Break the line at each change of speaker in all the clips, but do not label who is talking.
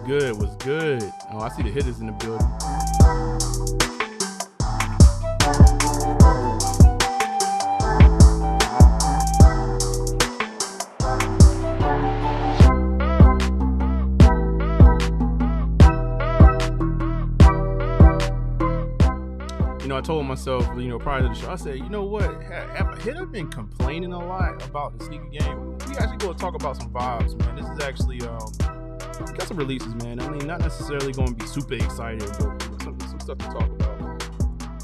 good? What's good? Oh, I see the Hittas in the building. I told myself, prior to the show, I said, you know what? Have a hitter been complaining a lot about the sneaker game? We actually going to talk about some vibes, man. This is actually got some releases, man. I mean, not necessarily going to be super excited, but some stuff to talk about.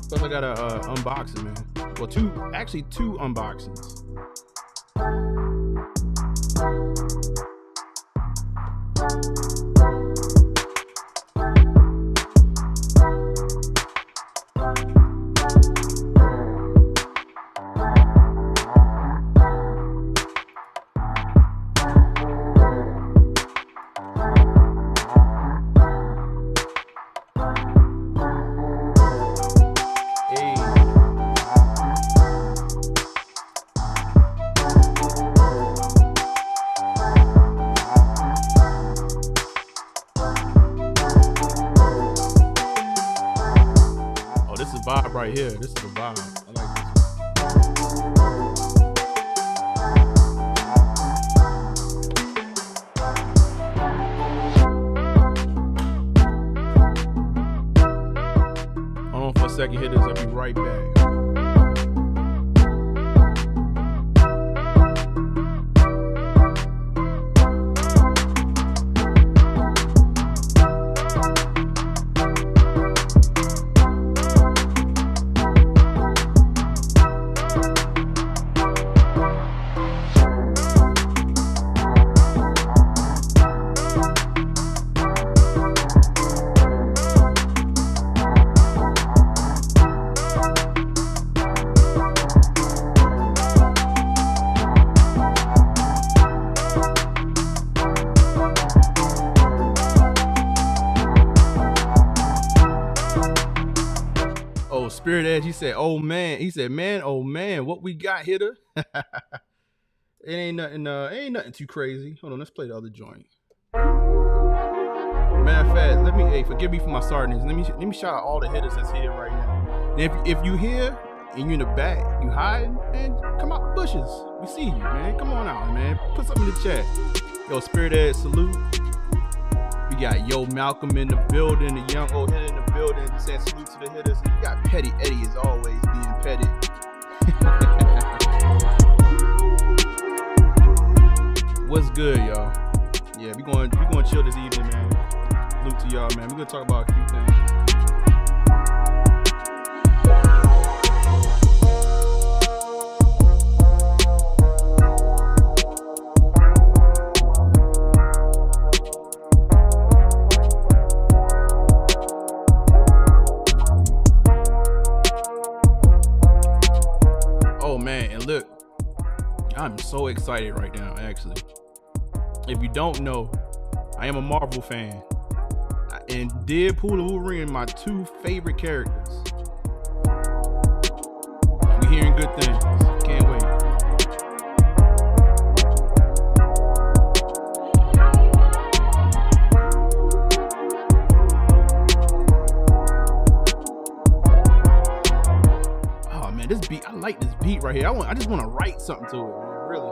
Plus, I got a unboxing, man. Well, two unboxings. Vibe right here. This is a vibe. I like this one. Hold on for a second, Hittas. I'll be right back. Spirit Edge, he said, "Oh man," he said, "Man, oh man, what we got, Hitter?" It ain't nothing too crazy. Hold on, let's play the other joint. Matter of fact, forgive me for my sardines. Let me shout out all the Hitters that's here right now. And if you here and you in the back, you hiding, man, come out the bushes. We see you, man. Come on out, man. Put something in the chat. Yo, Spirit Edge, salute. We got Yo Malcolm in the building, the young old hitter in the building, saying salute to the Hitters. And we got Petty Eddie as always being petty. What's good, y'all? Yeah, we going chill this evening, man. Salute to y'all, man. We're gonna talk about a few things. Look, I'm so excited right now, actually. If you don't know, I am a Marvel fan. And Deadpool and Wolverine are my two favorite characters. We're hearing good things. Can't wait. This beat, I like this beat right here. I just want to write something to it, man. Really.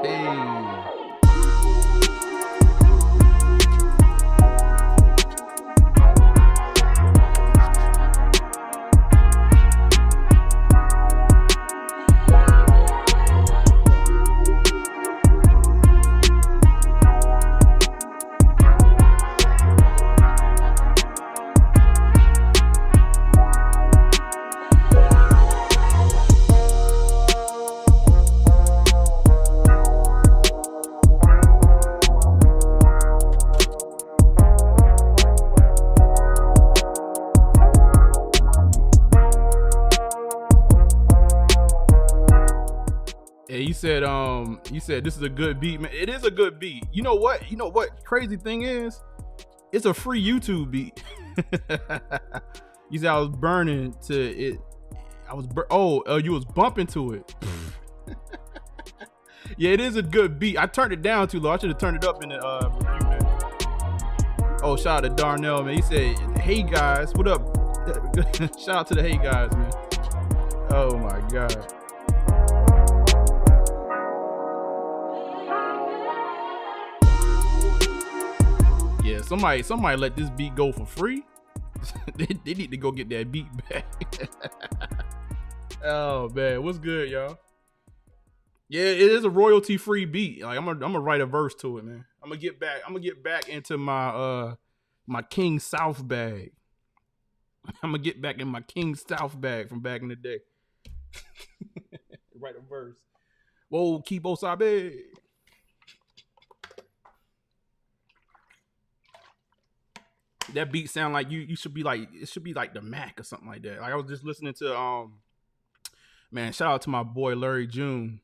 Hey. You said this is a good beat, man. It is a good beat. You know what? Crazy thing is, it's a free YouTube beat. You said I was burning to it. You was bumping to it. Yeah, it is a good beat. I turned it down too low. I should have turned it up in the review, man. Oh, shout out to Darnell, man. He said, "Hey guys, what up?" Shout out to the Hey guys, man. Oh my god. Yeah, somebody let this beat go for free. they need to go get that beat back. Oh man, what's good, y'all? Yeah, it is a royalty free beat. Like I'm gonna write a verse to it, man. I'm gonna get back into my my King South bag. I'm gonna get back in my King South bag from back in the day. Write a verse. Whoa, Kibo Sabe. That beat sound like you should be like, it should be like the Mac or something like that. Like I was just listening to man, shout out to my boy Larry June.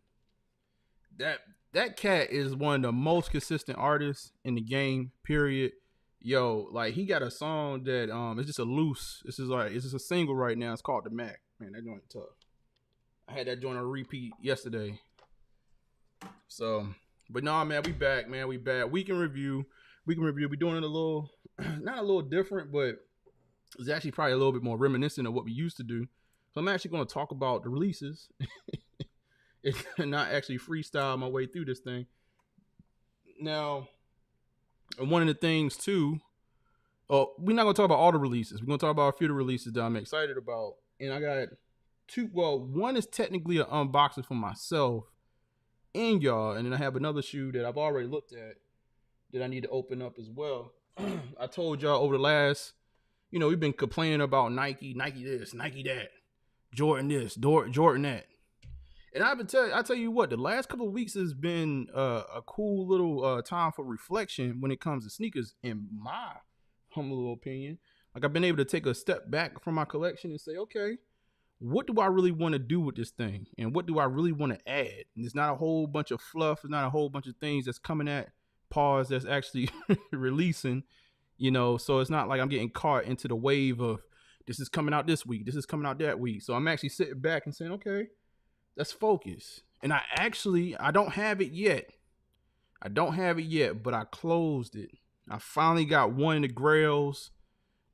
That cat is one of the most consistent artists in the game, period. Yo, like he got a song that it's just a loose. It's just a single right now. It's called The Mac. Man, that joint tough. I had that joint on repeat yesterday. So, but no, man, we back, man. We back. We can review. We're doing it a little, not a little different, but it's actually probably a little bit more reminiscent of what we used to do. So I'm actually going to talk about the releases and not actually freestyle my way through this thing. Now, one of the things too, we're not going to talk about all the releases. We're going to talk about a few of the releases that I'm excited about. And I got two. Well, one is technically an unboxing for myself and y'all. And then I have another shoe that I've already looked at that I need to open up as well. I told y'all over the last, we've been complaining about Nike this, Nike that, Jordan this, Jordan that. And I tell you what, the last couple of weeks has been a cool little time for reflection when it comes to sneakers, in my humble opinion. Like I've been able to take a step back from my collection and say, okay, what do I really want to do with this thing? And what do I really want to add? And it's not a whole bunch of fluff. It's not a whole bunch of things that's coming at pause that's actually releasing, so it's not like I'm getting caught into the wave of this is coming out this week, this is coming out that week. So I'm actually sitting back and saying, okay, let's focus. And I don't have it yet. But I closed it. I finally got one of the grails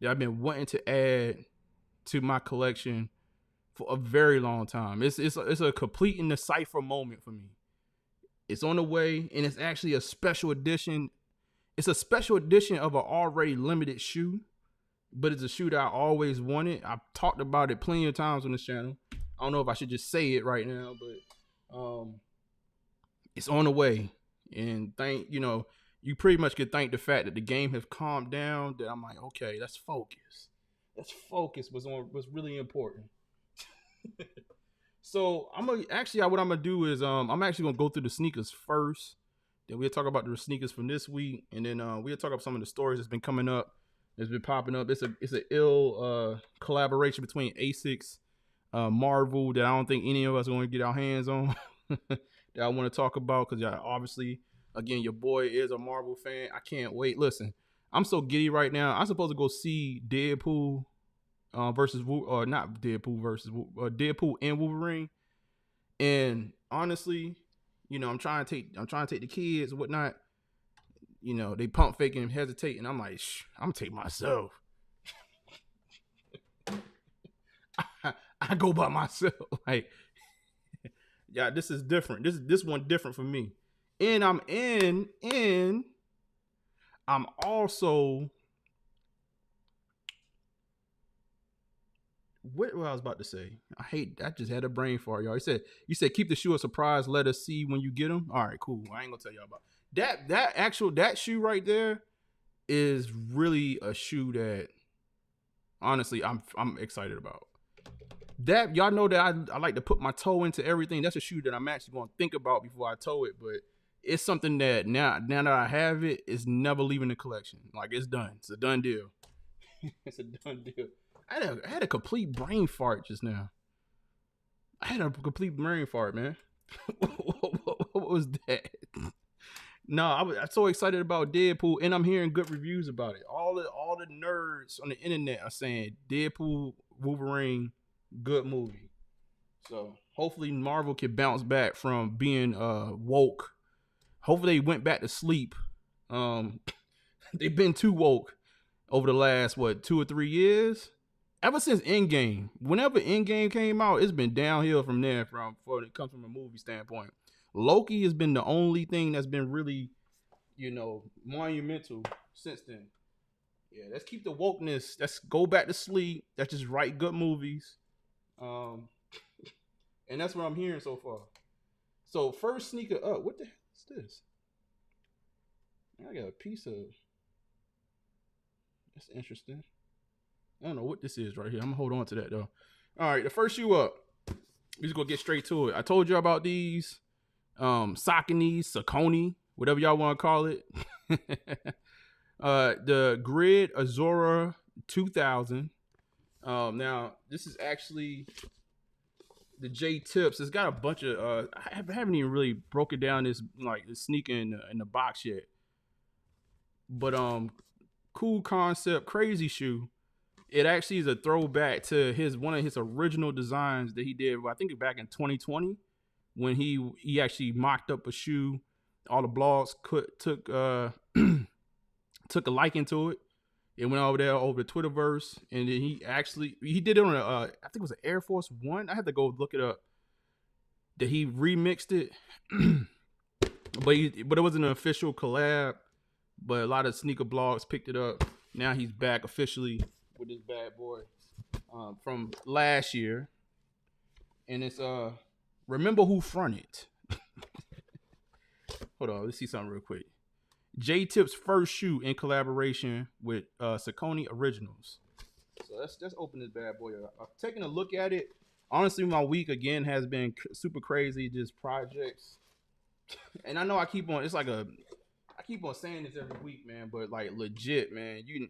that I've been wanting to add to my collection for a very long time. It's a complete and decipher moment for me. It's on the way, and it's actually a special edition. It's a special edition of an already limited shoe, but it's a shoe that I always wanted. I've talked about it plenty of times on this channel. I don't know if I should just say it right now, but it's on the way. And you pretty much could thank the fact that the game has calmed down, that I'm like, okay, let's focus. Let's focus was really important. So what I'm gonna do is I'm actually gonna go through the sneakers first. Then we'll talk about the sneakers from this week, and then we'll talk about some of the stories that's been coming up, that's been popping up. It's an ill collaboration between Asics, Marvel, that I don't think any of us are going to get our hands on. That I want to talk about, because obviously, again, your boy is a Marvel fan. I can't wait. Listen, I'm so giddy right now. I'm supposed to go see Deadpool. Deadpool and Wolverine. And honestly, I'm trying to take the kids and whatnot. They pump faking and hesitate, and I'm like, I'm gonna take myself. I go by myself. Like, yeah, this is different. This one different for me. And I'm also, what I was about to say. I just had a brain fart, y'all. You said keep the shoe a surprise. Let us see when you get them. All right, cool. I ain't gonna tell y'all about that shoe right there is really a shoe that honestly I'm excited about. That, y'all know that I like to put my toe into everything. That's a shoe that I'm actually gonna think about before I toe it, but it's something that now that I have it, it's never leaving the collection. Like, it's done. It's a done deal. It's a done deal. I had a complete brain fart just now. I had a complete brain fart, man. What was that? No, I'm so excited about Deadpool, and I'm hearing good reviews about it. All the nerds on the internet are saying Deadpool, Wolverine, good movie. So hopefully Marvel can bounce back from being woke. Hopefully they went back to sleep. They've been too woke. over the last, what, 2 or 3 years. Ever since Endgame, whenever Endgame came out, it's been downhill from there. For it comes from a movie standpoint, Loki has been the only thing that's been really, monumental since then. Yeah, let's keep the wokeness. Let's go back to sleep. Let's just write good movies. And that's what I'm hearing so far. So first sneaker up. What the hell is this? I got a piece of. That's interesting. I don't know what this is right here. I'm gonna hold on to that though. All right, the first shoe up. We just gonna get straight to it. I told you about these, Saucony, whatever y'all want to call it. The Grid Azura 2000. Now this is actually the J Tips. It's got a bunch of. I haven't even really broken down this sneaker in the box yet. But cool concept, crazy shoe. It actually is a throwback to one of his original designs that he did, I think back in 2020, when he actually mocked up a shoe. All the blogs took took a liking to it. It went over there over the Twitterverse, and then he did it on I think it was an Air Force One. I had to go look it up. That he remixed it, but it wasn't an official collab. But a lot of sneaker blogs picked it up. Now he's back officially with this bad boy from last year, and it's remember who fronted. Hold on, let's see something real quick. J Tip's first shoe in collaboration with Saucony Originals. So let's open this bad boy up. I'm taking a look at it. Honestly, my week again has been super crazy, just projects. And I know I keep on saying this every week, man, but like legit, man, you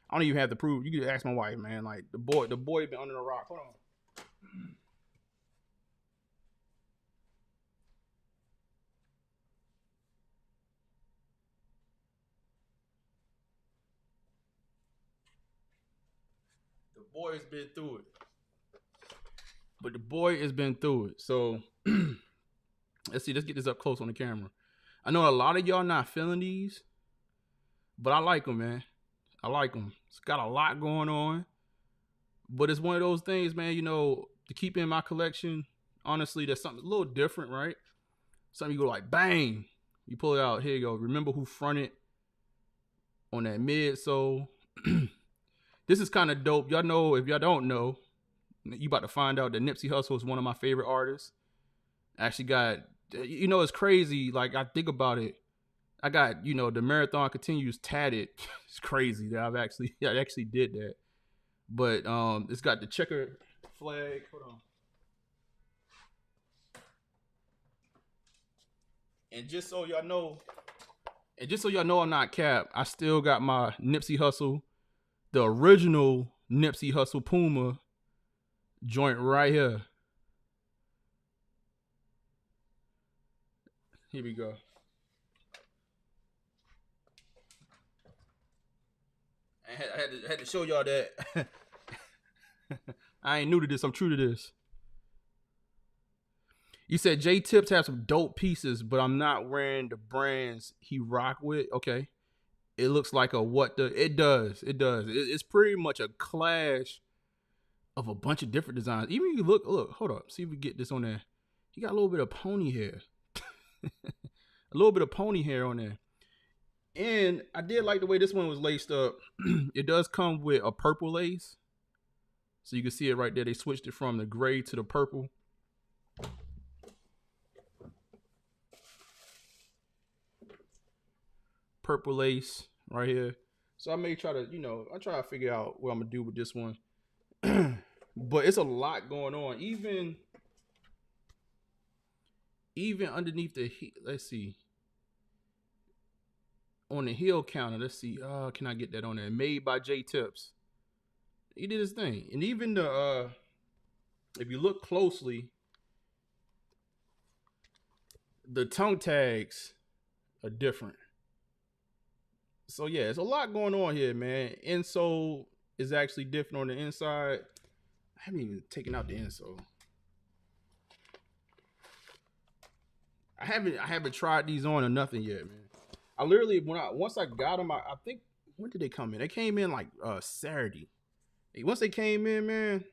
I don't even have to prove. You can ask my wife, man. Like the boy been under the rock. Hold on. The boy has been through it. So let's see. Let's get this up close on the camera. I know a lot of y'all not feeling these, but I like them, man. I like them. It's got a lot going on, but it's one of those things, man. To keep in my collection. Honestly, there's something a little different, right? Something you go like, bang, you pull it out. Here you go. Remember who fronted on that midsole. This is kind of dope. Y'all know, if y'all don't know, you about to find out that Nipsey Hussle is one of my favorite artists. Actually got, it's crazy. Like, I think about it. I got, the Marathon Continues tatted. It's crazy that I actually did that. But it's got the checker flag. Hold on. And just so y'all know I'm not cap, I still got my Nipsey Hussle, the original Nipsey Hussle Puma joint right here. Here we go. I had to show y'all that. I ain't new to this. I'm true to this. You said J Tips have some dope pieces, but I'm not wearing the brands he rock with. Okay. It looks like it does. It's pretty much a clash of a bunch of different designs. Even if you look, hold up. See if we get this on there. He got a little bit of pony hair. A little bit of pony hair on there. And I did like the way this one was laced up. It does come with a purple lace. So you can see it right there. They switched it from the gray to the purple. Purple lace right here. So I may try to, I try to figure out what I'm going to do with this one. But it's a lot going on. Even underneath the, let's see. On the heel counter, let's see. Can I get that on there? Made by J Tips. He did his thing. And even if you look closely, the tongue tags are different. So yeah, it's a lot going on here, man. Insole is actually different on the inside. I haven't even taken out the insole. I haven't tried these on or nothing yet, man. I literally once I got them, I think when did they come in? They came in like Saturday. Once they came in, man,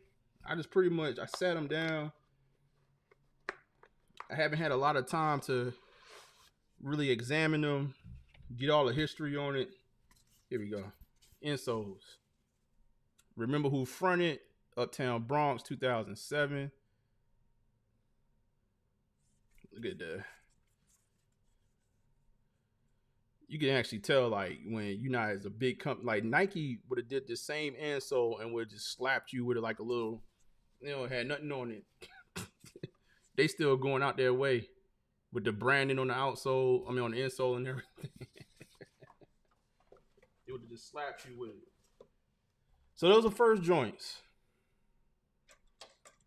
I just pretty much I sat them down. I haven't had a lot of time to really examine them, get all the history on it. Here we go. Insoles. Remember Who Fronted? Uptown Bronx, 2007. Look at that. You can actually tell, like, when you're not as a big company, like Nike would have did the same insole and would have just slapped you with it like a little, had nothing on it. They still going out their way with the branding on the outsole, on the insole and everything. It would have just slapped you with it. So those are first joints.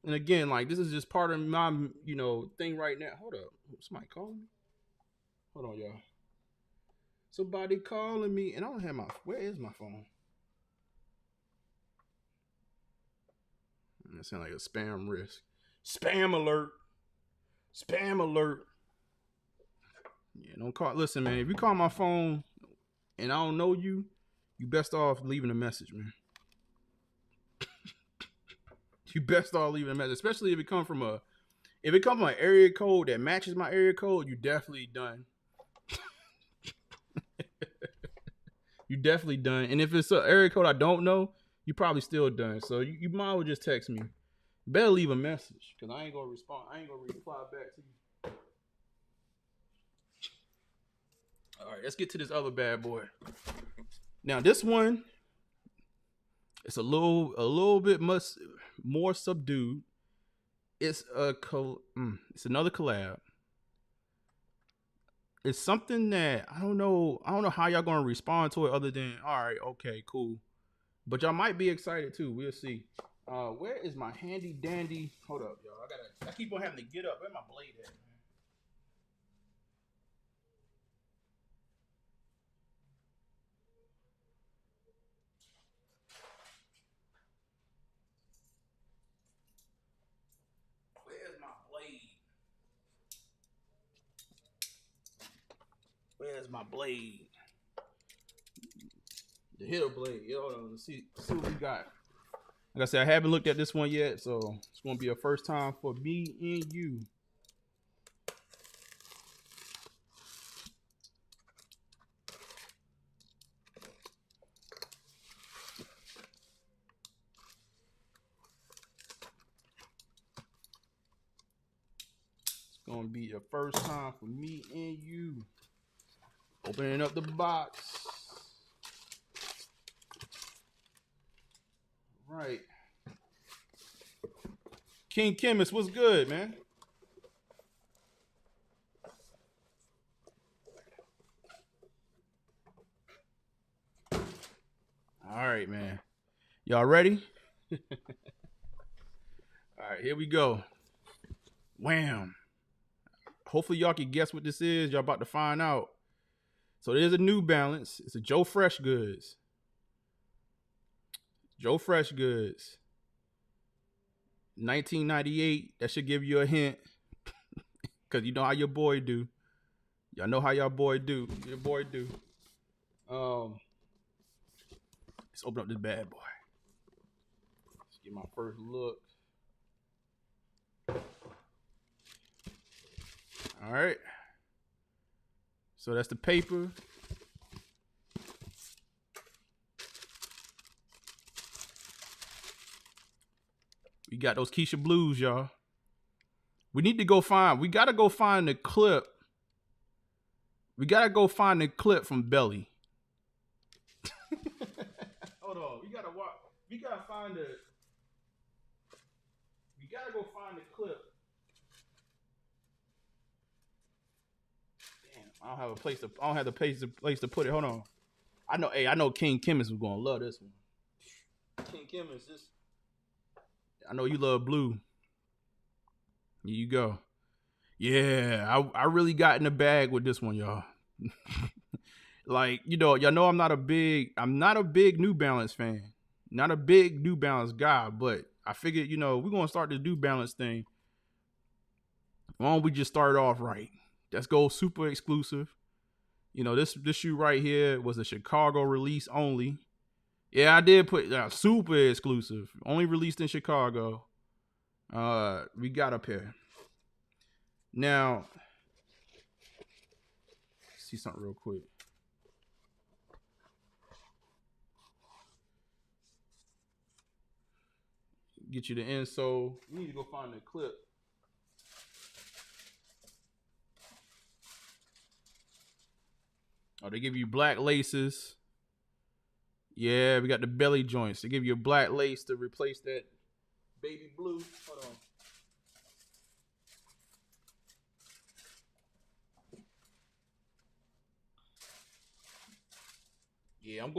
And again, like, this is just part of my, thing right now. Hold up. Somebody calling me? Hold on, y'all. Somebody calling me. And I don't have where is my phone? That sounds like a spam risk. Spam alert. Spam alert. Yeah, don't call. Listen, man, if you call my phone and I don't know you, you best off leaving a message, man. You best off leaving a message, especially if it comes from an area code that matches my area code. You definitely done. You definitely done. And if it's an area code I don't know, you probably still done. So you might as well just text me. Better leave a message, because I ain't gonna respond. I ain't gonna reply back to you. All right, let's get to this other bad boy. Now this one, it's a little bit more subdued. It's it's another collab. It's something that I don't know how y'all gonna respond to it other than, all right, okay, cool. But y'all might be excited too. We'll see. Where is my handy dandy? Hold up, y'all. I keep on having to get up. Where's my blade at, man? Where's my blade? Where's my blade? The Hitter blade. Hold on. Let's see what we got. Like I said, I haven't looked at this one yet, so it's gonna be a first time for me and you. It's gonna be a first time for me and you. Opening up the box. Right. King Chemist, what's good, man? All right, man. Y'all ready? All right, here we go. Wham. Hopefully y'all can guess what this is. Y'all about to find out. So there's a New Balance. It's a Joe Fresh Goods. Joe Fresh Goods. 1998. That should give you a hint. Because you know how your boy do. Y'all know how y'all boy do. Your boy do. Let's open up this bad boy. Let's get my first look. All right. So that's the paper. We got those Keisha Blues, y'all. We gotta go find the clip. We gotta go find the clip from Belly. Hold on. We gotta go find the clip. Damn, I don't have the place to put it. Hold on. I know King Chemist was gonna love this one. King Chemist, I know you love blue. Here you go. Yeah, I really got in the bag with this one, y'all. Like, y'all know I'm not a big New Balance fan. Not a big New Balance guy, but I figured, we're gonna start the New Balance thing. Why don't we just start it off right? Let's go super exclusive. You know, this shoe right here was a Chicago release only. Yeah, I did put super exclusive, only released in Chicago. We got up here. Now, see something real quick. Get you the insole. You need to go find the clip. Oh, they give you black laces. Yeah, we got the belly joints. They give you a black lace to replace that baby blue. Hold on. Yeah, I'm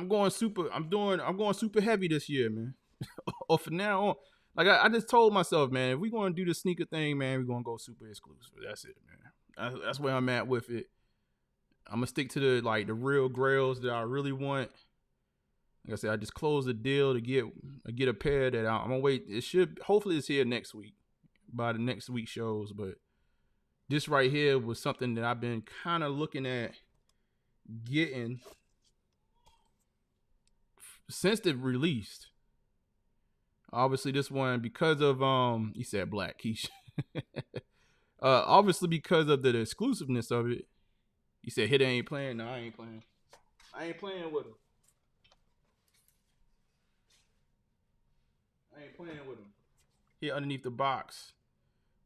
going super heavy this year, man. Or for now on. Like I just told myself, man, if we're gonna do the sneaker thing, man, we're gonna go super exclusive. That's it, man. That's where I'm at with it. I'm gonna stick to the real grails that I really want. Like I said, I just closed the deal to get a pair that I'm gonna wait. Hopefully it's here next week by the next week shows. But this right here was something that I've been kind of looking at getting since it released. Obviously, this one because of he said black Keisha. Obviously because of the exclusiveness of it. He said Hitta ain't playing. No, I ain't playing. I ain't playing with him. Here underneath the box.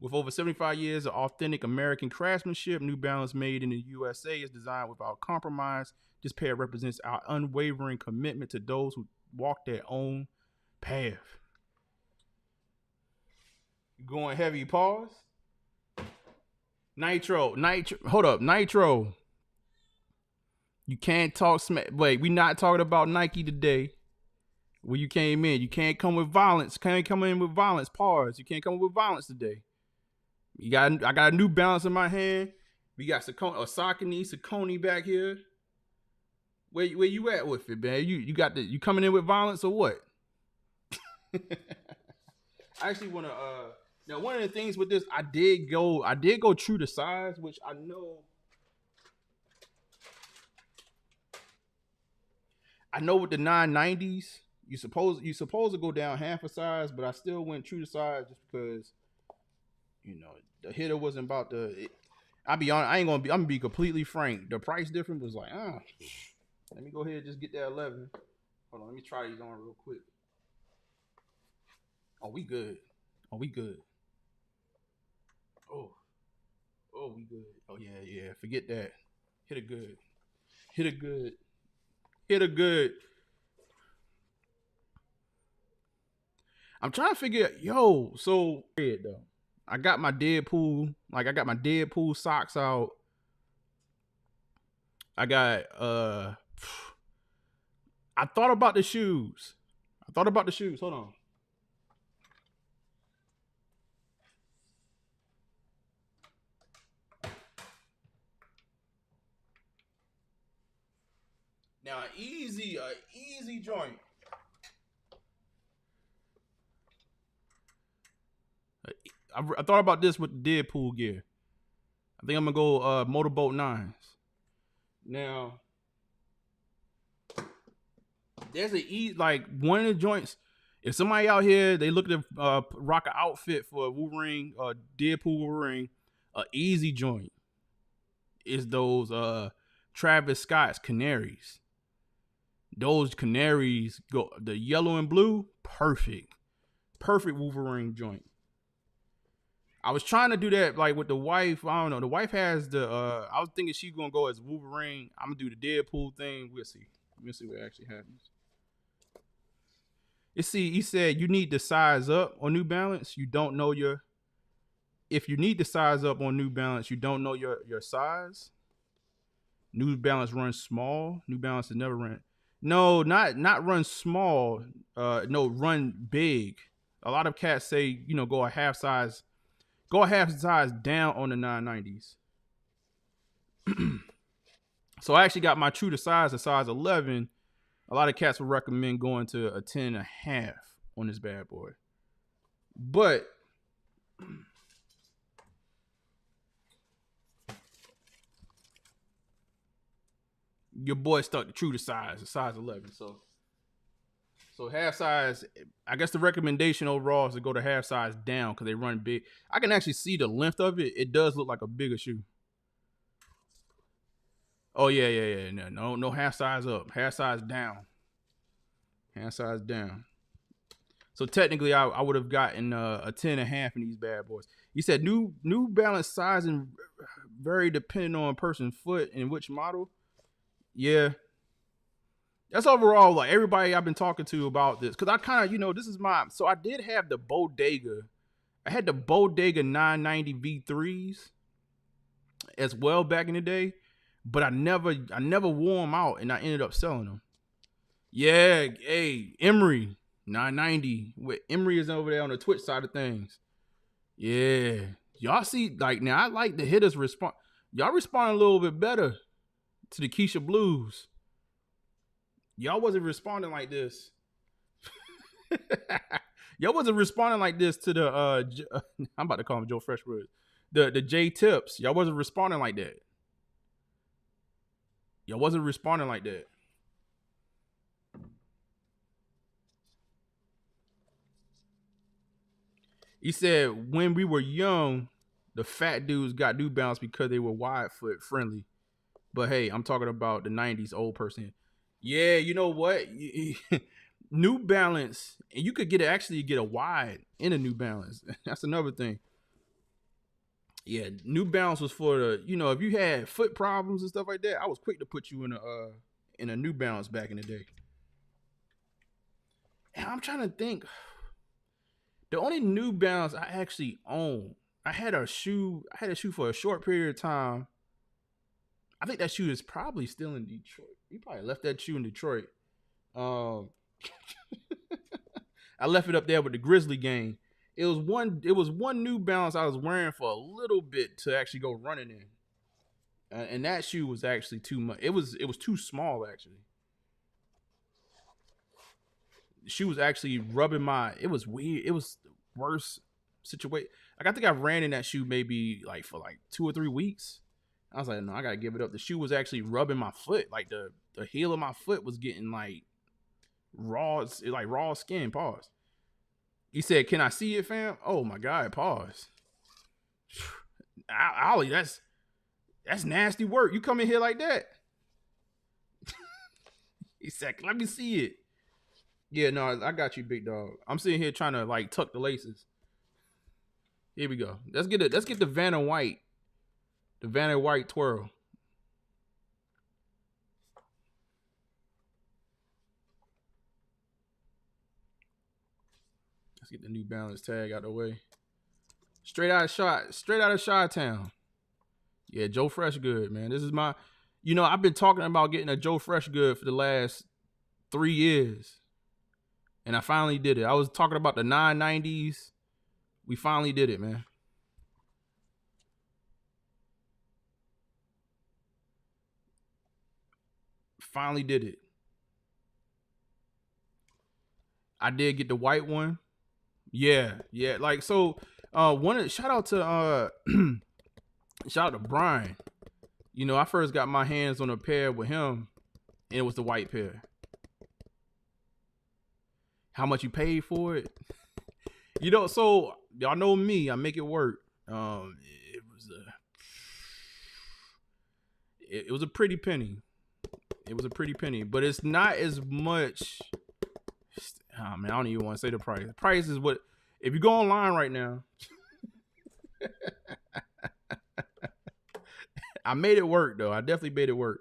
With over 75 years of authentic American craftsmanship, New Balance made in the USA is designed without compromise. This pair represents our unwavering commitment to those who walk their own path. Going heavy, pause. Nitro. Hold up, Nitro. You can't talk smack. Wait, we not talking about Nike today. When you came in, you can't come with violence. Can't come in with violence. Pause. You can't come with violence today. I got a New Balance in my hand. We got Saucony back here. Where you at with it, man? You coming in with violence or what? I actually want to now one of the things with this, I did go true to size, which I know with the 990s, you supposed to go down half a size, but I still went true to size just because, you know, the Hitta wasn't about to. I'll be honest, I'm gonna be completely frank. The price difference was like, let me go ahead and just get that 11. Hold on, let me try these on real quick. Oh, we good. Oh, we good. Oh, we good. Oh yeah. Forget that. Hitta good. I'm trying to figure, so though. I got my Deadpool socks out. I got I thought about the shoes. Hold on. Now, an easy joint. I thought about this with the Deadpool gear. I think I'm gonna go Motorboat 9s. Now, there's one of the joints. If somebody out here they look to rock an outfit for a Wolverine, Deadpool Wolverine, an easy joint is those Travis Scott's Canaries. Those Canaries go the yellow and blue, perfect Wolverine joint. I was trying to do that like with the wife. I don't know. The wife has the. I was thinking she's gonna go as Wolverine. I'm gonna do the Deadpool thing. We'll see what actually happens. He said you need to size up on New Balance. You don't know your. If you need to size up on New Balance, you don't know your size. New Balance runs small. New Balance has never run. No, not run small. No, run big. A lot of cats say go a half size down on the 990s. So I actually got my true to size, a size 11. A lot of cats would recommend going to a 10.5 on this bad boy. But your boy stuck true to size 11. So half size, I guess the recommendation overall is to go to half size down because they run big. I can actually see the length of it. It does look like a bigger shoe. Oh yeah. No half size up, half size down, half size down. So technically, I would have gotten a 10.5 in these bad boys. You said New Balance sizing vary depending on person's foot and which model. Yeah, that's overall like everybody I've been talking to about this because I kind of this is my so I did have the Bodega. I had the Bodega 990 V3s as well back in the day, but I never wore them out and I ended up selling them. Yeah, hey Emery 990 with Emery is over there on the Twitch side of things. Yeah, y'all see like now I like the Hittas respond. Y'all respond a little bit better to the Keisha Blues. Y'all wasn't responding like this. Y'all wasn't responding like this to the I'm about to call him Joe Freshwood. The J Tips. Y'all wasn't responding like that. Y'all wasn't responding like that. He said when we were young, the fat dudes got New Balance because they were wide foot friendly. But hey, I'm talking about the 90s old person. Yeah, you know what? New Balance, and you could actually get a wide in a New Balance. That's another thing. Yeah, New Balance was for the, if you had foot problems and stuff like that, I was quick to put you in a New Balance back in the day. And I'm trying to think. The only New Balance I actually own, I had a shoe for a short period of time. I think that shoe is probably still in Detroit. You probably left that shoe in Detroit. I left it up there with the Grizzly game. It was one New Balance I was wearing for a little bit to actually go running in, and that shoe was actually too much. It was too small actually. The shoe was actually rubbing my. It was weird. It was the worst situation. Like I think I ran in that shoe maybe like for like 2 or 3 weeks. I was like, no, I gotta give it up. The shoe was actually rubbing my foot. Like the heel of my foot was getting like raw skin. Pause. He said, "Can I see it, fam?" Oh my God, pause. Ollie, that's nasty work. You come in here like that. He said, "Let me see it." Yeah, no, I got you, big dog. I'm sitting here trying to like tuck the laces. Here we go. Let's get the Vanna White. The Vanna White twirl. Let's get the New Balance tag out of the way. Straight out of Chi-Town. Yeah, Joe Freshgood, man. This is my, I've been talking about getting a Joe Freshgood for the last 3 years. And I finally did it. I was talking about the 990s. We finally did it, man. Finally did it. I did get the white one. Yeah. Like so, shout out to Brian. I first got my hands on a pair with him, and it was the white pair. How much you paid for it? So y'all know me. I make it work. It was a pretty penny. It was a pretty penny, but it's not as much. Oh man, I don't even want to say the price. The price is what, if you go online right now, I made it work though. I definitely made it work.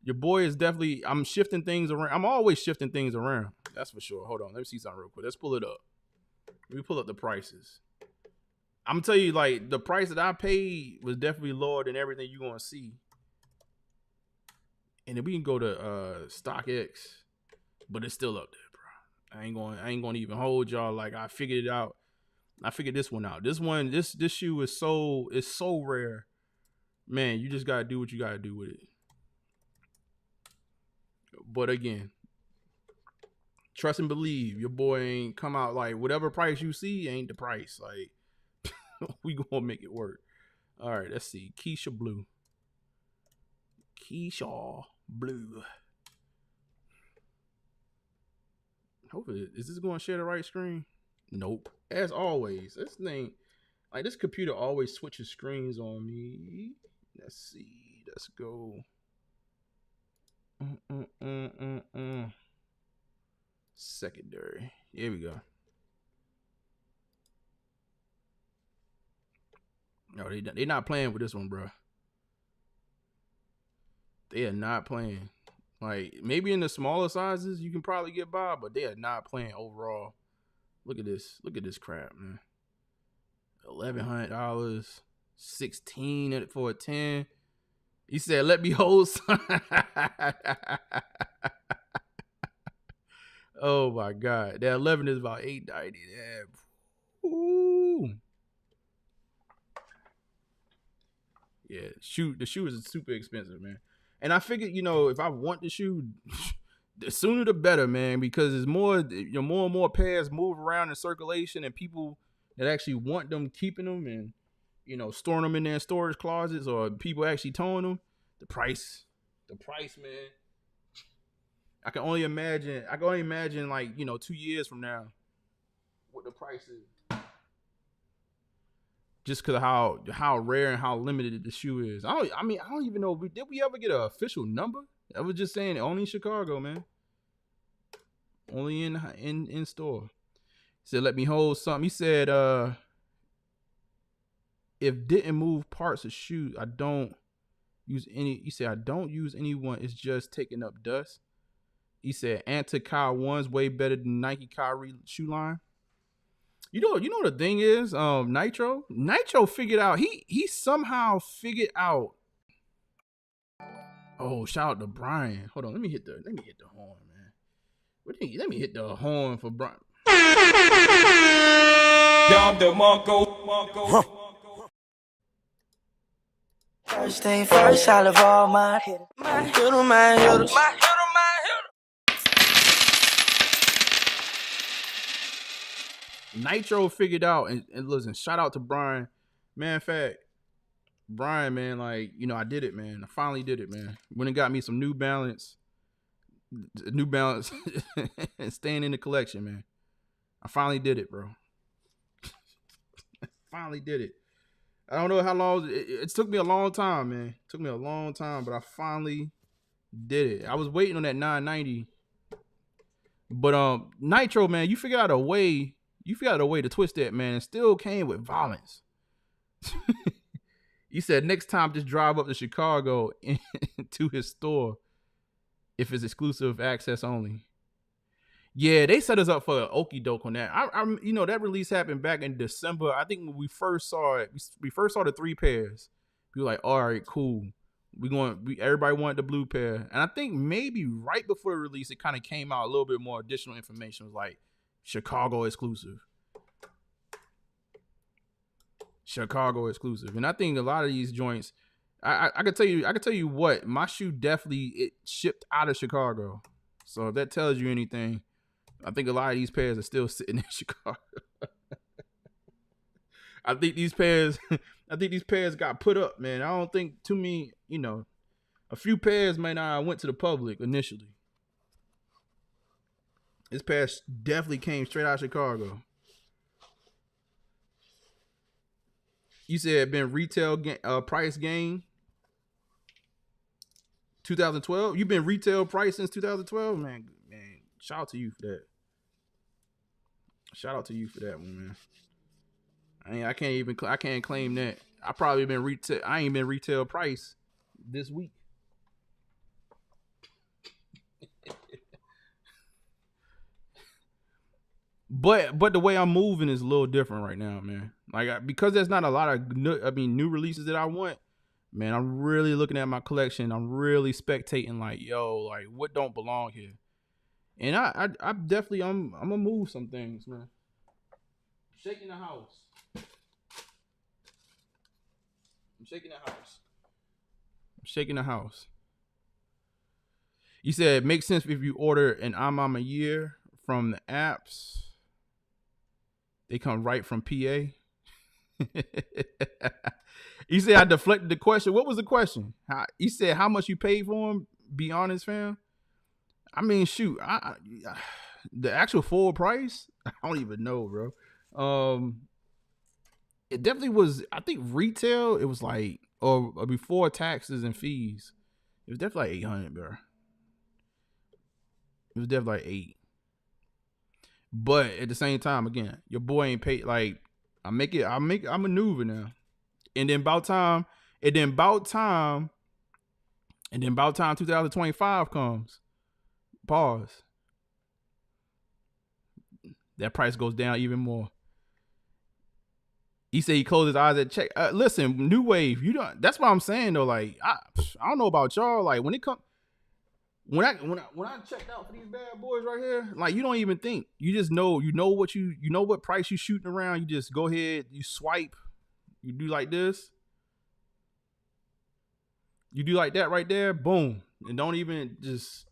Your boy is definitely, I'm shifting things around. I'm always shifting things around. That's for sure. Hold on. Let me see something real quick. Let's pull it up. Let me pull up the prices. I'm gonna tell you, like, the price that I paid was definitely lower than everything you're gonna see. And then we can go to StockX, but it's still up there, bro. I ain't gonna even hold y'all. Like, I figured it out. I figured this one out. This shoe is so rare. Man, you just gotta do what you gotta do with it. But again, trust and believe, your boy ain't come out like whatever price you see ain't the price. Like, we gonna make it work. All right, let's see. Keisha Blue. Keisha. Blue. Hopefully, is this going to share the right screen? Nope. As always, this thing, like this computer always switches screens on me. Let's see. Let's go. Secondary. Here we go. No, they not playing with this one, bro. They are not playing. Like, maybe in the smaller sizes you can probably get by, but they are not playing overall. Look at this. Look at this crap, man. $1,100, 16 for a 10. He said, "Let me hold some." Oh my God, that 11 is about $8.90. Ooh. Yeah, the shoe is super expensive, man. And I figured, if I want the shoe, the sooner the better, man, because it's more, more and more pairs move around in circulation, and people that actually want them keeping them and storing them in their storage closets, or people actually towing them. The price, man. I can only imagine like 2 years from now what the price is. Just because of how rare and how limited the shoe is. I don't even know. Did we ever get an official number? I was just saying only in Chicago, man. Only in store. He said, "Let me hold something." He said, "If didn't move parts of shoes, I don't use any." He said, "I don't use anyone. It's just taking up dust." He said, "Anti-Kai one's way better than Nike Kyrie shoe line." You know the thing is, Nitro figured out, he somehow figured out. Oh, shout out to Brian. Hold on, let me hit the horn, man. Let me hit the horn for Brian. First thing first, I love all my hitters. My hitters. Nitro figured out, and listen, shout out to Brian. Man, in fact, Brian, man, like, I did it, man. I finally did it, man. Went and got me some New Balance. And staying in the collection, man. I finally did it, bro. Finally did it. I don't know how long. It took me a long time, man. It took me a long time, but I finally did it. I was waiting on that 990. But Nitro, man, you figured out a way to twist that, man. It still came with violence. He said next time just drive up to Chicago to his store if it's exclusive access only. Yeah, they set us up for an okie doke on that. That release happened back in December. I think when we first saw it, we first saw the 3 pairs. We were like, all right, cool. Everybody wanted the blue pair. And I think maybe right before the release, it kind of came out a little bit more additional information. It was like Chicago exclusive. And I think a lot of these joints, I could tell you what, my shoe definitely, it shipped out of Chicago. So if that tells you anything, I think a lot of these pairs are still sitting in Chicago. I think these pairs got put up, man. I don't think too many, a few pairs may not went to the public initially. This pair definitely came straight out of Chicago. You said been retail price gain 2012. You've been retail price since 2012, man. Shout out to you for that. Shout out to you for that one, man. I can't claim that. I probably been retail. I ain't been retail price this week. But the way I'm moving is a little different right now, man. Like because there's not a lot of new releases that I want. Man, I'm really looking at my collection. I'm really spectating, like, like what don't belong here. And I definitely I'm gonna move some things, man. Shaking the house. I'm shaking the house. You said it makes sense if you order an I'm a year from the apps. They come right from PA. You said I deflected the question. What was the question? You said how much you paid for them be honest, fam. I mean, shoot, the actual full price, I don't even know, bro. It definitely was. I think retail, it was like, or before taxes and fees, it was definitely like 800, bro. It was definitely like 8. But at the same time, again, your boy ain't paid. Like I maneuver now, and then about time, and then about time, 2025 comes. Pause. That price goes down even more. He said he closed his eyes at check. Listen, new wave. You don't. That's what I'm saying though. Like I don't know about y'all. Like when it comes, when I checked out for these bad boys right here, like you don't even think. You just know. You know what price you shooting around. You just go ahead. You swipe. You do like this. You do like that right there. Boom. And don't even just.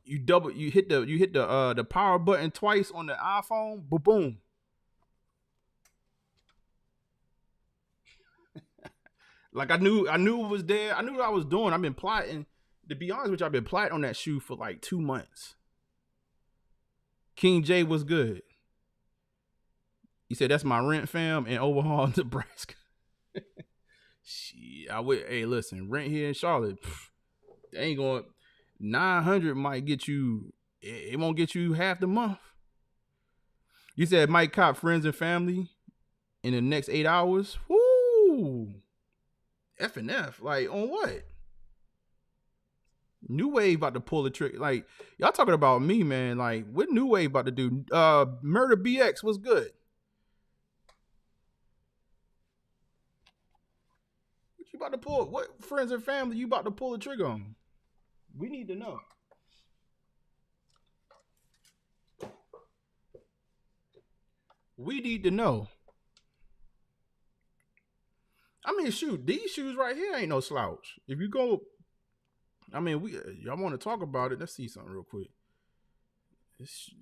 You hit the power button twice on the iPhone. Boom. Like I knew it was there. I knew what I was doing. I've been plotting. To be honest with you, I've been plotting on that shoe for like 2 months. King J was good. He said that's my rent, fam, in Omaha, Nebraska. Shit, hey, listen, rent here in Charlotte, they ain't going. 900 might get you. It won't get you half the month. You said might cop friends and family in the next 8 hours. Woo. F and F, like on what? New Wave about to pull the trick. Like y'all talking about me, man. Like what New Wave about to do? Murder BX was good. What you about to pull? What friends and family you about to pull the trigger on? We need to know. We need to know. I mean, shoot, these shoes right here ain't no slouch. If you go, I mean, y'all want to talk about it? Let's see something real quick.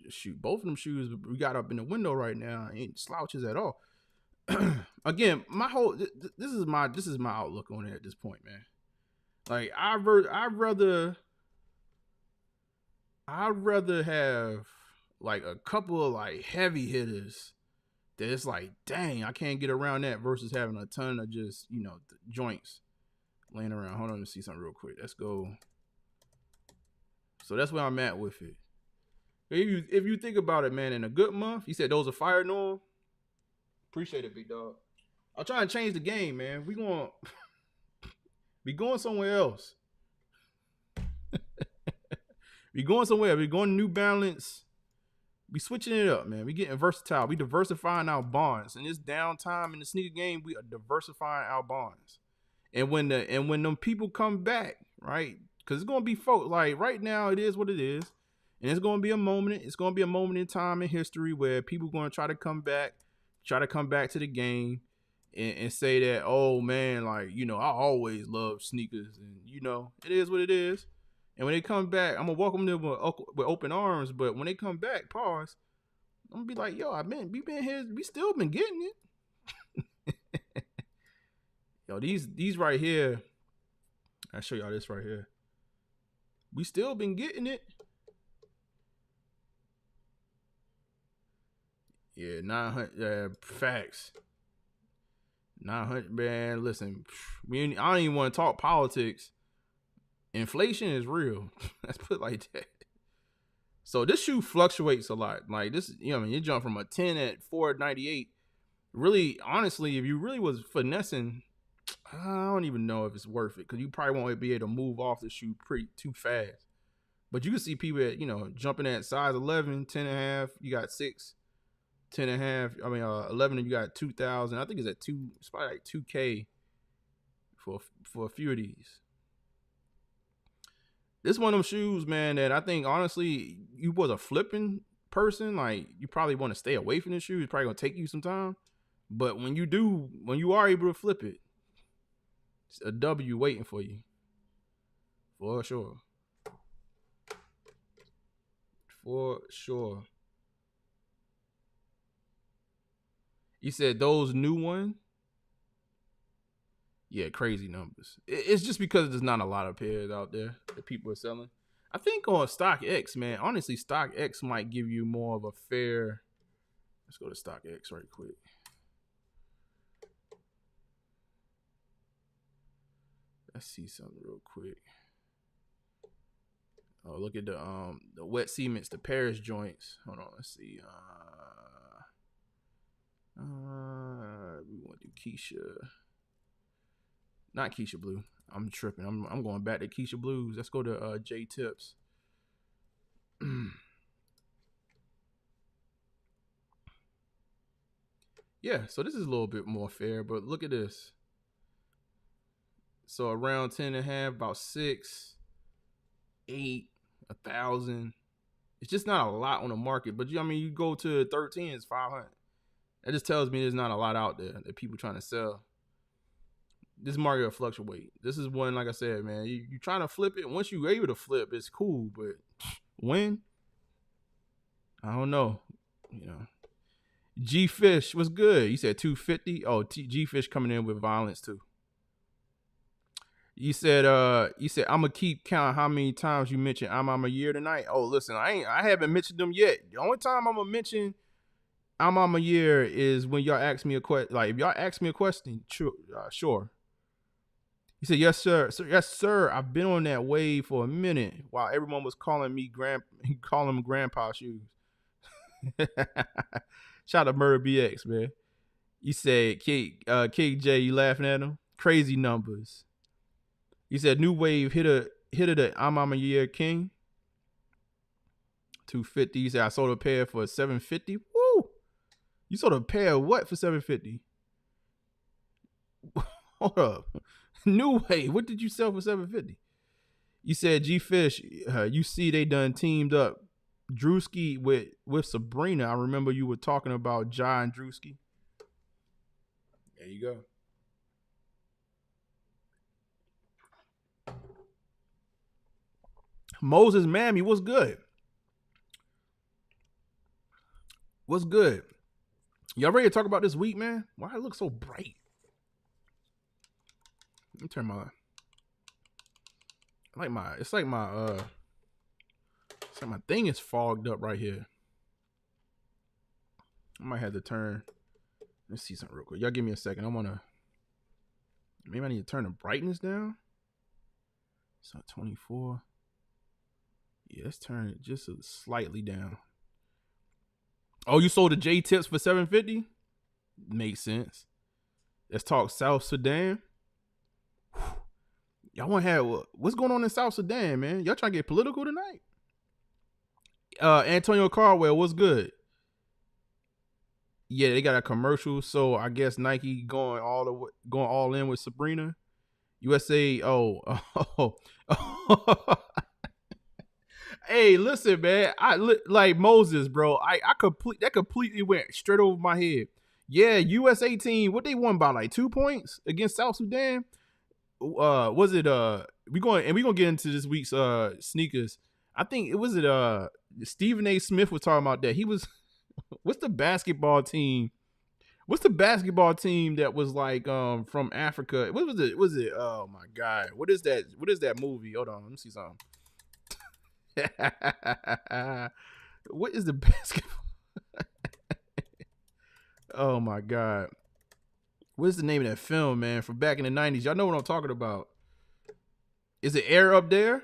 Shoot, both of them shoes we got up in the window right now ain't slouches at all. Again, my whole this is my outlook on it at this point, man. Like I'd rather have like a couple of like heavy hitters that it's like, dang, I can't get around that versus having a ton of just, joints laying around. Hold on, let me see something real quick. Let's go. So that's where I'm at with it. If you think about it, man, in a good month, he said those are fire norm. Appreciate it, big dog. I'm trying to change the game, man. We going somewhere else. We going somewhere. We going to New Balance. We switching it up, man. We getting versatile. We diversifying our bonds. In this downtime in the sneaker game, we are diversifying our bonds. And when them people come back, right? Because it's gonna be folk. Like right now, it is what it is, and it's gonna be a moment. It's gonna be a moment in time in history where people gonna try to come back to the game, and say that, oh man, like I always loved sneakers, and it is what it is. And when they come back, I'm gonna welcome them with open arms. But when they come back, pause. I'm gonna be like, yo, we been here, we still been getting it. Yo, these right here, I'll show y'all this right here. We still been getting it. Yeah, 900 facts. 900, man. Listen, I don't even want to talk politics. Inflation is real. Let's put it like that. So this shoe fluctuates a lot. Like this, you jump from a 10 at $498. Really, honestly, if you really was finessing, I don't even know if it's worth it, because you probably won't be able to move off the shoe too fast. But you can see people at, jumping at size 11, 10 and a half. You got 6, 10 and a half. I mean, 11, and you got 2,000. I think it's at it's probably like 2K for a few of these. This is one of them shoes, man, that I think, honestly, you was a flipping person, like, you probably want to stay away from this shoe. It's probably going to take you some time. But when you are able to flip it, it's a W waiting for you. For sure. For sure. You said those new ones? Yeah, crazy numbers. It's just because there's not a lot of pairs out there that people are selling. I think on StockX, man, honestly, StockX might give you more of a fair. Let's go to StockX right quick. Let's see something real quick. Oh, look at the wet cements, the Paris joints. Hold on, let's see. We want to do Keisha. Not Keisha Blue. I'm tripping. I'm going back to Keisha Blues. Let's go to J Tips. Yeah, so this is a little bit more fair, but look at this. So around 10 and a half, about 6, 8, 1,000. It's just not a lot on the market. But I mean, you go to 13, it's 500. That just tells me there's not a lot out there that people trying to sell. This market will fluctuate. This is one, like I said, man, you trying to flip it. Once you're able to flip, it's cool. But when? I don't know. You know. G Fish was good. You said 250. Oh, G Fish coming in with violence too. You said I'm gonna keep count how many times you mentioned I'm a year tonight. Oh, listen, I haven't mentioned them yet. The only time I'm gonna mention I'm a year is when y'all ask me a question. Like if y'all ask me a question, sure. He said, yes, sir. Yes, sir. I've been on that wave for a minute while everyone was calling me calling them grandpa shoes. Shout out to Murder BX, man. You said, KJ, you laughing at him? Crazy numbers. You said, new wave hit the I'm a year king. 250. You said, I sold a pair for 750. Woo! You sold a pair of what for 750? Hold up. New wave. What did you sell for 750? You said G Fish. You see, they done teamed up Drewski with Sabrina. I remember you were talking about John Drewski. There you go. Moses Mammy, what's good? What's good? Y'all ready to talk about this week, man? Why it look so bright? Let me turn my. It's like my thing is fogged up right here. I might have to turn. Let's see something real quick. Y'all give me a second. Maybe I need to turn the brightness down. So 24. Yeah, let's turn it just slightly down. Oh, you sold the J Tips for 750? Makes sense. Let's talk South Sudan. Y'all want to have what's going on in South Sudan, man? Y'all trying to get political tonight? Antonio Caldwell, what's good? Yeah, they got a commercial, so I guess Nike going all in with Sabrina. USA. Hey, listen, man. Like Moses, bro. That completely went straight over my head. Yeah, USA team. What they won by like 2 points against South Sudan. Was it we're gonna get into this week's sneakers. I think Stephen A. Smith was talking about that. He was what's the basketball team? What's the basketball team that was like from Africa? What was it? Oh my god. What is that? What is that movie? Hold on, let me see something. What is the basketball? Oh my god. What is the name of that film, man? From back in the 90s. Y'all know what I'm talking about. Is it Air Up There?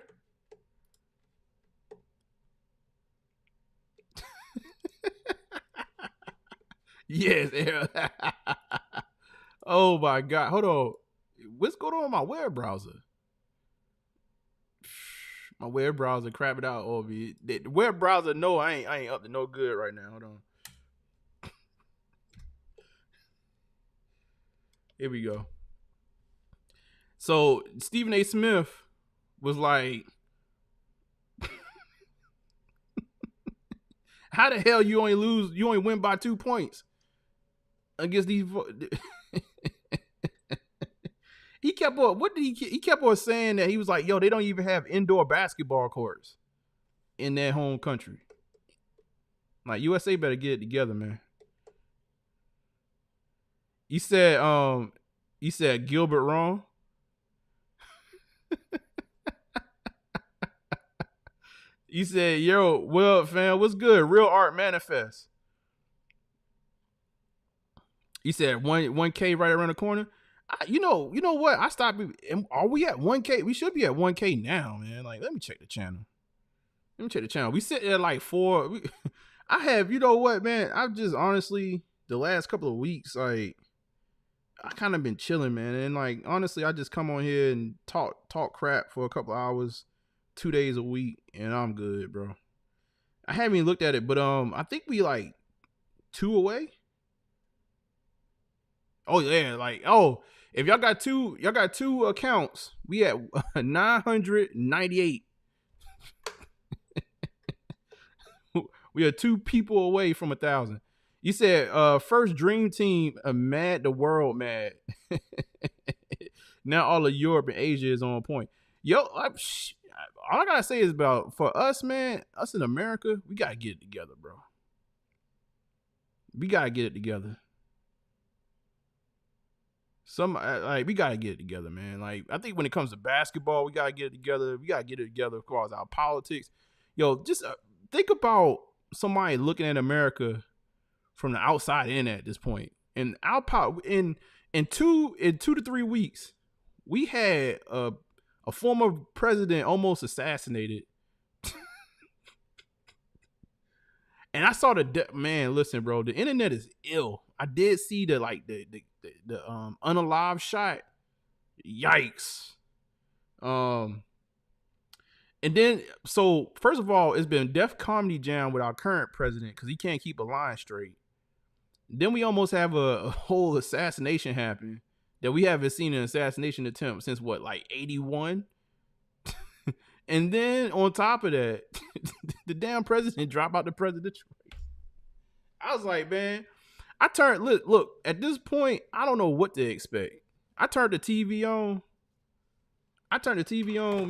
Yes, Air. Oh my god. Hold on. What's going on with my web browser? My web browser crap it out over me. The web browser, no, I ain't up to no good right now. Hold on. Here we go. So Stephen A. Smith was like, how the hell you only win by 2 points against these? He kept on. What did he kept on saying that he was like, yo, they don't even have indoor basketball courts in their home country. Like USA better get it together, man. He said You said Gilbert wrong. You said, yo, well, fam, what's good? Real art manifest. You said 1K right around the corner. You know what? I stopped. Are we at 1K? We should be at 1K now, man. Like, let me check the channel. We sit at like 4. I have, you know what, man? I've just honestly the last couple of weeks, like, I kind of been chilling, man. And like, honestly, I just come on here and talk crap for a couple of hours, 2 days a week, and I'm good, bro. I haven't even looked at it, but I think we like 2 away. Oh yeah, like, oh, if y'all got two accounts, we at 998. We are 2 people away from 1,000. You said first dream team mad the world mad. Now all of Europe and Asia is on point. Yo, all I gotta say is about for us, man, us in America, we gotta get it together, bro. We gotta get it together. We gotta get it together, man. Like, I think when it comes to basketball, we gotta get it together. We gotta get it together as far as our politics. Yo, just think about somebody looking at America from the outside in at this point. And our power in 2 to 3 weeks, we had a former president almost assassinated. And I saw man, listen, bro, the internet is ill. I did see the unalive shot. Yikes. And then, so first of all, it's been Def Comedy Jam with our current president because he can't keep a line straight. Then we almost have a whole assassination happen that we haven't seen an assassination attempt since what, like 81? And then on top of that, the damn president dropped out the presidential race. I was like, man, look, at this point, I don't know what to expect. I turned the TV on,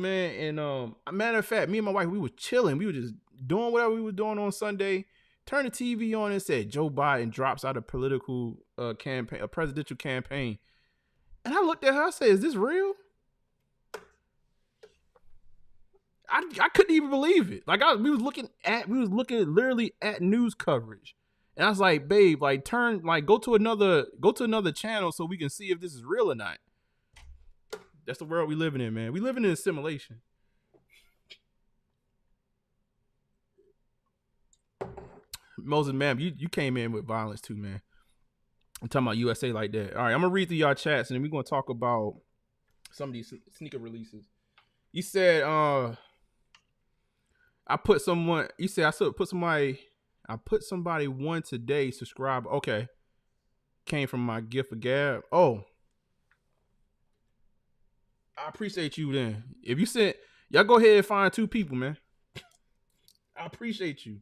man, and matter of fact, me and my wife, we were chilling. We were just doing whatever we were doing on Sunday. Turned the TV on and said Joe Biden drops out of political campaign, a presidential campaign. And I looked at her, I said, is this real? I couldn't even believe it. Like, we was looking literally at news coverage. And I was like, babe, like go to another channel so we can see if this is real or not. That's the world we living in, man. We living in a simulation. Moses, man, you came in with violence too, man. I'm talking about USA like that. All right, I'm gonna read through y'all chats and then we're gonna talk about some of these sneaker releases. You said I put somebody one today, subscribe. Okay. Came from my gift of gab. Oh. I appreciate you then. If you said, y'all go ahead and find 2 people, man. I appreciate you.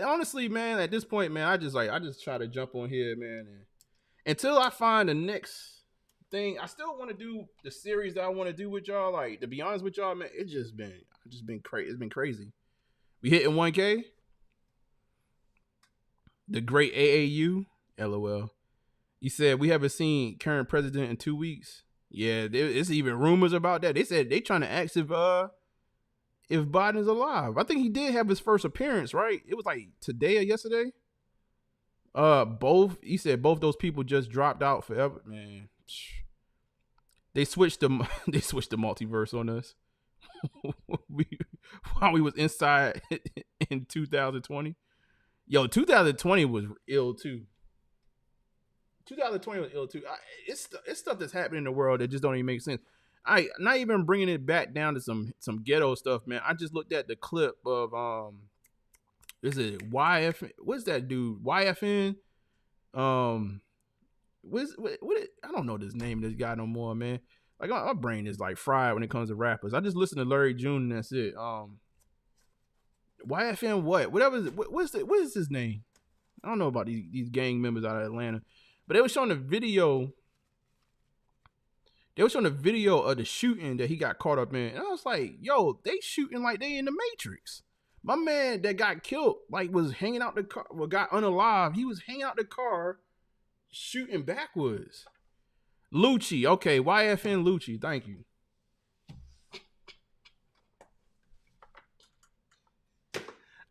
Honestly, man, at this point, man, I just try to jump on here, man. And until I find the next thing, I still want to do the series that I want to do with y'all. Like, to be honest with y'all, man, it's just been crazy. It's been crazy. We hitting 1K. The great AAU, LOL. You said we haven't seen current president in 2 weeks. Yeah, there's even rumors about that. They said they trying to ask if Biden's alive. I think he did have his first appearance, right? It was like today or yesterday. He said both those people just dropped out forever, man. They switched the multiverse on us. While we was inside in 2020. Yo, 2020 was ill too. 2020 was ill too. It's stuff that's happening in the world that just don't even make sense. Not even bringing it back down to some ghetto stuff, man. I just looked at the clip of is it YF? What's that dude? YFN? I don't know this name of this guy no more, man. Like, my brain is like fried when it comes to rappers. I just listen to Larry June and that's it. YFN what is his name? I don't know about these gang members out of Atlanta. But they were showing a video. They were showing a video of the shooting that he got caught up in. And I was like, yo, they shooting like they in the Matrix. My man that got killed, like, was hanging out the car, got unalive. He was hanging out the car shooting backwards. Lucci, okay, YFN Lucci, thank you.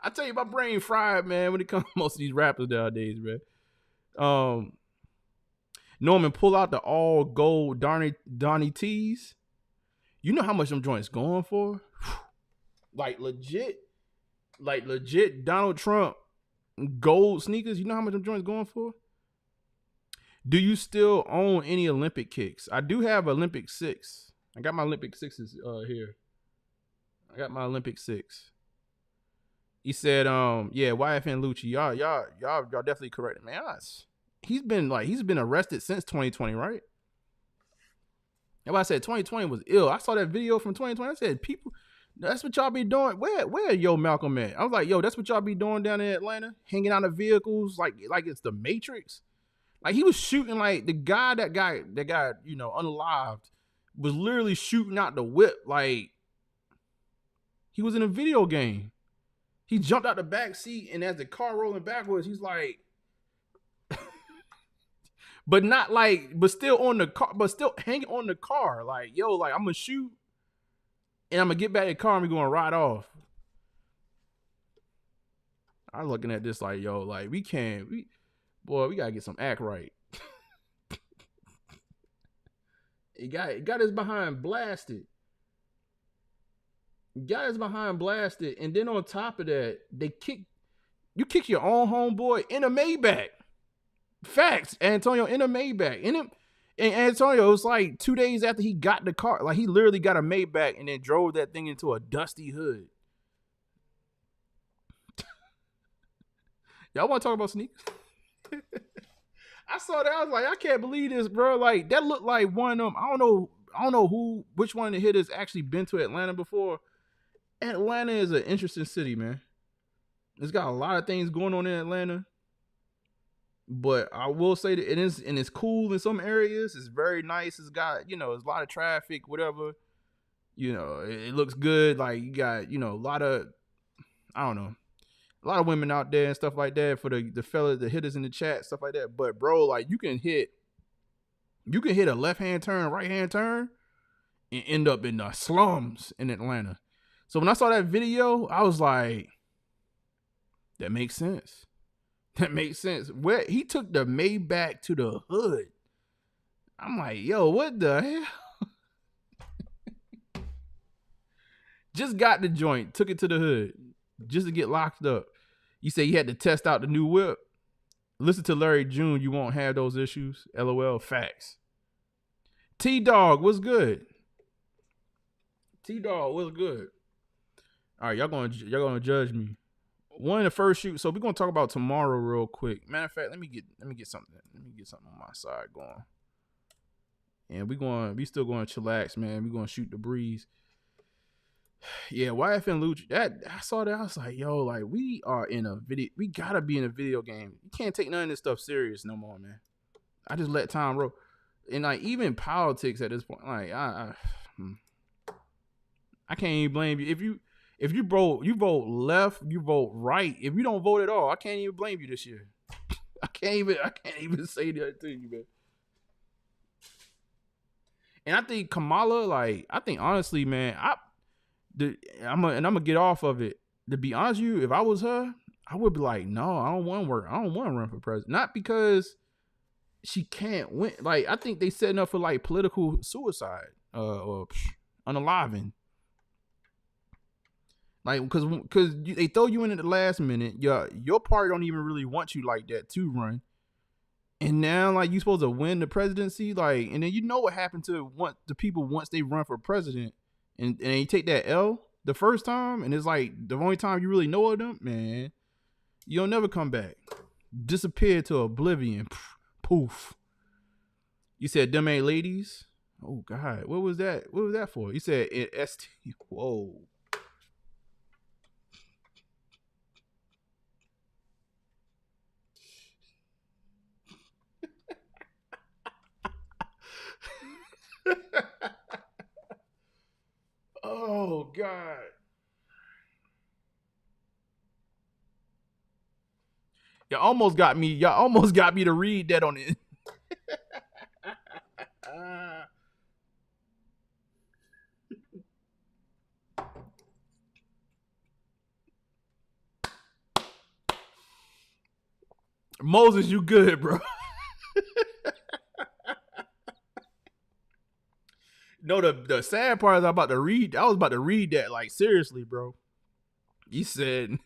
I tell you, my brain fried, man, when it comes to most of these rappers nowadays, man. Norman, pull out the all gold Donnie T's. You know how much them joints going for? Like legit Donald Trump gold sneakers. You know how much them joints going for? Do you still own any Olympic kicks? I do have Olympic 6. I got my Olympic 6s here. I got my Olympic 6. He said, yeah, YFN Lucci, y'all definitely correct, man. He's been arrested since 2020, right? And I said 2020 was ill. I saw that video from 2020. I said, people, that's what y'all be doing. Where yo Malcolm at? I was like, yo, that's what y'all be doing down in Atlanta, hanging out of vehicles like it's the Matrix. Like he was shooting, like the guy that got unalived was literally shooting out the whip like he was in a video game. He jumped out the back seat, and as the car rolling backwards, he's like, but still on the car, but still hanging on the car. Like, yo, like I'm gonna shoot, and I'm gonna get back in the car and we're gonna ride off. I'm looking at this like, yo, like we gotta get some act right. He got his behind blasted. Got his behind blasted, and then on top of that, you kick your own homeboy in a Maybach. Facts, Antonio, in a Maybach. And Antonio, it was like 2 days after he got the car. Like he literally got a Maybach and then drove that thing into a dusty hood. Y'all want to talk about sneakers? I saw that. I was like, I can't believe this, bro. Like that looked like one of them. I don't know which one of the hitters actually been to Atlanta before. Atlanta is an interesting city, man. It's got a lot of things going on in Atlanta. But I will say that it's cool in some areas. It's very nice. It's got, there's a lot of traffic, whatever. It looks good. Like you got, a lot of, I don't know, a lot of women out there and stuff like that for the fellas, the hitters in the chat, stuff like that. But bro, like you can hit a left-hand turn, right-hand turn and end up in the slums in Atlanta. So when I saw that video, I was like, that makes sense. That makes sense. Where he took the Maybach to the hood. I'm like, yo, what the hell? Just got the joint, took it to the hood just to get locked up. You say you had to test out the new whip. Listen to Larry June, you won't have those issues. LOL, facts. T-Dog, what's good? T-Dog, what's good? All right, y'all gonna judge me. One of the first shoot. So we're gonna talk about tomorrow real quick. Matter of fact, let me get something. Let me get something on my side going. And we still going to chillax, man. We're gonna shoot the breeze. Yeah, YFN Lucci. That I saw that. I was like, yo, like we are in a video. We gotta be in a video game. You can't take none of this stuff serious no more, man. I just let time roll. And like even politics at this point, like I can't even blame you. If you vote left, you vote right. If you don't vote at all, I can't even blame you this year. I can't even say that to you, man. And I think Kamala, like, I think honestly, man, I'm gonna get off of it. To be honest with you, if I was her, I would be like, no, I don't want to work. I don't want to run for president. Not because she can't win. Like, I think they setting up for like political suicide or unaliving. Like, because they throw you in at the last minute. Your party don't even really want you like that to run. And now, like, you supposed to win the presidency, like, and then you know what happened to the people once they run for president, and you take that L the first time, and it's like the only time you really know of them, man, you'll never come back. Disappear to oblivion. Poof. You said them ain't ladies. Oh God, what was that? What was that for? You said ST. Whoa. Oh God. Y'all almost got me to read that on it. Moses, you good, bro? No, the sad part is I was about to read that, like, seriously, bro. You said,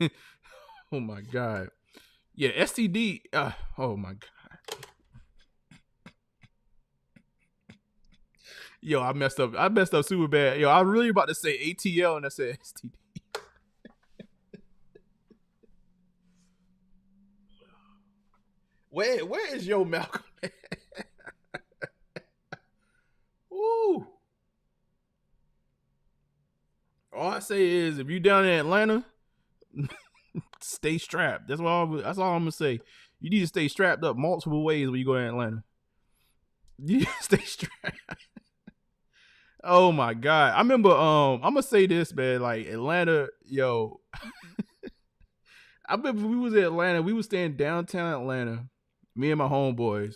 oh my God. Yeah, STD. Oh my God. Yo, I messed up super bad. Yo, I was really about to say ATL and I said STD. Where is Yo Malcolm? Woo. All I say is, if you down in Atlanta, stay strapped. That's all I'm gonna say. You need to stay strapped up multiple ways when you go to Atlanta. You need to stay strapped. Oh my God. I remember I'm gonna say this, man, like Atlanta, yo. I remember we was in Atlanta, we was staying downtown Atlanta, me and my homeboys.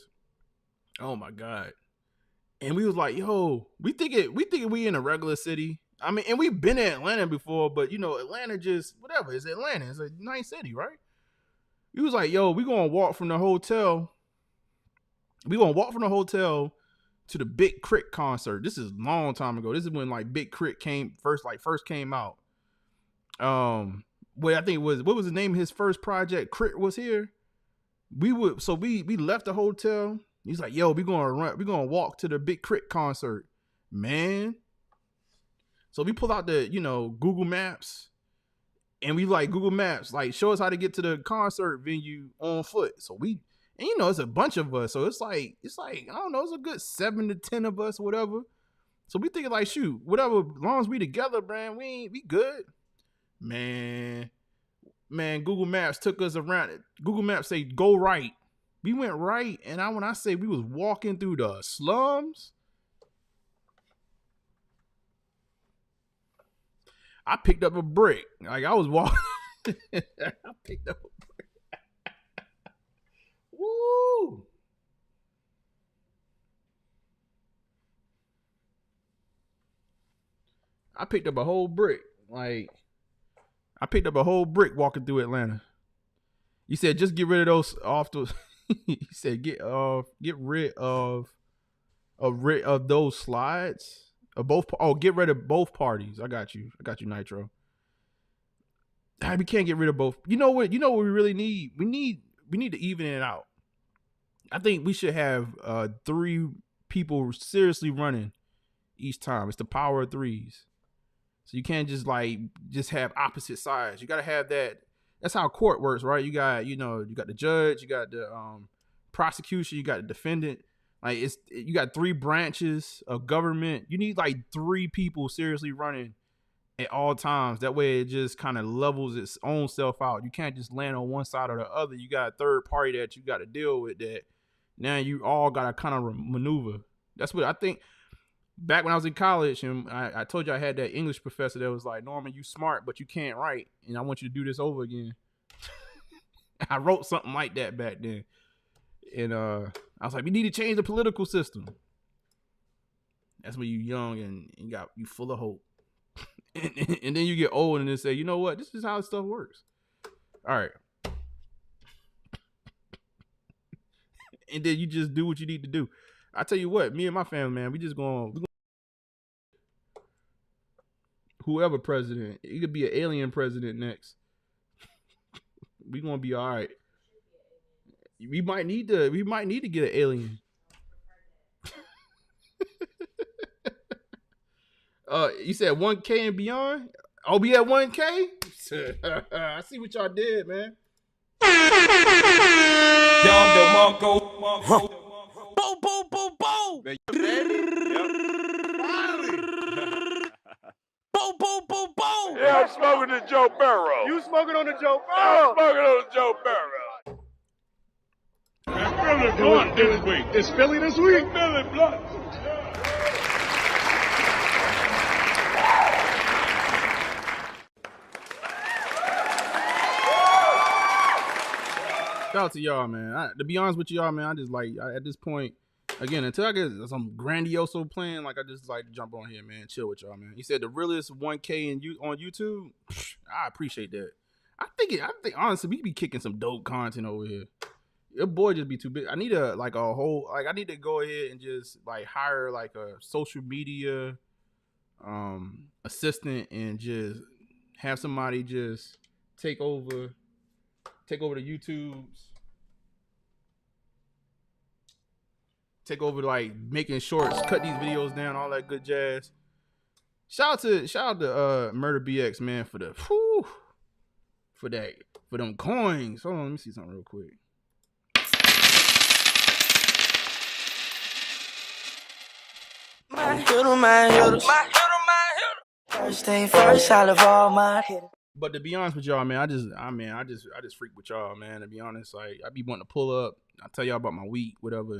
Oh my God. And we was like, yo, we thinking we in a regular city. I mean, and we've been in Atlanta before, but you know, Atlanta just whatever. It's Atlanta. It's a nice city, right? We was like, yo, we gonna walk from the hotel. We gonna walk from the hotel to the Big Crit concert. This is a long time ago. This is when like Big Crit first came out. What I think it was, what was the name of his first project? Crit was here. We left the hotel. He's like, yo, we're gonna walk to the Big Crit concert, man. So we pull out the, Google Maps, and we like Google Maps, like show us how to get to the concert venue on foot. So it's a bunch of us. So it's like, I don't know, it's a good 7 to 10 of us, whatever. So we thinking like, shoot, whatever, as long as we together, man, we good. Man, Google Maps took us around. Google Maps say go right. We went right, and when I say we was walking through the slums, I picked up a brick. Like I was walking. I picked up a brick. Woo! I picked up a whole brick. Like I picked up a whole brick walking through Atlanta. You said just get rid of those off the. He said get rid of those slides. Get rid of both parties. I got you, Nitro. We can't get rid of both. You know what we really need? We need to even it out. I think we should have 3 people seriously running each time. It's the power of 3s. So you can't just have opposite sides. You got to have that. That's how court works, right? You got the judge, you got the prosecution, you got the defendant. Like you got 3 branches of government. You need like 3 people seriously running at all times. That way it just kind of levels its own self out. You can't just land on one side or the other. You got a third party that you got to deal with that. Now you all got to kind of maneuver. That's what I think. Back when I was in college, and I told you I had that English professor that was like, Norman, you smart, but you can't write, and I want you to do this over again. I wrote something like that back then. And I was like, we need to change the political system. That's when you're young and you full of hope. and then you get old and then say, you know what? This is how stuff works. All right. And then you just do what you need to do. I tell you what, me and my family, man, we whoever president, it could be an alien president next. We gonna be all right. We might need to get an alien. You said 1K and beyond? Oh, we at 1K? I see what y'all did, man.
Boom, boom, boom, boom.
Man, you ready? Yep.
Finally. Boom, boom, boom, boom.
Yeah, I'm smoking the Joe Burrow.
You smoking on the Joe Burrow?
I'm smoking on the Joe Burrow.
Man, Philly blunt this week. It's Philly this week?
Philly blunt.
Shout out to y'all, man. To be honest with y'all, man, I just at this point, Again, until I get some grandioso plan, like I just like to jump on here, man, chill with y'all, man. He said the realest 1K on YouTube. I appreciate that. I think honestly, we be kicking some dope content over here. Your boy just be too big. I need I need to go ahead and just like hire like a social media assistant and just have somebody just take over the YouTubes. Take over like making shorts, cut these videos down, all that good jazz. Shout out to Murder BX, man, for them coins. Hold on, let me see something real quick.
First thing first, out of all my hitters.
But to be honest with y'all, man, I just freak with y'all, man. To be honest, like I be wanting to pull up. I tell y'all about my week, whatever,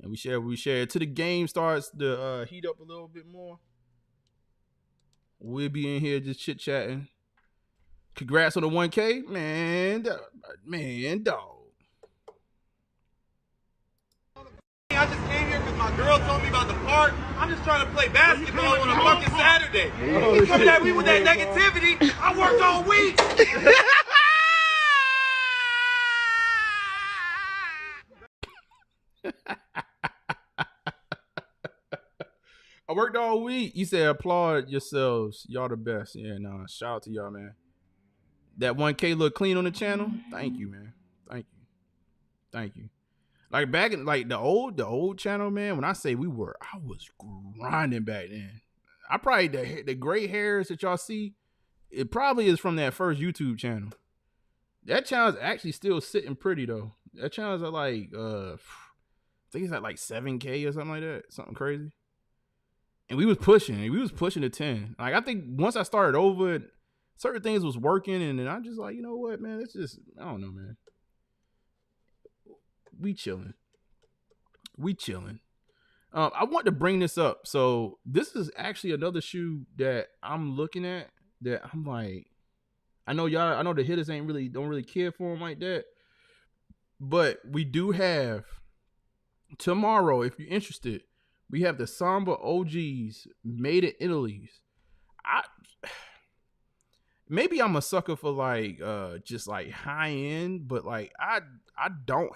and we share till the game starts to heat up a little bit more. We'll be in here just chit chatting. Congrats on the 1K, man, dog.
I just came here because my girl told me about the park. I'm just trying to play basketball on a fucking Saturday. You coming at me with that negativity? I worked all week.
I worked all week. You said applaud yourselves. Y'all the best. Yeah, no, shout out to y'all, man. That 1K look clean on the channel. Thank you, man. Thank you. Like back in like the old channel, man. When I say I was grinding back then. I probably the gray hairs that y'all see, it probably is from that first YouTube channel. That channel's actually still sitting pretty though. That channel's at like I think it's at like 7K or something like that. Something crazy. And we was pushing to 10. Like I think once I started over, certain things was working, and then I just like, you know what, man, it's just, I don't know, man. We chilling. I want to bring this up. So this is actually another shoe that I'm looking at that I'm like, I know the Hittas don't really care for them like that, but we do have tomorrow, if you're interested, we have the Samba OGs made in Italy. Maybe I'm a sucker for like just like high end, but like I don't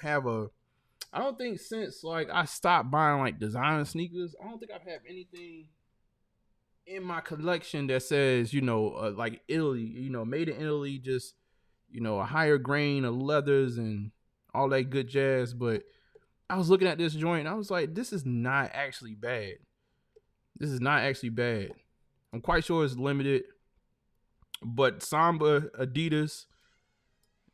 think since like I stopped buying like designer sneakers, I don't think I've had anything in my collection that says, like Italy, made in Italy, just, a higher grain of leathers and all that good jazz. But I was looking at this joint and I was like, this is not actually bad. I'm quite sure it's limited, but Samba Adidas,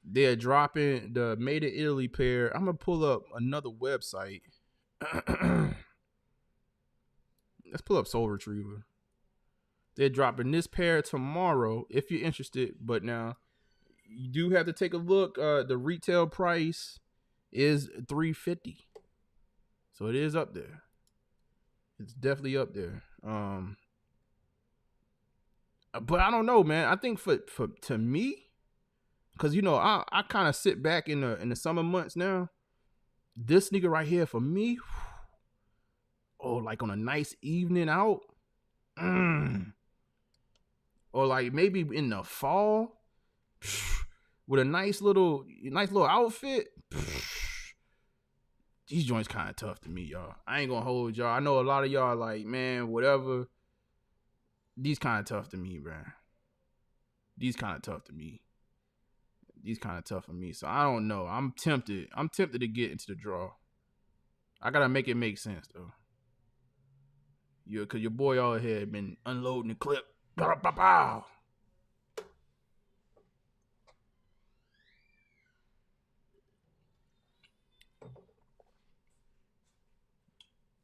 they're dropping the made in Italy pair. I'm going to pull up another website. Let's pull up Soul Retriever. They're dropping this pair tomorrow if you're interested. But now you do have to take a look. The retail price is $350. So it is up there. It's definitely up there. But I don't know, man. I think to me, because I kind of sit back in the summer months now. This sneaker right here for me, like on a nice evening out, or like maybe in the fall with a nice little outfit. These joints kind of tough to me, y'all. I ain't gonna hold y'all. I know a lot of y'all like, man, whatever. These kind of tough to me, bruh. These kind of tough for me. So I don't know. I'm tempted to get into the draw. I gotta make it make sense though. Cause your boy all here had been unloading the clip. Pow.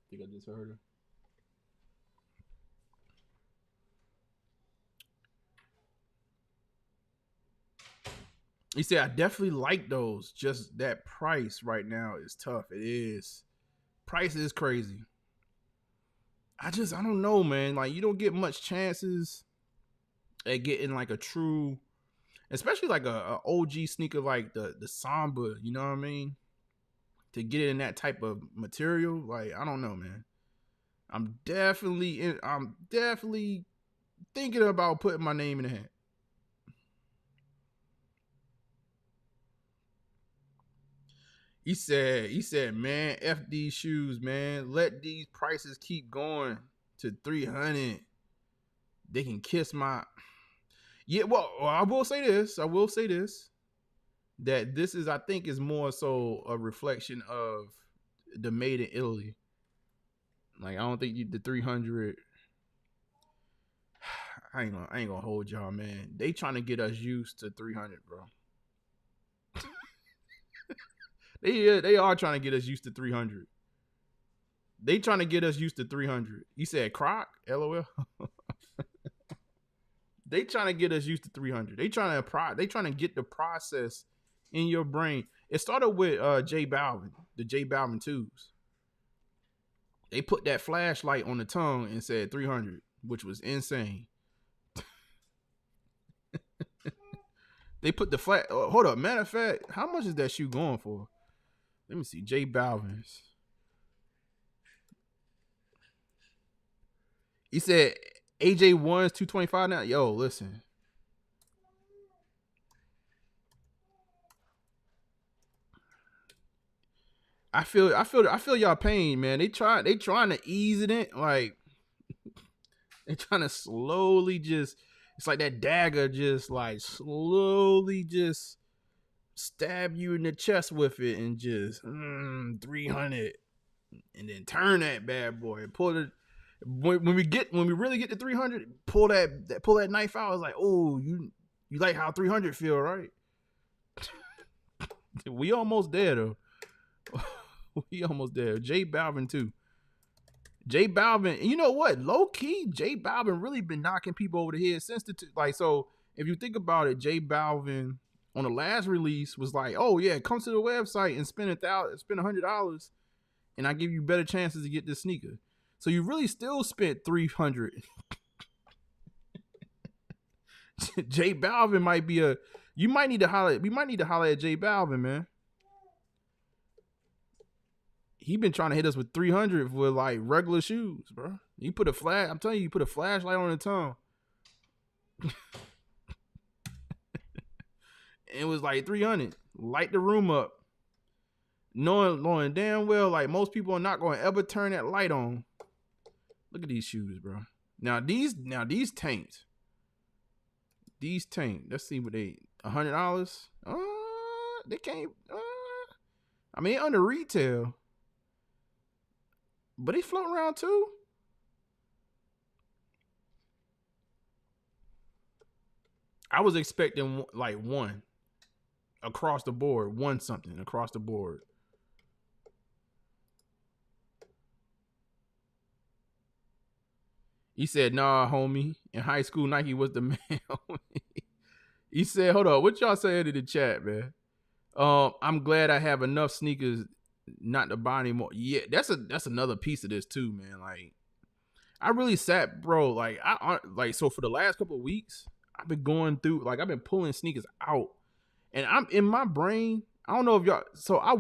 Think I just heard her. He said, I definitely like those. Just that price right now is tough. It is. Price is crazy. I don't know, man. Like, you don't get much chances at getting like a true, especially like a OG sneaker like the Samba, you know what I mean? to get it in that type of material, like, I don't know, man. I'm definitely thinking about putting my name in the hat. He said, man, F these shoes, man. Let these prices keep going to 300. They can kiss my. Yeah, well, I will say this. That this is, I think, is more so a reflection of the made in Italy. Like, I don't think the 300. I ain't gonna hold y'all, man. They trying to get us used to 300, bro. They are trying to get us used to 300. They trying to get us used to 300. He said, "Croc, LOL." They trying to get us used to 300. They trying to get the process in your brain. It started with J Balvin, the J Balvin 2s. They put that flashlight on the tongue and said 300, which was insane. They put the flat. Hold up, matter of fact, how much is that shoe going for? Let me see. J Balvin's. He said AJ1's 225 now. Yo, listen. I feel y'all pain, man. They trying to ease it in, like they trying to slowly just. It's like that dagger, just like slowly just stab you in the chest with it, and just 300, and then turn that bad boy and pull it. When we really get to 300, pull that knife out. It's like, oh, you like how 300 feel, right? We almost there though. We almost there. J Balvin too. J Balvin, you know what? Low key, J Balvin really been knocking people over the head since so if you think about it, J Balvin on the last release was like, oh yeah, come to the website and spend $100, and I give you better chances to get this sneaker. So you really still spent 300. J Balvin might be we might need to holler at J Balvin, man. He been trying to hit us with 300 for like regular shoes, bro. You put I'm telling you, put a flashlight on the tongue. It was like 300. Light the room up. Knowing damn well, like, most people are not going to ever turn that light on. Look at these shoes, bro. Now these taint. These taint. Let's see what they $100. They can't. I mean, under retail. But they floating around too. I was expecting like one across the board, something across the board. He said, nah, homie. In high school, Nike was the man. He said, hold up, what y'all saying in the chat, man? I'm glad I have enough sneakers not to buy anymore. Yeah, that's another piece of this too, man. Like, I really sat, bro. Like, so for the last couple of weeks, I've been going through, like, I've been pulling sneakers out, and I'm in my brain. I don't know if y'all. So I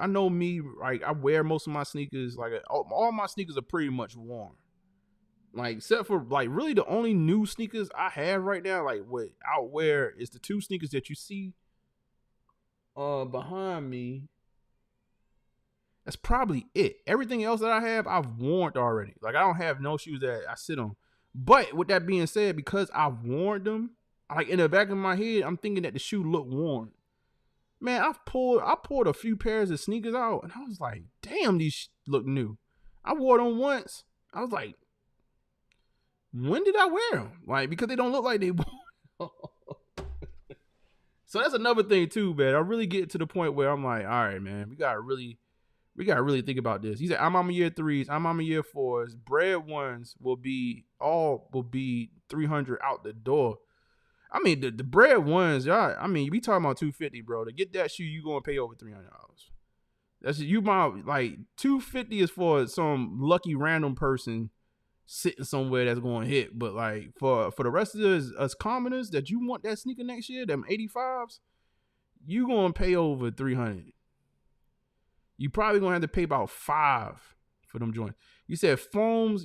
know me, like, I wear most of my sneakers. Like, all my sneakers are pretty much worn. Like, except for, like, really the only new sneakers I have right now, like, what I wear is the two sneakers that you see behind me. That's probably it. Everything else that I have, I've worn already. Like, I don't have no shoes that I sit on. But with that being said, because I've worn them, like, in the back of my head, I'm thinking that the shoe looked worn. Man, I pulled a few pairs of sneakers out, and I was like, damn, these look new. I wore them once. I was like, when did I wear them? Like, because they don't look like they wore. So that's another thing too, man. I really get to the point where I'm like, all right, man, we gotta really think about this. He said, I'm on my year 3s, I'm on my year 4s. Bread ones will be 300 out the door. I mean, the bread ones, y'all. I mean, we talking about $250, bro. To get that shoe, you gonna pay over $300. That's you might like $250 is for some lucky random person sitting somewhere that's going to hit. But like for the rest of us commoners that you want that sneaker next year, them 85s, you gonna pay over $300. You probably gonna have to pay about $5 for them joints. You said foams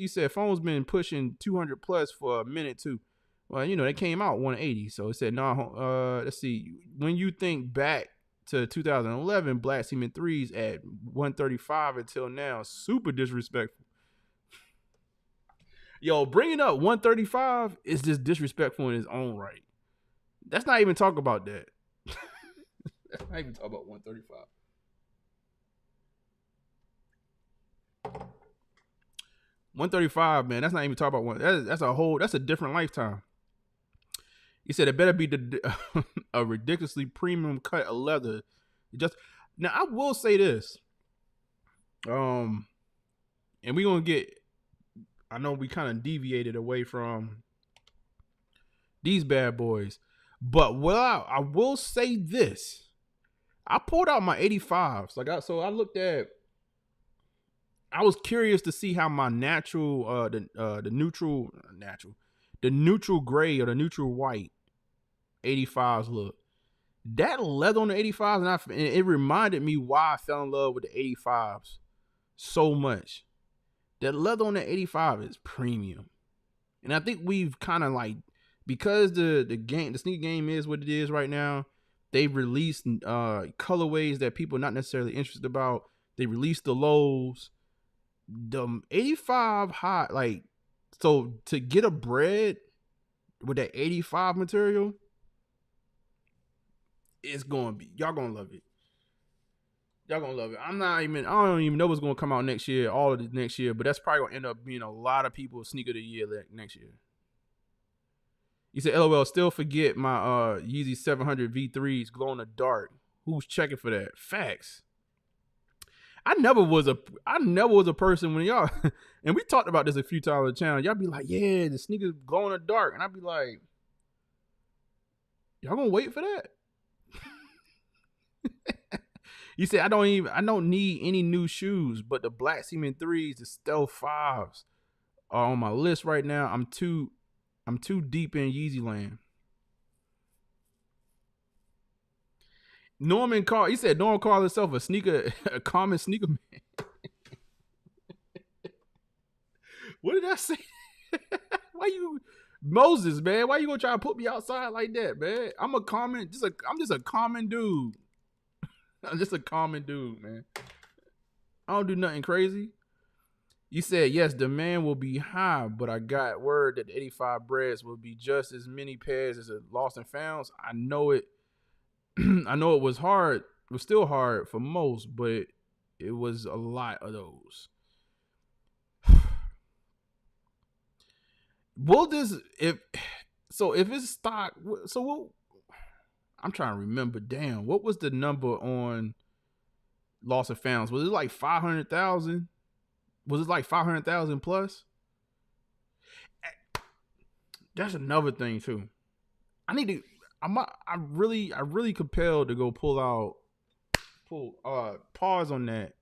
been pushing 200 plus for a minute too. Well, they came out 180. So it said, no, let's see. When you think back to 2011, black cement 3s at 135 until now, super disrespectful. Yo, bringing up 135 is just disrespectful in its own right. Let's not even talk about that. Let's not even talk about 135. 135, man. That's not even talk about one. That's a different lifetime. He said it better be a ridiculously premium cut of leather. Now I will say this. And we're gonna get. I know we kind of deviated away from these bad boys, but I will say this. I pulled out my 85s. I was curious to see how my natural, the neutral gray or the neutral white 85s look. That leather on the 85s, and it reminded me why I fell in love with the 85s so much. That leather on the 85 is premium, and I think we've kind of because the sneaker game is what it is right now. They've released colorways that people are not necessarily interested about. They released the lows. The 85 hot, so to get a bread with that 85 material, it's gonna be, y'all gonna love it. Y'all gonna love it. I don't even know what's gonna come out next year, all of this next year, but that's probably gonna end up being a lot of people's sneaker of the year next year. You said, LOL, still forget my Yeezy 700 V3s glow in the dark. Who's checking for that? Facts. I never was a person when y'all, and we talked about this a few times on the channel. Y'all be like, yeah, the sneakers glow in the dark. And I'd be like, y'all gonna wait for that? You said, I don't need any new shoes, but the black cement 3s, the stealth 5s are on my list right now. I'm too deep in Yeezy land. Norman called himself a common sneaker man. What did I say? Moses, man? Why you gonna try to put me outside like that, man? I'm just a common dude. I'm just a common dude, man. I don't do nothing crazy. You said, yes, demand will be high, but I got word that the 85 breads will be just as many pairs as the lost and founds. I know it. I know it was hard. It was still hard for most, but it was a lot of those. If it's stock, I'm trying to remember. Damn, what was the number on lost and founds? Was it like 500,000? Was it like 500,000 plus? That's another thing too. I'm really compelled to go pull pause on that.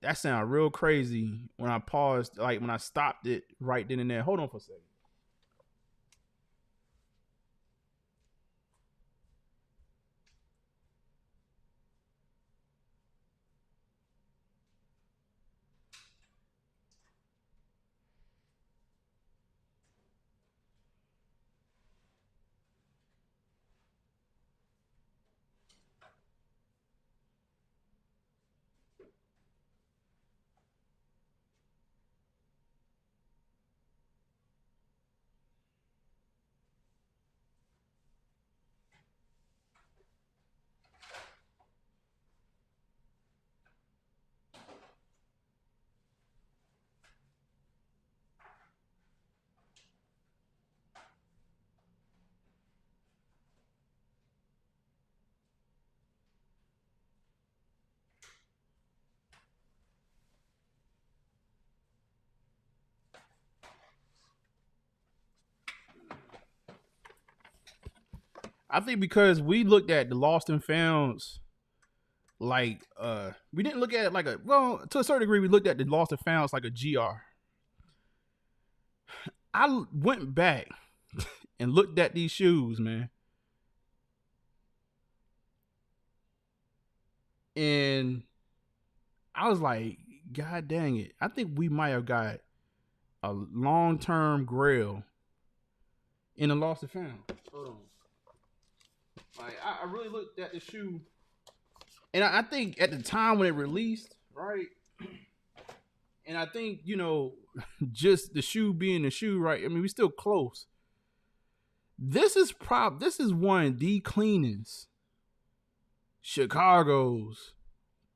That sounded real crazy when I paused, when I stopped it right then and there. Hold on for a second. I think because we looked at the lost and founds, we didn't look at it to a certain degree, we looked at the lost and founds like a GR. I went back and looked at these shoes, man. And I was like, God dang it. I think we might have got a long-term grail in a lost and found. Hold on. Like, I really looked at the shoe, and I think at the time when it released, right? And I think, you know, just the shoe being the shoe, right? I mean, we still close. This is one of the cleanest Chicago's,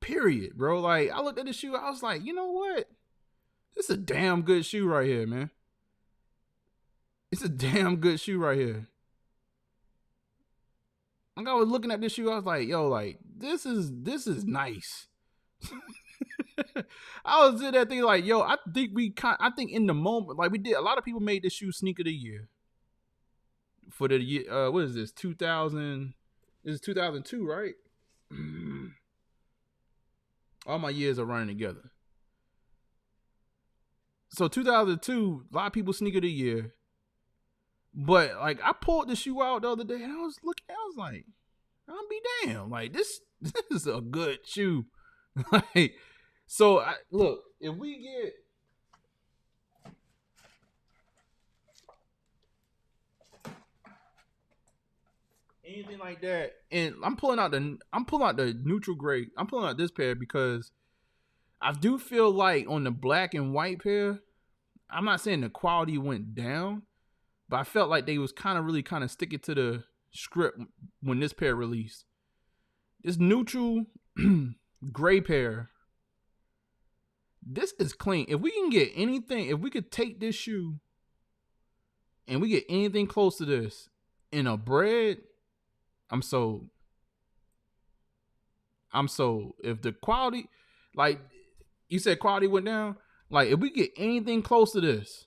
period, bro. Like, I looked at the shoe, I was like, you know what? This is a damn good shoe right here, man. It's a damn good shoe right here. Like, I was looking at this shoe, I was like, yo, like, this is nice. I was in that thing like, yo, I think in the moment, like, we did, a lot of people made this shoe sneaker of the year. For the year, what is this? 2000? This is 2002, right? All my years are running together. So 2002, a lot of people sneaker of the year. But like, I pulled the shoe out the other day, and I was looking, I was like, I'll be damn, like this is a good shoe. Like, so look, if we get anything like that, and I'm pulling out the neutral gray. I'm pulling out this pair because I do feel like on the black and white pair, I'm not saying the quality went down, but I felt like they was really sticking to the script when this pair released. This neutral gray pair, this is clean. If we can get anything, if we could take this shoe and we get anything close to this in a bread, I'm sold. If the quality, like you said, quality went down, like if we get anything close to this,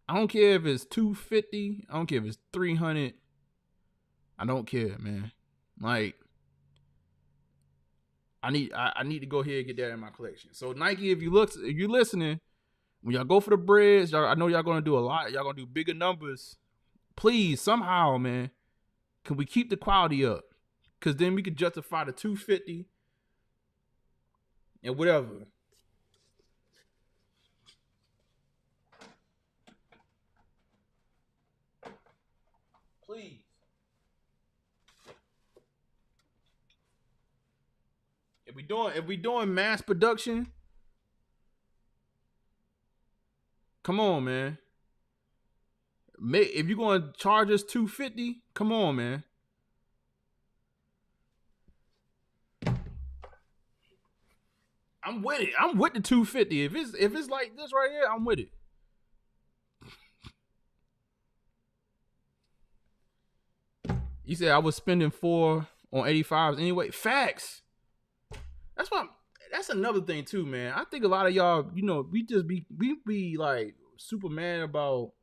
I don't care if it's $250, I don't care if it's $300. I don't care, man. Like, I need to go ahead and get that in my collection. So Nike, if you're listening, when y'all go for the breads, I know y'all gonna do a lot. Y'all gonna do bigger numbers. Please, somehow, man, can we keep the quality up? Cause then we could justify the $250 and whatever. Please. If we doing mass production, come on, man. If you're gonna charge us $250, come on, man. I'm with it. I'm with the $250. If it's like this right here, I'm with it. You said I was spending $4 on 85s anyway. Facts. That's another thing too, man. I think a lot of y'all, you know, we be like super mad about,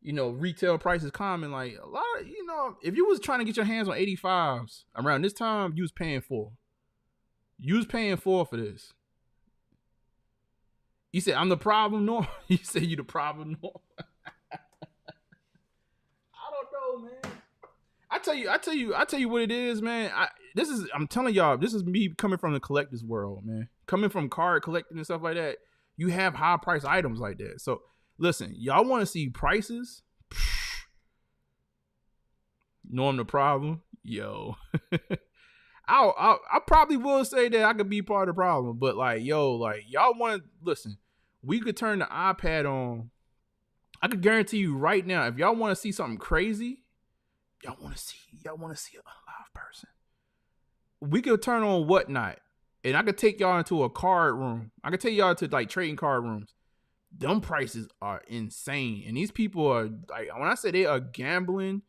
you know, retail prices climbing. Like, a lot of, you know, if you was trying to get your hands on 85s around this time, you was paying for. You was paying for this. You said I'm the problem, no? You said you the problem, no? I don't know, man. I tell you what it is, man. I'm telling y'all, this is me coming from the collector's world, man. Coming from card collecting and stuff like that. You have high price items like that. So listen, y'all want to see prices? Know I'm the problem? Yo. I probably will say that I could be part of the problem, but like, yo, like, y'all want to listen. We could turn the iPad on. I could guarantee you right now, if y'all want to see something crazy, y'all want to see a live person, we could turn on Whatnot, and I could take y'all into a card room. I could take y'all to like trading card rooms. Them prices are insane, and these people are like, when I say they are gambling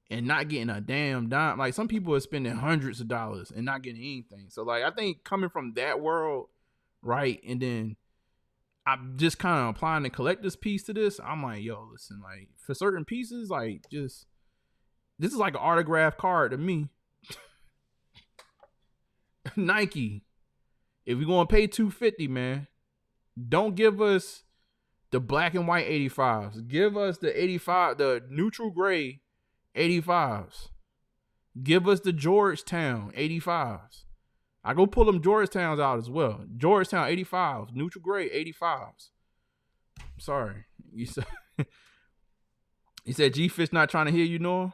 and not getting a damn dime, like some people are spending hundreds of dollars and not getting anything. So like, I think coming from that world, right, and then I'm just kind of applying the collector's piece to this. I'm like, yo, listen, like for certain pieces, like just this is like an autographed card to me. Nike, if we're gonna pay $250, man, don't give us the black and white 85s. Give us the 85, the neutral gray 85s. Give us the Georgetown 85s. I go pull them Georgetowns out as well. Georgetown 85s, neutral grade 85s. Sorry, you said you said G-Fish not trying to hear you, Norm.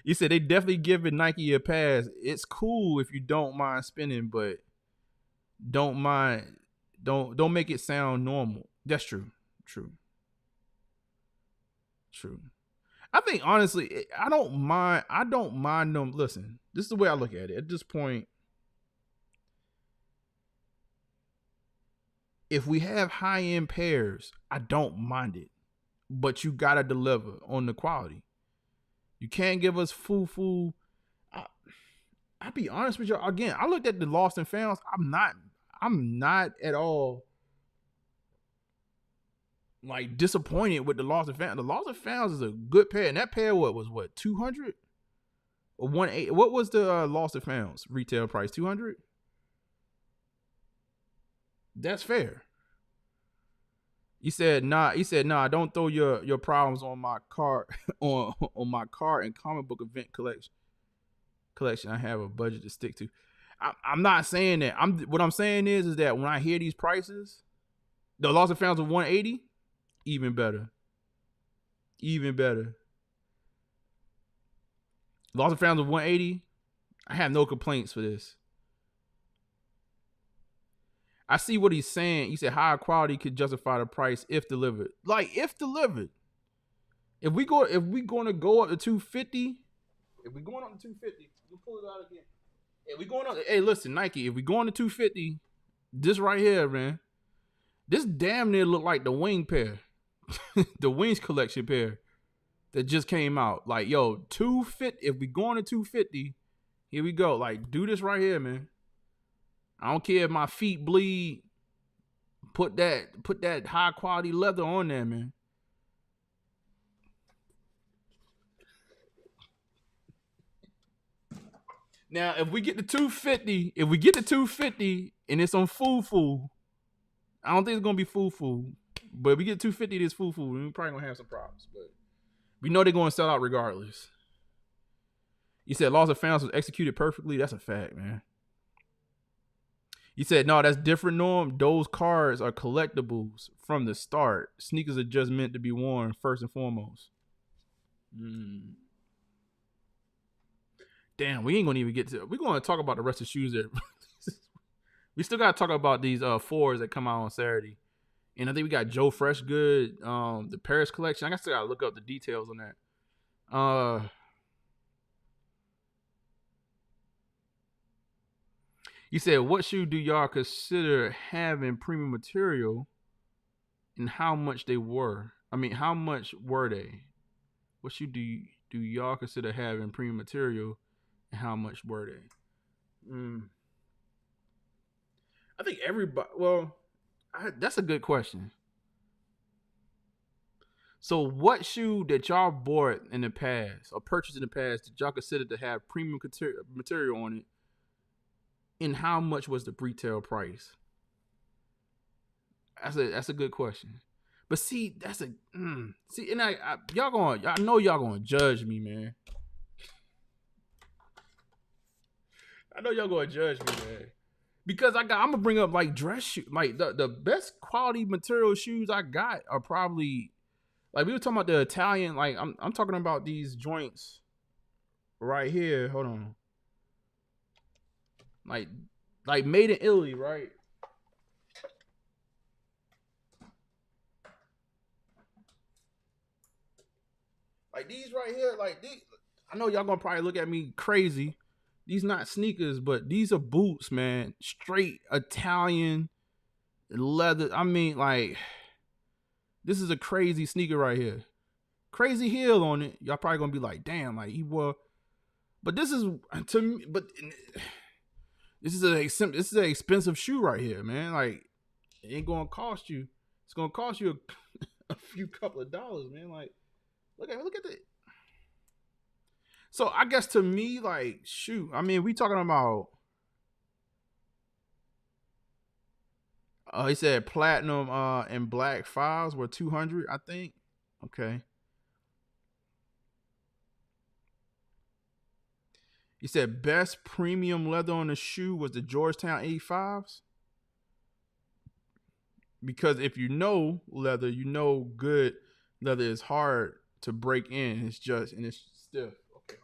You said they definitely giving Nike a pass. It's cool if you don't mind spending, but don't make it sound normal. That's true. I think honestly, I don't mind them. Listen, this is the way I look at it. At this point, if we have high-end pairs, I don't mind it. But you gotta deliver on the quality. You can't give us foo-foo. I'll be honest with you. Again, I looked at the lost and founds. I'm not at all like disappointed with the lost and founds. The lost and founds is a good pair, and that pair was 200 or 180. What was the lost and founds retail price? 200. That's fair. He said, nah, don't throw your problems on my car on my car and comic book event collection. I have a budget to stick to. I'm not saying that. What I'm saying is that when I hear these prices, the lost and founds of 180, even better. Lost and founds of 180, I have no complaints for this. I see what he's saying. He said higher quality could justify the price if delivered. Like if delivered. If we going to go up to 250, we'll pull it out again. If we going up, hey, listen, Nike, if we going to 250, this right here, man, this damn near look like the wing pair, the wings collection pair that just came out. Like, yo, 250. If we going to 250, here we go. Like, do this right here, man. I don't care if my feet bleed. Put that high quality leather on there, man. Now, if we get to 250, and it's on foo-foo, I don't think it's gonna be foo-foo. But if we get 250, it's foo-foo. We're probably gonna have some problems. But we know they're gonna sell out regardless. You said Lost and Founds was executed perfectly. That's a fact, man. You said, no, that's different, Norm. Those cards are collectibles from the start. Sneakers are just meant to be worn first and foremost. Damn, we ain't gonna even get to. We're gonna talk about the rest of the shoes that we still gotta talk about these fours that come out on Saturday. And I think we got Joe Freshgood, the Paris collection. I still gotta look up the details on that. He said, what shoe do y'all consider having premium material and how much they were? I mean, how much were they? What shoe do y'all consider having premium material and how much were they? I think everybody, that's a good question. So what shoe that y'all bought in the past or purchased in the past did y'all consider to have premium material on it? And how much was the retail price? That's a good question. But see, and I know y'all gonna judge me, man. I know y'all gonna judge me, man. Because I'm gonna bring up like dress shoes. Like the best quality material shoes I got are probably like we were talking about the Italian. Like I'm talking about these joints right here. Hold on. Like made in Italy, right? Like these right here, like these. I know y'all gonna probably look at me crazy. These not sneakers, but these are boots, man. Straight Italian leather. I mean, like, this is a crazy sneaker right here. Crazy heel on it. Y'all probably gonna be like, damn, like he wore. But this is to me. But this is an expensive shoe right here, man. Like, it ain't gonna cost you. It's gonna cost you a few couple of dollars, man. Like, look at that. So I guess to me, like, shoot. I mean, we talking about. He said platinum and black files were 200, I think. Okay. He said best premium leather on the shoe was the Georgetown 85s. Because if you know leather, you know good leather is hard to break in. It's stiff. Okay.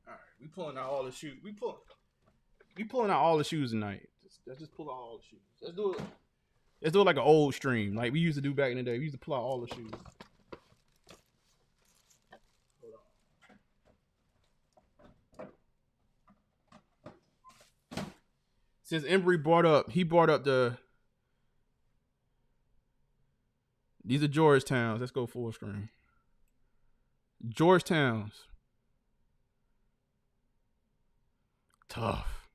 All right, we pulling out all the shoes. We pulling out all the shoes tonight. Let's just pull out all the shoes. Let's do it. Let's do it like an old stream, like we used to do back in the day. We used to pull out all the shoes. Since Embry brought up these are Georgetowns. Let's go full screen. Georgetowns. Tough.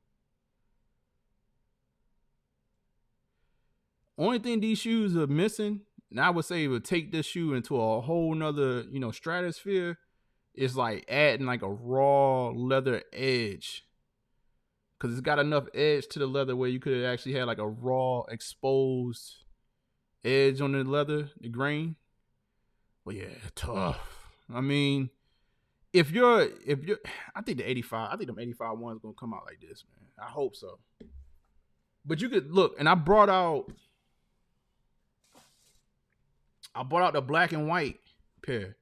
Only thing these shoes are missing, and I would say it would take this shoe into a whole nother, stratosphere, is like adding like a raw leather edge. Cause it's got enough edge to the leather where you could actually have like a raw exposed edge on the leather, the grain. But yeah, tough. I mean, if you're, I think them 85 ones gonna come out like this, man. I hope so. But you could look, and I brought out the black and white pair.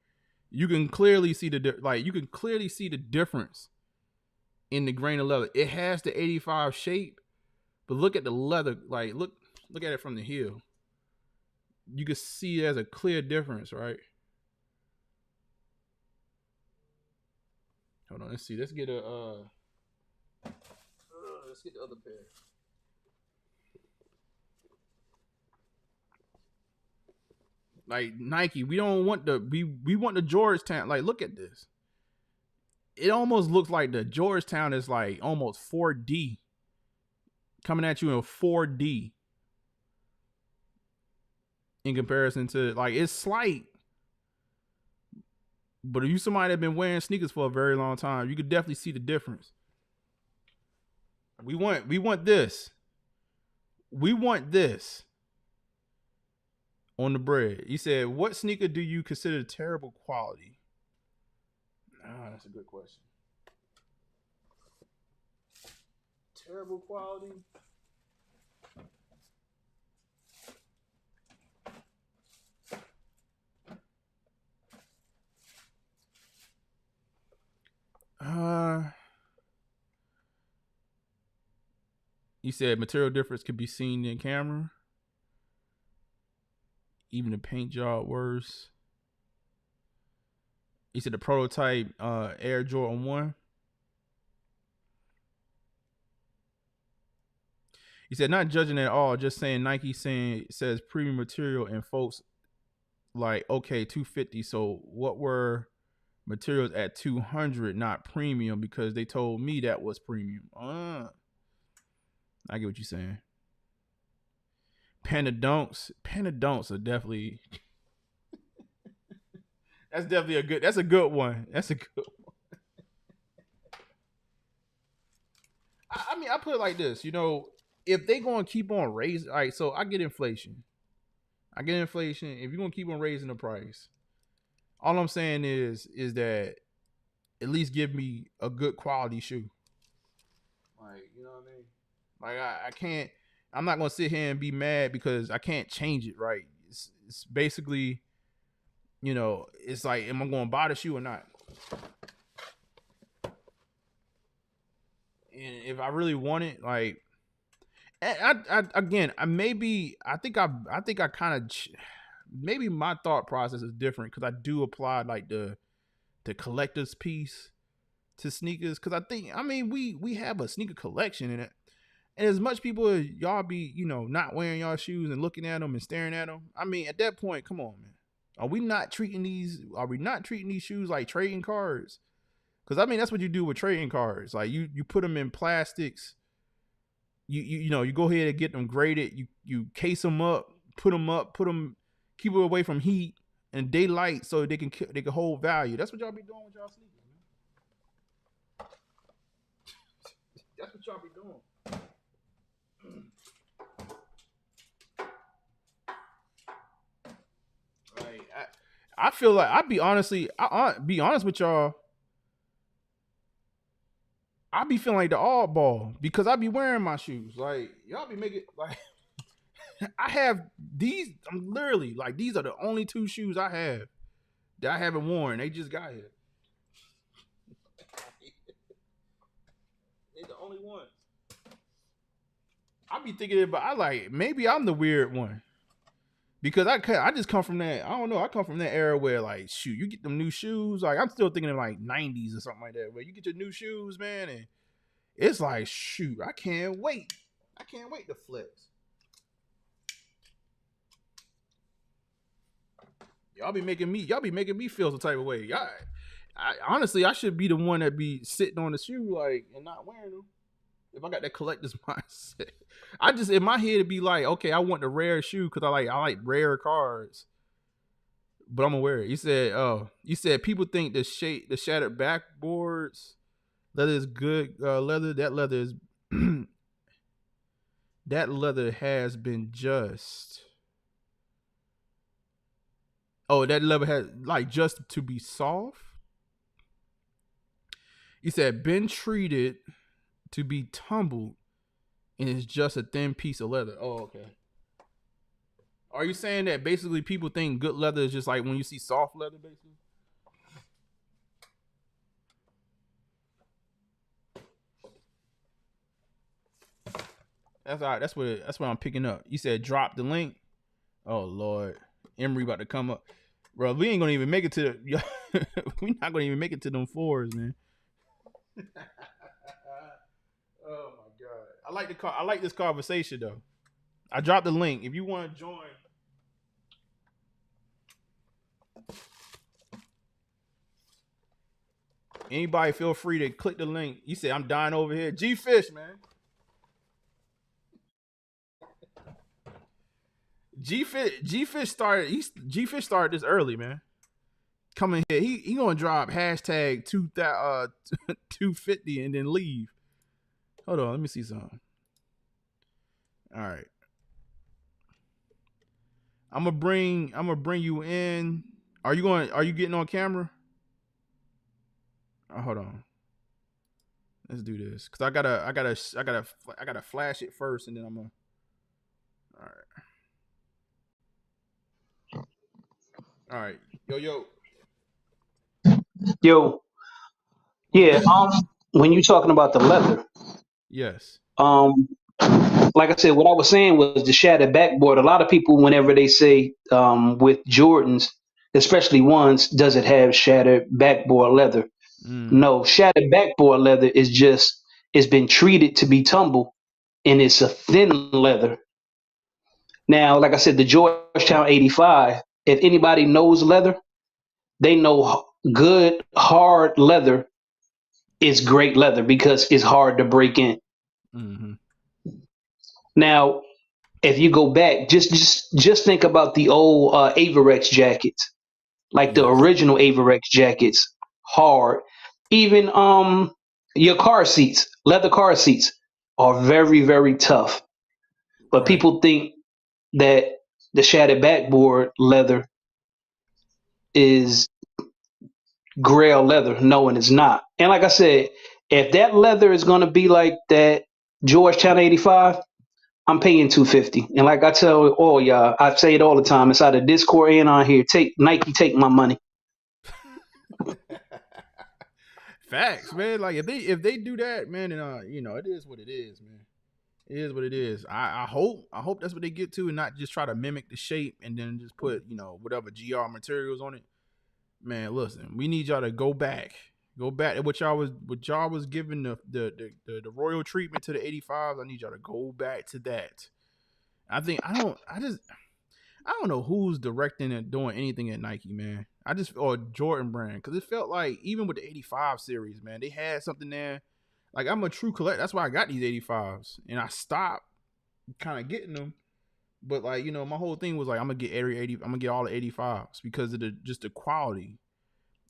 You can clearly see the difference in the grain of leather. It has the 85 shape, but look at the leather. Like look at it from the heel. You can see there's a clear difference, right? Hold on, let's see. Let's get the other pair. Like Nike, we don't want we want the Georgetown. Like, look at this. It almost looks like the Georgetown is like almost 4D. Coming at you in 4D. In comparison to, like, it's slight. But if you somebody that's been wearing sneakers for a very long time, you could definitely see the difference. We want this. We want this. On the bread. He said, what sneaker do you consider terrible quality? That's a good question. Terrible quality? He said material difference could be seen in camera. Even the paint job worse. He said the prototype Air Jordan 1. He said not judging at all, just saying Nike says premium material, and folks like, okay, 250. So what were materials at 200 not premium, because they told me that was premium. I get what you're saying. Panda Dunks are definitely that's a good one. That's a good one. I mean, I put it like this, if they gonna keep on raising, all right, so I get inflation. If you're gonna keep on raising the price, all I'm saying is that at least give me a good quality shoe. Like, you know what I mean? Like, I'm not gonna sit here and be mad because I can't change it, right? It's basically, it's like, am I gonna buy the shoe or not? And if I really want it, like, maybe my thought process is different because I do apply like the the collector's piece to sneakers, because I mean we have a sneaker collection in it, and as much people as y'all be not wearing y'all shoes and looking at them and staring at them, I mean at that point, come on, man, are we not treating these shoes like trading cards? Because I mean that's what you do with trading cards. Like you put them in plastics, you go ahead and get them graded, you case them up, put them, keep it away from heat and daylight so they can hold value. That's what y'all be doing with y'all sneakers. That's what y'all be doing. Like I feel like I'll be honest with y'all. I be feeling like the oddball because I be wearing my shoes. Like y'all be making like I have these. I'm literally like these are the only 2 shoes I have that I haven't worn. They just got here. They're the only ones. I be thinking about maybe I'm the weird one because I just come from that. I don't know. I come from that era where like shoot, you get them new shoes. Like I'm still thinking of like 90s or something like that. Where you get your new shoes, man, and it's like shoot, I can't wait. I can't wait to flex. Y'all be making me feel some type of way. Honestly, I should be the one that be sitting on the shoe like and not wearing them. If I got that collector's mindset, I just in my head it'd be like, okay, I want the rare shoe because I like rare cards, but I'm gonna wear it. You said people think the shattered backboards leather is good leather. That leather is that leather has been just. Oh, that leather has like just to be soft. You said been treated to be tumbled and it's just a thin piece of leather. Oh, okay. Are you saying that basically people think good leather is just like when you see soft leather, basically? That's all right. That's what I'm picking up. You said drop the link. Oh Lord, Emery about to come up, bro. We ain't gonna even make it to the. We not gonna even make it to them 4s, man. Oh my God, I like this conversation though. I dropped the link if you want to join. Anybody feel free to click the link. You say I'm dying over here. G Fish, man. G Fish started this early, man. Coming here, he gonna drop hashtag 250 and then leave. Hold on, let me see something. All right, I'm gonna bring you in. Are you getting on camera? Hold on. Let's do this because I gotta flash it first and then I'm gonna. All right.
Yo, yeah. When you talking about the leather,
Yes.
like I said, what I was saying was the shattered backboard. A lot of people, whenever they say with Jordans, especially ones, does it have shattered backboard leather?
Mm-hmm.
No, shattered backboard leather is just it's been treated to be tumble, and it's a thin leather. Now, like I said, the Georgetown 85. If anybody knows leather, they know good hard leather is great leather because it's hard to break in.
Mm-hmm.
Now, if you go back, just think about the old Averex jackets, like the
Yes.
original Averex jackets, hard. Even your car seats, leather car seats, are very very tough. But
Right.
people think that the shattered backboard leather is grail leather. No, and it's not. And like I said, if that leather is gonna be like that Georgetown 85, I'm paying 250. And like I tell all y'all, I say it all the time. It's either Discord and on here. Take take my money.
Facts, man. Like if they do that, man, and it is what it is, man. It is what it is. I hope that's what they get to and not just try to mimic the shape and then just put, whatever GR materials on it. Man, listen, we need y'all to go back. Go back to what y'all was giving the royal treatment to the 85s. I need y'all to go back to that. I don't know who's directing and doing anything at Nike, man. Or Jordan brand, because it felt like even with the 85 series, man, they had something there. Like, I'm a true collector. That's why I got these 85s, and I stopped kind of getting them. But like, my whole thing was like, I'm gonna get I'm gonna get all the 85s because of the quality.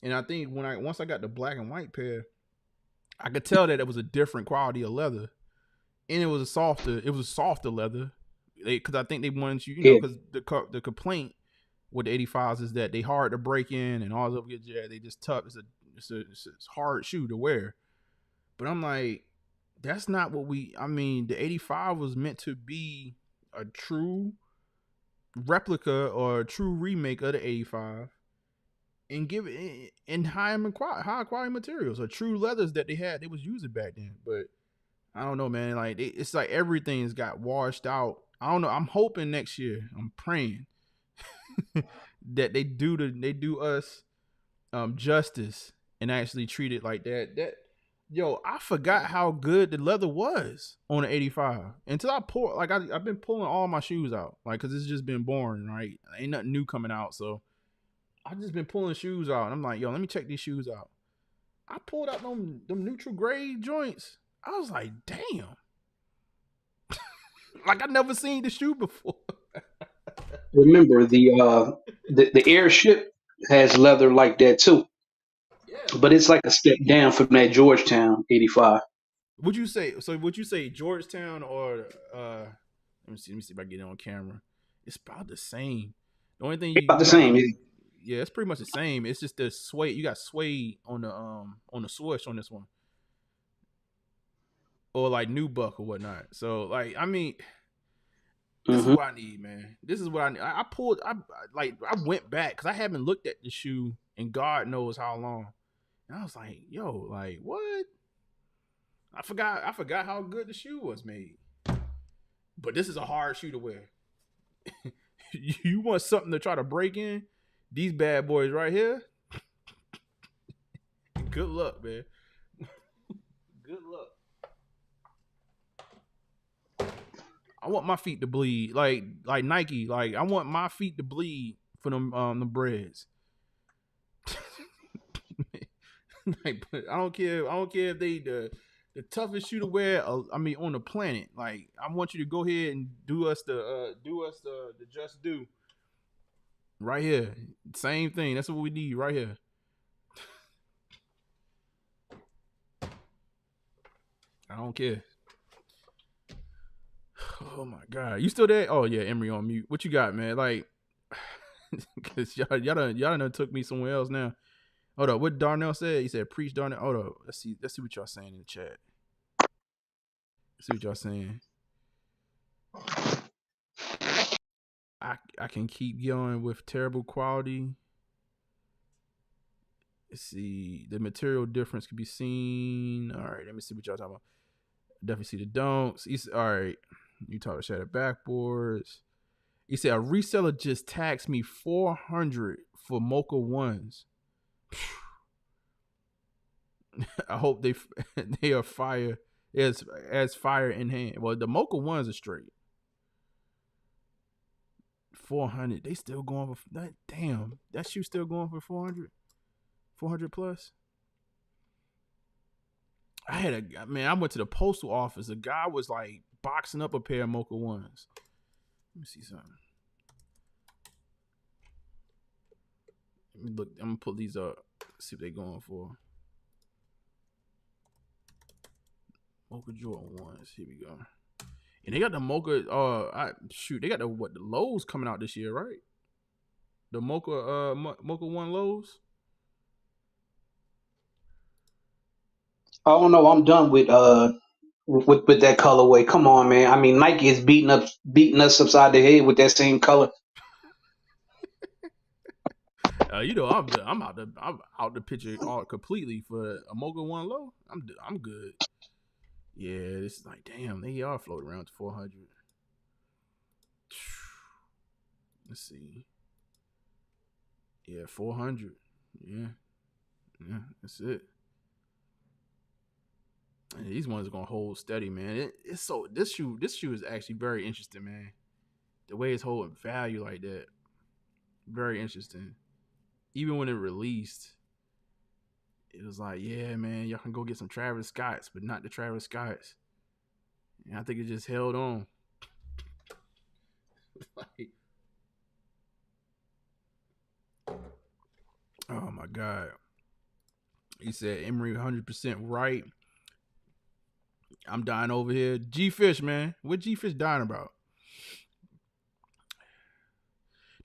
And I think once I got the black and white pair, I could tell that it was a different quality of leather, and it was a softer leather. Because I think they wanted you, because the complaint with the 85s is that they hard to break in and all this other jazz. They just tough. It's a hard shoe to wear. But I'm like, that's not what the 85 was meant to be a true replica or a true remake of the 85 and give it in high quality materials or true leathers that they was using back then. But I don't know, man. Like, it's like everything's got washed out. I don't know. I'm hoping next year. I'm praying that they do us justice and actually treat it like that. Yo, I forgot how good the leather was on the 85 until I've been pulling all my shoes out, like, because it's just been boring, right? Ain't nothing new coming out, so I've just been pulling shoes out. And I'm like, yo, let me check these shoes out. I pulled out them neutral gray joints. I was like, damn. Like, I never seen the shoe before.
Remember the airship has leather like that too,
Yeah.
but it's like a step down from that Georgetown 85.
Would you say Georgetown or let me see if I get it on camera. It's about the same. The only thing
About the same.
yeah, it's pretty much the same. It's just the suede. You got suede on the swoosh on this one, or like nubuck or whatnot. So, like, I mean, this is what I need, man. This is what I need. I went back because I haven't looked at the shoe in God knows how long, and I was like, yo, like, what? I forgot how good the shoe was made. But this is a hard shoe to wear. You want something to try to break in? These bad boys right here. Good luck, man. Good luck. I want my feet to bleed, like Nike. Like, I want my feet to bleed for them the breads. Like, but I don't care. I don't care if they the toughest shoe to wear. On the planet. Like, I want you to go ahead and do us the just do. Right here, same thing. That's what we need right here. I don't care. Oh my God, you still there? Oh yeah, Emery on mute. What you got, man? Like, cause y'all done took me somewhere else now. Hold up, what Darnell said? He said, "Preach, Darnell." Hold up, let's see what y'all saying in the chat. Let's see what y'all saying. I can keep going with terrible quality. Let's see, the material difference can be seen. All right, let me see what y'all talking about. Definitely see the don'ts. All right, you talk about shattered backboards. He said a reseller just taxed me $400 for Mocha ones. I hope they are fire as fire in hand. Well, the Mocha ones are straight. 400. They still going for that. Damn, that shoe still going for 400. 400 plus. I went to the postal office. A guy was like boxing up a pair of Mocha ones. Let me see something. Let me look. I'm gonna pull these up. See what they're going for. Mocha Jordan ones. Here we go. And they got the Mocha. They got the lows coming out this year, right? The Mocha Mocha One lows.
I don't know. I'm done with that colorway. Come on, man. I mean, Nike is beating us upside the head with that same color.
I'm out the picture all completely for a Mocha One low. I'm good. Yeah, this is like, damn, they are floating around to 400. Let's see. Yeah, 400. Yeah, yeah, that's it. And these ones are gonna hold steady, man. It's so this shoe is actually very interesting, man. The way it's holding value like that, very interesting. Even when it released, it was like, yeah, man, y'all can go get some Travis Scotts, but not the Travis Scotts. And I think it just held on. Like, oh my god. He said Emery 100% right. I'm dying over here. G Fish, man. What G Fish dying about?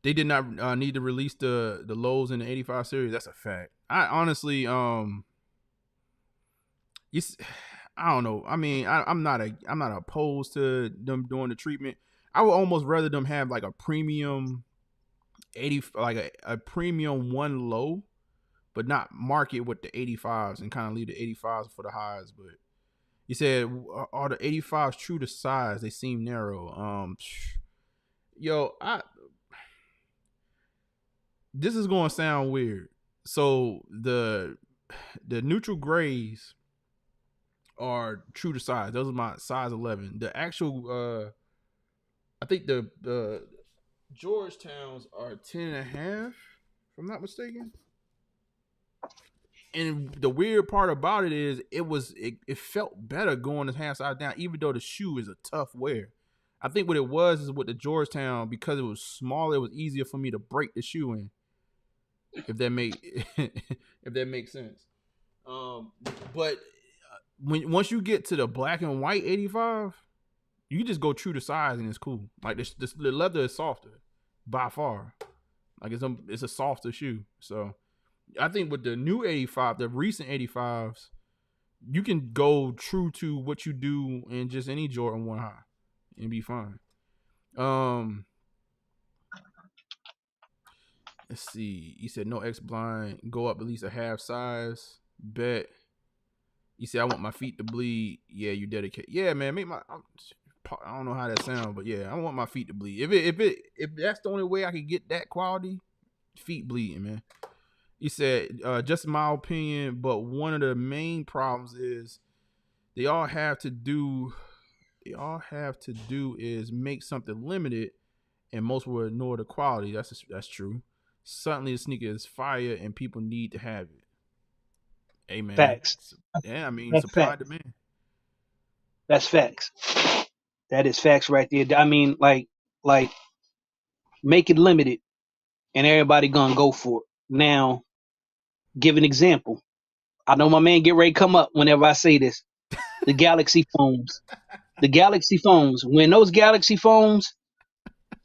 They did not need to release the lows in the 85 series. That's a fact. I honestly, I don't know. I mean, I'm not opposed to them doing the treatment. I would almost rather them have like a premium 80, like a premium one low, but not market with the 85s and kind of leave the 85s for the highs. But he said, are the 85s true to size? They seem narrow. Yo, this is going to sound weird. So the neutral grays are true to size. Those are my size 11. The actual, I think the Georgetowns are 10 and a half, if I'm not mistaken. And the weird part about it is it felt better going the half size down, even though the shoe is a tough wear. I think what it was is with the Georgetown, because it was smaller, it was easier for me to break the shoe in. If that makes sense. But once you get to the black and white 85, you just go true to size and it's cool. Like the leather is softer by far. Like it's a softer shoe. So I think with the new 85, the recent 85s, you can go true to what you do in just any Jordan 1 high and be fine. Let's see. He said no X blind. Go up at least a half size. Bet. He said I want my feet to bleed. Yeah, you dedicate. Yeah, man. I don't know how that sounds, but yeah, I want my feet to bleed. If that's the only way I can get that quality, feet bleeding, man. He said, just my opinion, but one of the main problems is they all have to do is make something limited, and most will ignore the quality. That's true. Suddenly the sneaker is fire and people need to have it. Amen.
Facts.
Yeah, I mean,
That's
supply
facts.
demand.
That's facts. That is facts right there. I mean, like make it limited and everybody gonna go for it. Now, give an example. I know my man get ready to come up whenever I say this. The Galaxy phones. The Galaxy phones. When those Galaxy phones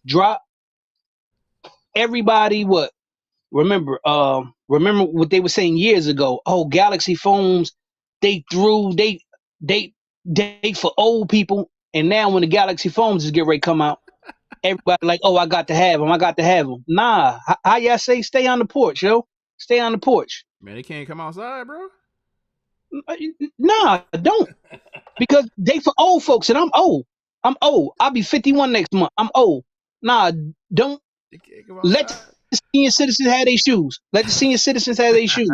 drop, everybody what? Remember what they were saying years ago. Oh, Galaxy phones, they for old people. And now when the Galaxy phones is get ready to come out, everybody like, oh, I got to have them. I got to have them. Nah, how y'all say? Stay on the porch, yo. Stay on the porch.
Man, they can't come outside, bro.
Nah, don't. Because they for old folks, and I'm old. I'm old. I'll be 51 next month. I'm old. Nah, don't
They can't come
let
outside.
the senior citizens have their shoes. Let the senior citizens have their shoes.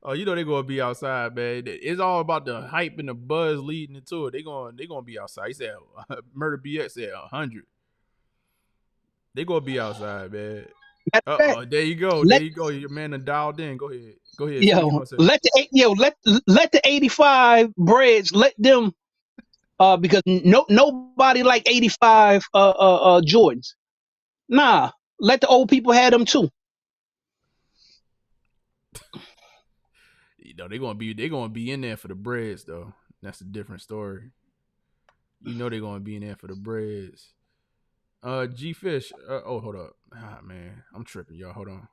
Oh, you know they're gonna be outside, man. It's all about the hype and the buzz leading into it. They gonna be outside. He said Murder BX said 100. They gonna be outside, man. There you go.
Let,
There you go. Your man done dialed in. Go ahead. Say what you
yo,
gonna say.
let the 85 breads, let them because nobody like 85 Jordans. Nah, let the old people have them too.
You know they're gonna be in there for the breads though. That's a different story. You know they're gonna be in there for the breads. G Fish. Hold up. Ah man, I'm tripping, y'all. Hold on.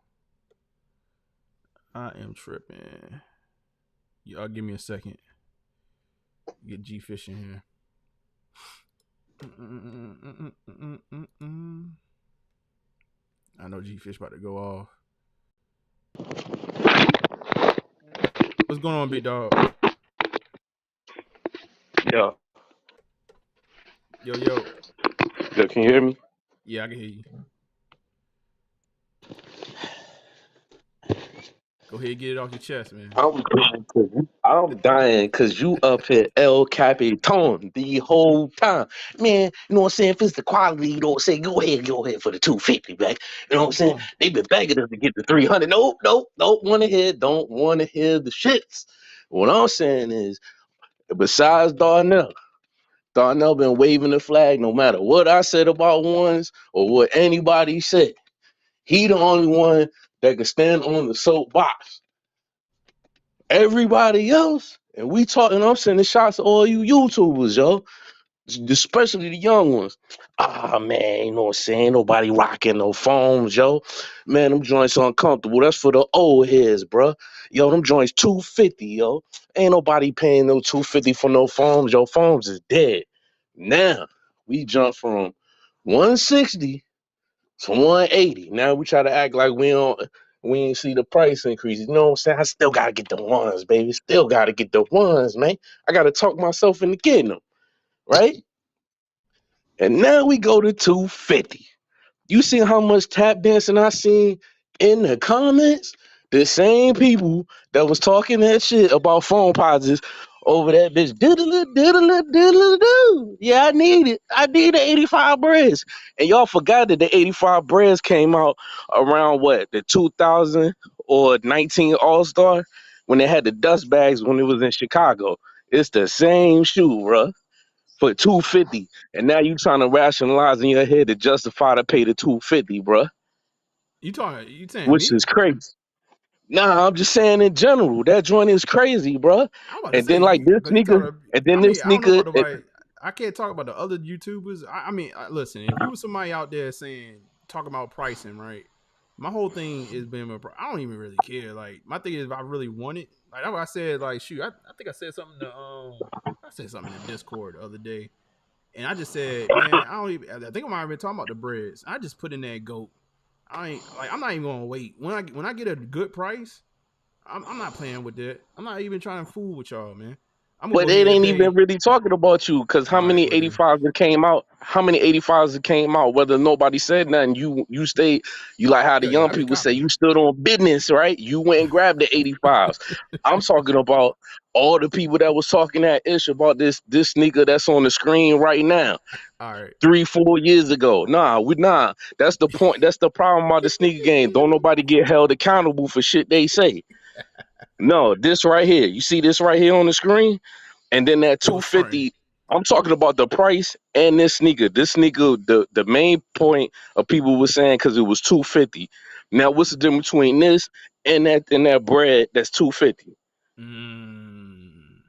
I am tripping. Y'all give me a second. Get G Fish in here. I know G Fish about to go off. What's going on, big dog?
Yo.
Yo.
Yo, can you hear me?
Yeah, I can hear you. Go ahead, get it off your chest, man.
I'm dying because you up here El Capitan the whole time. Man, you know what I'm saying? If it's the quality, you know what I'm saying? Go ahead for the 250, back. You know what I'm saying?
Oh,
They've been begging us to get the 300. Nope, nope, don't want to hear the shits. What I'm saying is, besides Darnell been waving the flag no matter what I said about ones or what anybody said. He the only one that can stand on the soapbox. Everybody else, and we talking, I'm sending shots to all you YouTubers, yo, especially the young ones. Ah, man, you know what I'm saying? Nobody rocking no phones, yo. Man, them joints uncomfortable. That's for the old heads, bruh. Yo, them joints 250, yo. Ain't nobody paying no 250 for no phones. Yo, phones is dead. Now, we jump from 160 to 180. Now we try to act like we ain't see the price increases. You know what I'm saying? I still gotta get the ones, baby. Still gotta get the ones, man. I gotta talk myself into getting them, right? And now we go to 250. You see how much tap dancing I seen in the comments? The same people that was talking that shit about phone posits over that bitch. Diddle diddle diddle do. Yeah, I need it. I need the 85 breads. And y'all forgot that the 85 breads came out around what? The 2000 or 19 All-Star when they had the dust bags when it was in Chicago. It's the same shoe, bruh, for 250, and now you trying to rationalize in your head to justify to pay the 250, bruh,
you saying
which
me?
is crazy. Nah, I'm just saying in general, that joint is crazy, bruh.
I'm about to
And then
say
like this
because you
sneaker,
talking.
and then
I
this
mean, I don't know
sneaker,
about nobody. I can't talk about the other YouTubers. I mean, listen. If you were somebody out there saying talking about pricing, right? My whole thing is been. I don't even really care. Like my thing is, if I really want it, like that's what I said. Like shoot, I think I said something to I said something in Discord the other day, and I just said, man, I don't even. I think I might have been talking about the breads. I just put in that goat. I ain't like. I'm not even gonna wait when I get a good price. I'm not playing with that. I'm not even trying to fool with y'all, man. I'm gonna
but
go
it
ahead and
ain't even
pay.
really talking about you, because how
All right,
many
well then.
85s that came out? How many 85s that came out? Whether nobody said nothing, you stayed. You like how the
Yeah,
young
I be
people say,
copping.
you stood on business, right? You went and grabbed the 85s. I'm talking about all the people that was talking that ish about this sneaker that's on the screen right now.
All right.
3 4 years ago. Nah. That's the point. That's the problem about the sneaker game. Don't nobody get held accountable for shit they say. No, this right here. You see this right here on the screen? And then that
It was fronting.
250. I'm talking about the price and this sneaker. This sneaker, the main point of people were saying because it was 250. Now, what's the difference between this and that bread that's 250?
Mm.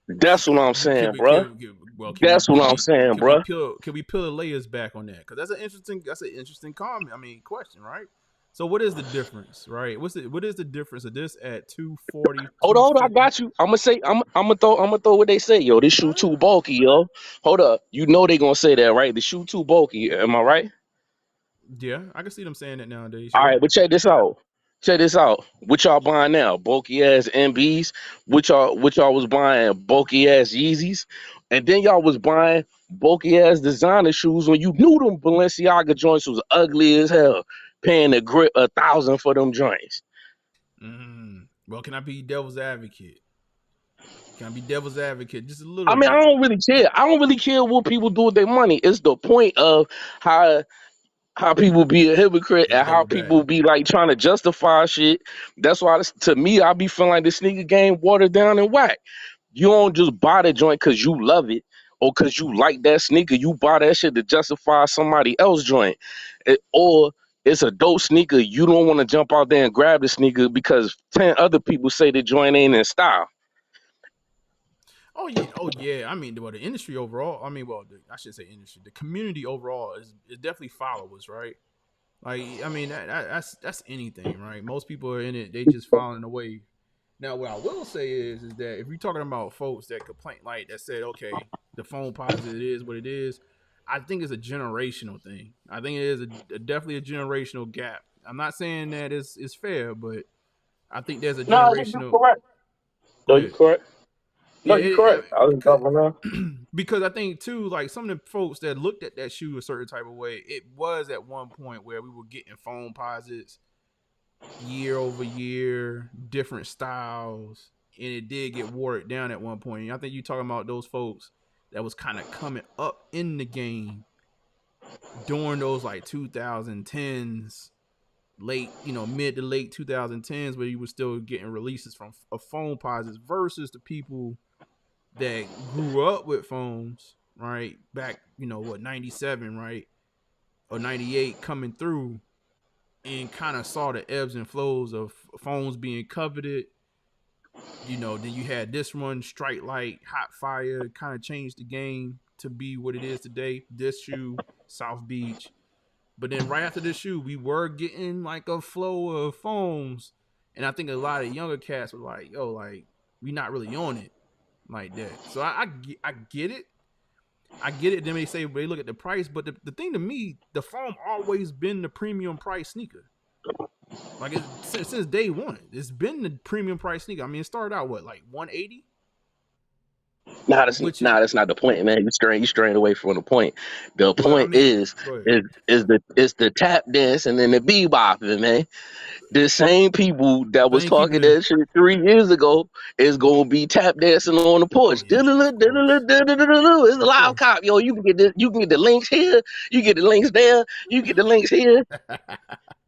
That's what I'm saying, bruh.
Well,
That's what I'm saying, bruh.
can we peel the layers back on that? Because that's an interesting comment. I mean, question, right? So what is the difference, right? What is the difference of this at 240,
Hold on, I
250?
got you. I'm gonna throw what they say, yo. This shoe
All right.
too bulky, yo. Hold up, you know they gonna say that, right? The shoe too bulky. Am I right?
Yeah, I can see them saying that nowadays.
All
Yeah.
right, but check this out. Check this out. What y'all buying now? Bulky ass MBs. What y'all was buying? Bulky ass Yeezys. And then y'all was buying bulky ass designer shoes when you knew them Balenciaga joints was ugly as hell. Paying a grit 1,000 for them joints.
Well, can I be devil's advocate? Can I be devil's advocate just a
I
little
mean, I
bit?
don't really care. I don't really care what people do with their money. It's the point of how how people be a hypocrite
Let's
and how
double back.
people be like trying to justify shit. That's why to me, I be feeling like the sneaker game watered down and whack. You don't just buy the joint because you love it or because you like that sneaker. You buy that shit to justify somebody else joint. Or it's a dope sneaker. You don't want to jump out there and grab the sneaker because 10 other people say the joint ain't in style.
Oh yeah, oh yeah. I mean, well, the industry overall. I mean, well, I should say industry. The community overall is definitely followers, right? Like, I mean, that's anything, right? Most people are in it. They just following the wave. Now, what I will say is that if you're talking about folks that complain, like that said, okay, the phone positive, it is what it is. I think it's a generational thing. I think it is definitely a generational gap. I'm not saying that it's fair, but I think there's a
No, you
generational.
correct.
Go
No, you
ahead.
correct. No,
Yeah,
you correct. I was
because
talking about.
because I think too, like some of the folks that looked at that shoe a certain type of way, it was at one point where we were getting phone posits year over year, different styles, and it did get watered down at one point. And I think you talking about those folks that was kind of coming up in the game during those like 2010s, mid to late 2010s, where you were still getting releases from phone posits versus the people that grew up with phones, right? Back, 97, right? Or 98 coming through and kind of saw the ebbs and flows of phones being coveted. Then you had this one, Strike Light, Hot Fire, kind of changed the game to be what it is today. This shoe, South Beach. But then right after this shoe, we were getting like a flow of phones. And I think a lot of younger cats were like, yo, like, we not really on it like that. So I get it. I get it. Then they look at the price. But the thing to me, the foam always been the premium price sneaker. Like since day one, it's been the premium price sneaker. I mean, it started out like 180.
That's not the point, man. You straying away from the point. The point is the tap dance and then the bebopping, man. The same people that was talking that shit 3 years ago is gonna be tap dancing on the porch. It's a live cop, yo. You can get the links here, you get the links there, you get the links here.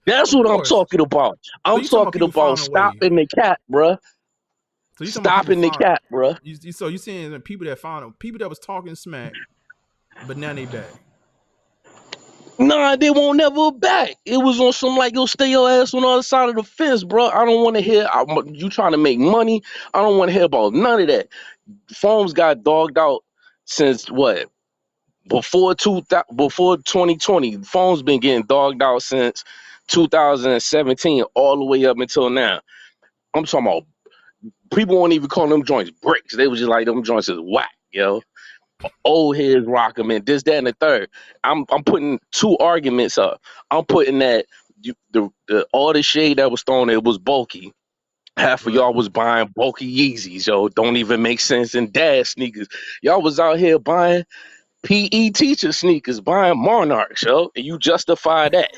That's what I'm talking about. I'm talking about stopping the cat, bruh.
So you
stopping the cat, bruh.
So you saying that people that was talking smack, but now they back.
Nah, they won't never back. It was on some like, yo, stay your ass on the other side of the fence, bro. I don't want to hear you trying to make money. I don't want to hear about none of that. Phones got dogged out since what? Before 2020. Phones been getting dogged out since 2017 all the way up until now. I'm talking about people won't even call them joints bricks. They was just like, them joints is whack, yo. Old heads rock them and this, that, and the third. I'm putting two arguments up. I'm putting that all the shade that was thrown, it was bulky. Half of y'all was buying bulky Yeezys, yo. Don't even make sense. And dad sneakers. Y'all was out here buying PE teacher sneakers, buying Monarchs, yo. And you justify that.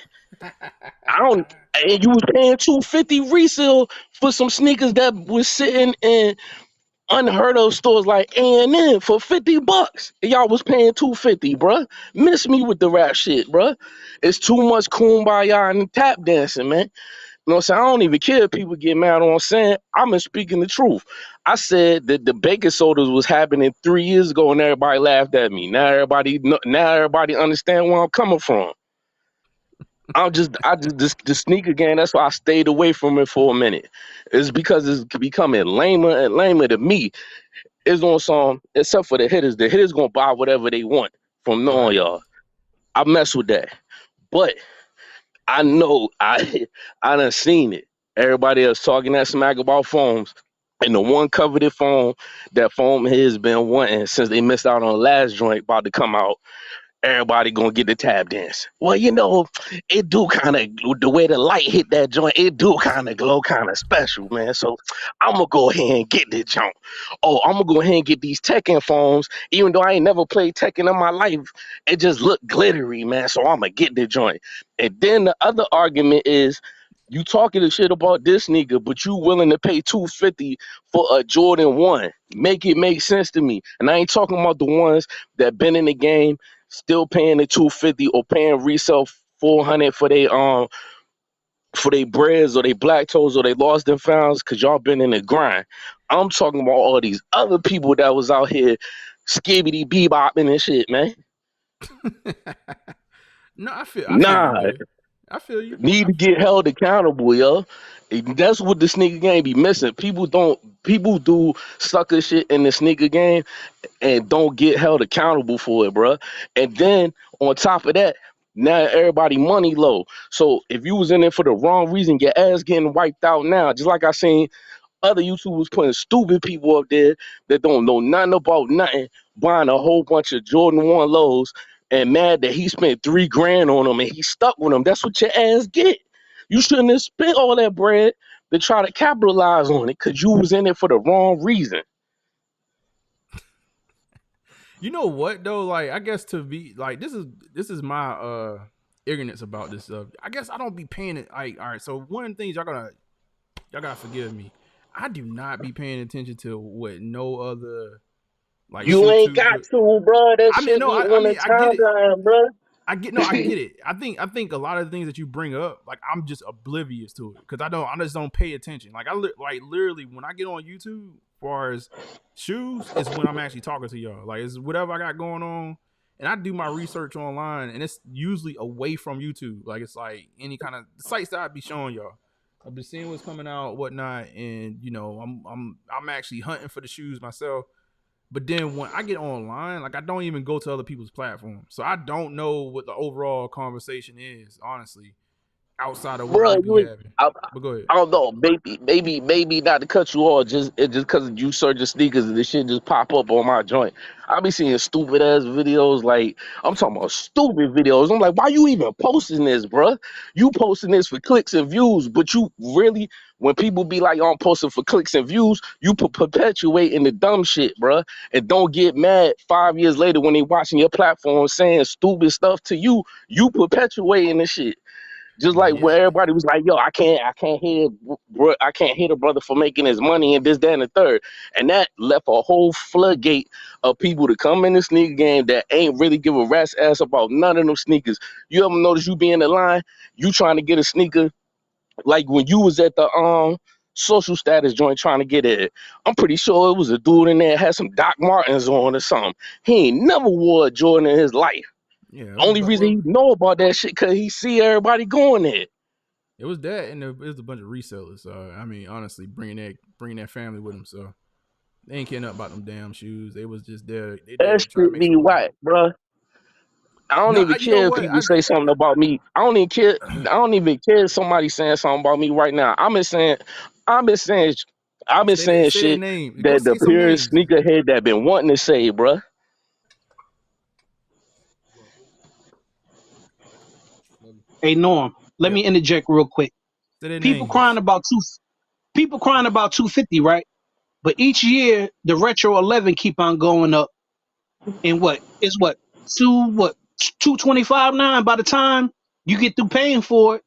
And you was paying $250 resale for some sneakers that was sitting in unheard of stores like A&M for $50. And y'all was paying $250, bruh. Miss me with the rap shit, bruh. It's too much kumbaya and tap dancing, man. You know what I'm saying? I don't even care if people get mad on what I'm saying. I'm speaking the truth. I said that the baking sodas was happening 3 years ago and everybody laughed at me. Now everybody understand where I'm coming from. The sneaker game, that's why I stayed away from it for a minute. It's because it's becoming lamer and lamer to me. It's on some, except for the hitters. The hitters gonna buy whatever they want from knowing y'all. I mess with that. But I know I done seen it. Everybody else talking that smack about phones. And the one coveted phone that Foam has been wanting since they missed out on the last joint about to come out. Everybody gonna get the tap dance. Well, it do kind of, the way the light hit that joint, it do kind of glow kind of special, man. So I'm gonna go ahead and get this jump. Oh, I'm gonna go ahead and get these Tekken phones. Even though I ain't never played Tekken in my life, it just look glittery, man. So I'm gonna get the joint. And then the other argument is, you talking the shit about this nigga, but you willing to pay $250 for a Jordan 1. Make it make sense to me. And I ain't talking about the ones that been in the game, still paying the $250 or paying resale $400 for they breads or they black toes or they lost and founds because y'all been in the grind. I'm talking about all these other people that was out here skibbity bebopping and shit, man.
No, I feel you.
Need to get held accountable, yo. That's what the sneaker game be missing. People do sucker shit in the sneaker game and don't get held accountable for it, bro. And then on top of that, now everybody money low. So if you was in it for the wrong reason, your ass getting wiped out now. Just like I seen other YouTubers putting stupid people up there that don't know nothing about nothing, buying a whole bunch of Jordan 1 lows and mad that he spent $3,000 on them and he stuck with them. That's what your ass get. You shouldn't have spent all that bread to try to capitalize on it because you was in it for the wrong reason.
You know what though? Like, I guess to be like, this is my ignorance about this stuff. I guess I don't be paying it. Like, all right, so one of the things y'all gotta forgive me. I do not be paying attention to what no other like
You ain't got
YouTuber.
to, bro. That
I mean,
shit
no,
be on the
I get it.
timeline, bro.
I get it. I think a lot of the things that you bring up, like I'm just oblivious to it because I just don't pay attention. Like like literally when I get on YouTube, as far as shoes, is when I'm actually talking to y'all. Like it's whatever I got going on, and I do my research online, and it's usually away from YouTube. Like it's like any kind of sites that I'd be showing y'all. I've been seeing what's coming out, whatnot, and you know I'm actually hunting for the shoes myself. But then when I get online, like I don't even go to other people's platforms. So I don't know what the overall conversation is, honestly, outside of what
Bro,
we be having.
I,
But go ahead.
I don't know, maybe not to cut you off, just because you search the sneakers and this shit just pop up on my joint. I be seeing stupid ass videos, like I'm talking about stupid videos. I'm like, why you even posting this, bro? You posting this for clicks and views, but you really, when people be like, oh, I'm posting for clicks and views, you perpetuating the dumb shit, bro, and don't get mad 5 years later when they watching your platform saying stupid stuff to you. You perpetuating the shit. Just like
Yeah.
when everybody was like, "Yo, I can't hit a brother for making his money and this, that, and the third," and that left a whole floodgate of people to come in the sneaker game that ain't really give a rat's ass about none of them sneakers. You ever notice you be in the line, you trying to get a sneaker, like when you was at the social status joint trying to get it. I'm pretty sure it was a dude in there had some Doc Martens on or something. He ain't never wore a Jordan in his life.
Yeah.
Only reason he know about that shit because he see everybody going there.
It was that, and it was a bunch of resellers. So I mean, honestly, bringing that family with them. So they ain't caring about them damn shoes. They was just there. They there
That
to try to
shit
make
be
some money.
whack, bro. I don't
No,
even
you know
care if
what?
people say something about me. I don't even care. I don't even care if somebody saying something about me right now. I've been saying,
say their
shit
name. Go
that the
say some
purest
names.
sneakerhead that been wanting to say, bro.
Hey Norm, let
Yep.
me interject real quick.
Say their
People crying
names.
about people crying about 250, right? But each year the retro 11 keep on going up. And what 225 now? By the time you get through paying for it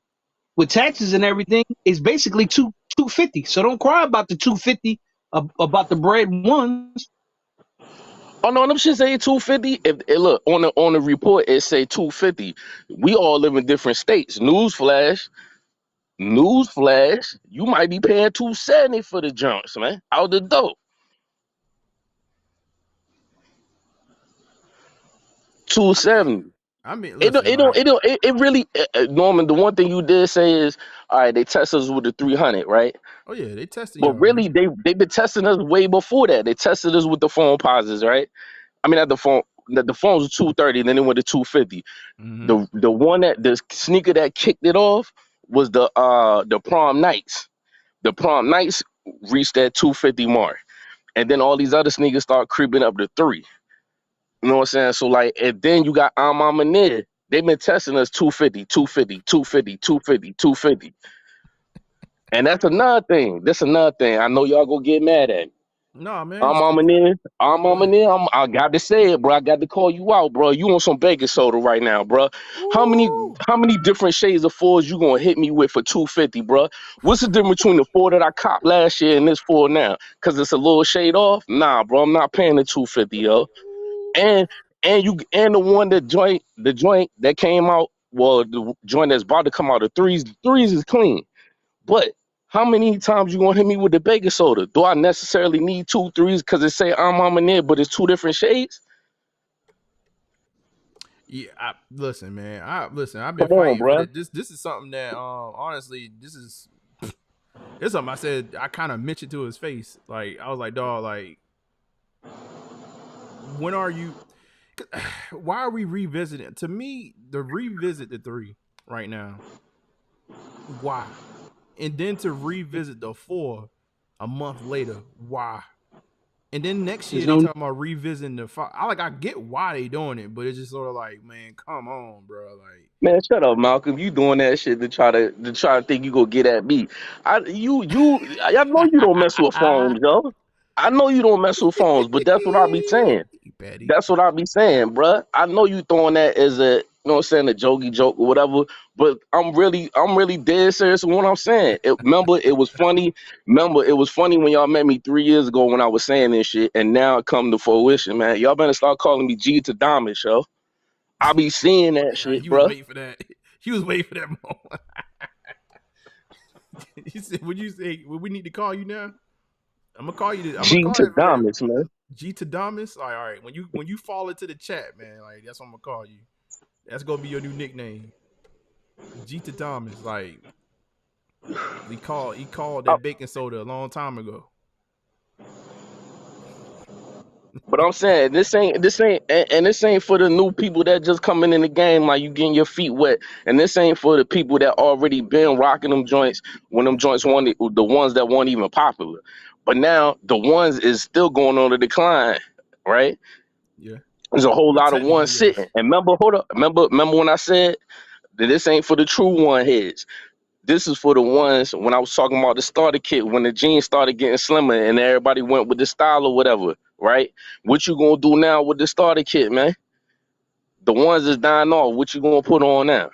with taxes and everything, it's basically 250. So don't cry about the 250 about the bread ones.
Oh no, them shit say 250. If look on the report, it say 250. We all live in different states. Newsflash. You might be paying 270 for the junks, man. Out the door.
I
270.
I mean,
It don't,
listen, like,
it really, Norman, the one thing you did say is, all right, they test us with the 300, right?
oh yeah, they testing
But
y'all, man.
really, they been testing us way before that. They tested us with the phone pauses, right? I mean, at the phones were 230, then it went to 250.
Mm-hmm.
The sneaker that kicked it off was the prom nights. The prom nights reached that 250 mark. And then all these other sneakers start creeping up to three. You know what I'm saying? So like, and then you got Mama Nid. They've been testing us 250, 250, 250, 250, 250. And that's another thing. That's another thing. I know y'all gonna get mad at me.
No, man.
I'm Mama Nid. I'm
Go
Mama
ahead.
Nid. I got to say it, bro. I got to call you out, bro. You on some baking soda right now, bro. How many
Ooh.
how many different shades of fours you gonna hit me with for 250, bro? What's the difference between the four that I copped last year and this four now? Cause it's a little shade off? Nah, bro. I'm not paying the 250, yo. And and the joint that came out, well, the joint that's about to come out, the threes is clean. But how many times you gonna hit me with the baking soda? Do I necessarily need two threes because it say I'm on in there, but it's two different shades?
Yeah, listen, man. Listen. I've been
Come on,
fighting for
bro.
that. This is something that, honestly, it's something I said. I kind of mentioned to his face. Like I was like, dog, like, when are you? Why are we revisiting? To me, the revisit the three right now. Why? And then to revisit the four a month later. Why? And then next
There's
year they
no
talking about revisiting the five. I get why they doing it, but it's just sort of like, man, come on, bro. Like,
Man, shut up, Malcolm. You doing that shit to try to think you gonna get at me. I know you don't mess with phones, yo. I know you don't mess with phones, but that's what I be saying.
Patty.
That's what I be saying, bruh. I know you throwing that as a You know what I'm saying, a jokey joke or whatever. But I'm really dead serious with what I'm saying. Remember, it was funny. Remember, it was funny when y'all met me 3 years ago when I was saying this shit, and now it come to fruition, man. Y'all better start calling me G to Diamond, yo. I be seeing that
Yeah,
shit,
he was
bro.
waiting for that. He was waiting for that moment. He said, "Would you say we need to call you now? I'm gonna call you. I'm gonna
G
call
to
it
Diamonds, man.
G to Damas. All right. When you fall into the chat, man, like that's what I'm gonna call you. That's gonna be your new nickname, G to Damas. Like he called
Uh,
that baking soda a long time ago.
But I'm saying and this ain't for the new people that just coming in the game like you getting your feet wet. And this ain't for the people that already been rocking them joints when them joints weren't the ones that weren't even popular. But now the ones is still going on the decline, right?
Yeah.
There's a whole
Well,
lot of ones
technically,
sitting.
yes.
And remember, hold up, remember when I said that this ain't for the true one heads. This is for the ones when I was talking about the starter kit when the jeans started getting slimmer and everybody went with the style or whatever, right? What you gonna do now with the starter kit, man? The ones that's dying off, what you gonna put on now?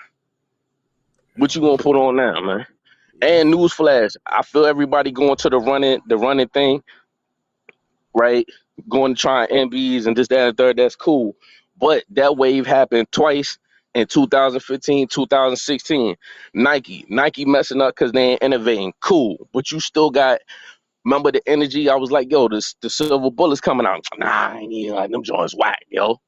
What you gonna put on now, man?
Yeah, I
And
feel.
newsflash, I feel everybody going to the running thing, right? Going to try MBs and this, that, and third, that's cool. But that wave happened twice in 2015, 2016. Nike messing up because they ain't innovating. Cool. But you still got, remember the energy? I was like, yo, the silver bullets coming out. Nah, I ain't even like them joints whack, yo.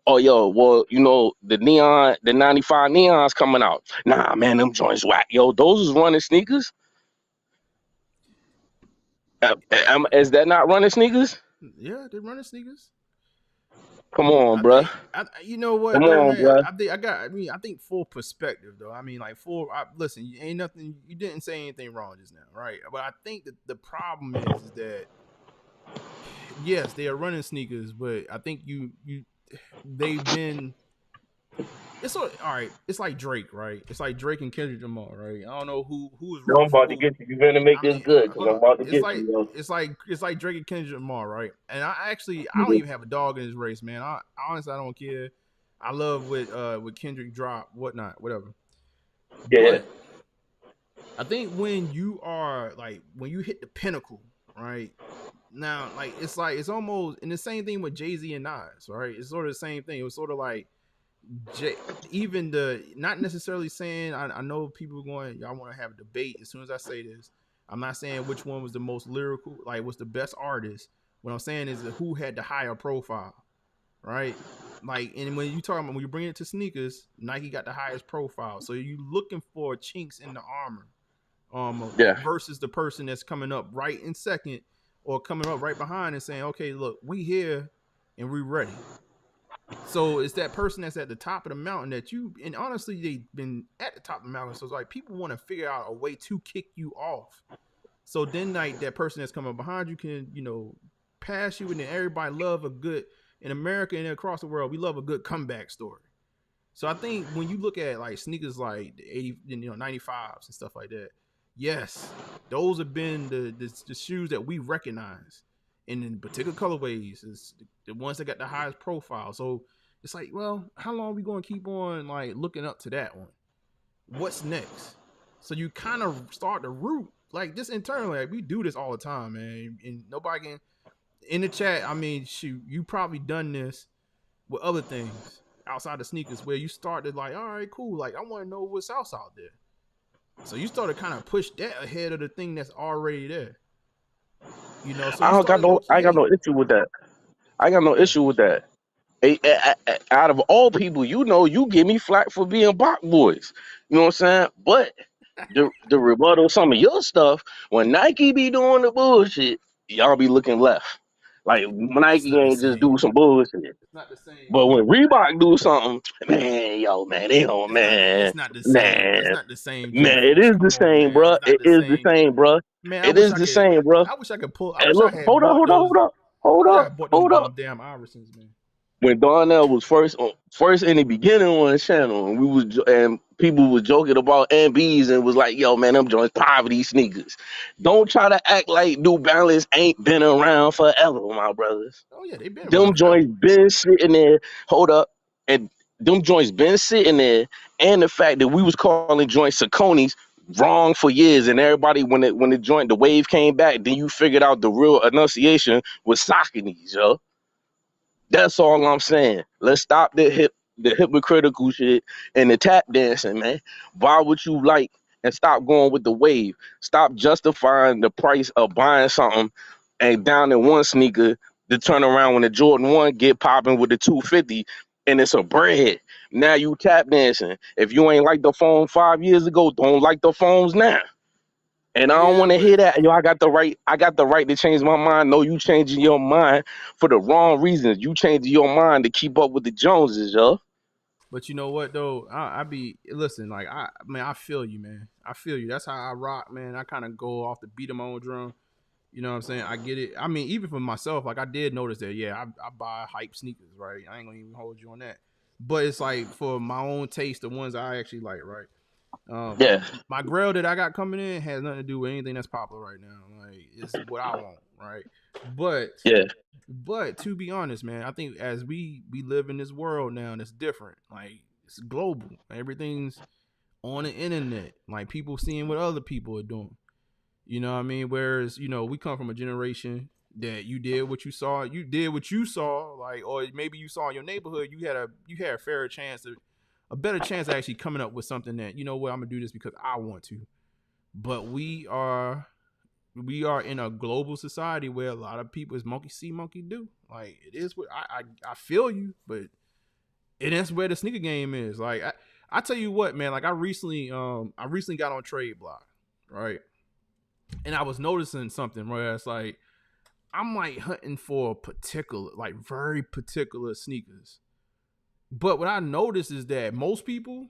Oh, yo, well, the 95 neons coming out. Nah, man, them joints whack, yo. Those is running sneakers. Is that not running sneakers?
Yeah, they're running sneakers.
Come on,
I
bruh.
think you know
Come
what, bro,
on,
man.
bruh.
I mean, I think full perspective though. I mean, like listen, you ain't nothing. You didn't say anything wrong just now, right? But I think that the problem is that yes, they are running sneakers, but I think they've been. It's all right. It's like Drake, right? It's like Drake and Kendrick Lamar, right? I don't know who is
No, I'm
rooting for
about to
who.
get you. You better make
I
this
mean,
good, because
hold
I'm
on.
about to get you, yo.
It's like Drake and Kendrick Lamar, right? And I don't even have a dog in this race, man. I honestly I don't care. I love with Kendrick drop, whatnot, whatever.
Yeah,
But I think when you are like when you hit the pinnacle, right? Now, like it's almost and the same thing with Jay-Z and Nas, right? It's sort of the same thing. It was sort of like J, even the not necessarily saying I know people going y'all want to have a debate as soon as I say this. I'm not saying which one was the most lyrical, like was the best artist. What I'm saying is that who had the higher profile, right? Like, and when you talk about when you bring it to sneakers, Nike got the highest profile. So you looking for chinks in the armor,
yeah.
versus the person that's coming up right in second or coming up right behind and saying, okay, look, we here and we ready. So it's that person that's at the top of the mountain that you and honestly they've been at the top of the mountain. So it's like people want to figure out a way to kick you off. So then like that person that's coming behind you can, pass you and then everybody love a good in America and across the world, we love a good comeback story. So I think when you look at like sneakers like the 80, 95s and stuff like that, yes, those have been the shoes that we recognize. And in particular colorways is the ones that got the highest profile. So it's like, well, how long are we going to keep on like looking up to that one? What's next? So you kind of start to root like this internally. Like we do this all the time, man. And nobody can in the chat. I mean, shoot, you probably done this with other things outside of sneakers where you started like, all right, cool. Like I want to know what's else out there. So you started kind of push that ahead of the thing that's already there. So you started low
I
key
got no
hating.
issue with that. I got no
Yeah.
issue with that. Out of all people, you give me flack for being Bach boys. You know what I'm saying? But the rebuttal, some of your stuff, when Nike be doing the bullshit, y'all be looking left. Like
It's
Nike
not the
ain't just do
same.
some bullshit.
It's not the same,
But
man.
when Reebok do something, man, yo, man, they don't,
It's not the same. It's
man,
not the same, G
man, it
Fish.
is the
Come on,
same,
man.
bruh.
It's not
It
the
is the
same.
same, bruh.
Man,
It is the same, bruh.
I wish I could pull I
Hey,
wish I
look,
had
hold up,
bought
hold up,
those.
hold up,
I
hold
wish I
up,
had bought them
hold up.
damn Iversons, man.
When Darnell was first in the beginning on his channel, and and people was joking about MBs and was like, "Yo, man, them joints poverty sneakers." Don't try to act like New Balance ain't been around forever, my brothers.
Oh yeah, they've been around
Them
forever.
joints been sitting there. Hold up, and them joints been sitting there, and the fact that we was calling joints Sauconys wrong for years, and everybody when the joint the wave came back, then you figured out the real enunciation was Sauconys, yo. That's all I'm saying. Let's stop the hypocritical shit and the tap dancing, man. Buy what you like and stop going with the wave. Stop justifying the price of buying something and down in one sneaker to turn around when the Jordan 1 get popping with the 250 and it's a bread. Now you tap dancing. If you ain't like the phone 5 years ago, don't like the phones now. And I don't
Yeah,
want to
but
hear that. Yo, I got the right to change my mind. No, you changing your mind for the wrong reasons. You changing your mind to keep up with the Joneses, yo.
you know what though? I be listen, like I feel you, man. I feel you. That's how I rock, man. I kind of go off the beat of my own drum. You know what I'm saying? I get it. I mean, even for myself, like I did notice that. Yeah, I buy hype sneakers, right? I ain't gonna even hold you on that. But it's like for my own taste, the ones I actually like, right?
Yeah,
My grill that I got coming in has nothing to do with anything that's popular right now. Like it's what I want, right? But
yeah.
to be honest, man, I think as we live in this world now, and it's different. Like it's global. Everything's on the internet. Like people seeing what other people are doing. You know what I mean? Whereas, we come from a generation that you did what you saw, like, or maybe you saw in your neighborhood, you had a fairer chance a better chance of actually coming up with something that, you know what, I'm gonna do this because I want to. But we are in a global society where a lot of people is monkey see, monkey do. Like it is what I feel you, but it is where the sneaker game is. Like I tell you what, man, like I recently got on Trade Block, right? And I was noticing something where it's like I'm like hunting for particular, like very particular sneakers. But what I noticed is that most people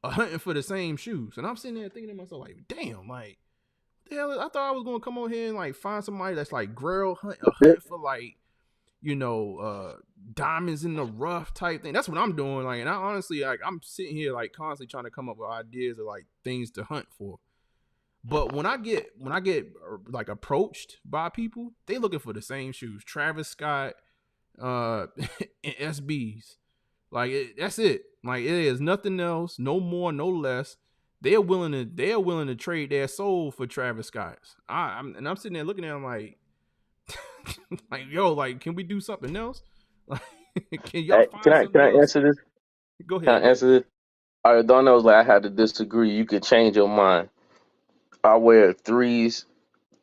are hunting for the same shoes. And I'm sitting there thinking to myself, like, damn, like, the hell, I thought I was gonna come on here and like find somebody that's like hunting for like, diamonds in the rough type thing. That's what I'm doing. Like, and I honestly, like, I'm sitting here like constantly trying to come up with ideas of like things to hunt for. But when I get like approached by people, they looking for the same shoes. Travis Scott, and SBs. Like that's it. Like it is nothing else, no more, no less. They are willing to trade their soul for Travis Scott's. I'm sitting there looking at them like, like yo, like can we do something else? Like, can y'all
Hey,
find
can
something
I
else?
answer this?
Go
Can
ahead,
I answer this? All right, Darnell was like, I had to disagree. You could change your mind. I wear threes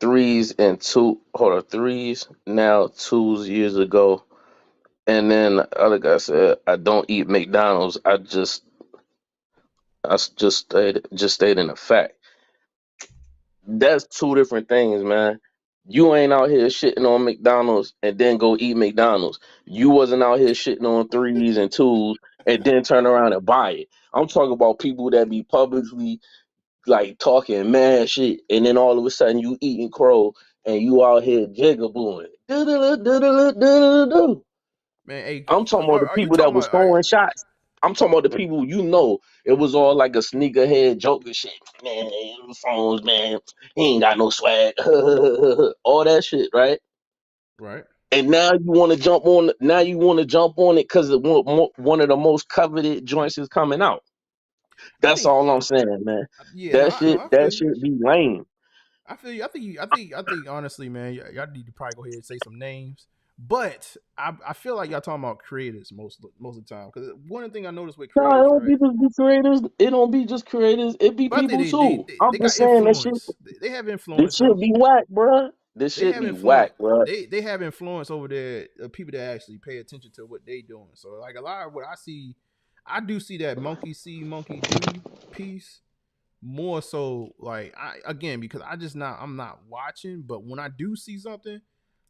and two. Hold on, threes now, twos years ago. And then the other guy said, I don't eat McDonald's. I just stayed in the fact. That's two different things, man. You ain't out here shitting on McDonald's and then go eat McDonald's. You wasn't out here shitting on threes and twos and then turn around and buy it. I'm talking about people that be publicly like talking mad shit, and then all of a sudden you eating crow and you out here jigabooing. Do-do-do-do-do-do-do-do.
man. Hey,
I'm talking about the
are you
people that
talking
was
about?
throwing shots. I'm talking about the people it was all like a sneakerhead joker shit. Man, them phones, man. He ain't got no swag. All that shit, right?
Right.
And now you want to jump on. Now you want to jump on it because one of the most coveted joints is coming out.
I
That's
think,
all I'm saying, man.
yeah, no,
That
no,
shit,
I feel
that
you.
shit be lame.
I feel you. I think honestly, man, y'all need to probably go ahead and say some names. But I feel like y'all talking about creators most of the time. Because one thing I noticed with
No, it
creators,
don't
right?
be just be creators. It don't be just creators. It be
But I think
people too. I'm
they
just
got
saying that shit.
influence. They have
This
influence
shit
though.
be whack, bruh. This
They
shit
have
be whack,
influence.
bruh.
They have influence over there. People that actually pay attention to what they doing. So like a lot of what I see, I do see that monkey see, monkey do piece more so like I again because I'm not watching, but when I do see something,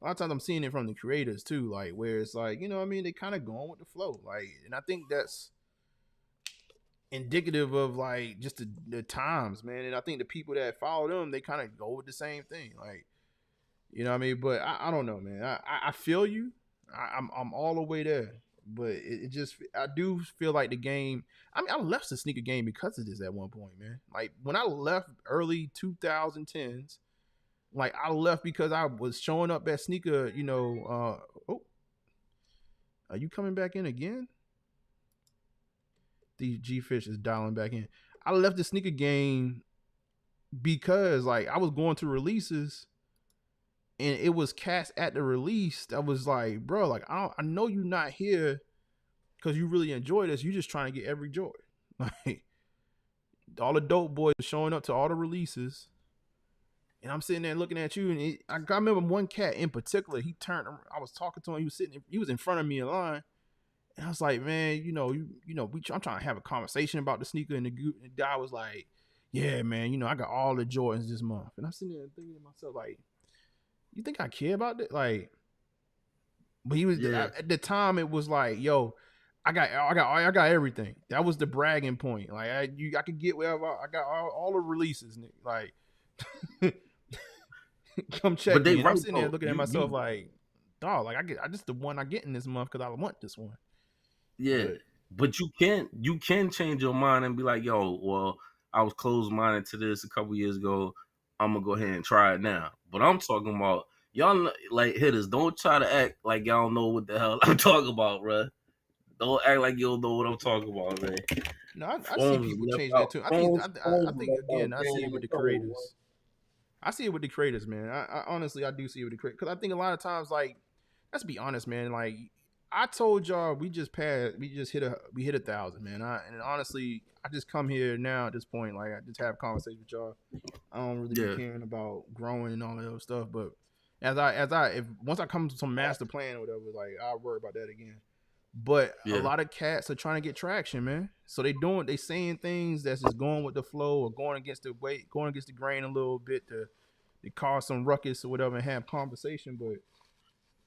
a lot of times I'm seeing it from the creators too, like where it's like, you know what I mean, they kind of going with the flow. Like, and I think that's indicative of like just the times, man. And I think the people that follow them, they kind of go with the same thing. Like, you know what I mean? But I don't know, man. I feel you. I'm all the way there. But it just I do feel like the game. I mean, I left the sneaker game because of this at one point, man. Like when I left early 2010s, like I left because I was showing up at sneaker. Oh, are you coming back in again? The G Fish is dialing back in. I left the sneaker game because like I was going to releases and it was cats at the release that was like, bro, like I know you're not here because you really enjoy this. You just trying to get every joy. Like all the dope boys showing up to all the releases. And I'm sitting there looking at you, and I remember one cat in particular. He turned. I was talking to him. He was in front of me in line, and I was like, "Man, I'm trying to have a conversation about the sneaker." And the guy was like, "Yeah, man, I got all the Jordans this month." And I'm sitting there thinking to myself, like, "You think I care about that?" Like, but he was at the time. It was like, "Yo, I got everything." That was the bragging point. Like, I could get whatever. I got all the releases, nigga. Like. Come check me. I'm sitting there looking at myself like, dog, like I just the one I get in this month because I want this one.
Yeah, but you can change your mind and be like, yo, well, I was closed minded to this a couple years ago. I'm gonna go ahead and try it now. But I'm talking about y'all like hitters. Don't try to act like y'all don't know what the hell I'm talking about, bro. Don't act like you don't know what I'm talking about, man.
No, I see people change that too. I think again, I see it with the creators. I see it with the creators, man. I honestly, I do see it with the creators because I think a lot of times, like, let's be honest, man. Like, I told y'all we hit 1,000, man. And honestly, I just come here now at this point, like, I just have a conversation with y'all. I don't really be caring about growing and all that other stuff. But once I come to some master plan or whatever, like, I'll worry about that again. But a lot of cats are trying to get traction, man. So they saying things that's just going with the flow or going against the weight, going against the grain a little bit to cause some ruckus or whatever and have conversation. But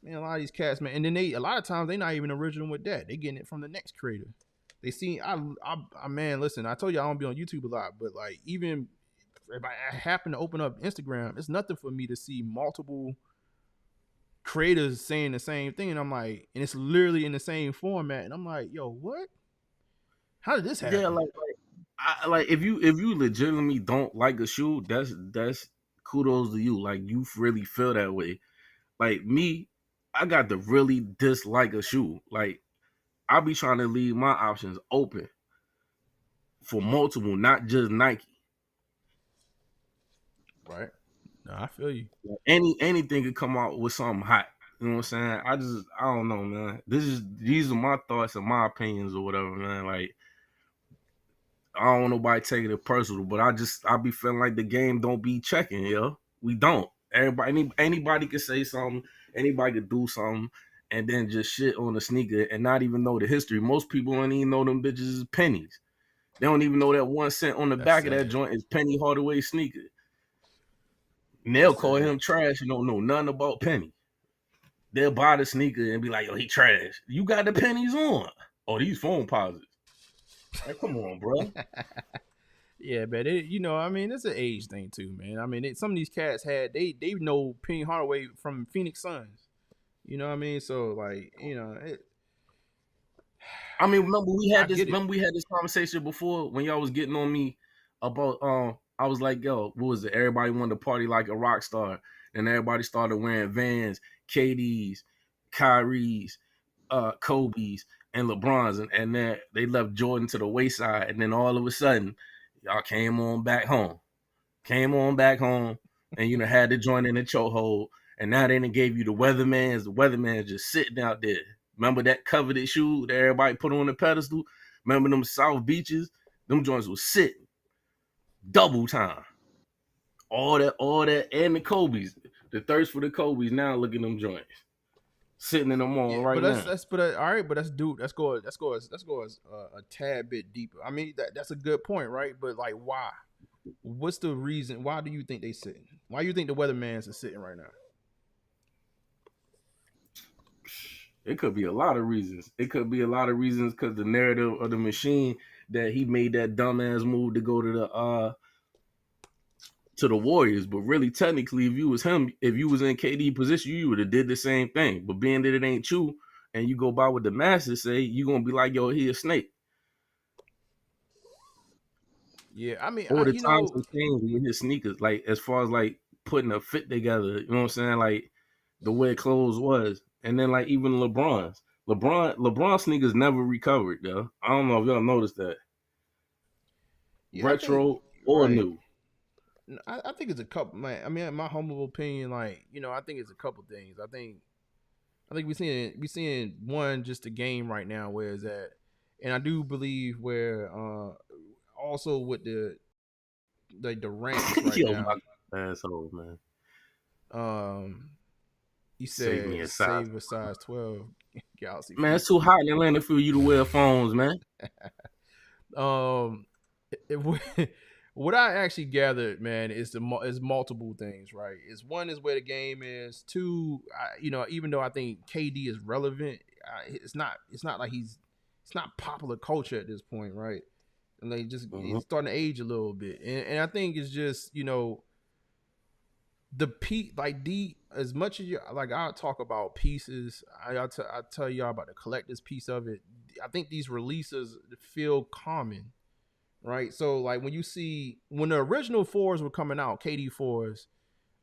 man, a lot of these cats, man, and then a lot of times they not even original with that. They getting it from the next creator. They see I man, listen, I told you I don't be on YouTube a lot, but like even if I happen to open up Instagram, it's nothing for me to see multiple creators saying the same thing, and I'm like, and it's literally in the same format, and I'm like, yo, what? How did this happen?
Yeah, like if you legitimately don't like a shoe, that's kudos to you. Like you really feel that way. Like me, I got to really dislike a shoe. Like I be trying to leave my options open for multiple, not just Nike.
Right. No, I feel you.
Anything could come out with something hot. You know what I'm saying? I don't know, man. These are my thoughts and my opinions or whatever, man. Like I don't want nobody taking it personal, but I be feeling like the game don't be checking, yo. We don't. Anybody can say something, anybody could do something, and then just shit on the sneaker and not even know the history. Most people don't even know them bitches is pennies. They don't even know that 1 cent on the back of that joint is Penny Hardaway sneaker. And they'll call him trash and don't know nothing about Penny. They'll buy the sneaker and be like, yo, he trash. You got the pennies on. Oh, these phone posits. Like, come on, bro.
Yeah, man. I mean, it's an age thing too, man. I mean, some of these cats they know Penny Hardaway from Phoenix Suns. You know what I mean? So like,
I mean, remember we had this conversation before when y'all was getting on me about I was like, yo, what was it? Everybody wanted to party like a rock star. And everybody started wearing Vans, KDs, Kyries, Kobe's, and LeBron's, and then they left Jordan to the wayside. And then all of a sudden, y'all came on back home, and had to join in the chokehold. And now they done gave you the weatherman's. The weatherman's just sitting out there. Remember that coveted shoe that everybody put on the pedestal? Remember them South Beaches? Them joints was sitting double time. All that, and the Kobe's. The thirst for the Kobe's. Now look at them joints sitting in the mall right now.
All right, but let's go a tad bit deeper. I mean, that's a good point, right? But like, why? What's the reason? Why do you think they sitting? Why do you think the weathermans are sitting right now?
It could be a lot of reasons. It could be a lot of reasons because the narrative of the machine that he made that dumbass move to go to the Warriors. But really, technically, if you was him, if you was in KD position, you would have did the same thing. But being that it ain't you, and you go by what the masses say, you gonna be like, yo, he a snake.
Yeah, I mean,
all the times and things with his sneakers, like as far as like putting a fit together, you know what I'm saying? Like the way clothes was. And then like even LeBron's LeBron sneakers never recovered, though. I don't know if y'all noticed that.
Yeah, I think
Retro or
right.
new.
I think it's a couple. Man, I mean, in my humble opinion, like I think it's a couple things. I think we seeing one just a game right now where it's at, and I do believe where also with the rants right
Yo,
now.
my asshole, man.
Um, he
Save me
said
a size.
save a size 12 Galaxy
Man,
feet.
it's too hot in Atlanta for you to wear phones, man.
um, what I actually gathered, man, is multiple things, right? Is one is where the game is. Two, even though I think KD is relevant, it's not like it's not popular culture at this point, right? And they just
Mm-hmm.
he's starting to age a little bit, and I think it's just the peak like D as much as you like I talk about pieces, I tell y'all about the collector's piece of it. I think these releases feel common, right? So like when the original fours were coming out, KD fours,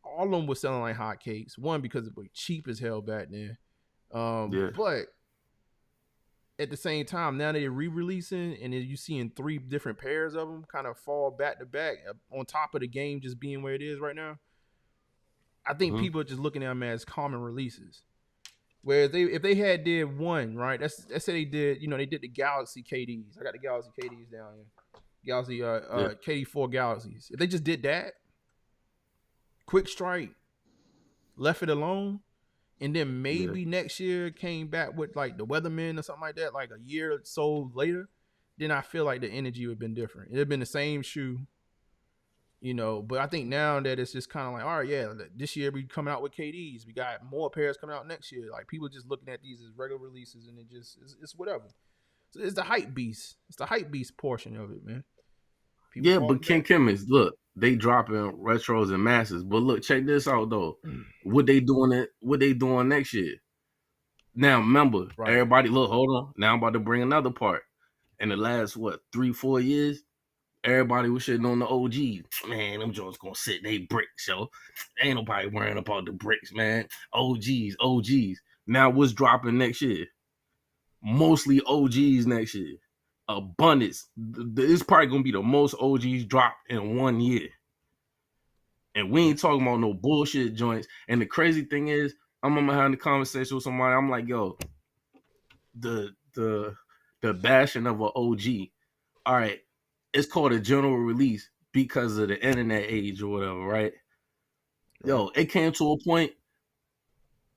all of them were selling like hotcakes. One because it was cheap as hell back then,
Yeah.
but at the same time now they're re-releasing and then you seeing three different pairs of them kind of fall back to back on top of the game just being where it is right now. I think
Mm-hmm.
people are just looking at them as common releases. Whereas if they had did one, right? Let's say they did, they did the Galaxy KDs. I got the Galaxy KDs down here. Galaxy
Yeah.
KD4 Galaxies. If they just did that, quick strike, left it alone, and then
Yeah.
maybe next year came back with like the Weatherman or something like that, like a year or so later, then I feel like the energy would have been different. It'd have been the same shoe, but I think now that it's just kind of like, all right, yeah, this year we coming out with KDs. We got more pairs coming out next year. Like people just looking at these as regular releases, and it's whatever. So it's the hype beast. It's the hype beast portion of it, man. People
Yeah,
falling
but King
back.
Chemist, look, they dropping retros and masses. But look, check this out though. What they doing next year? Now remember,
Right,
everybody look, hold on. Now I'm about to bring another part. In the last 3-4 years, everybody was shitting on the OGs. Man, them Jones gonna sit they bricks, yo. Ain't nobody worrying about the bricks, man. OGs. Now what's dropping next year? Mostly OGs next year. Abundance. It's probably gonna be the most OGs dropped in 1 year. And we ain't talking about no bullshit joints. And the crazy thing is, I'm having a conversation with somebody. I'm like, yo, the the the bashing of an OG. All right, it's called a general release because of the internet age or whatever, right?
right,
Yo, it came to a point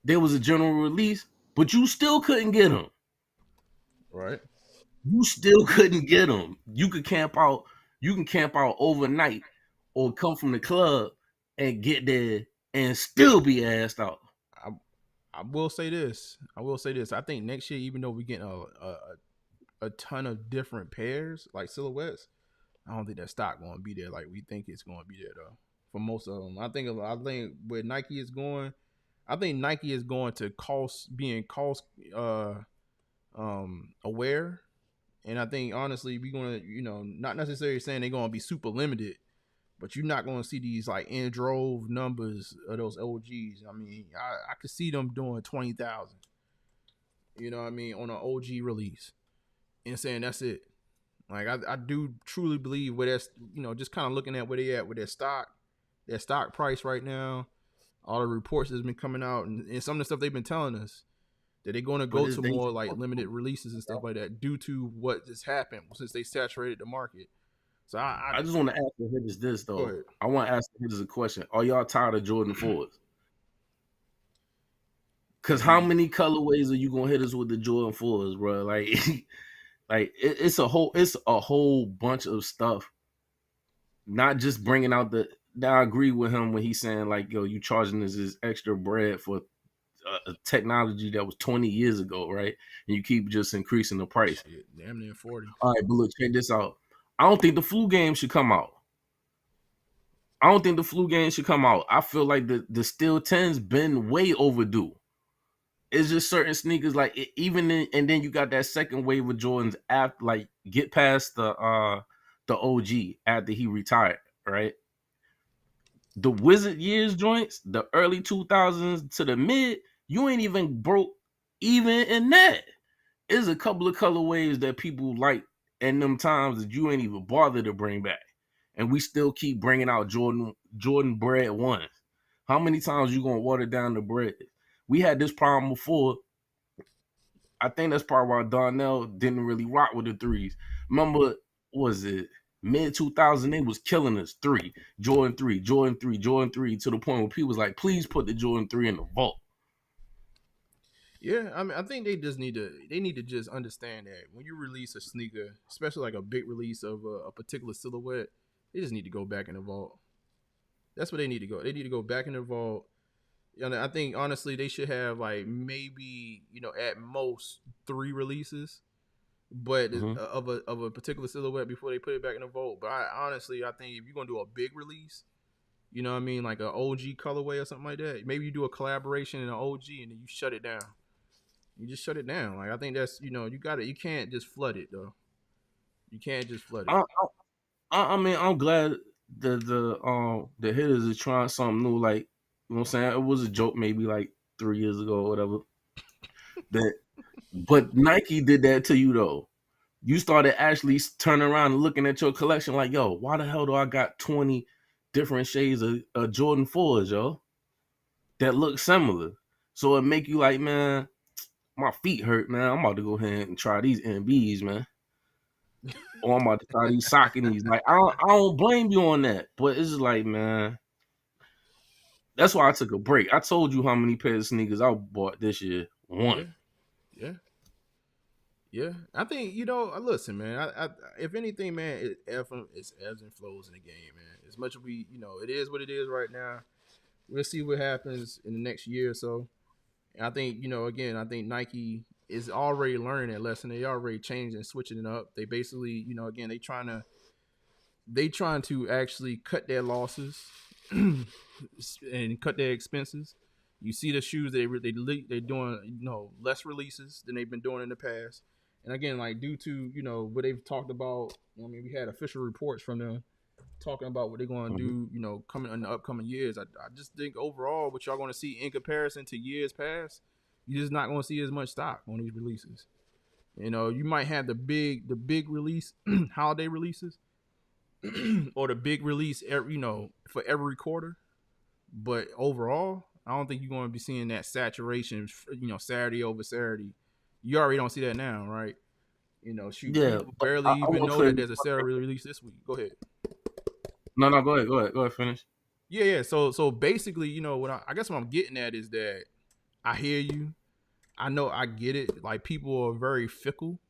there was a general release, but you still couldn't get them.
right.
You still couldn't get them. You could camp out. You can camp out overnight, or come from the club and get there and still be assed out.
I I will say this. I think next year, even though we're getting a ton of different pairs like silhouettes, I don't think that stock going to be there like we think it's going to be there though. For most of them, I think where Nike is going, I think Nike is going to being cost aware, and I think honestly we're going to not necessarily saying they're going to be super limited, but you're not going to see these like in drove numbers of those OGs. I mean, I could see them doing 20,000. You know what I mean, on an OG release, and saying that's it. Like I do truly believe where that's just kind of looking at where they at with their stock price right now, all the reports that's been coming out, and some of the stuff they've been telling us that they're going to
But
go
it's
to
dangerous.
more like limited releases and stuff like that due to what has happened since they saturated the market. So I
I just want to ask the hitters this
go
though.
ahead.
I want to ask the hitters a question. Are y'all tired of Jordan 4s? Because how
Man,
many colorways are you gonna hit us with the Jordan 4s, bro? Like, it's a whole bunch of stuff. Not just bringing out the. Now I agree with him when he's saying like, yo, you charging this extra bread for a technology that was 20 years ago, right? And you keep just increasing the price.
shit, damn near 40.
All right, but look, check this out. I don't think the flu game should come out. I don't think the flu game should come out. I feel like the Steel 10's been way overdue. It's just certain sneakers like and then you got that second wave of Jordans after like get past the OG after he retired, right? The Wizard years joints, the early 2000s to the mid, you ain't even broke even in that. There's a couple of colorways that people like in them times that you ain't even bother to bring back, and we still keep bringing out Jordan Bread ones. How many times you gonna water down the bread? We had this problem before. I think that's part why Darnell didn't really rock with the threes. Remember, was it mid 2000? They was killing us Jordan 3, Jordan 3, Jordan 3 to the point where people was like, please put the Jordan 3 in the vault.
Yeah, I mean, I think they need to just understand that when you release a sneaker, especially like a big release of a particular silhouette, they just need to go back in the vault. That's where they need to go. They need to go back in the vault. And I think honestly they should have like maybe at most 3 releases, but
Mm-hmm.
of a particular silhouette before they put it back in the vault. But I think if you're gonna do a big release, you know what I mean, like an OG colorway or something like that, maybe you do a collaboration in an OG and then you shut it down. You just shut it down. Like I think that's you got it. You can't just flood it though. You can't just flood it.
I mean, I'm glad the hitters are trying something new. Like, you know what I'm saying? It was a joke maybe like 3 years ago or whatever. But Nike did that to you though. You started actually turning around and looking at your collection like, yo, why the hell do I got 20 different shades of Jordan 4s, yo, that look similar? So it make you like, man, my feet hurt, man. I'm about to go ahead and try these NBs, man. Or I'm about to try these Sauconys. Like, I don't blame you on that. But it's just like, man, that's why I took a break. I told you how many pairs of sneakers I bought this year. One.
Yeah. Yeah, I think Listen, man. If anything, man, it's ebbs and flows in the game, man. As much as it is what it is right now. We'll see what happens in the next year or so. And I think again, I think Nike is already learning that lesson. They already changed and switching it up. They basically, again, they trying to actually cut their losses and cut their expenses. You see the shoes they're doing less releases than they've been doing in the past. And again, like due to what they've talked about, I mean, we had official reports from them talking about what they're going to do, coming in the upcoming years. I just think overall, what y'all going to see in comparison to years past, you're just not going to see as much stock on these releases. You might have the big release, holiday releases, or the big release, for every quarter. But overall, I don't think you're going to be seeing that saturation, Saturday over Saturday. You already don't see that now, right? People barely even know that there's a Saturday release this week. Go ahead.
No, go ahead, finish.
Yeah. So basically, I guess what I'm getting at is that I hear you. I know I get it. Like people are very fickle.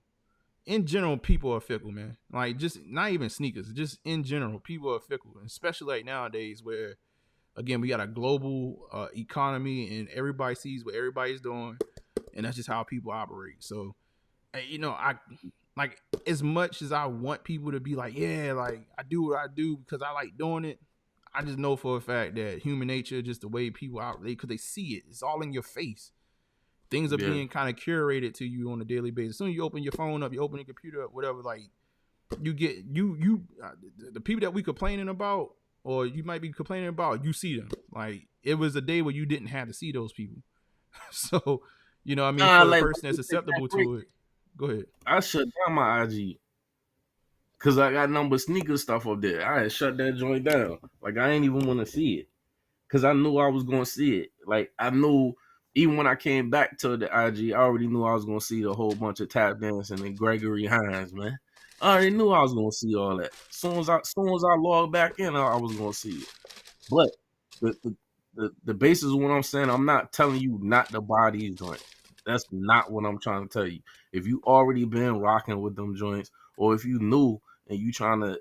In general, people are fickle, man. Like just not even sneakers, just in general, people are fickle, especially like nowadays where, again, we got a global economy and everybody sees what everybody's doing, and that's just how people operate. So, I like as much as I want people to be like, yeah, like I do what I do because I like doing it. I just know for a fact that human nature, just the way people operate, because they see it, it's all in your face. Things are being kind of curated to you on a daily basis. As soon as you open your phone up, you open your computer up, whatever, like you get the people that we complaining about, or you might be complaining about, you see them. Like it was a day where you didn't have to see those people. So, for the person that's susceptible to it, go ahead.
I shut down my IG because I got number sneaker stuff up there. I had shut that joint down. Like I ain't even want to see it because I knew I was gonna see it. Like I knew even when I came back to the IG, I already knew I was gonna see the whole bunch of tap dancing and Gregory Hines, man. I already knew I was gonna see all that. As soon as I logged back in, I was gonna see it. But the basis of what I'm saying, I'm not telling you not to buy these joints. That's not what I'm trying to tell you. If you already been rocking with them joints, or if you new and you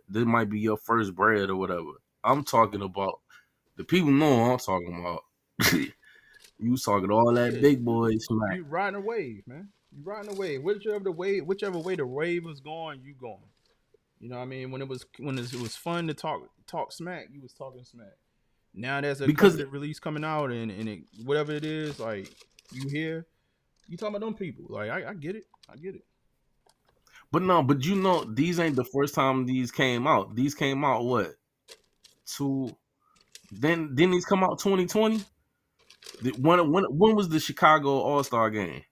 this might be your first bread or whatever. I'm talking about the people know what I'm talking about. You talking all that big boy smack.
You riding a wave, man. You riding a wave. Whichever way the wave was going, you going. You know what I mean? When it was fun to talk smack, you was talking smack. Now there's a coveted release coming out and whatever it is, like you hear, you talking about them people. Like I get it. I get it.
But no, these ain't the first time these came out. These came out what? Then these come out 2020? When was the Chicago All-Star game?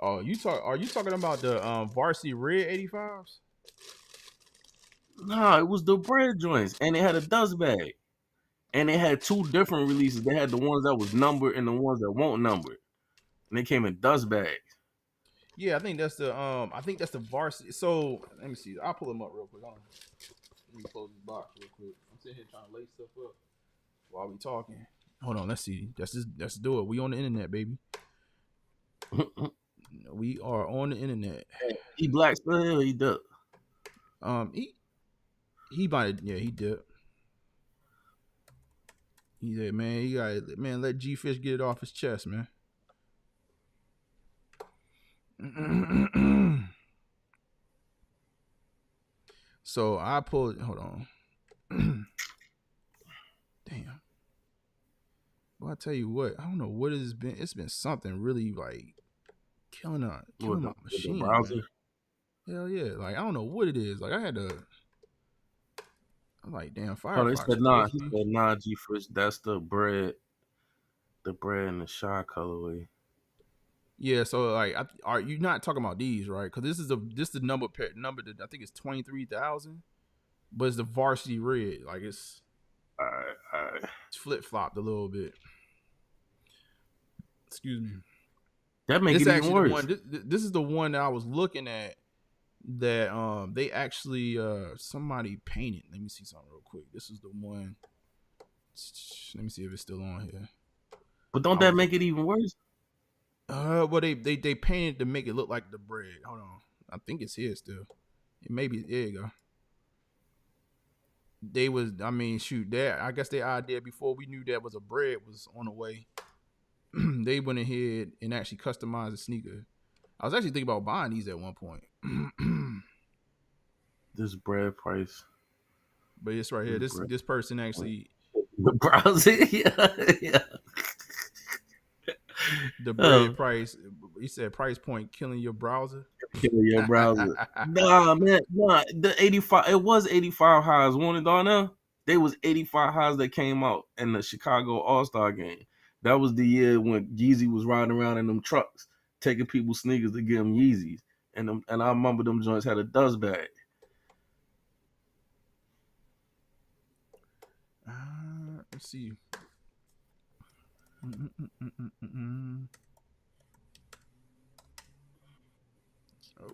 Oh, are you talking about the varsity red 85s?
Nah, it was the bread joints, and it had a dust bag, and they had two different releases. They had the ones that was numbered and the ones that won't number, and they came in dust bags.
Yeah, I think that's the varsity. So let me see. I'll pull them up real quick. Hold on. Let me close this box real quick. I'm sitting here trying to lace stuff up while we talking. Hold on, let's see. Let's do it. We on the internet, baby. We are on the internet.
He black still, he does.
He might, yeah, he did. He said, man, you got let G Fish get it off his chest, man. So I pulled. Hold on. Damn. Well, I tell you what, I don't know what it's been. It's been something really like killing my machine. Man. Hell yeah! Like I don't know what it is. Like I had to. I'm like, damn, Firefox.
Oh, they said nah, G Fish. That's the bread and the shy colorway.
Yeah, so like, are you not talking about these, right? Because this is the number that I think it's 23,000, but it's the varsity red. Like it's it's flip flopped a little bit. Excuse me.
That makes it even worse.
This is the one that I was looking at. That they actually somebody painted. Let me see something real quick. This is the one. Let me see if it's still on here.
But don't that make it even worse?
Well, they painted to make it look like the bread. Hold on, I think it's here still. It maybe there you go. They was, I mean, shoot, that I guess their idea before we knew that was a bread was on the way. They went ahead and actually customized the sneaker. I was actually thinking about buying these at one point.
This bread price,
but it's right here. This person actually
the browser, yeah.
The bread price. He said price point killing your browser.
Killing your browser. Nah, man. Nah, the 85. It was 85 highs. Wanted on there. They was 85 highs that came out in the Chicago All-Star game. That was the year when Yeezy was riding around in them trucks, taking people's sneakers to give them Yeezys. And I remember them joints had a dust bag.
Let's see. So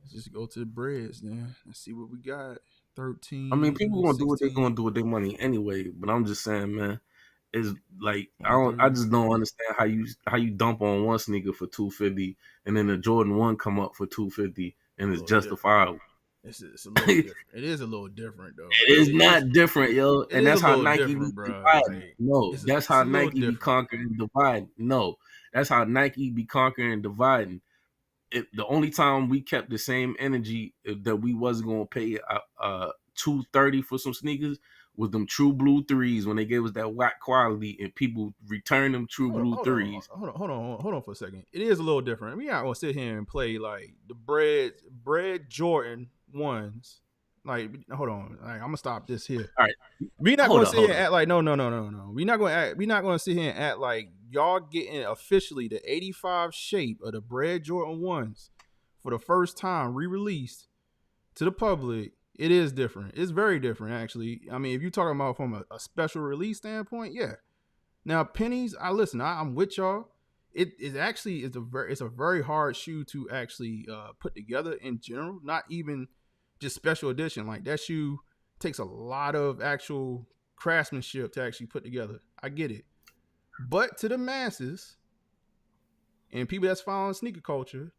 let's just go to the breads then. Let's see what we got. 13.
I mean, people gonna do what they're gonna do with their money anyway. But I'm just saying, man, it's like I just don't understand how you dump on one sneaker for $250 and then the Jordan 1 come up for $250 and it's justifiable.
It's a little different. It is a little different though.
It is not different, yo. And that's how Nike be dividing.
Like,
no, that's how Nike be conquering and dividing. No, that's how Nike be conquering and dividing. The only time we kept the same energy that we wasn't gonna pay $230 for some sneakers was them True Blue 3s when they gave us that whack quality and people returned them True Blue 3s.
Hold on for a second. It is a little different. We not gonna sit here and play like the bread Jordan 1s. Like, hold on. Like, I'm gonna stop this here.
All right.
We not gonna sit here and act like no. We not gonna sit here and act like y'all getting officially the 85 shape of the bread Jordan 1s for the first time re-released to the public. It is different. It's very different, actually. I mean, if you're talking about from a special release standpoint, yeah. Now, pennies, I'm with y'all. It's a very hard shoe to actually put together in general. Not even just special edition. Like that shoe takes a lot of actual craftsmanship to actually put together. I get it, but to the masses and people that's following sneaker culture,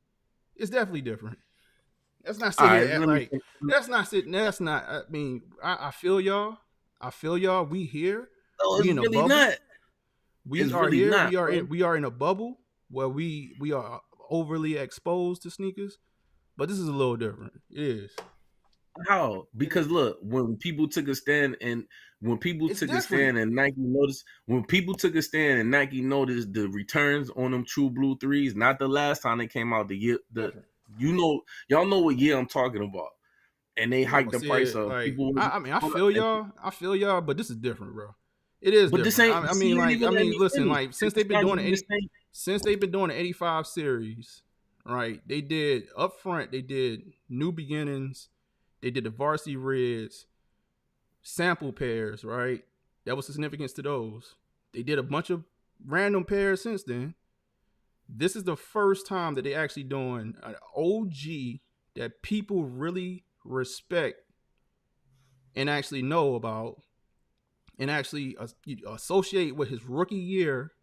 it's definitely different. That's not sitting like that's not sitting. That's not. I mean, I feel y'all. We here.
No, it's really not.
We are here. Not, we are in a bubble where we are overly exposed to sneakers. But this is a little different. It is.
How? Because look, when people took a stand and Nike noticed the returns on them True Blue 3s, not the last time they came out, y'all know what year I'm talking about. And they hiked the price up.
Like, I feel y'all, but this is different, bro. It is, but different. Listen, like since they've been doing since they've been doing the 85 series, right? They did up front, they did New Beginnings, they did the Varsity Reds, sample pairs, right? That was the significance to those. They did a bunch of random pairs since then. This is the first time that they actually doing an OG that people really respect and actually know about and actually associate with his rookie year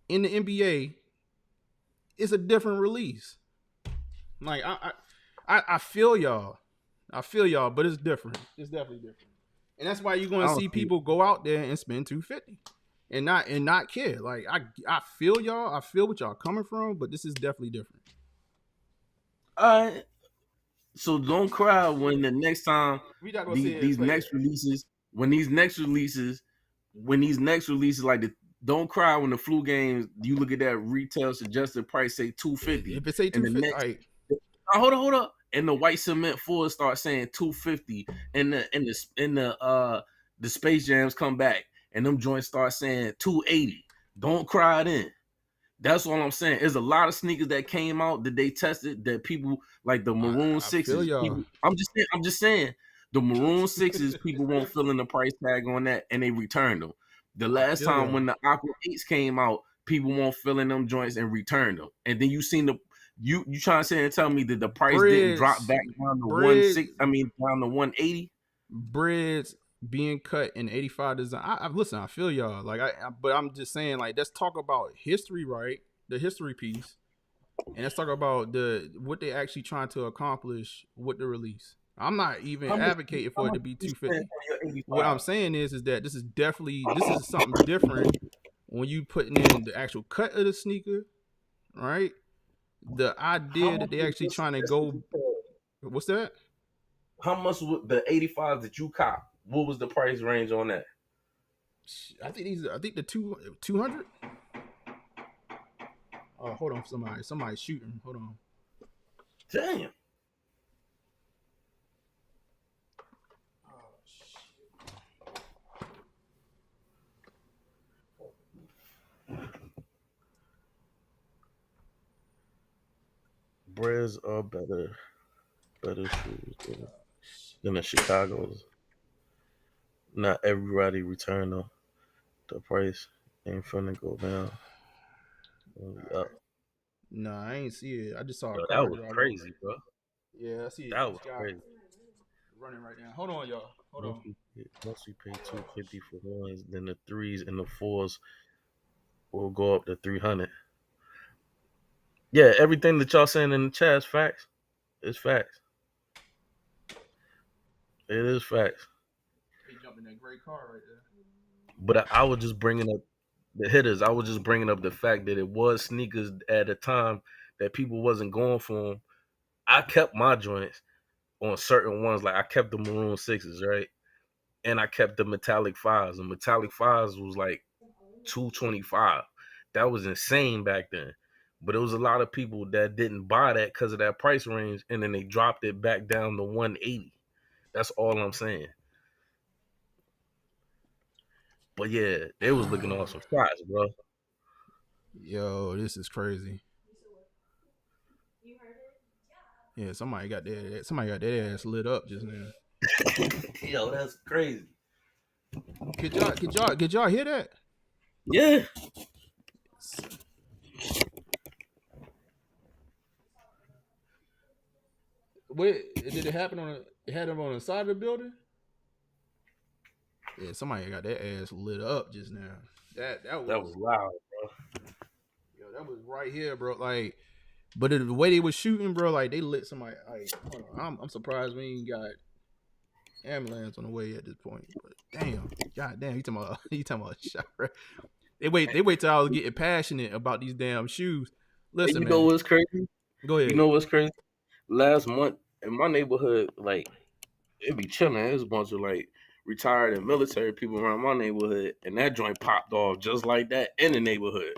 in the NBA. It's a different release. Like I feel y'all. I feel y'all, but it's different. It's definitely different. And that's why you're gonna see people go out there and spend $250 and not care. Like I feel y'all, I feel what y'all coming from, but this is definitely different.
All right. So don't cry when the next time
We not gonna see
these next releases, when these next releases, like don't cry when the flu games. You look at that retail suggested price say $250.
If it say
and the
$250,
next,
right.
hold up, and the white cement Ford start saying $250, and the Space Jams come back, and them joints start saying $280. Don't cry then. That's all I'm saying. There's a lot of sneakers that came out that they tested that people like the maroon
I feel
sixes.
y'all.
People, I'm just saying the maroon sixes. People won't fill in the price tag on that, and they return them. The last time when the Aqua 8s came out, people won't fill in them joints and return them. And then you seen you trying to say and tell me that the price didn't drop back down to 160? I mean down to 180.
Breads being cut in 85 design. I listen, I feel y'all. Like but I'm just saying, like, let's talk about history, right? The history piece. And let's talk about what they actually trying to accomplish with the release. I'm not even advocating for it to be 250. What I'm saying is that this is something different when you putting in the actual cut of the sneaker, right? The idea that they actually trying to go. What's that?
How much would the 85 that you cop? What was the price range on that?
I think the 200. Oh, hold on, somebody's shooting. Hold on.
Damn. Breads are better shoes than the Chicago's. Not everybody return though. The price ain't finna go down. Up.
Nah, I ain't see it. I just saw a
Yo,
car
that was crazy, bro.
Yeah, I see it.
That was crazy.
Running right now. Hold on, y'all. Hold on.
Once we pay $250 for ones, then the 3s and the 4s will go up to $300. Yeah, everything that y'all saying in the chat is facts. It's facts. It is facts.
He jumped in that great car right there.
But I was just bringing up the hitters. I was just bringing up the fact that it was sneakers at a time that people wasn't going for them. I kept my joints on certain ones. Like I kept the maroon 6s, right? And I kept the metallic 5s. The metallic 5s was like $225. That was insane back then. But it was a lot of people that didn't buy that because of that price range, and then they dropped it back down to 180. That's all I'm saying. But yeah, they was looking on some shots, bro.
Yo, this is crazy. Yeah, somebody got their ass lit up just now.
Yo, that's crazy.
Could y'all hear that?
Yeah.
Wait, did it happen it had them on the side of the building? Yeah, somebody got their ass lit up just now. That was
loud, bro.
Yo, that was right here, bro. Like, but the way they was shooting, bro, like they lit somebody. Like, hold on, I'm surprised we ain't got ambulance on the way at this point. But damn, god damn, you talking about a shot, right? They wait till I was getting passionate about these damn shoes. Listen,
you know what's crazy?
Go ahead.
You know what's crazy? Last month in my neighborhood, like it be chilling. There's a bunch of like retired and military people around my neighborhood, and that joint popped off just like that in the neighborhood.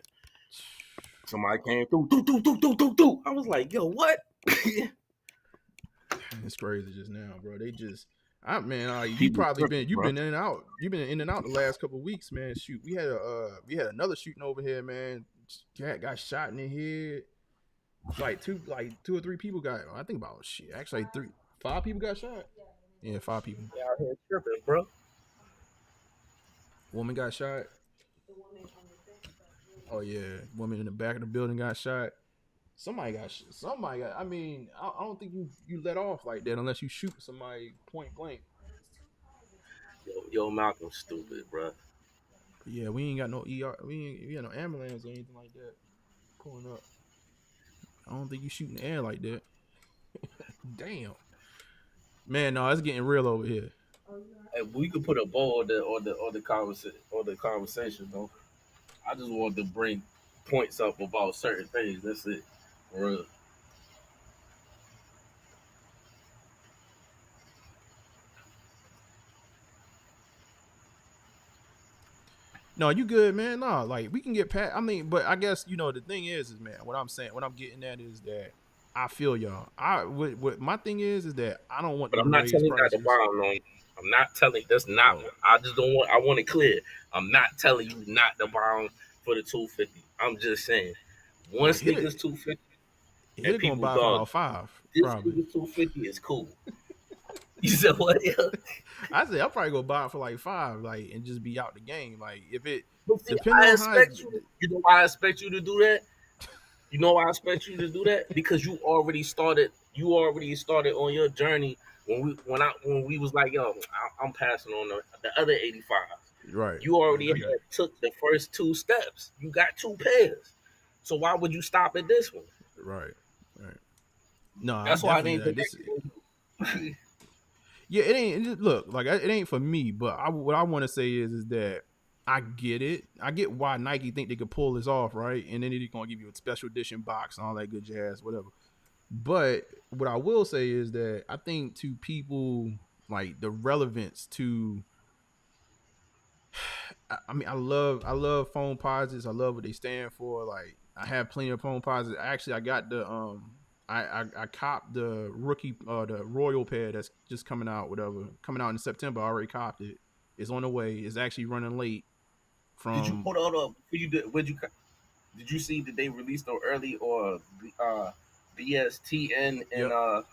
Somebody came through, do. I was like, yo, what?
It's crazy just now, bro. They just, you've been in and out. You've been in and out the last couple of weeks, man. Shoot, we had another shooting over here, man. got shot in the head. Like two or three people got. I think about shit. Actually, 5 people got shot. Yeah, 5 people.
They out here tripping, bro.
Woman got shot. Oh yeah, woman in the back of the building got shot. Somebody got. I mean, I don't think you let off like that unless you shoot somebody point blank.
Yo, Malcolm, stupid, bro.
But yeah, we ain't got no ER. We got no ambulance or anything like that pulling up. I don't think you shoot in the air like that. Damn. Man, no, it's getting real over here.
Hey, we could put a bow on the conversation though. I just wanted to bring points up about certain things. That's it. For real.
No, you good, man. No, like we can get past. I mean, but I guess the thing is man. What I'm getting at is that I feel y'all. What my thing is that I don't want
But
them
I'm
to
not
raise
telling you not to
prices.
borrow no. I'm not telling. That's not.
Oh,
I just don't want. I want it clear. I'm not telling you not to borrow for the 250. I'm just saying,
oh,
once niggas 250 and
Hitter gonna
people
buy for
dog,
about 5,
this
probably.
nigga 250 is cool. You said what? Yeah.
I say I'll probably go buy it for like 5, like, and just be out the game. Like if it
But see,
depending
I
on how.
expect you. You know why I expect you to do that? You know why I expect you to do that? Because you already started. You already started on your journey when we was like, yo, I'm passing on the other 85.
Right.
You already
I
had
got you.
took the first 2 steps. You got 2 pairs. So why would you stop at this one?
Right. Right. No, I
That's why I
definitely
didn't think
this.
that.
Yeah, it ain't. Look, like it ain't for me. But what I want to say is that I get it. I get why Nike think they could pull this off, right? And then they're gonna give you a special edition box and all that good jazz, whatever. But what I will say is that I think to people like the relevance to. I mean, I love phone posits. I love what they stand for. Like I have plenty of phone posits. Actually, I got the I copped the rookie the royal pair that's just coming out, whatever, coming out in September. I already copped it. It's on the way. It's actually running late
Did you
from.
hold on? Did you see that they released them early or BSTN and
Yep.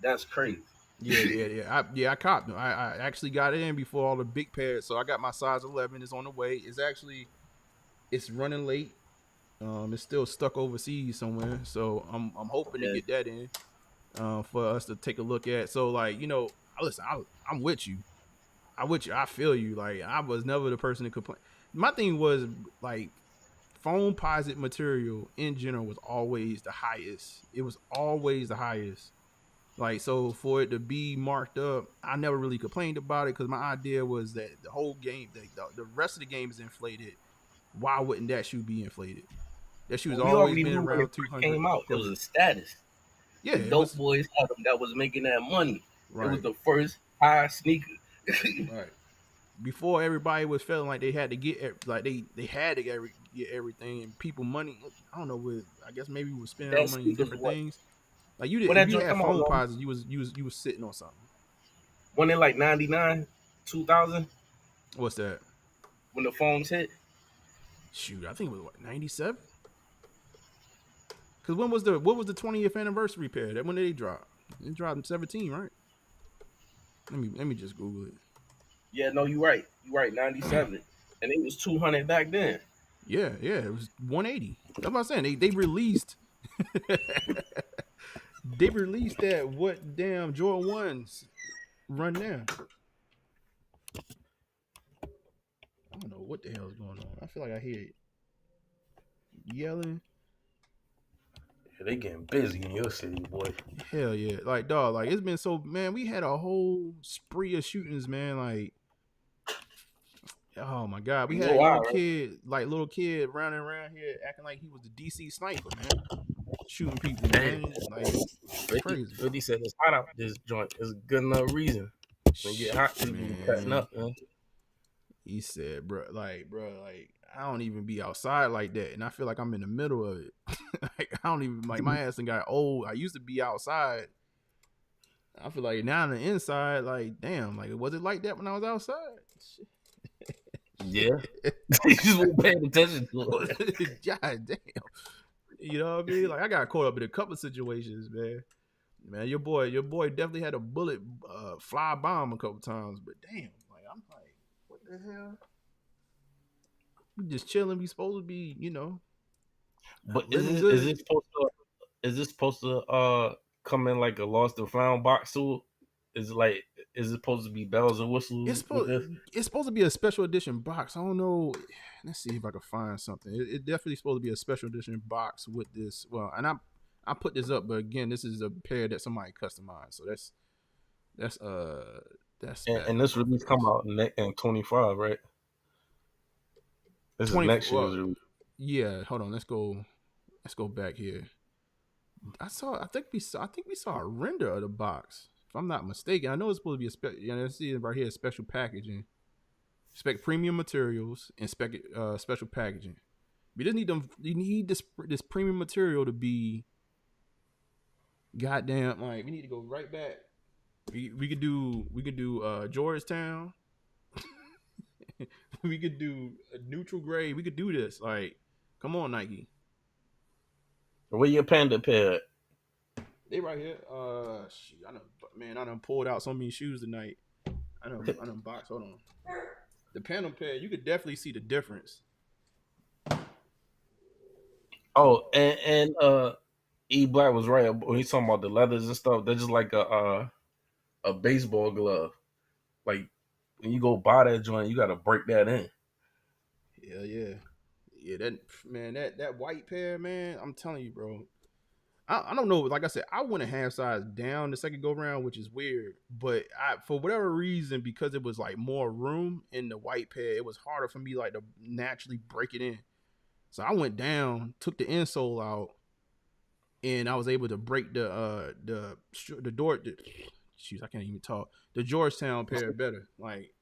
that's crazy.
I copped them. I actually got it in before all the big pairs. So I got my size 11. It's on the way. It's running late. It's still stuck overseas somewhere. So I'm hoping to
Yeah.
get that in for us to take a look at. So like listen, I'm with you. I feel you. Like I was never the person to complain. My thing was like foam posit material in general was always the highest. It was always the highest. Like so for it to be marked up, I never really complained about it because my idea was that the whole game, the rest of the game is inflated. Why wouldn't that shoe be inflated? That shoe's
Well, we
always
already
been
knew when it
around
first
200.
came out. It
Go
was
ahead.
a status.
Yeah,
The
it
dope
was
boys had them that was making that money. It was
right.
the first high sneaker.
Right. Before everybody was feeling like they had to get like they had to get everything and people money. I don't know what. I guess maybe we were spending our
That
money in
sneakers
different
what?
things. Like you did
When
if
that
you
joint
had
come out,
phone
long?
posits, you was sitting on something.
When in like 99, 2000,
What's that?
when the phones hit.
Shoot, I think it was what 97. Because what was the 20th anniversary pair? That when did they drop? It dropped in 17, right? Let me just Google it.
Yeah, no, you're right. You're right, 97. And it was 200 back then.
Yeah, it was 180. That's what I'm saying. They released they released that what damn Jordan ones run now. I don't know what the hell is going on. I feel like I hear it yelling.
Yeah, they getting busy in your city, boy.
Hell yeah. Like dog, like it's been so man, we had a whole spree of shootings, man. Like oh my god. We
You
had
know
a
why,
young
right?
kid, like little kid running around here acting like he was the DC sniper, man. Shooting people,
Damn.
man. Like
50,
crazy.
50 said it's hot out this joint. It's a good enough reason. When it get
Shit,
hot, people be cutting
man.
up, man.
He said, bro, like I don't even be outside like that, and I feel like I'm in the middle of it. Like I don't even like my ass and got old. I used to be outside. I feel like now on the inside, like damn, like was it like that when I was outside? Shit.
Yeah. You just weren't paying attention to it.
God damn. You know what I mean? Like I got caught up in a couple situations, man. Man, your boy definitely had a bullet fly bomb a couple times, but damn, like I'm like, what the hell? We just chilling. We supposed to be,
But
living good.
is this supposed to come in like a lost and found box too? Is it like is it supposed to be bells and whistles with this?
It's supposed to be a special edition box. I don't know. Let's see if I can find something. It definitely supposed to be a special edition box with this. Well, and I put this up, but again, this is a pair that somebody customized. So that's
And this release come out in 25, right? This is next year's release.
Yeah, hold on. Let's go back here. I think we saw a render of the box. If I'm not mistaken, I know it's supposed to be a let's see it right here, special packaging, premium materials, and special packaging. We just need them. You need this premium material to be goddamn. Like we need to go right back. We could do Georgetown. We could do a neutral grade. We could do this. Like, come on, Nike.
Where your Panda pair at?
They right here. Shoot, I done pulled out so many shoes tonight. I done boxed. Hold on. The Panda pair, you could definitely see the difference.
Oh, and E Black was right when he's talking about the leathers and stuff. They're just like a baseball glove. Like when you go buy that joint, you got to break that in.
Hell yeah. That white pair, man. I'm telling you, bro. I don't know. Like I said, I went a half size down the second go round, which is weird. But for whatever reason, because it was like more room in the white pair, it was harder for me like to naturally break it in. So I went down, took the insole out, and I was able to break the door. I can't even talk. The Georgetown pair better. Like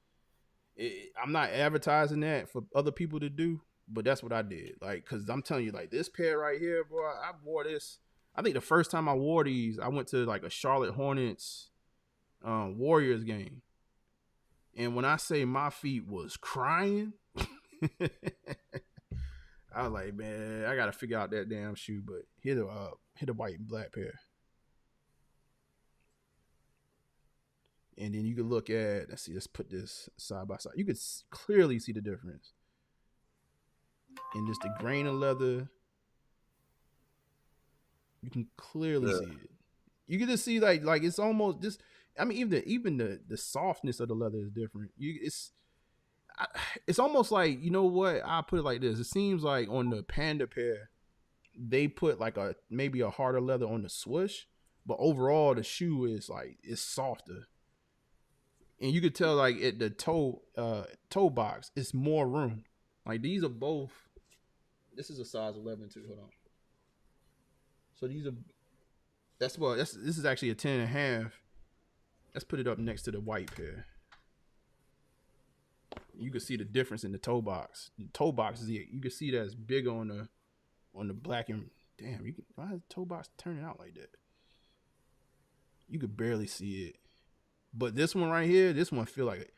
I'm not advertising that for other people to do, but that's what I did. Like, cause I'm telling you, like this pair right here, bro. I wore this. I think the first time I wore these, I went to like a Charlotte Hornets Warriors game. And when I say my feet was crying, I was like, man, I gotta figure out that damn shoe. But hit a white and black pair. And then you can look at, let's put this side by side. You could clearly see the difference. And just the grain of leather. You can clearly see it. You can just see like it's almost just. I mean, even the softness of the leather is different. It's almost like, you know what? I'll put it like this. It seems like on the Panda pair, they put like maybe a harder leather on the swoosh, but overall the shoe is like it's softer. And you could tell like at the toe box, it's more room. Like these are both. This is a size 11 too. Hold on. So this is actually a 10.5. Let's put it up next to the white pair. You can see the difference in the toe box. The toe box you can see that's bigger on the black and damn. Why is the toe box turning out like that? You could barely see it. But this one right here, this one feel like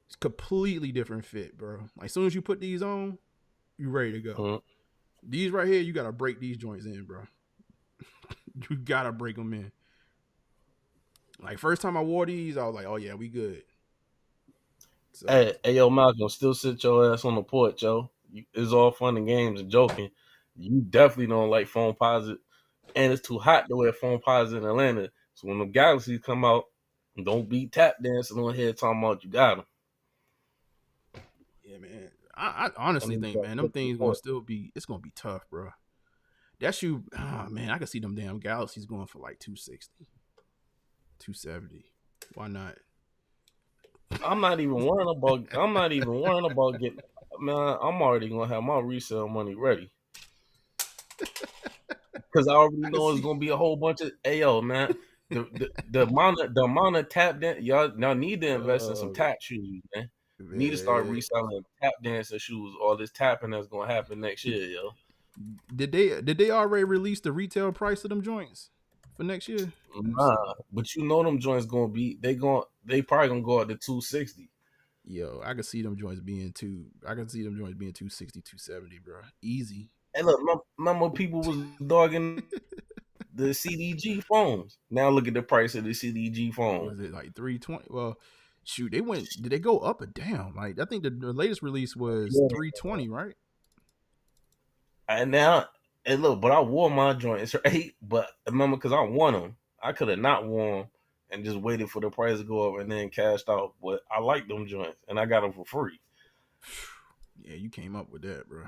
it's completely different fit, bro. Like as soon as you put these on, you ready to go.
Mm-hmm.
These right here, you gotta break these joints in, bro. You gotta break them in. Like first time I wore these, I was like, "Oh yeah, we good." So,
Hey, yo, Malcolm, still sit your ass on the porch, yo. It's all fun and games and joking. You definitely don't like phone posit, and it's too hot to wear phone posit in Atlanta. So when the Galaxies come out, don't be tap dancing on here talking about you got them.
yeah, man. I honestly think, man, them things it's gonna be tough, bro. That shoe, man, I can see them damn Galaxies going for like 260, 270. Why not?
I'm not even worrying about getting. Man, I'm already gonna have my resale money ready because I already know it's gonna be a whole bunch of. Yo, man, the amount of tap dance y'all need to invest in some tap shoes, man. Need to start reselling tap dancing shoes. All this tapping that's gonna happen next year, yo.
Did they already release the retail price of them joints for next year?
Nah, but you know them joints gonna be they probably gonna go up to 260.
Yo, I can see them joints being two. I can see them joints being 260, 270, bro. Easy.
Hey, look, remember people was dogging the CDG phones. Now look at the price of the CDG phone.
Was it like 320? Well, shoot, they went. Did they go up or down? Like I think the latest release was
Yeah.
320, right?
And now, and look, but I wore my joints, right? But remember, because I won them, I could have not worn them and just waited for the price to go up and then cashed out. But I like them joints, and I got them for free.
Yeah, you came up with that, bro.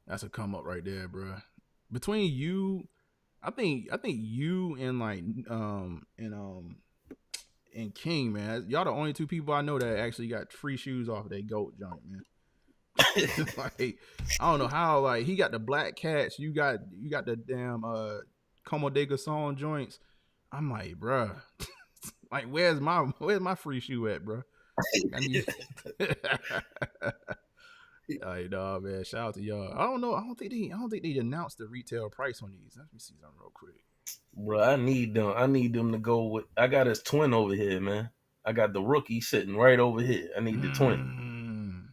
That's a come up right there, bro. Between you, I think you and and King, man, y'all the only two people I know that actually got free shoes off of that goat joint, man. Like I don't know how. Like he got the black cats, you got the damn Como de Garçon joints. I'm like, bruh, like where's my free shoe at, bro? I need. Like, nah, man. Shout out to y'all. I don't know. I don't think they announced the retail price on these. Let me see something real quick.
Bro, I need them. I need them to go with. I got his twin over here, man. I got the rookie sitting right over here. I need the twin.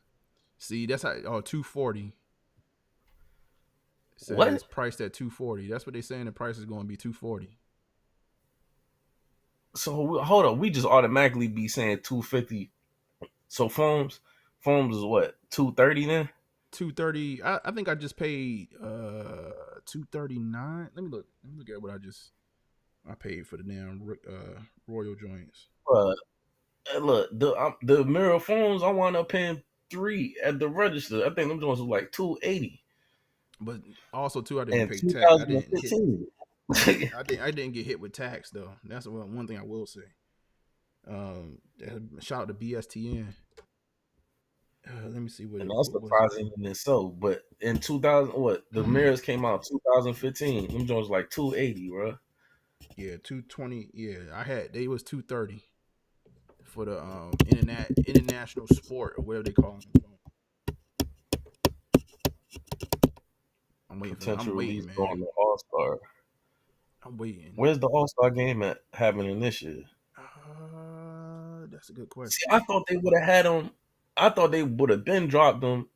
See, that's how. Oh, 240. It
What?
says priced at 240. That's what they saying. The price is going to be 240.
So hold on. We just automatically be saying 250. So foams is what 230 then?
230. I think I just paid 239. Let me look. Let me look at what I paid for the damn Royal joints.
Look, the mirror phones I wound up paying 3 at the register. I think them joints was like 280.
But also too, I didn't
And
pay tax. I didn't hit.
2015.
I didn't get hit with tax though. That's one thing I will say. Shout out to BSTN. Let me see
And that's
what was it.
surprising in itself. But in 2000, what the mirrors came out 2015. Them joints like 280, bro.
Yeah, 220. Yeah, they was 230 for the international sport or whatever they call them.
Potential
I'm waiting,
release
man.
on the All Star.
I'm waiting.
Where's the All Star game at happening this year?
That's a good
See,
question.
I thought they would have had them. I thought they would have been dropped them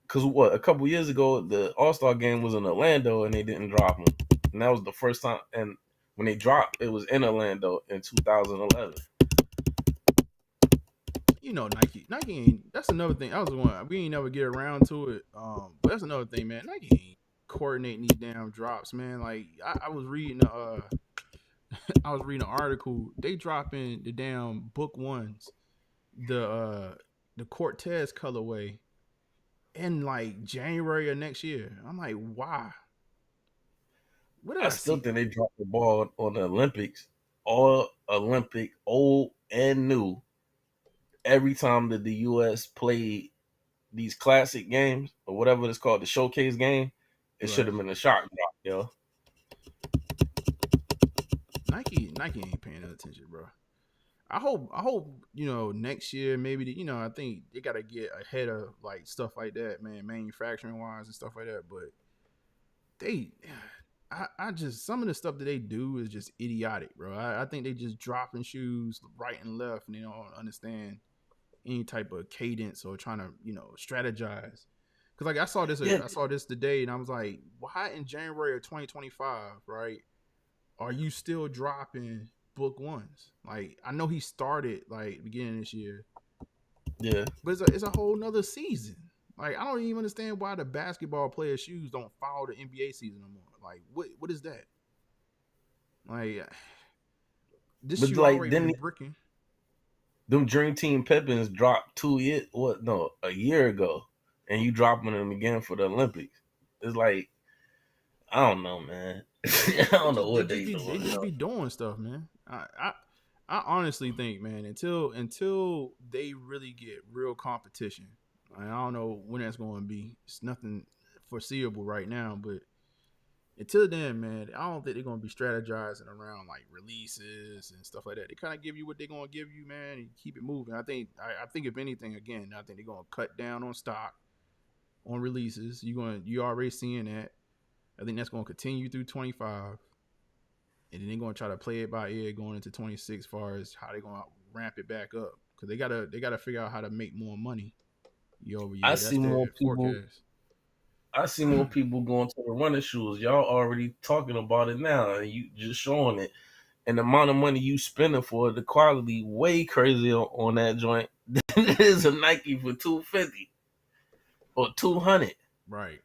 because what a couple years ago the All Star game was in Orlando and they didn't drop them, and that was the first time. And when they dropped, it was in Orlando in 2011.
You know, Nike ain't. That's another thing. I was one. We ain't never get around to it. But that's another thing, man. Nike ain't coordinating these damn drops, man. Like I was reading I was reading an article. They dropping the damn book ones, the Cortez colorway in like January of next year. I'm like, why? What did
I
I
still
see?
think they dropped the ball on the Olympics, all Olympic, old and new. Every time that the U.S. played these classic games or whatever it's called, the showcase game, it should
Right.
have been a shock drop, yo.
Nike ain't paying no attention, bro. I hope next year maybe I think they gotta get ahead of like stuff like that, man, manufacturing wise and stuff like that. But they, I just some of the stuff that they do is just idiotic, bro. I think they just dropping shoes right and left, and they don't understand any type of cadence or trying to strategize. Because like
Yeah,
I saw this today, and I was like, why in January of 2025, right? Are you still dropping book ones? Like I know he started like beginning of this year,
yeah.
but it's a whole nother season. Like I don't even understand why the basketball player shoes don't follow the NBA season no more. Like what is that? Like this
But
shoe
like,
already
then
been bricking.
them Dream Team Pippins dropped 2 years, what? No, a year ago, and you dropping them again for the Olympics. It's like I don't know, man. I don't know what they
They
doing.
just be doing stuff, man. I honestly think, man, until they really get real competition, I don't know when that's going to be. It's nothing foreseeable right now, but until then, man, I don't think they're going to be strategizing around like releases and stuff like that. They kind of give you what they're going to give you, man, and keep it moving. I think if anything, again, I think they're going to cut down on stock on releases. You already seeing that. I think that's going to continue through 25. And then they're going to try to play it by ear going into 26 as far as how they're going to ramp it back up. because they gotta figure out how to make more money year over
I
year. That's
see more
their
people.
forecast.
I see more people going to the running shoes. Y'all already talking about it now, and you just showing it. And the amount of money you spending for it, the quality way crazy on that joint. It is a Nike for $250 or $200.
Right.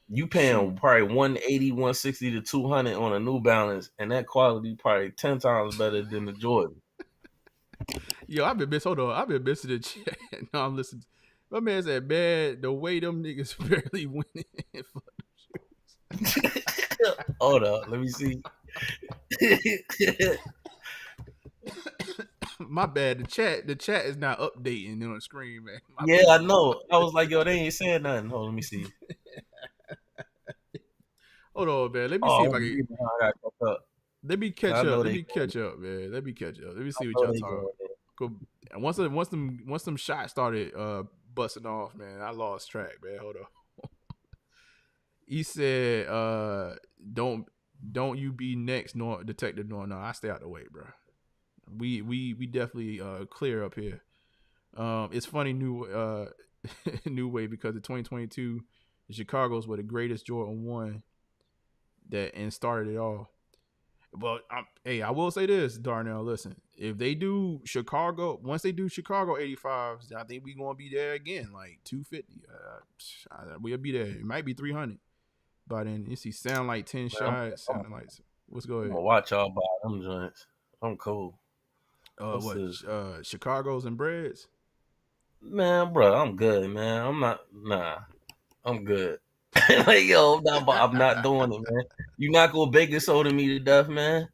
You
Shoot.
paying probably 180, 160 to 200 on a New Balance, and that quality probably 10 times better than the Jordan.
Yo, I've been missing. Hold on, I've been missing the chat. No, I'm listening. My man said, "Man, the way them niggas barely winning."
Hold up, let me see.
My bad. The chat is not updating on the screen, man. My
Yeah,
bad.
I know. I was like, yo, they ain't saying nothing. Hold on, let me see.
Hold on, man. Let me see
Oh,
if I
I'm
can.
reading how I got fucked up.
Let me
'Cause
catch
I
up.
know
Let
they
me
going.
catch up, man. Let me catch up. Let me
I
see what
know
y'all
they
talking.
going there.
Go. And once them shots started busting off, man, I lost track, man. Hold on. He said, don't you be next, nor detective, nor no. I stay out the way, bro. We definitely clear up here. It's funny new way because in 2022, the Chicago's were the greatest Jordan 1 that and started it all. But hey, I will say this, Darnell. Listen, if they do Chicago, once they do Chicago 85s, I think we gonna be there again, like 250. We'll be there. It might be 300. But then you see, sound like 10
Man,
shots, sounding like. What's
I'm
going?
gonna watch y'all buy them joints. I'm cool. What's
What?
this?
Chicago's and Breads.
Man, bro, I'm good, man. I'm not. Nah, I'm good. Like, yo, I'm not doing it, man. You not gonna bake and soda me to death, man.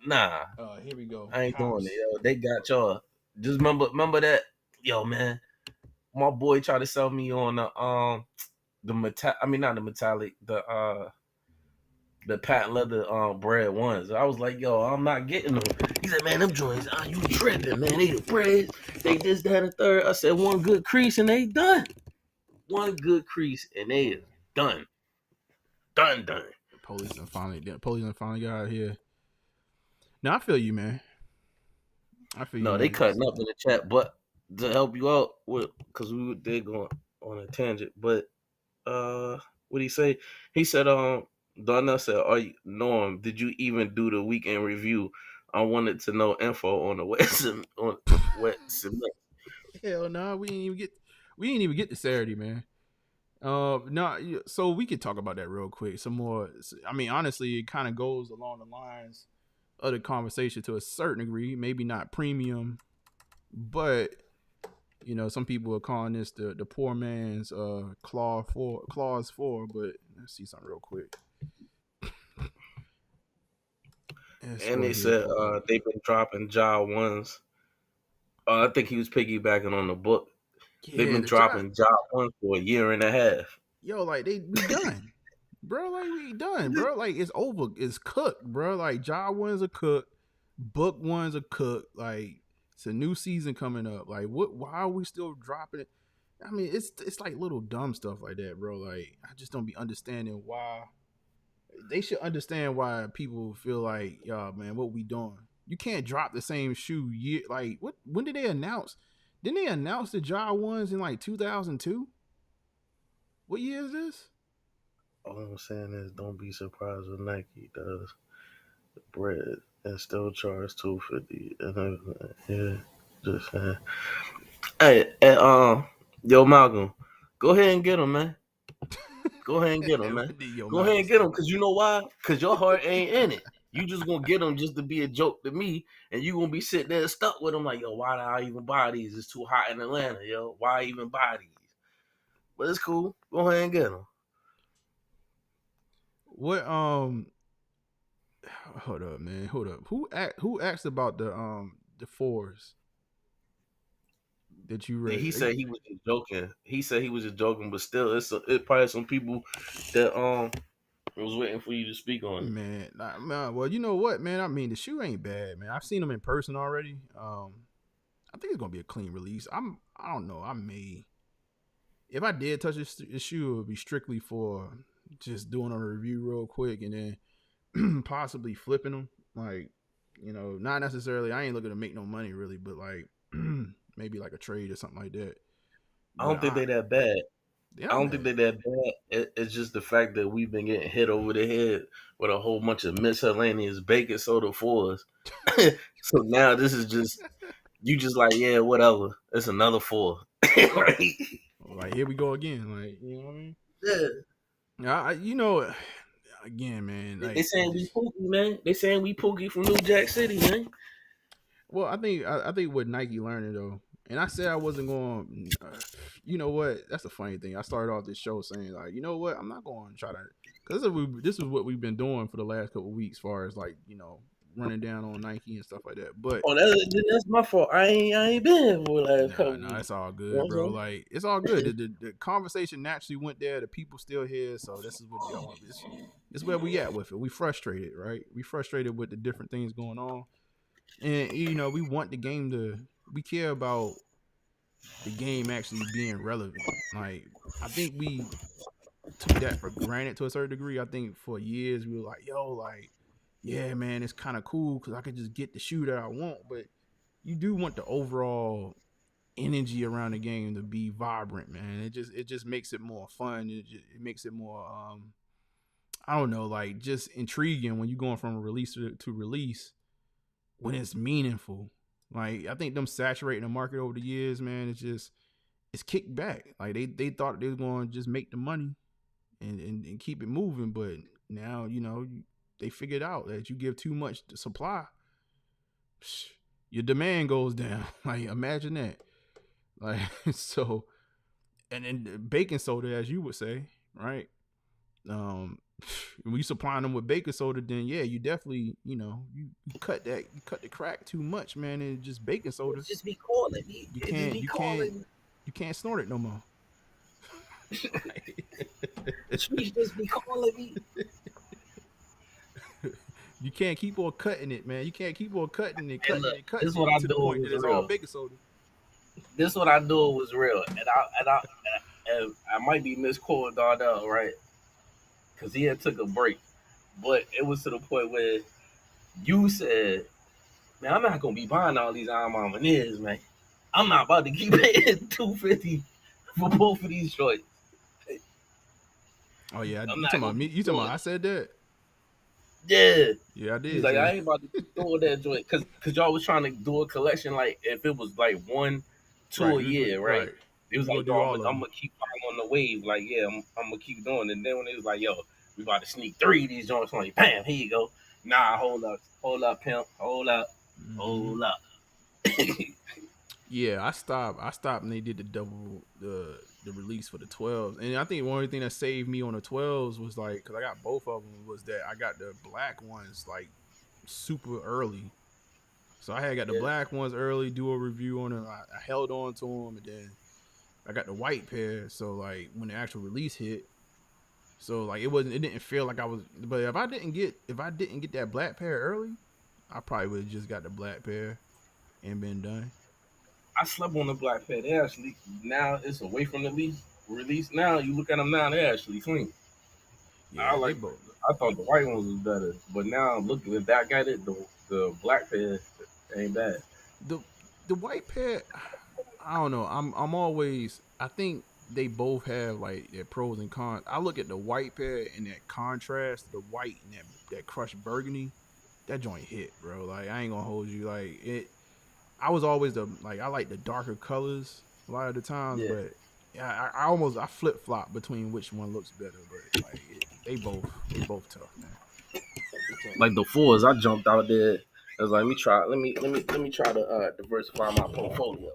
Nah,
Here we go.
I ain't doing it,
House.
yo. They got y'all. Just remember that, yo, man. My boy tried to sell me on the metal. I mean, not the metallic. The patent leather bread ones. I was like, yo, I'm not getting them. He said, man, them joints, you tripping, man. They the bread. They this, that, and third. I said, one good crease and they done. One good crease and they is done. Done.
Police and finally got out here. Now I feel you, man. I feel you,
No, they
man.
cutting up in the chat, but to help you out with, because we did go on a tangent, but what did he say? He said, Donnell said, "Are you Norm? Did you even do the weekend review? I wanted to know info on the wet cement."
Hell no, we ain't even get to Saturday, man. No, so we could talk about that real quick. Some more. I mean, honestly, it kind of goes along the lines of the conversation to a certain degree. Maybe not premium, but some people are calling this the poor man's clause 4. But let's see something real quick. Let's
And
go
they
here.
said they've been dropping job ones. I think he was piggybacking on the book. They've
Yeah,
been
the job.
dropping job ones for a year and a half.
Yo, like we done, bro. Like we done, bro. Like it's over. It's cooked, bro. Like job ones are cooked, book ones are cooked. Like it's a new season coming up. Like what? Why are we still dropping it? I mean, it's like little dumb stuff like that, bro. Like I just don't be understanding why. They should understand why people feel like, yo, man, what we doing? You can't drop the same shoe year. Like what? When did they announce? Didn't they announce the job ones in like 2002? What year is this?
All I'm saying is, don't be surprised when Nike does the bread and still charge $250 and everything. Yeah, just saying. Hey, yo, Malcolm, go ahead and get him, man. Go ahead and get him, man.
Yo,
Go ahead
Malcolm,
and get him,
stupid.
cause you know why? Cause your heart ain't in it. You just gonna get him just to be a joke to me, and you gonna be sitting there stuck with him like, yo, why did I even buy these? It's too hot in Atlanta, yo. Why even buy these? But it's cool. Go ahead and get him.
What hold up, man. Hold up. Who asked about the fours that you read?
He said he was just joking. He said he was just joking, but still, it's probably some people that was waiting for you to speak on it.
Man, well, you know what, man? I mean, the shoe ain't bad, man. I've seen them in person already. I think it's gonna be a clean release. I don't know. I may, if I did touch this shoe, it would be strictly for just doing a review real quick and then possibly flipping them. Like, not necessarily. I ain't looking to make no money really, but like maybe like a trade or something like that.
I
But
don't think they that bad.
they're
I
not
don't think
bad.
they that bad. It's just the fact that we've been getting hit over the head with a whole bunch of miscellaneous baking soda fours. So now this is just you just like, yeah, whatever. It's another four.
Yeah.
Right?
Like here we go again. Like, you know what I mean?
Yeah.
You know, again, man.
They
Like,
saying we Pookie, man. They saying we Pookie from New Jack City, man.
well, I think what Nike learning though, and I said I wasn't going. You know what? That's the funny thing. I started off this show saying like, you know what? I'm not going to try to, because this is what we've been doing for the last couple of weeks, as far as like, you know, running down on Nike and stuff like that. But
Oh, that's my fault. I ain't been here for the last couple
nah,
weeks.
it's all
You know
good,
what
bro.
I'm
Like, it's all good. The conversation naturally went there. The people still here, so this is what y'all want. This is where we at with it. We frustrated, right? We frustrated with the different things going on, and you know, we want the game to. We care about the game actually being relevant. Like, I think we took that for granted to a certain degree. I think for years we were like, yo, like, yeah, man, it's kind of cool because I could just get the shoe that I want. But you do want the overall energy around the game to be vibrant, man. It just makes it more fun. It makes it more I don't know, like just intriguing when you're going from release to release when it's meaningful. Like, I think them saturating the market over the years, man, it's kicked back. Like they thought they were going to just make the money and keep it moving, but now, you know, they figured out that you give too much supply, your demand goes down. Like, imagine that. Like, so, and then baking soda, as you would say, right? Um, when you supplying them with baking soda, then yeah, you definitely, you know, you cut the crack too much, man, and just baking soda.
It just be calling me.
You
It just
can't
be
you
calling
can't you can't snort it no more.
The streets just be calling me.
You can't keep on cutting it, man. You can't keep on cutting it,
And look, this
cutting
is what
it
I
to
do
the point that
was
it's all
real.
baking soda.
This is what I knew was real, and I might be misquoting Darnell, right? Because he had took a break, but it was to the point where you said, "Man, I'm not gonna be buying all these Armaniers, man. I'm not about to keep paying $250 for both of these joints.
Oh yeah,
I'm
you
not
talking
gonna
about me?
keep
You talking
doing
about I
it."
said that?
Yeah.
Yeah, I
He's
did
like,
say
I
that.
ain't about to keep doing that joint. Cause y'all was trying to do a collection like if it was like one, two
Right,
a year, right?
right.
It
We
was
was gonna
like, yo,
do all of
I'm
them.
gonna keep flying on the wave. Like, yeah, I'm gonna keep doing it. And then when it was like, yo, we about to sneak 3 of these joints on you, bam, here you go. Nah, hold up, pimp, hold up,
Mm-hmm.
hold up.
Yeah, I stopped, and they did the double the release for the 12s. And I think one only thing that saved me on the 12s was like, because I got both of them, was that I got the black ones like super early. So I had got the
Yeah,
black ones early, do a review on them. I held on to them, and then I got the white pair. So like when the actual release hit, so like it didn't feel like I was. But if I didn't get that black pair early, I probably would have just got the black pair and been done.
I slept on the black pair. They actually now it's away from the release. Now you look at them now, they actually clean. I
Yeah, they
like.
both.
I thought the white ones was better, but now looking at that guy, the black pair ain't bad.
the the white pair, I don't know. I think they both have like their pros and cons. I look at the white pair and that contrast, the white and that crushed burgundy, that joint hit, bro. Like, I ain't gonna hold you. Like, it I was always I like the darker colors a lot of the times,
Yeah,
but yeah, I flip flop between which one looks better, but like they both tough, man.
like the fours, I jumped out there. I was like, let me try to diversify my portfolio.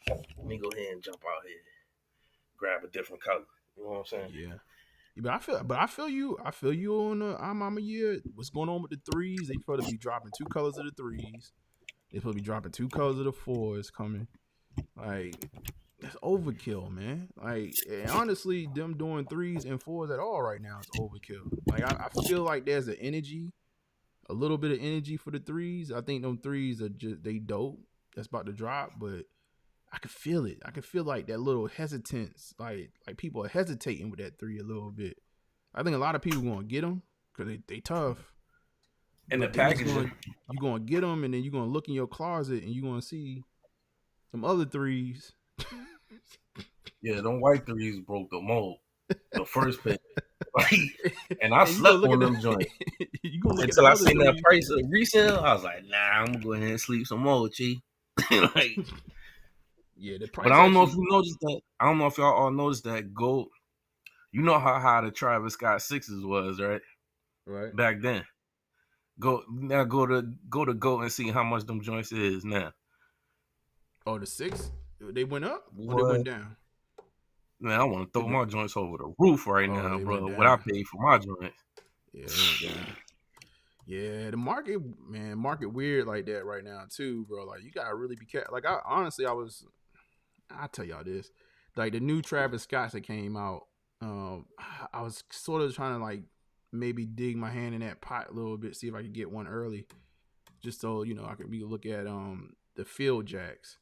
Let me go ahead and jump out here, grab a different color. You know what I'm saying?
Yeah. I feel you. I feel you on the I'm a year. What's going on with the threes? They supposed to be dropping 2 colors of the threes. They supposed to be dropping 2 colors of the fours coming. Like, that's overkill, man. Like, and honestly, them doing threes and fours at all right now is overkill. Like, I feel like there's a little bit of energy for the threes. I think them threes are just they dope. That's about to drop, but I can feel it. I can feel like that little hesitance, like people are hesitating with that three a little bit. I think a lot of people gonna get them because they tough,
And the
but then
packaging.
you gonna get them, and then you gonna look in your closet and you gonna see Them other threes.
Yeah, them white threes broke the mold. The first pick. Like, and I
And you gonna
slept
look
on
at
them joints.
you gonna look at
Until
them
I
other
seen that
threes.
price of the resale, I was like, nah, I'm gonna go ahead and sleep some more, G. Like,
Yeah, the
but
price
I don't know if
actually.
you noticed that. I don't know if y'all all noticed that gold. You know how high the Travis Scott sixes was, right?
Right.
Back then. Go to GOAT and see how much them joints is now.
Oh, the 6? They went up or they
What?
went down?
Man, I want to
They
throw
went.
my joints over the roof right
Oh,
now,
they went
bro. What I
down.
paid for my joints.
Yeah, they went down. Yeah, the market, man, market weird like that right now too, bro. Like you gotta really be careful. Like I honestly, I tell y'all this, like the new Travis Scott that came out. I was sort of trying to like maybe dig my hand in that pot a little bit, see if I could get one early, just so I could look at the field jacks.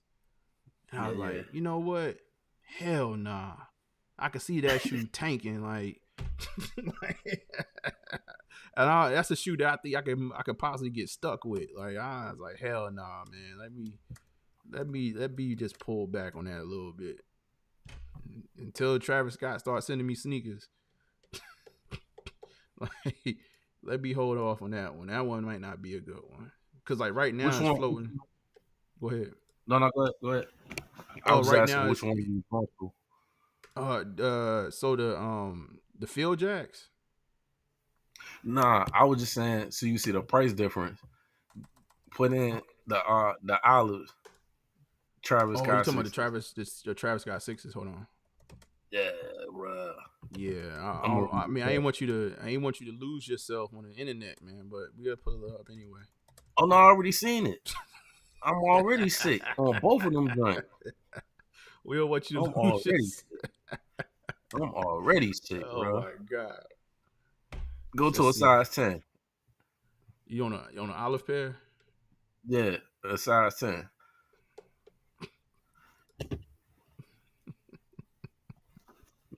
And I was
Yeah.
like, you know what? Hell nah. I could see that shoe tanking like, and that's a shoe that I think I could possibly get stuck with. Like I was like, hell nah, man. Let me just pull back on that a little bit until Travis Scott starts sending me sneakers. Like, let me hold off on that one. That one might not be a good one because like right now
Which
it's
one?
floating. Go ahead.
No, go ahead. I
Oh,
was
right
asking
now
which
it's
one you going to.
so the field jacks.
Nah, I was just saying. So you see the price difference. Put in the olives. Travis
Oh, you
Scott
talking about
sixes.
the Travis Scott sixes? Hold on.
Yeah, bro.
Yeah,
I'm
I mean, I ain't want you to lose yourself on the internet, man. But we gotta put it up anyway.
Oh no, I already seen it. I'm already sick on both of them joints.
We don't want you
I'm
to lose
already
yourself.
sick. I'm already sick,
Oh
bro.
my god.
Go to
Let's
a
see.
size 10.
You on an olive pair?
Yeah, a size 10.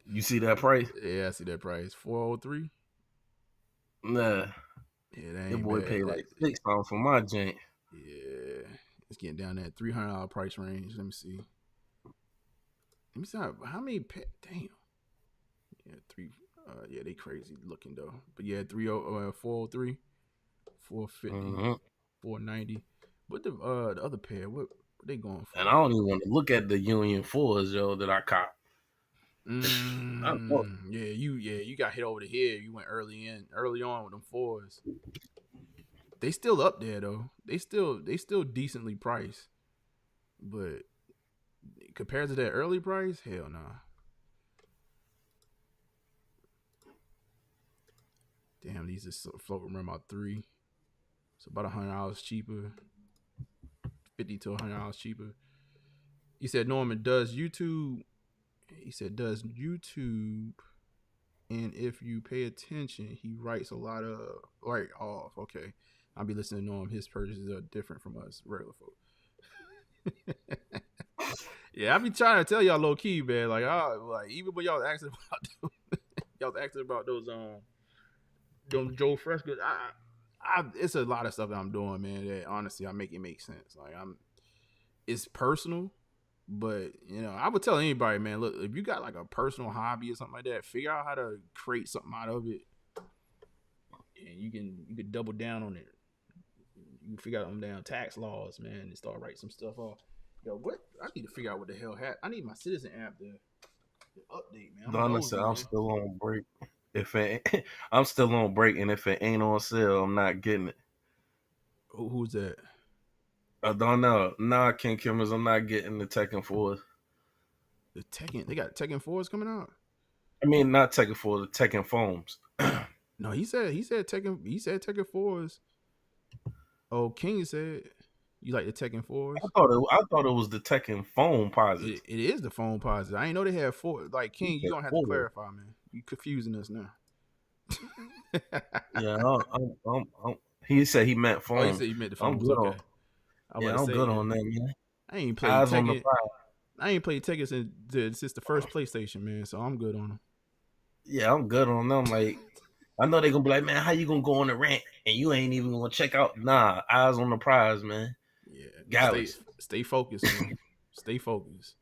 You see that price?
Yeah, I see that price. 403.
Nah.
Yeah, that
Your
ain't
boy
bad.
paid like $6 for my joint.
Yeah, it's getting down that $300 price range. Let me see. How many. Damn. Yeah, three. Yeah, they crazy looking though. But yeah, 403, 450,
Mm-hmm.
490. But the other pair, what they going for?
And I don't even want to look at the Union 4s, yo, that I caught.
Yeah, you got hit over the head. You went early on with them 4s. They still up there though. They still decently priced, but compared to that early price, hell nah. Damn, these is floating around about $3. So about $100 cheaper, $50 to $100 cheaper. He said Norman does YouTube. He said does YouTube, and if you pay attention, he writes a lot of right off. Okay, I'll be listening to Norm. His purchases are different from us regular folk. Yeah, I be trying to tell y'all low key, man. Like, even when y'all was asking about those Joe Fresh goods. It's a lot of stuff that I'm doing, man. That honestly, I make it make sense. Like it's personal, but I would tell anybody, man. Look, if you got like a personal hobby or something like that, figure out how to create something out of it, and you can double down on it. You can figure out them damn tax laws, man, and start writing some stuff off. Yo, what? I need to figure out what the hell happened. I need my Citizen app to update, man.
Donna said I'm still on break. I'm still on break, and if it ain't on sale, I'm not getting it.
Who's that?
I don't know. Nah, King Kimmers, I'm not getting the Tekken 4s.
They got Tekken 4s coming out.
I mean, not Tekken 4, the Tekken foams.
No, he said Tekken 4s. Oh, King said you like the Tekken 4s.
I thought it was the Tekken foam posits.
It is the phone positive. I ain't know they had 4. Like King, you gonna have to clarify, man. You confusing us now.
Yeah, he said he meant foam.
Oh, he said you meant the phones. Okay.
I'm good on that, man.
I ain't played
Eyes on the
Tekken.
prize.
I ain't played Tekken since the first PlayStation, man. So I'm good on them.
Yeah, I'm good on them. Like, I know they gonna be like, man, how you gonna go on a rant and you ain't even gonna check out? Nah, eyes on the prize, man.
Yeah, stay focused, man. Stay focused.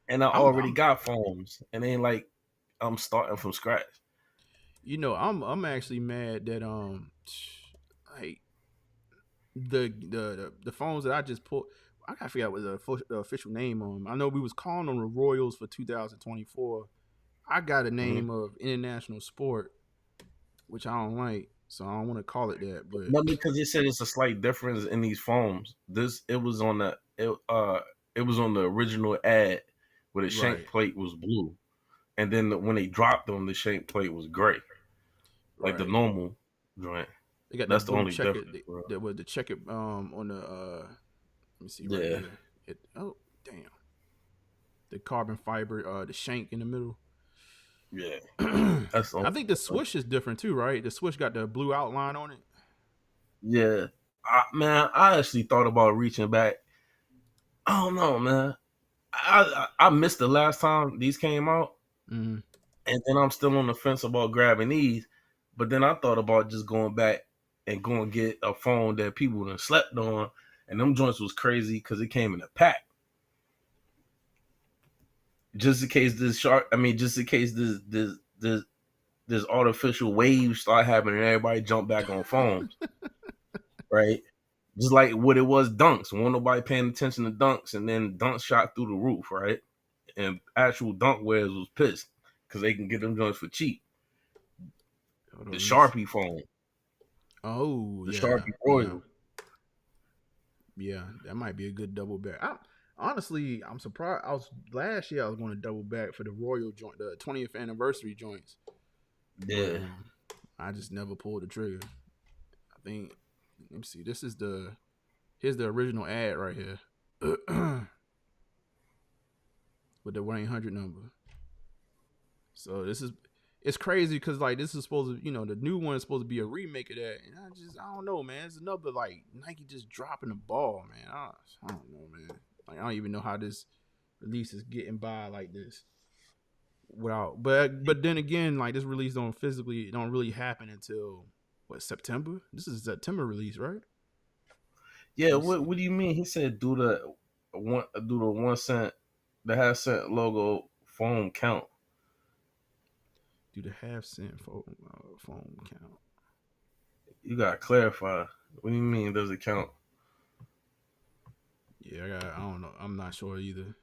And I
I'm,
already
I'm,
got foams. And ain't like I'm starting from scratch.
I'm actually mad that like the phones that I just pulled. I gotta figure out what the official name on them. I know we was calling them the Royals for 2024. I got a
Mm-hmm.
name of International Sport, which I don't like, so I don't want to call it that. But
No, because it said it's a slight difference in these foams. It was on the original ad where the shank
right,
plate was blue, and then when they dropped them, the shank plate was gray, like the
right.
normal joint.
They got
That's
that
the
blue
only
checker.
difference, bro.
That was the checker on the let me see right
Yeah,
here. Oh damn, the carbon fiber the shank in the middle.
yeah. That's the
I
only
think the
difference.
swoosh is different too, right? The swoosh got the blue outline on it.
Yeah, man. I actually thought about reaching back. I don't know, man. I missed the last time these came out,
Mm-hmm.
and then I'm still on the fence about grabbing these. But then I thought about just going back and going to get a phone that people done slept on, and them joints was crazy because it came in a pack. Just in case this shark, I mean, just in case this artificial wave start happening and everybody jump back on phones, right? Just like what it was dunks. Won't nobody paying attention to dunks, and then dunks shot through the roof, right? And actual dunk wearers was pissed because they can get them joints for cheap.
Hold
The
on, let me see.
Sharpie phone,
Oh
the
yeah,
Sharpie
yeah,
Royal.
yeah. That might be a good double back. Honestly, I'm surprised. Last year I was going to double back for the Royal joint, the 20th anniversary joints, but
Yeah.
I just never pulled the trigger. I think. Let me see. Here's the original ad right here with the 1-800 number. So it's crazy because like this is supposed to, the new one is supposed to be a remake of that, and I don't know, man. It's another like Nike just dropping the ball, man. I don't know, man. Like I don't even know how this release is getting by like this without. But then again, like this release don't really happen until what, September? This is a September release, right?
Yeah,
Let me see.
what do you mean? He said do the 1 cent, the half cent logo phone count.
Do the half-cent phone count?
You gotta clarify. What do you mean does it count?
Yeah, I don't know. I'm not sure either.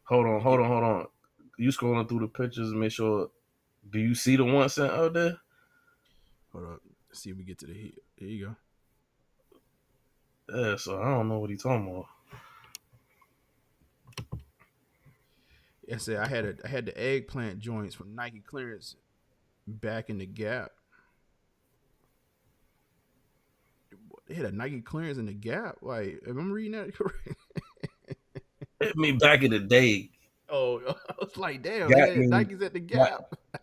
Hold
Let
on,
me get.
hold on. You scrolling through the pictures and make sure. Do you see the 1 cent out there?
Hold up. Let's see if we get to the here. Here you go.
Yeah, so I don't know what he's talking about.
I said I had the eggplant joints from Nike clearance back in the Gap. They had a Nike clearance in the Gap. Like, if I'm reading that correct.
Hit me back in the day.
Oh, I was like, damn, they
Got
had
me.
Nikes at the
Got,
Gap.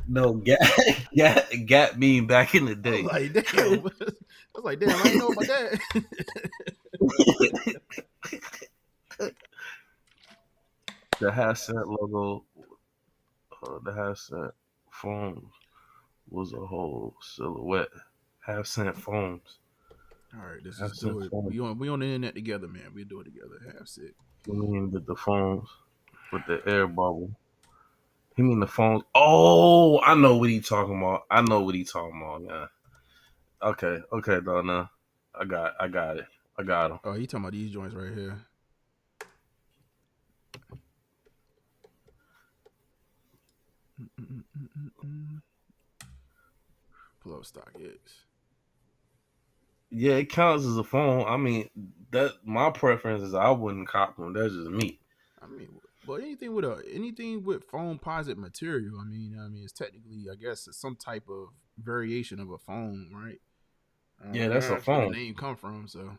no, got, got me back in the
I was
day.
like, damn. I was like, damn, I didn't know about that.
The half cent logo, the half cent phone was a whole silhouette. Half cent phones.
All right, let's
Half
just
cent
do it.
phones.
We on the internet together, man. We do it together. Half sick.
You mean the phones with the air bubble? He mean the phones. Oh, I know what he talking about. I know what he talking about now. Okay, though. Now I got it. I got him.
Oh, he talking about these joints right here. Pull up StockX.
Yeah, it counts as a phone. I mean, that my preference is I wouldn't cop them. That's just me.
I mean, but anything with foam posit material. I mean, it's technically, I guess, it's some type of variation of a foam, right?
Yeah, that's a
That's where the
phone.
name come from. So,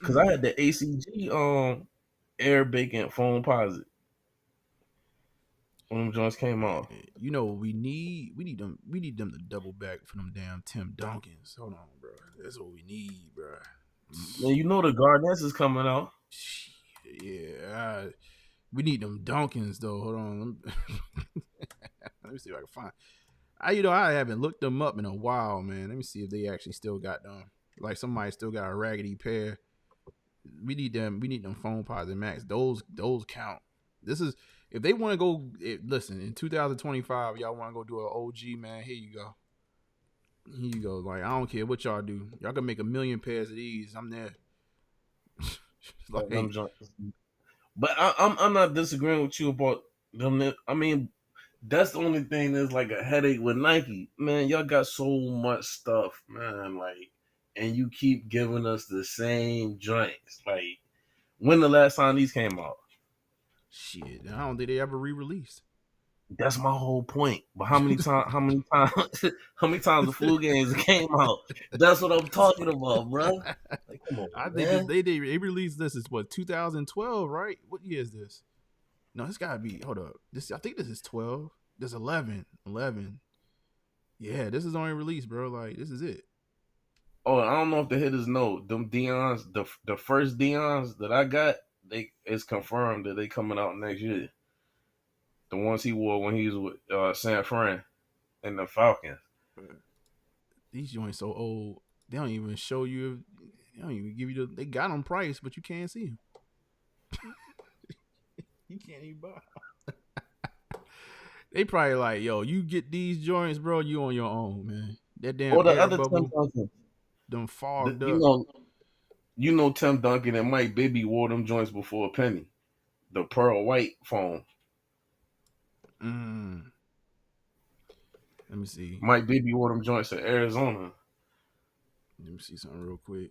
Cause I had the ACG air bacon phone posit when them joints came off.
we need them to double back for them damn Tim Duncans. Hold on, bro. That's what we need, bro.
Man, you know the Garnets is coming out.
Yeah, we need them Duncans though. Hold on, let me see if I can find. I haven't looked them up in a while, man. Let me see if they actually still got them. Like somebody still got a raggedy pair. We need them. We need them phone pods and max. Those count. This is if they want to go. Listen, in 2025, y'all want to go do an OG, man. Here you go. Here you go. Like I don't care what y'all do. Y'all can make 1 million pairs of these. I'm there.
Them joints. But I'm not disagreeing with you about them. I mean, that's the only thing that's like a headache with Nike. Man, y'all got so much stuff, man. Like, and you keep giving us the same joints. Like, when the last time these came out?
Shit, I don't think they ever re-released.
That's my whole point. But how many times? How many times? How many times the flu games came out? That's what I'm talking about, bro. Like, come on,
I think
man.
they released this is what 2012, right? What year is this? No, it's gotta be. Hold up. I think this is 12. This 11. 11. Yeah, this is only released, bro. Like this is it.
Oh, I don't know if the hitters know them Dion's. The first Dion's that I got, it's confirmed that they coming out next year. The ones he wore when he was with San Fran and the Falcons.
These joints so old. They don't even show you. They don't even give you the. They got them price, but you can't see them. You can't even buy. They probably like, yo, you get these joints, bro. You on your own, man. That damn
Or the
air
other
bubble,
Tim Duncan.
them fogged up.
You know Tim Duncan and Mike Bibby wore them joints before a penny. The pearl white foam.
Let me see.
Mike Bibby wore them joints in Arizona.
Let me see something real quick.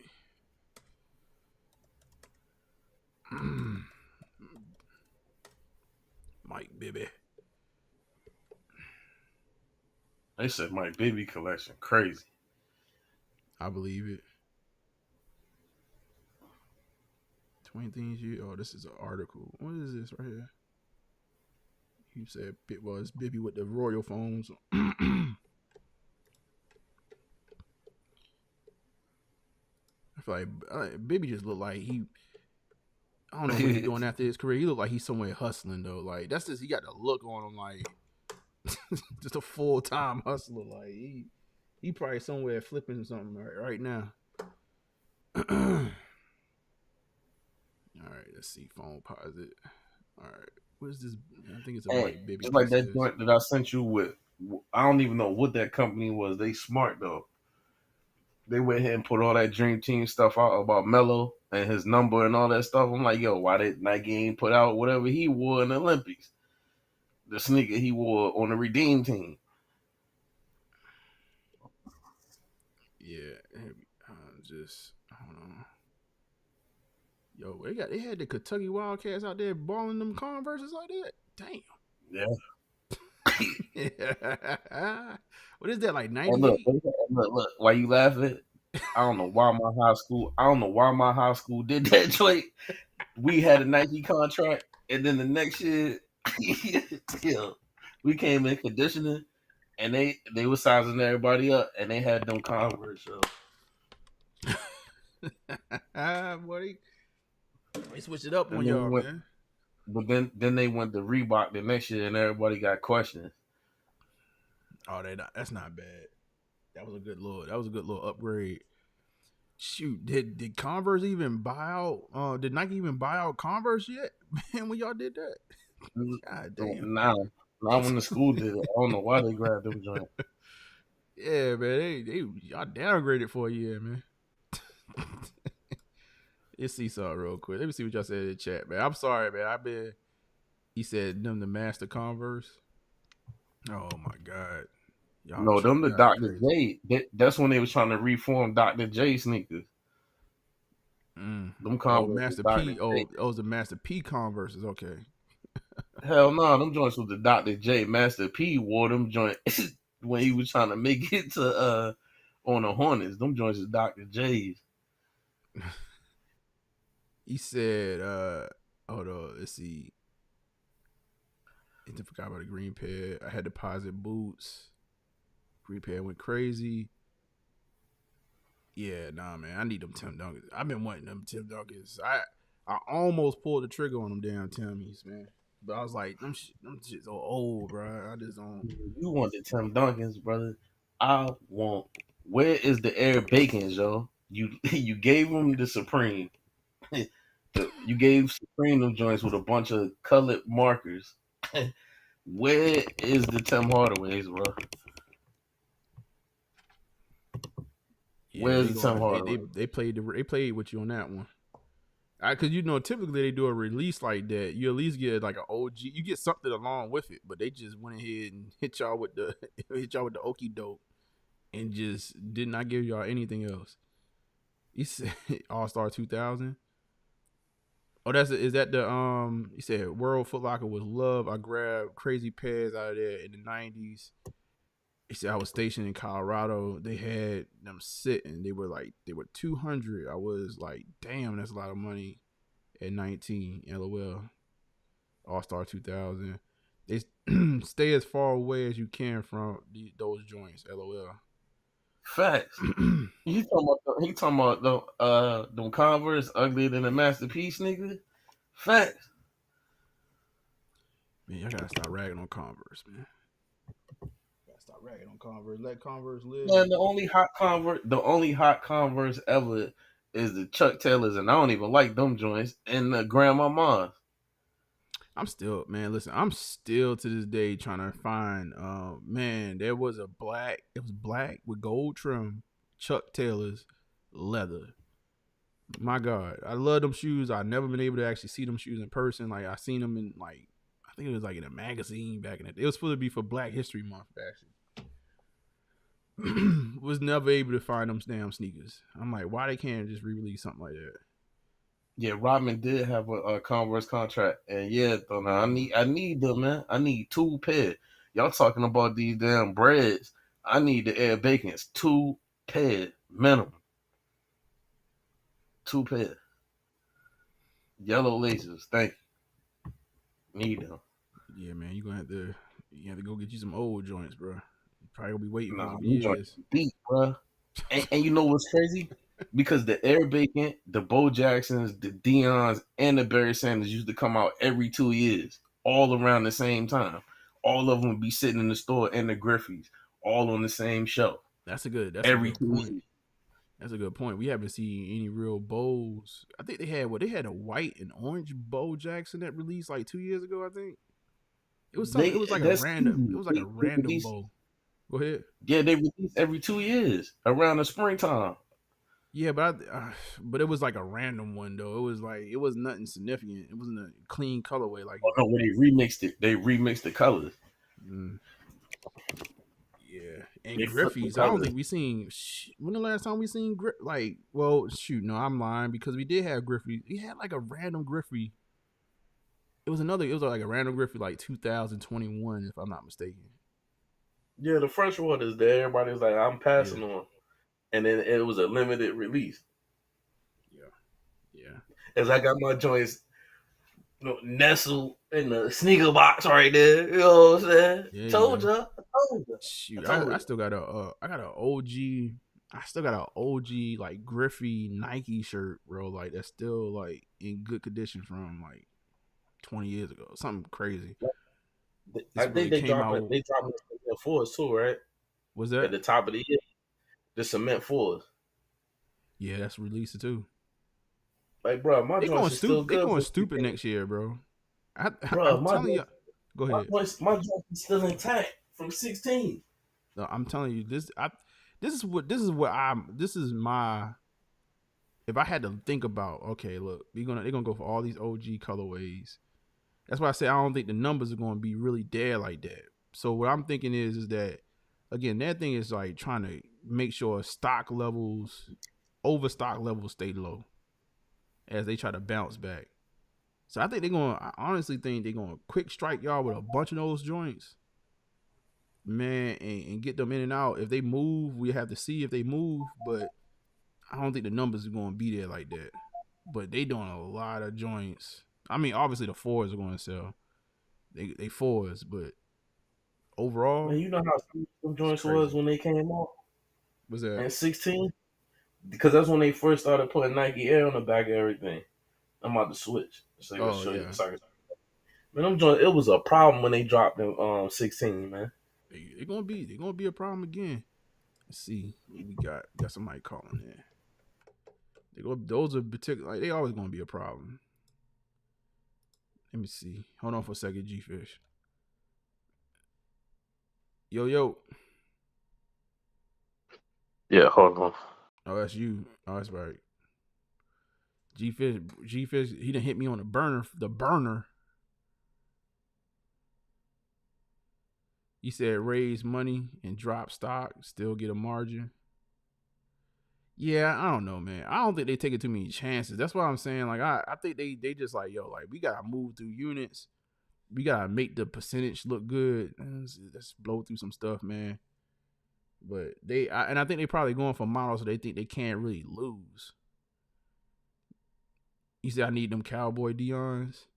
Mike Bibby.
They said Mike Bibby collection crazy.
I believe it. 20 things you. Oh, this is an article. What is this right here? You said it was Bibby with the royal phones. I feel like Bibby just looked like he. I don't know what he's doing after his career. He looked like he's somewhere hustling though. Like that's just he got the look on him like just a full-time hustler. Like he probably somewhere flipping something right now. All right, let's see. Phone posit. All right, what is this? I think it's a Mike Bibby.
Just like that joint that I sent you with. I don't even know what that company was. They smart though. They went ahead and put all that Dream Team stuff out about Melo and his number and all that stuff. I'm like, yo, why did Nike ain't put out whatever he wore in the Olympics? The sneaker he wore on the Redeem team.
Yeah, just hold on. Yo, they had the Kentucky Wildcats out there balling them Converses like that. Damn.
Yeah.
What is that like 98?
Look, why you laughing? I don't know why my high school did that joint. We had a Nike contract, and then the next year, we came in conditioning, and they were sizing everybody up, and they had them Converse. So.
Boy, they switched it up on y'all, man.
But then they went to Reebok the next year, and everybody got questions.
Oh, that's not bad. That was a good little upgrade. Shoot, did Converse even buy out? Did Nike even buy out Converse yet? Man, when y'all did that? God damn.
Nah, not when the school did it. I don't know why they grabbed them joints.
Yeah, man, y'all downgraded for a year, man. Let's see something real quick. Let me see what y'all said in the chat, man. I'm sorry, man. He said them the Master Converse. Oh my God. Y'all
no, them the Dr. J. That's when they was trying to reform Dr. J sneakers. Them Converse.
Master P. Oh, those the Master P Converses. Okay.
Hell no, them joints was the Dr. J. Master P wore them joints when he was trying to make it to on the Hornets. Them joints is Dr. J's.
He said, hold on, let's see. I forgot about the green pair. I had deposit boots. Green pair went crazy. Yeah, nah, man. I need them Tim Duncans. I've been wanting them Tim Duncans. I almost pulled the trigger on them damn Timmies, man. But I was like, them shit so old, bro. I just don't.
You want the Tim Duncans, brother? I want. Where is the Air Bacons, yo? You gave them the Supreme. You gave Supreme them joints with a bunch of colored markers. Where is the Tim Hardaway's, bro?
Yeah,
Where's
they
the Tim
going.
Hardaway?
They played with you on that one. Cause typically they do a release like that. You at least get like an OG. You get something along with it, but they just went ahead and hit y'all with the okie doke and just did not give y'all anything else. He said All Star 2000. Oh, is that the He said World Foot Locker was love. I grabbed crazy pairs out of there in the 90s. He said I was stationed in Colorado. They had them sitting. They were 200. I was like, damn, that's a lot of money at 19. LOL. All Star 2000. They stay as far away as you can from those joints. LOL.
Facts. He talking about them Converse uglier than a masterpiece, nigga. Facts.
Man, I gotta stop ragging on Converse, man. Gotta stop ragging on Converse. Let Converse live.
Man, the only hot Converse ever is the Chuck Taylors, and I don't even like them joints. And the Grandma Mons.
I'm still to this day trying to find. Man, there was black with gold trim, Chuck Taylor's leather. My God, I love them shoes. I've never been able to actually see them shoes in person. Like I seen them in I think it was like in a magazine back in the day. It was supposed to be for Black History Month, actually. Was never able to find them damn sneakers. I'm like, why they can't just re-release something like that?
Yeah, Rodman did have a Converse contract, and yeah, though, now I need them, man. I need 2 pair. Y'all talking about these damn breads? I need the Air Bacons, 2 pair minimum, 2 pair. Yellow laces, thank you. Need them.
Yeah, man, you have to go get you some old joints, bro. You probably gonna be waiting for
Nah,
some
them joints
years.
deep, bro. And you know what's crazy? Because the Air Bacon, the Bo Jacksons, the Dion's, and the Barry Sanders used to come out every 2 years, all around the same time. All of them would be sitting in the store and the Griffey's, all on the same shelf.
That's a good
Every 2
point.
years.
That's a good point. We haven't seen any real bows. I think they had a white and orange Bo Jackson that released like 2 years ago. I think it was something. It was like a
That's
random.
easy.
It was like a
They
random
release,
bow. Go ahead.
yeah, they release every 2 years around the springtime.
Yeah, but it was like a random one though. It was nothing significant. It wasn't a clean colorway like.
Oh no, when they remixed it, they remixed the colors.
Mm, yeah, and
They flipped the
Griffey's. I don't
colors.
think we seen. When the last time we seen well, shoot, no, I'm lying because we did have Griffey. We had like a random Griffey. It was like a random Griffey like 2021, if I'm not mistaken.
Yeah, the first one is there. Everybody's like, I'm passing
Yeah,
on. And then it was a limited release.
yeah.
As I got my joints nestled in the sneaker box right there. You know what I'm saying?
Yeah,
Told
yeah.
ya. I told ya.
Shoot,
I told
I
ya.
still got an OG. I still got an OG like Griffey Nike shirt, bro. Like that's still like in good condition from like 20 years ago. Something crazy.
I
This
think
really
they
came
dropped
out.
it for us too, right?
Was
At
that?
the top of the year. The cement for us.
Yeah, that's released too.
Like, bro, my joints are still
They
good.
going stupid next year, bro.
Bro,
I'm telling you. Go ahead.
my joints are still intact from 16.
No, I'm telling you this. This is my. If I had to think about, okay, look, they're gonna go for all these OG colorways. That's why I say I don't think the numbers are gonna be really there like that. So what I'm thinking is that again, that thing is like trying to make sure overstock levels stay low as they try to bounce back. So I honestly think they're gonna quick strike y'all with a bunch of those joints, man, and get them in and out. If they move, we have to see if they move, but I don't think the numbers are gonna be there like that. But they doing a lot of joints. I mean, obviously the fours are gonna sell. They fours, but overall,
Man, you know how some joints
crazy.
was when they came out?
Was that?
In 16? Because that's when they first started putting Nike Air on the back of everything. I'm about to switch. So you
Oh
show you.
yeah,
Sorry. Man, them joints, it was a problem when they dropped in 16, man.
they're gonna be a problem again. Let's see what we got. Got somebody calling in. Those are particular. Like, they always gonna be a problem. Let me see. Hold on for a second, G Fish. Yo.
Yeah, hold on.
Oh, that's you. Oh, that's right. G Fish. He done hit me on the burner. The burner. He said raise money and drop stock, still get a margin. Yeah, I don't know, man. I don't think they taking too many chances. That's why I'm saying, like, I think they just like, yo, like, we gotta move through units. We gotta make the percentage look good. Let's blow through some stuff, man. But I think they probably going for models so they think they can't really lose. He said I need them Cowboy Deons.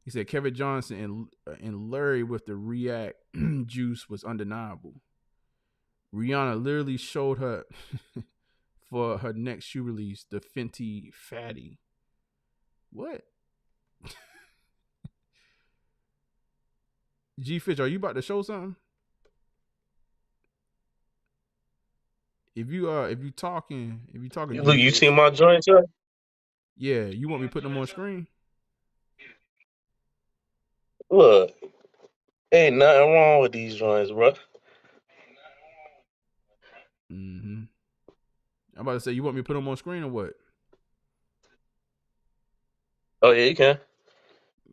He said Kevin Johnson and Larry with the React juice was undeniable. Rihanna literally showed her for her next shoe release, the Fenty Fatty. What? G Fish, are you about to show something? If you talking
Look,
G
you see
Fish,
my joints, sir?
yeah, you want me to put them on screen?
Look, ain't nothing wrong with these joints, bro.
Mm-hmm. I'm about to say, you want me to put them on screen or what?
Oh yeah, you can.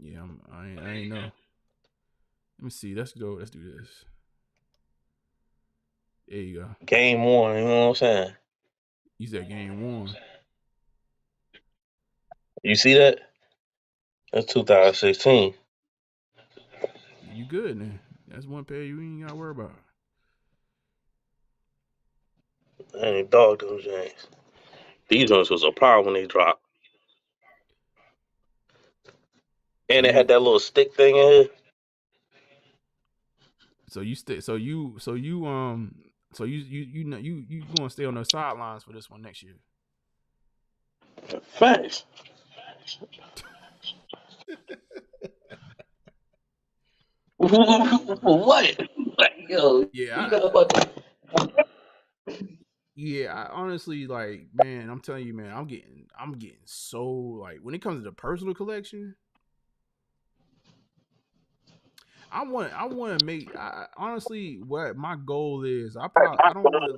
Yeah, I ain't know. Let me see. Let's go. Let's do this. There you go.
Game one, you know what I'm saying?
You said game one.
You see that? That's 2016.
You good then? That's one pair you ain't gotta worry about.
I ain't dog those joints. These ones was a problem when they dropped.
So
And it
you
had that little stick thing in here.
so you stay so you gonna stay on the sidelines for this one next year.
Facts. What? Like, yo, you
Yeah,
know about that?
I honestly, like, man, I'm telling you, man, I'm getting so, like, when it comes to the personal collection, I want to make, honestly, what my goal is, I don't want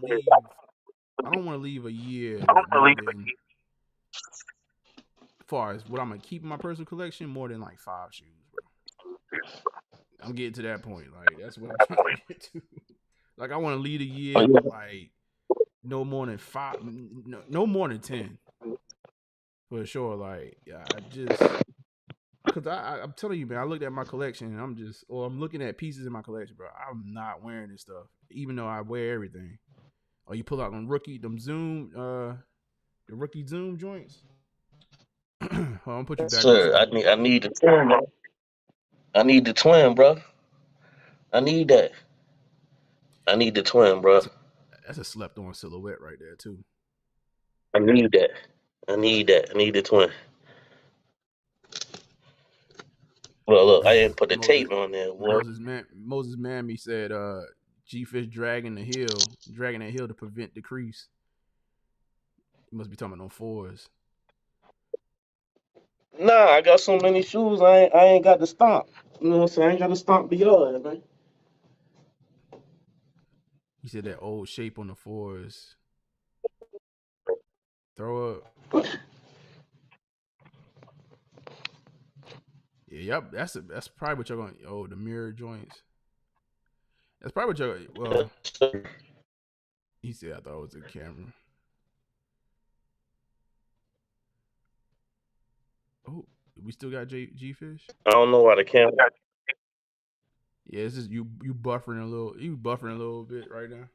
to leave a year with more than, as far as what I'm gonna keep in my personal collection, more than like 5 shoes, bro. I'm getting to that point. Like, that's what I'm trying to get to. Like, I want to lead a year with like no more than 5, no more than 10 for sure. Like, I just, cause I'm telling you, man, I looked at my collection and I'm looking at pieces in my collection, bro. I'm not wearing this stuff, even though I wear everything. Or you pull out the rookie Zoom joints. Hold on, put you
Yes,
back on
sir.
speaker.
I need the twin, bro. I need the twin, bro. I need that. I need the twin, bro.
That's a slept on silhouette right there too.
I need that. I need that. I need the twin. Look, I didn't put the
Moses
tape on there. What?
Moses Mammy said G Fish dragging that hill to prevent the crease. You must be talking about no fours.
Nah, I got so many shoes. I ain't got to stop. You know what I'm saying? I ain't got to stop beyond, man.
He said that old shape on the fours. Throw up. Yeah, yep. That's probably what you're going. Oh, the mirror joints. That's probably what you're. Well, he said I thought it was a camera. Oh, we still got G Fish.
I don't know why the camera.
Yeah, it's just you buffering a little. You buffering a little bit right now.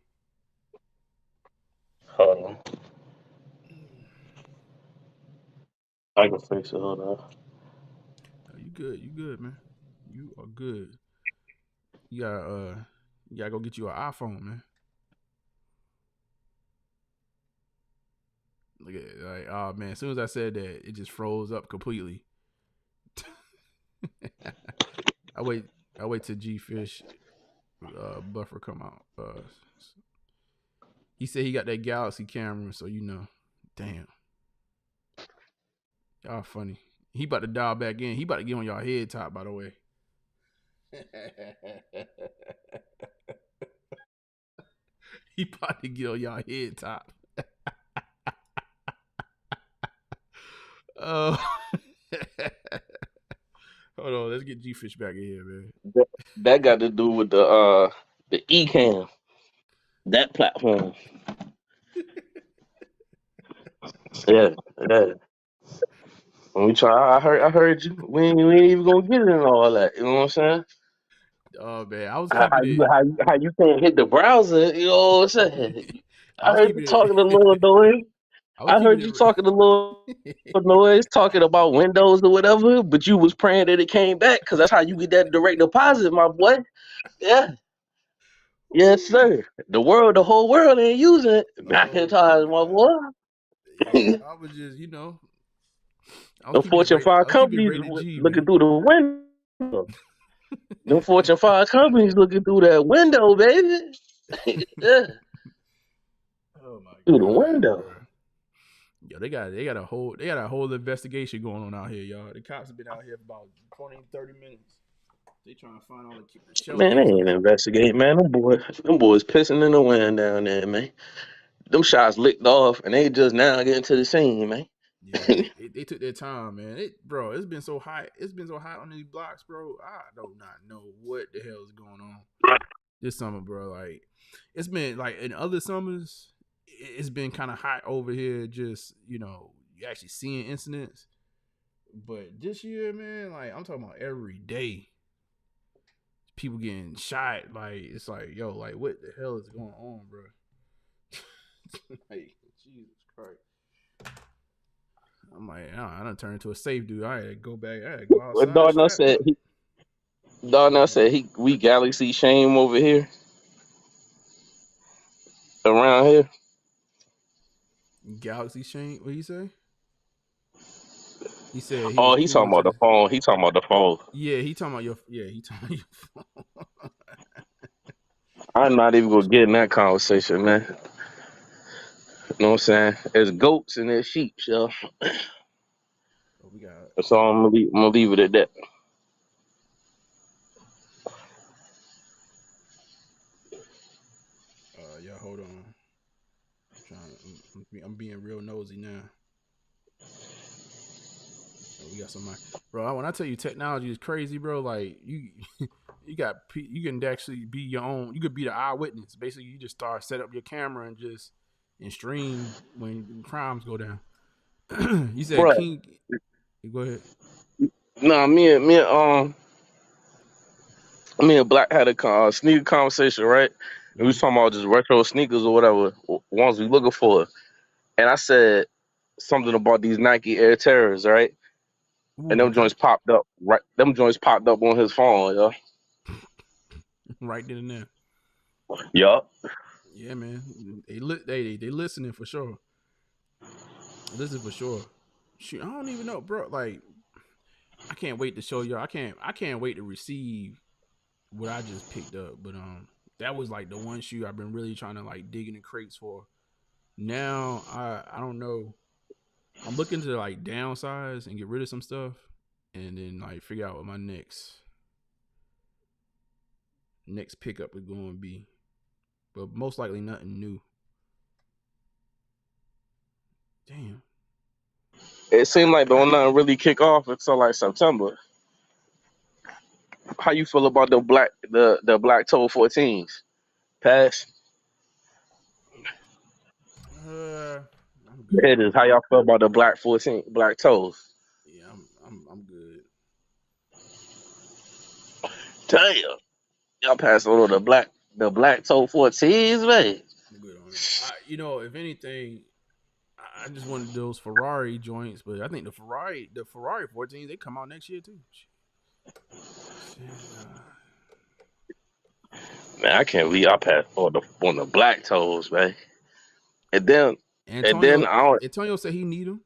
Hold on. I can fix it. Hold on.
Oh, you good? You good, man? You are good. You gotta go get you an iPhone, man. Look at it, like, oh man, as soon as I said that, it just froze up completely. I wait till G Fish buffer come out. He said he got that Galaxy camera, so you know. Damn. Y'all funny. He about to dial back in. He about to get on y'all head top, by the way. He about to get on y'all head top. Oh. Hold on, let's get G Fish back in here, man.
That got to do with the Ecam, that platform. Yeah, yeah. When we try, I heard you. We ain't even gonna get it and all that. You know what I'm saying?
Oh man, I was
How
keeping
you
it.
how you how you can't hit the browser? You know what I'm saying?
I
I
was
heard you
keeping
talking to
it.
little noise.
I was
I
keeping
heard you talking to little
it.
noise, talking about Windows or whatever. But you was praying that it came back because that's how you get that direct deposit, my boy. Yeah, yes,
Ooh.
sir. The whole world ain't using it.
Oh
Macintosh, my
god.
boy.
Yeah, I was just, I was
The
keeping it
Fortune
rated. I
5
was keeping it
companies
rated G,
looking
man.
through the window. Them Fortune 5 companies looking through that window, baby. Yeah,
Oh my
through the
god,
window.
bro. Yo, they got a whole investigation going on out here, y'all. The cops have been out here for about 20, 30 minutes. They trying to find all the shell
Man, they ain't
casings.
investigating, man. Them boys pissing in the wind down there, man. Them shots licked off, and they just now getting to the scene, man.
Yeah, they took their time, man. Bro, it's been so hot. It's been so hot on these blocks, bro. I do not know what the hell is going on this summer, bro. Like, it's been like in other summers, it's been kind of hot over here. Just you actually seeing incidents, but this year, man, like I'm talking about every day, people getting shot. Like it's like, yo, like what the hell is going on, bro? Like Jesus Christ. I'm like, I done turned into a safe dude. I had to go back. I had to go
What
outside,
Darnell
strap
said,
up.
we Galaxy shame over here, around here.
Galaxy Shane, what he say? He said he was
Oh, he
cool
talking about
until
the
the.
phone. He talking about the phone.
Yeah, he talking about your. Yeah, he talking about your phone.
I'm not even gonna get in that conversation, man. You know what I'm saying? There's goats and there's sheep, yo.
Oh, we got.
So I'm gonna leave it at that.
Yeah, hold on. I'm being real nosy now. Oh, we got somebody, bro. When I tell you technology is crazy, bro, like you can actually be your own. You could be the eyewitness. Basically, you just set up your camera and stream when crimes go down. You said
Bro,
King. Go ahead.
nah, me and Black had a sneaker conversation, right? And we was
Mm-hmm.
talking about just retro sneakers or whatever, ones we looking for. And I said something about these Nike Air Terrors, right? And
Ooh,
them joints popped up, right? Them joints popped up on his phone, yo.
right then and there.
Yup.
Yeah, man. They listening for sure. They listen for sure. Shoot, I don't even know, bro. Like, I can't wait to show y'all. I can't wait to receive what I just picked up. But that was like the one shoe I've been really trying to like dig in the crates for. Now I don't know. I'm looking to like downsize and get rid of some stuff, and then like figure out what my next pickup is going to be. But most likely nothing new. Damn.
It seemed like don't nothing really kick off until like September. How you feel about the black toe 14s? Pass.
Uh, I'm good,
It is.
bro.
How y'all feel about the black 14 black toes?
Yeah, I'm good.
Damn. Y'all pass on the black toe 14s, man.
I'm good on it. If anything, I just wanted those Ferrari joints, but I think the Ferrari 14s, they come out next year too. Shit,
Man, I can't believe I passed on the black toes, man. And then and
Antonio
then I don't
Antonio said he need them.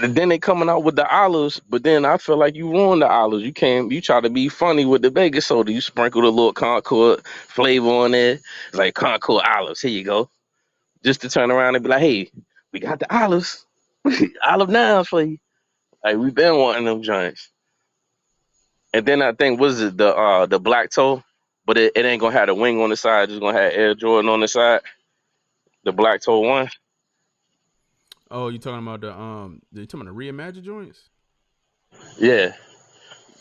and then they coming out with the olives, but then I feel like you ruined the olives. You try to be funny with the baking soda. You sprinkle a little Concord flavor on there. It's like Concord olives. Here you go. Just to turn around and be like, hey, we got the olives. Olive Nines for you. Like we been wanting them joints. And then I think was it the black toe, but it ain't gonna have the wing on the side. Just gonna have Air Jordan on the side. The black toe one.
Oh, you talking about you talking about the reimagined joints?
Yeah.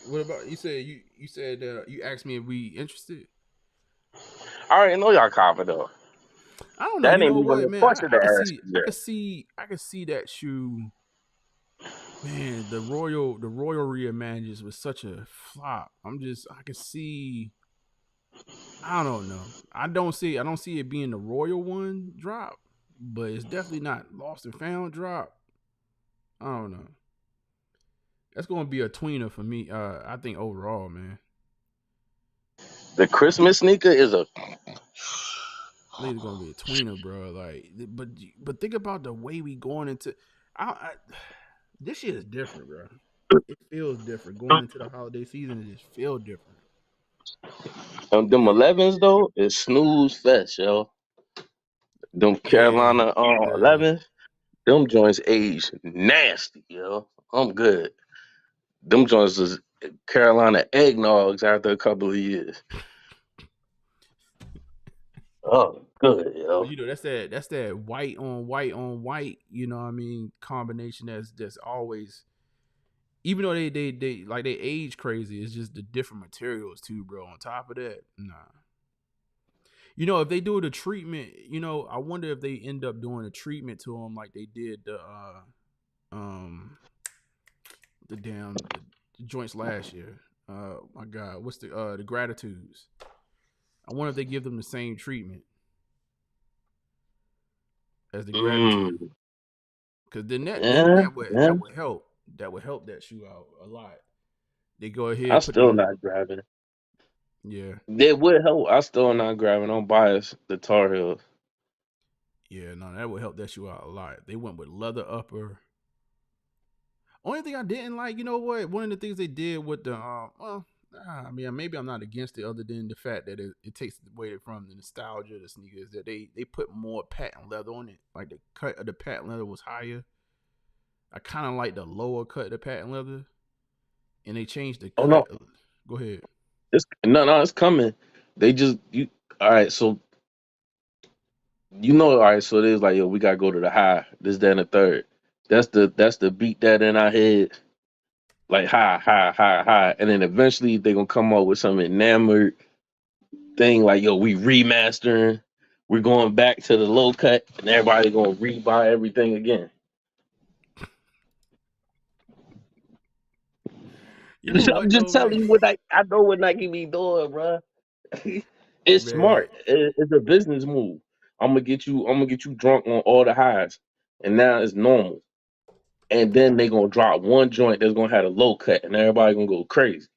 What about you said you asked me if we interested?
I already know y'all copping though.
I don't know.
That
You
ain't
know
even
what,
a
man?
question to ask.
I
Yeah.
could see that shoe. Man, the Royal reimagined was such a flop. I can see. I don't know. I don't see it being the Royal one drop, but it's definitely not Lost and Found drop. I don't know. That's gonna be a tweener for me. I think overall, man.
The Christmas sneaker is a
I think it's gonna be a tweener, bro. Like, but think about the way we going into. I this shit is different, bro. It feels different going into the holiday season. It just feels different.
them 11s though is snooze fest, yo. Them
Yeah,
Carolina
yeah.
11s, them joints age nasty, yo. I'm good. Them joints is Carolina eggnogs after a couple of years. Oh, good,
But
yo.
you know that's that white on white on white. You know what I mean combination that's always. Even though they like they age crazy, it's just the different materials too, bro. On top of that, nah. You know, if they do the treatment, you know, I wonder if they end up doing a treatment to them like they did um the joints last year. My God, what's the gratitudes? I wonder if they give them the same treatment as the gratitude,
Mm,
because then
yeah, yeah.
that would help that shoe out a lot. They go ahead
I
and put
still
them,
not grabbing.
yeah,
It would help. I still not grabbing. I'm biased. The Tar Heels.
yeah, no, that would help that shoe out a lot. They went with leather upper. Only thing I didn't like, you know what? One of the things they did with the I mean, maybe I'm not against it, other than the fact that it takes away from the nostalgia of the sneakers. That they put more patent leather on it, like the cut of the patent leather was higher. I kind of like the lower cut of the patent leather, and they changed the
Oh
cut.
no,
Go ahead.
it's no, it's coming. They just you. All right, so all right, so it is like yo, we gotta go to the high. This, that, and the third. That's the beat that in our head, like high, high, high, high, and then eventually they gonna come up with some enamored thing like yo, we remastering. We're going back to the low cut, and everybody gonna rebuy everything again.
You know
I'm
what
just
though, man?
telling you what I know what Nike be doing, bro. It's
Man,
smart. It's a business move. I'm gonna get you drunk on all the highs, and now it's normal. And then they gonna drop one joint that's gonna have a low cut, and everybody gonna go crazy.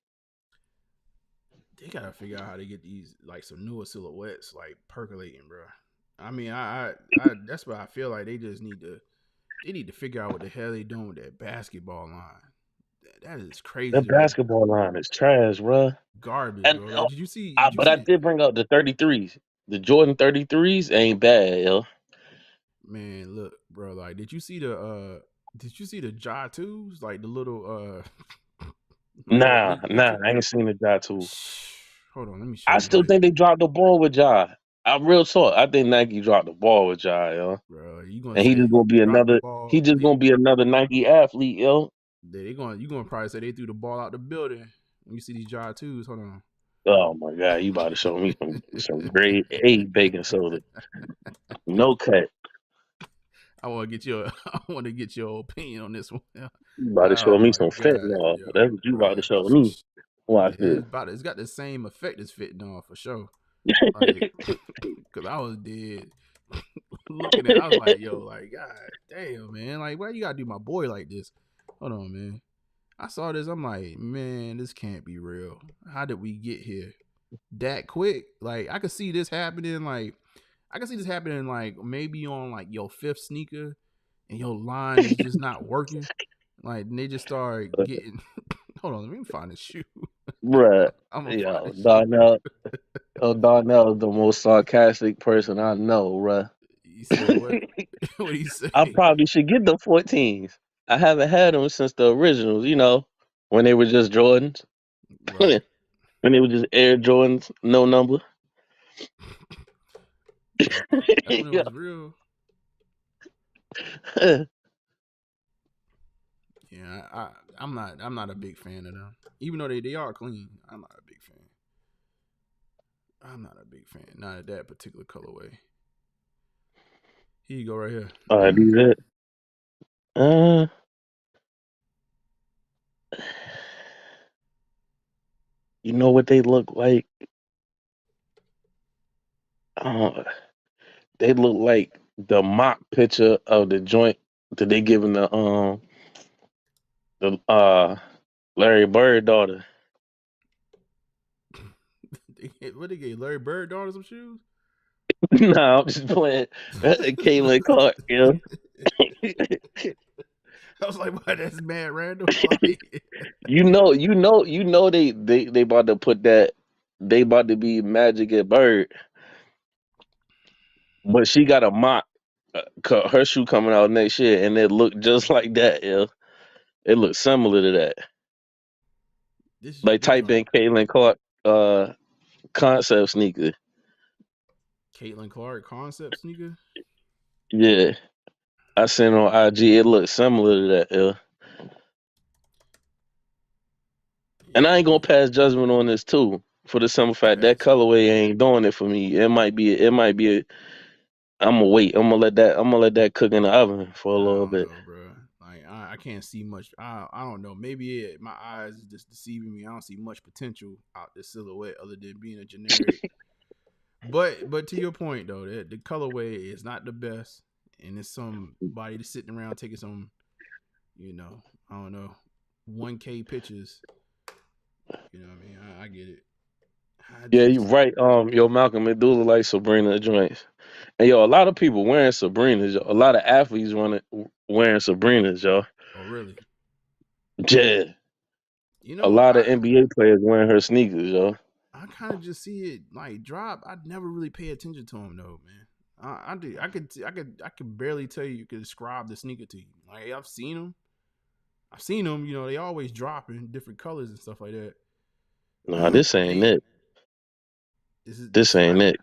they gotta figure out how to get these like some newer silhouettes like percolating, bro. I mean, I that's what I feel like they need to figure out what the hell they doing with that basketball line. That is crazy
That
to me.
basketball line is trash, bro.
Garbage,
And
bro. Like, did you
but I
see,
did bring up the 33s. The Jordan 33s ain't bad, yo.
man, look, bro, like, did you see the Ja twos? Like the little like the
Nah,
elite
nah,
retro.
I ain't seen the Ja too.
Hold on, let me show
I
you how
still
they,
think they dropped the ball with Ja. I real talk. I think Nike dropped the ball with Ja, yo.
bro. You gonna
And he just
say
gonna be
drop the
another. He
ball?
just gonna be another Nike athlete, yo.
You gonna probably say they threw the ball out the building when you see these Ja twos. Hold on.
Oh my god, you about to show me some grade A baking soda. No cut.
I want to get your I want to get your opinion on this one.
You about to show
Oh
me
my
some
god,
fentanyl.
yo,
That's what you about to
bro.
show me. Watch this.
It's got the same effect as fitting on for sure. Like, cause I was dead looking at. I was like, yo, like, god damn, man, like, why you gotta do my boy like this? Hold on, man. I saw this. I'm like, man, this can't be real. How did we get here that quick? Like, I could see this happening. Like, I can see this happening. Like, maybe on like your fifth sneaker, and your line is just not working. Like, and they just start getting. Hold on, let me find this shoe.
Bruh.
I'm gonna find
Yo,
this shoe.
Darnell is the most sarcastic person I know, bruh.
He said what? What he say?
I probably should get the 14s. I haven't had them since the originals. When they were just Jordans,
Right.
when they were just Air Jordans, no number.
That's when it
Yeah.
was real. Yeah, I'm not a big fan of them. Even though they are clean, I'm not a big fan. I'm not a big fan. Not of that particular colorway. Here you go, right here.
All right, these it. Uh, you know what they look like? Uh, they look like the mock picture of the joint that they giving the Larry Bird daughter.
What they get? Larry Bird daughter some shoes?
Nah, I'm just playing. Caitlin Clark, yeah.
I was like, why that's mad random? Like,
They about to put that. They about to be Magic at Bird, but she got a mock. Her shoe coming out next year, and it looked just like that. Yeah, it looks similar to that. Like
this
type
joint,
in Caitlin Clark concept sneaker.
Caitlin Clark concept sneaker.
Yeah, I seen on IG. It looks similar to that. Yeah, and I ain't gonna pass judgment on this too. For the simple fact that
Got you.
colorway ain't doing it for me. It might be. I'm gonna wait. I'm gonna let that. I'm gonna let that cook in the oven for a
I
little
don't
bit.
know, bro. Like I can't see much. I don't know. Maybe my eyes is just deceiving me. I don't see much potential out this silhouette other than being a generic. But to your point though, the colorway is not the best, and it's somebody that's sitting around taking some, I don't know, 1K pictures. You know what I mean? I get it. I
Yeah, you
just
right. Yo, Malcolm, it do look like Sabrina joints. And yo, a lot of people wearing Sabrinas. Yo. A lot of athletes wearing Sabrinas, yo.
oh really?
Yeah,
You
a
know,
lot of NBA players wearing her sneakers, yo.
I kind of just see it like drop. I never really pay attention to them though, man. I do. I could barely tell you could describe the sneaker to you. Like I've seen them. I've seen them. You know, they always drop in different colors and stuff like that.
Nah, this
But
ain't it.
this
This
is not
ain't it.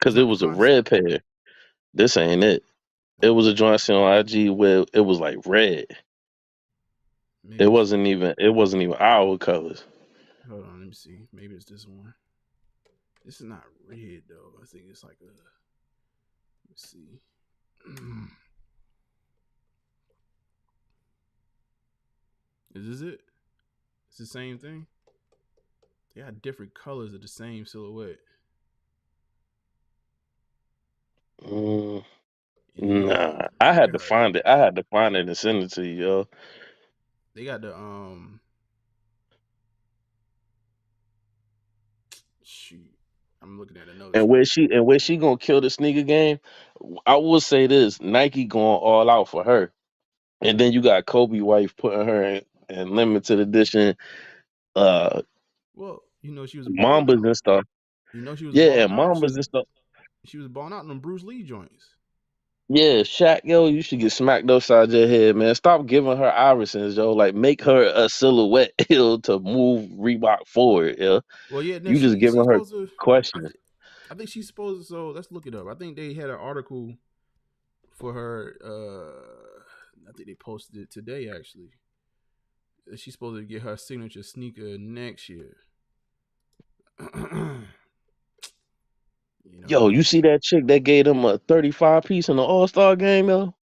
this
Cause it
not the
was a
concept.
red pair. This ain't it. It was a
Okay,
joint I seen on IG where it was like red.
maybe it's
It wasn't even our colors.
hold on. Let me see. Maybe it's this one. This is not red though. I think it's like a. Let's see. Is this it? It's the same thing. They got different colors of the same silhouette.
Mm,
And then
nah, I
they
had to
got
find it. I had to find it and send it to you, yo.
the shoot. I'm looking at another
And
sneaker.
where she gonna kill the sneaker game? I will say this: Nike going all out for her, and then you got Kobe wife putting her in limited edition
Well, she was balling
Mambas
out.
and stuff.
She was
Yeah,
balling out.
Mambas and stuff.
She was balling out in them Bruce Lee joints.
Yeah, Shaq, yo, you should get smacked upside your head, man. Stop giving her irisons, yo. Like, make her a silhouette, yo, to move Reebok forward, yo.
Well, yeah. Now
You just
she's
giving her
supposed to.
questions.
I think she's supposed to. So let's look it up. I think they had an article for her. I think they posted it today actually. She's supposed to get her signature sneaker next year.
Yo, you see that chick that gave them a 35 piece in the All Star game, yo?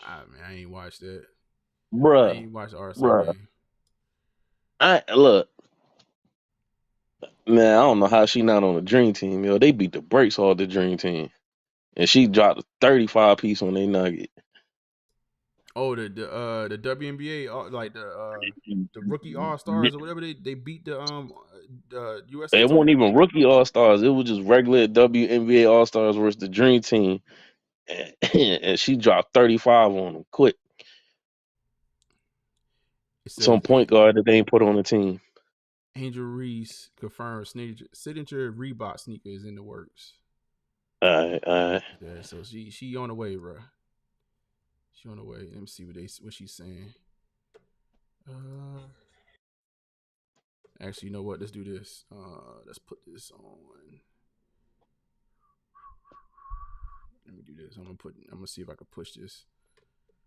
I ain't watched that. I
Bruh,
ain't watched the RSL
bruh.
game.
I look, man, I don't know how she not on the dream team, yo. They beat the brakes off the dream team. And she dropped a 35 piece on their nugget.
Oh, the WNBA like the rookie All Stars or whatever they beat the USA
It wasn't
team.
even rookie All Stars. It was just regular WNBA All Stars versus the Dream Team, and she dropped 35 on them quick.
It
Some
says
point guard that they ain't put on the team.
Angel Reese confirmed signature Reebok sneaker is in the works.
All right.
Yeah, so she on the way, bro. She on the way. Let me see what she's saying. Actually, you know what? Let's do this. Let's put this on. Let me do this. I'm gonna see if I can push this.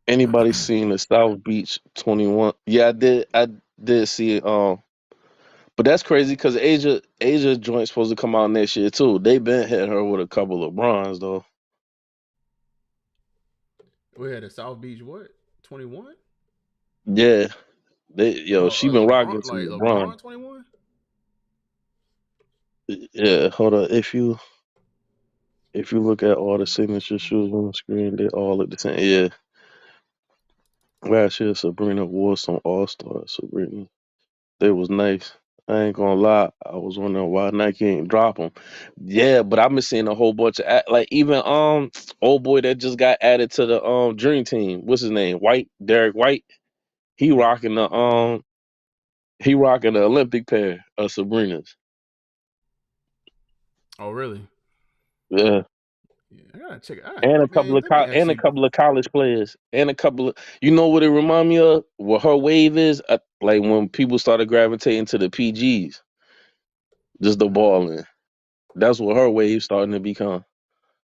Anybody seen the South Beach 21? Yeah, I did see it. But that's crazy because Asia joint's supposed to come out next year too. They been hit her with a couple of bronze though.
We had a South Beach what? 21?
Yeah, she been rocking
LeBron,
some
like
LeBron.
LeBron 21.
Yeah, hold on. If you look at all the signature shoes on the screen, they all look the same. Yeah. Last year Sabrina wore some All Star Sabrina. They was nice. I ain't gonna lie. I was wondering why Nike ain't drop them. Yeah, but I've been seeing a whole bunch of like even old boy that just got added to the Dream Team. What's his name? Derek White. He rocking the Olympic pair of Sabrinas.
Oh, really?
Yeah.
Yeah, I gotta check it.
And a couple
Man,
of
let me
and a
actually.
couple of college players, and a couple of what it remind me of. What her wave is like when people started gravitating to the PGs, just the balling. That's what her wave starting to become.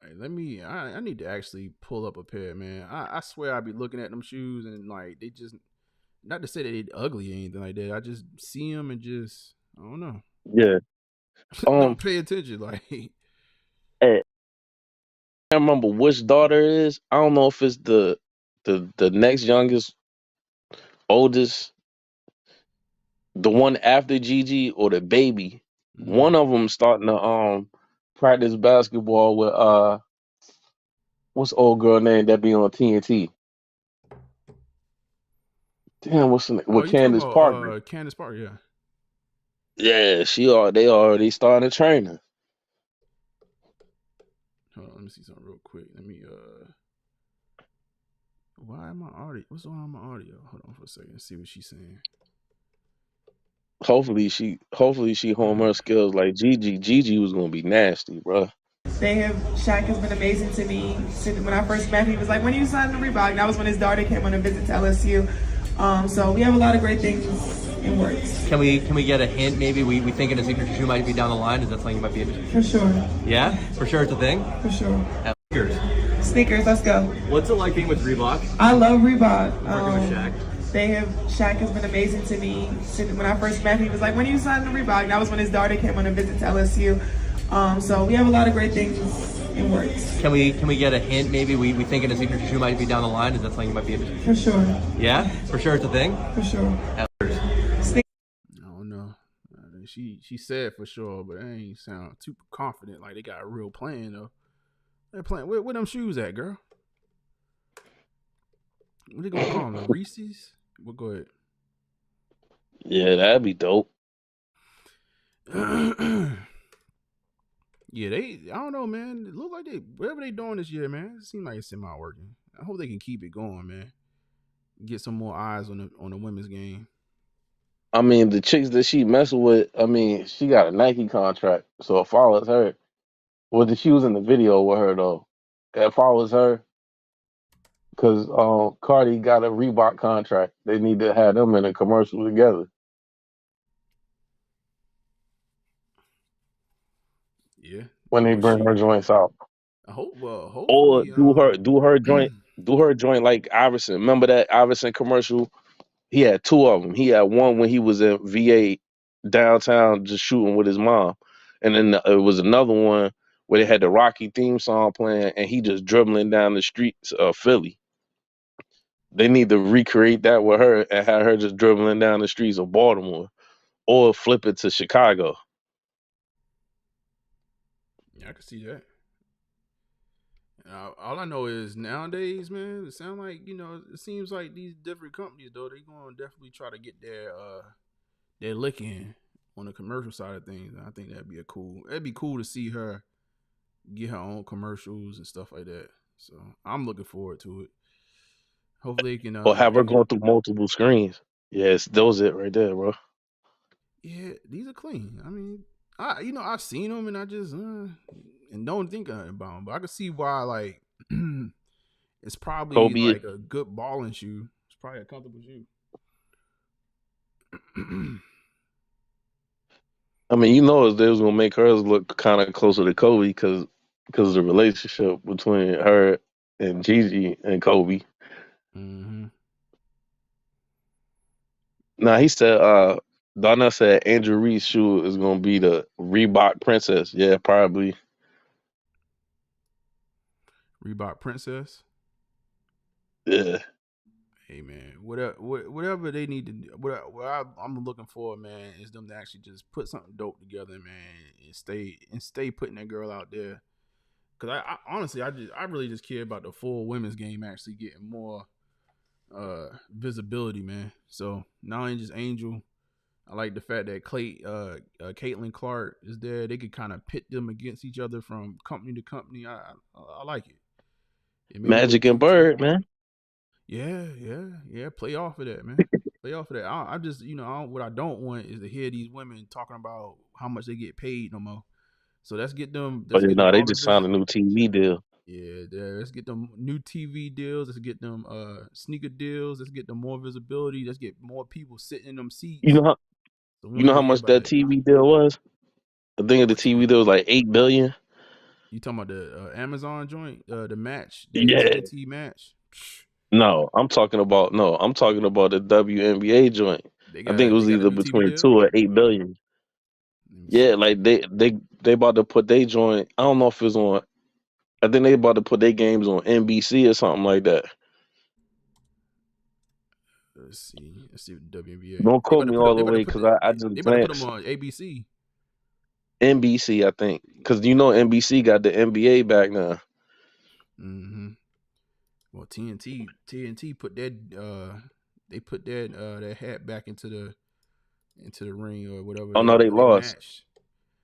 Hey, let me. I need to actually pull up a pair, man. I swear I be looking at them shoes and like they just. Not to say that they ugly or anything like that. I just see them and just I don't know.
Yeah.
Don't pay attention. Like
I can't remember which daughter it is. I don't know if it's the next youngest, oldest, the one after Gigi or the baby. One of them starting to practice basketball with what's the old girl name that be on TNT? Damn, what's the name?
oh,
With
you talking
Candace Parker.
about Candace Parker? Yeah.
Yeah, they already starting to train her.
Hold on, let me see something real quick. Let me why am my audio? What's on my audio? Hold on for a second. See what she's saying.
Hopefully she hone her skills like Gigi. Gigi was gonna be nasty, bro.
Shaq has been amazing to me. When I first met him, he was like, when you signed the Reebok, that was when his daughter came on a visit to LSU. So we have a lot of great things in works.
Can we get a hint? Maybe we thinking a signature shoe might be down the line. Is that something you might be interested in?
For sure.
Yeah, for sure, it's a thing.
For sure.
Sneakers.
Sneakers, let's go.
What's it like being with Reebok?
I love Reebok.
Working with Shaq.
Shaq has been amazing to me. When I first met him, he was like, when you signed the Reebok, that was when his daughter came on a visit to LSU. So we have a lot of great things in works.
Can we get a hint? Maybe we thinking a signature shoe might be down the line. Is that something you might be interested in?
For sure.
Yeah, for sure, it's a thing.
For sure.
I don't know. She said for sure, but it ain't sound too confident. Like they got a real plan though. They're playing. Where them shoes at, girl? What they gonna call them? The Reese's? Well, go ahead.
Yeah, that'd be dope.
Yeah, I don't know, man. It look like whatever they doing this year, man. It seems like it's semi working. I hope they can keep it going, man. Get some more eyes on the women's game.
I mean, the chicks that she messing with, I mean, she got a Nike contract, so it follows her. Well, she was in the video with her though. It follows her because Cardi got a Reebok contract. They need to have them in a commercial together.
Yeah.
When they bring her joints out.
I hope. Well,
Or
hopefully.
do her joint like Iverson. Remember that Iverson commercial? He had two of them. He had one when he was in VA downtown just shooting with his mom, and then it was another one where they had the Rocky theme song playing, and he just dribbling down the streets of Philly. They need to recreate that with her and have her just dribbling down the streets of Baltimore, or flip it to Chicago.
Yeah, I can see that. All I know is nowadays, man, it sounds like it seems like these different companies though they gonna definitely try to get their lick in on the commercial side of things. And I think that'd be cool to see her get her own commercials and stuff like that. So I'm looking forward to it. Hopefully, they can.
Or have her going through multiple screens. Yes, those it right there, bro.
Yeah, these are clean. I mean, I've seen them and I just and don't think about them. But I can see why, like, it's probably
Kobe.
like a good balling shoe. It's probably a comfortable shoe.
I mean, they was gonna make hers look kind of closer to Kobe because of the relationship between her and Gigi and Kobe.
Mm-hmm.
Now he said, Donna said Andrew Reed's shoe is gonna be the Reebok Princess. Yeah, probably.
Reebok Princess.
Yeah.
Hey man, whatever they need to do, what I'm looking for, man, is them to actually just put something dope together, man, and stay putting that girl out there. Cause I honestly, I really just care about the full women's game actually getting more visibility, man. So not only just Angel, I like the fact that Caitlin Clark is there. They could kind of pit them against each other from company to company. I like it. It made it look
Magic and
cute too.
Bird, man.
Yeah. Play off of that, man. Play off of that. I just, what I don't want is to hear these women talking about how much they get paid no more. So let's get them.
But
Let's get them
no, they
all the
just signed a new TV deal.
Yeah. Let's get them new TV deals. Let's get them sneaker deals. Let's get them more visibility. Let's get more people sitting in them
You
seats.
know how
So we
you
don't
know how
even hear
much
about
that
that.
TV deal was? I think the
Which
TV
one?
deal was like $8 billion.
You talking about the Amazon joint? The match, the
Yeah.
TNT match.
I'm talking about the WNBA joint.
They
I think it
got
was
a
either
new TV
between
deal.
2 or 8 billion.
Let me
Yeah,
see.
like they about to put their joint. I don't know if it's on. I think they about to put their games on NBC or something like that.
Let's see. Let's see what WNBA.
Don't
They
quote
about to
me
put up.
all
They
the
about to
way
put
because
the.
I just
They about to put them
glanced.
on ABC.
NBC, I think, because NBC got the NBA back now.
Mm-hmm. Well, TNT put that. They put that hat back into the ring or whatever
Oh no, they
they
lost.
matched.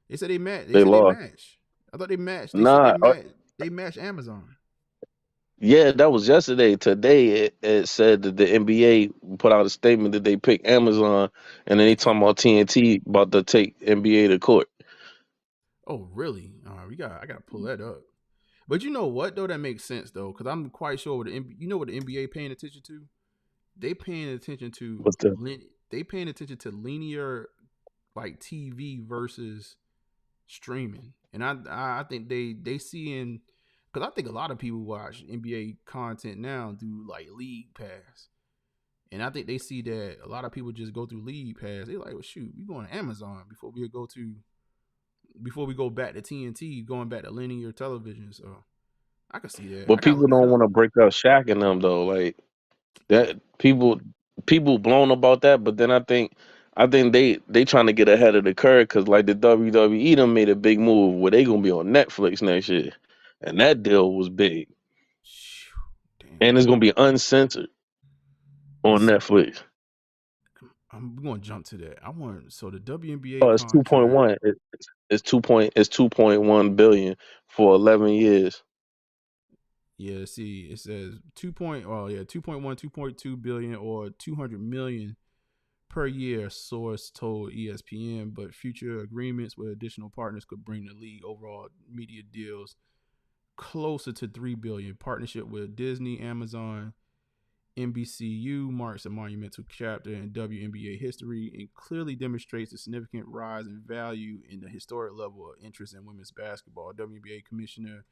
They said they matched. They
They
said they
lost.
matched. I thought they matched. They said
Nah,
they matched Amazon.
yeah, that was yesterday. Today, it said that the NBA put out a statement that they picked Amazon, and then they talking about TNT about to take NBA to court.
Oh, really? I gotta pull that up. But you know what though? That makes sense though, because I'm quite sure what what the NBA paying attention to. They paying attention to
What's the
they paying attention to linear like TV versus streaming, and I think they seeing, because I think a lot of people watch NBA content now through like League Pass, and I think they see that a lot of people just go through League Pass. They like, well, shoot, we going to Amazon before we go back to TNT, going back to linear television. So I can see that. I
But
gotta
people
look that
don't want
up.
to break up Shaq and them though. Like that, people blown about that. But then I think they trying to get ahead of the curve because like the WWE done made a big move where they gonna be on Netflix next year, and that deal was big,
Damn.
and it's gonna be uncensored on
Let's
Netflix.
I'm going to jump to that. So the WNBA
Oh, it's
contract.
2.1. It's 2.1 billion for 11 years.
Yeah, see, it says 2.1, 2.2 billion or 200 million per year, source told ESPN, but future agreements with additional partners could bring the league overall media deals closer to 3 billion. Partnership with Disney, Amazon, NBCU marks a monumental chapter in WNBA history and clearly demonstrates a significant rise in value in the historic level of interest in women's basketball. WNBA Commissioner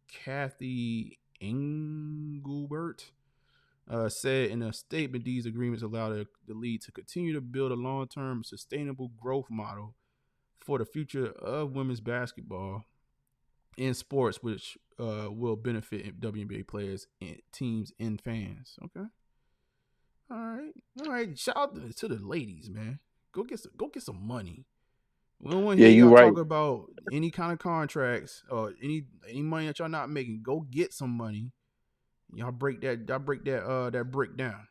Kathy Engelbert said in a statement, these agreements allow the league to continue to build a long-term sustainable growth model for the future of women's basketball in sports, which will benefit WNBA players, and teams, and fans. Okay. All right. Shout out to the ladies, man. Go get some money. We don't want to
Yeah,
hear
you
y'all
right.
talk about any kind of contracts or any money that y'all not making. Go get some money. Y'all break that brick down.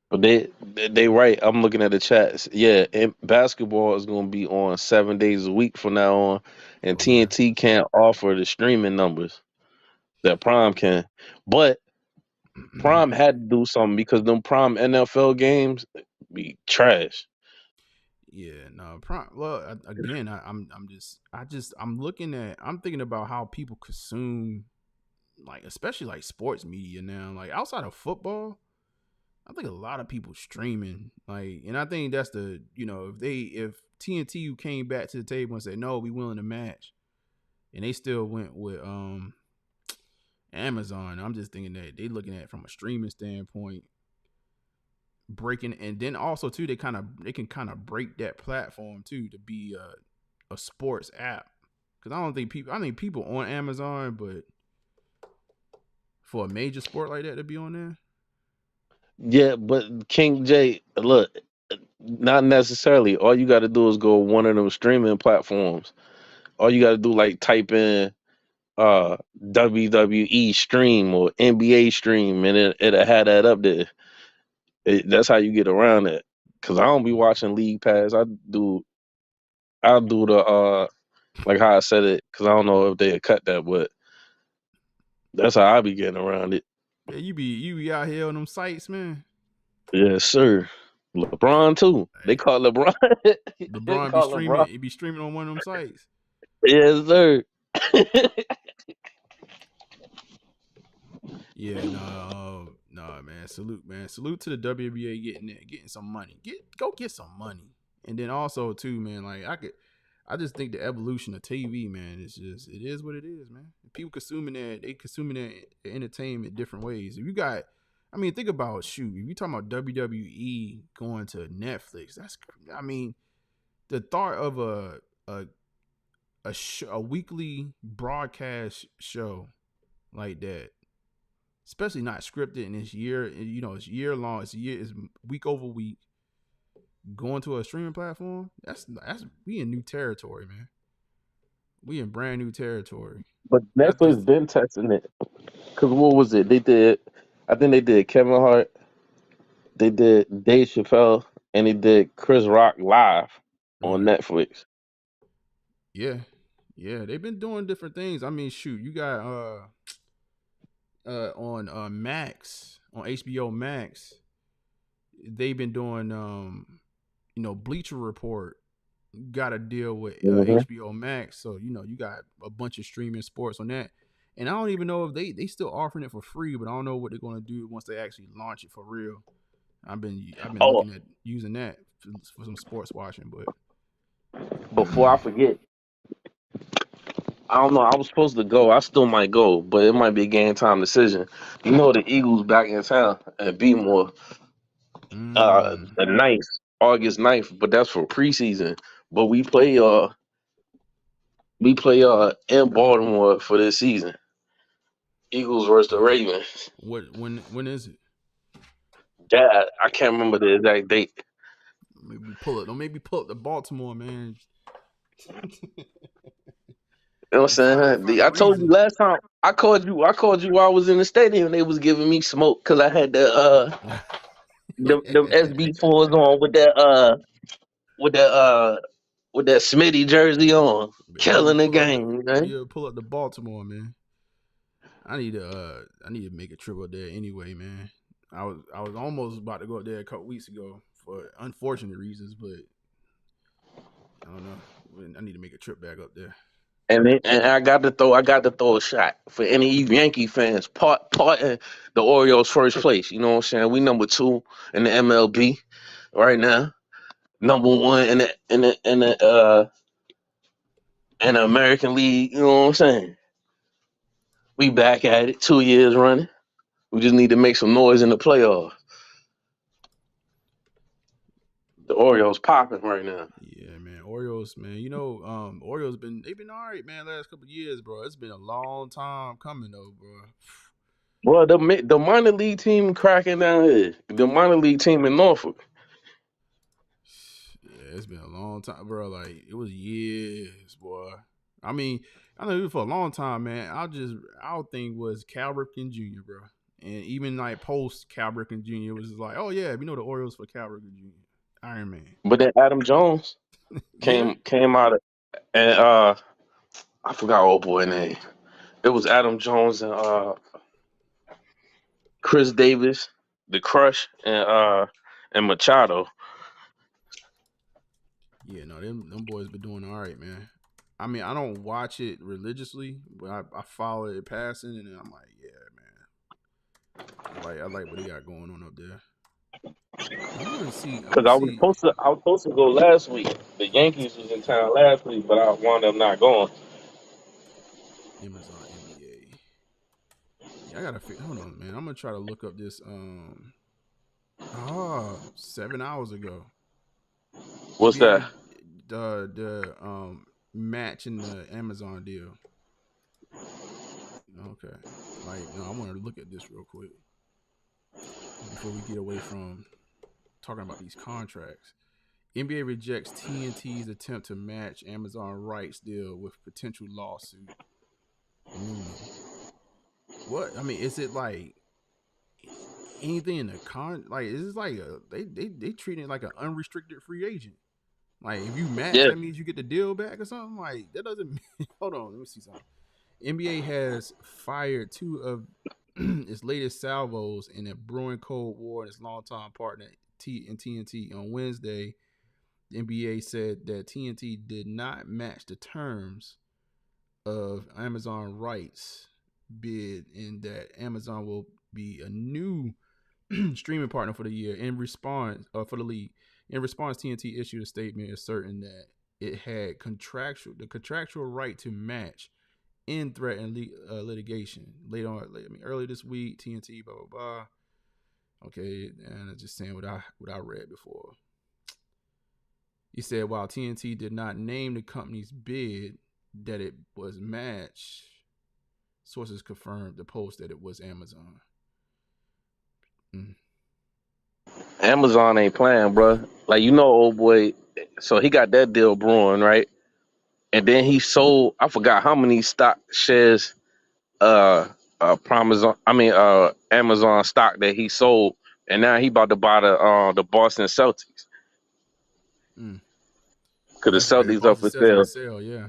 But they right. I'm looking at the chats. Yeah, and basketball is gonna be on 7 days a week from now on, and
Oh yeah.
TNT can't offer the streaming numbers that Prime can. But Prime had to do something because them Prime NFL games be trash.
Yeah, no. Well, again, I'm looking at, I'm thinking about how people consume, like, especially like sports media now. Like outside of football, I think a lot of people streaming. Like, and I think that's the, if TNT came back to the table and said no, we willing to match, and they still went with Amazon. I'm just thinking that they looking at it from a streaming standpoint, breaking, and then also too they can kind of break that platform too to be a sports app, because I think people on Amazon, but for a major sport like that to be on there.
Yeah, but King J, look, not necessarily. All you got to do is go one of them streaming platforms. All you got to do like type in WWE stream or NBA stream, and it'll have that up there. That's how you get around it. Cause I don't be watching League Pass. I'll do the like how I said it. Cause I don't know if they cut that, but that's how I be getting around it.
Yeah, you be out here on them sites, man.
Yes, sir. LeBron too. They
Hey,
call LeBron. They
LeBron be
call
streaming.
LeBron.
He be streaming on one of them sites.
Yes, sir.
Yeah, no, man. Salute to the WBA getting some money. Go get some money, and then also too, man. Like I just think the evolution of TV, man, it is what it is, man. People consuming that entertainment different ways. If you got, I mean, think about shoot. If you talking about WWE going to Netflix, I mean, the thought of a weekly broadcast show like that, especially not scripted, and it's it's year long, it's week over week, going to a streaming platform. That's we in new territory, man. We in brand new territory.
But
That's
Netflix
just
been testing it. Cause what was it? They did. I think they did Kevin Hart. They did Dave Chappelle, and they did Chris Rock live on
right.
Netflix.
Yeah, yeah. They've been doing different things. I mean, shoot, you got on Max, on HBO Max. They've been doing Bleacher Report got a deal with
Hmm.
HBO Max, so you got a bunch of streaming sports on that. And I don't even know if they still offering it for free, but I don't know what they're gonna do once they actually launch it for real. I've been
Oh,
looking at using that for some sports watching, but
before I forget, I don't know. I was supposed to go. I still might go, but it might be a game time decision. You know, the Eagles back in town at More
mm,
the ninth, August 9th, but that's for preseason. But we play in Baltimore for this season. Eagles versus the Ravens.
when is it?
Yeah, I can't remember the exact date.
Maybe pull it. Don't maybe pull up the Baltimore, man.
You know what
We'll
I'm saying?
find a
I told you
reason.
last time I called you. I called you while I was in the stadium. They was giving me smoke because I had the SB4s on with that Smitty jersey on,
But yeah,
killing the game, man.
pull up the Baltimore, man. I need to make a trip up there anyway, man. I was almost about to go up there a couple weeks ago for unfortunate reasons, but I don't know. I need to make a trip back up there.
And I got to throw a shot for any Yankee fans. Part in the Orioles first place. You know what I'm saying? We number 2 in the MLB right now. Number 1 in the American League. You know what I'm saying? We back at it, 2 years running. We just need to make some noise in the playoffs. The Orioles popping right now.
Yeah, man. Orioles, man. Orioles they've been all right, man. Last couple of years, bro. It's been a long time coming, though, bro.
Well, the minor league team cracking down here. The minor league team in Norfolk.
Yeah, it's been a long time, bro. Like it was years, boy. I mean, I know for a long time, man. Our thing was Cal Ripken Jr., bro. And even like post Cal Ripken Jr. was just like, oh yeah, we know the Orioles for Cal Ripken Jr. Iron Man.
But then Adam Jones
Yeah,
came out and I forgot old boy name. It was Adam Jones and Chris Davis, the Crush, and Machado.
Yeah, no, them boys been doing all right, man. I mean, I don't watch it religiously, but I follow it passing, and I'm like, yeah, man. I like what they got going on up there. I want to see. I
Because
want to see
I was supposed to go last week. The Yankees was in town last week, but I wound up not going.
Amazon NBA. Yeah, I gotta figure. Hold on, man. I'm gonna try to look up this. 7 hours ago.
What's
NBA
that?
the match in the Amazon deal. Okay. Like, no, I want to look at this real quick before we get away from talking about these contracts. NBA rejects TNT's attempt to match Amazon rights deal with potential lawsuit. Newman. What? I mean, is it like anything in the like? Is this like they treat it like an unrestricted free agent? Like, if you match,
Yeah.
that means you get the deal back or something? Like, that doesn't mean. Hold on, let me see something. NBA has fired two of its latest salvos in a brewing Cold War and its longtime partner TNT. On Wednesday, the NBA said that TNT did not match the terms of Amazon rights bid, and that Amazon will be a new streaming partner for the year. In response, for the league, in response, TNT issued a statement asserting that it had the contractual right to match in threatened litigation. Earlier this week, TNT, blah blah blah. Okay, and I'm just saying what I read before. He said while TNT did not name the company's bid that it was matched, sources confirmed the post that it was Amazon.
Amazon ain't playing, bro. Like, old boy. So he got that deal brewing, right? And then he sold. I forgot how many stock shares. Amazon stock that he sold, and now he about to buy the Boston Celtics. Cause the
That's right.
Celtics up
Boston
for
Celtics
sale.
for sale. Yeah.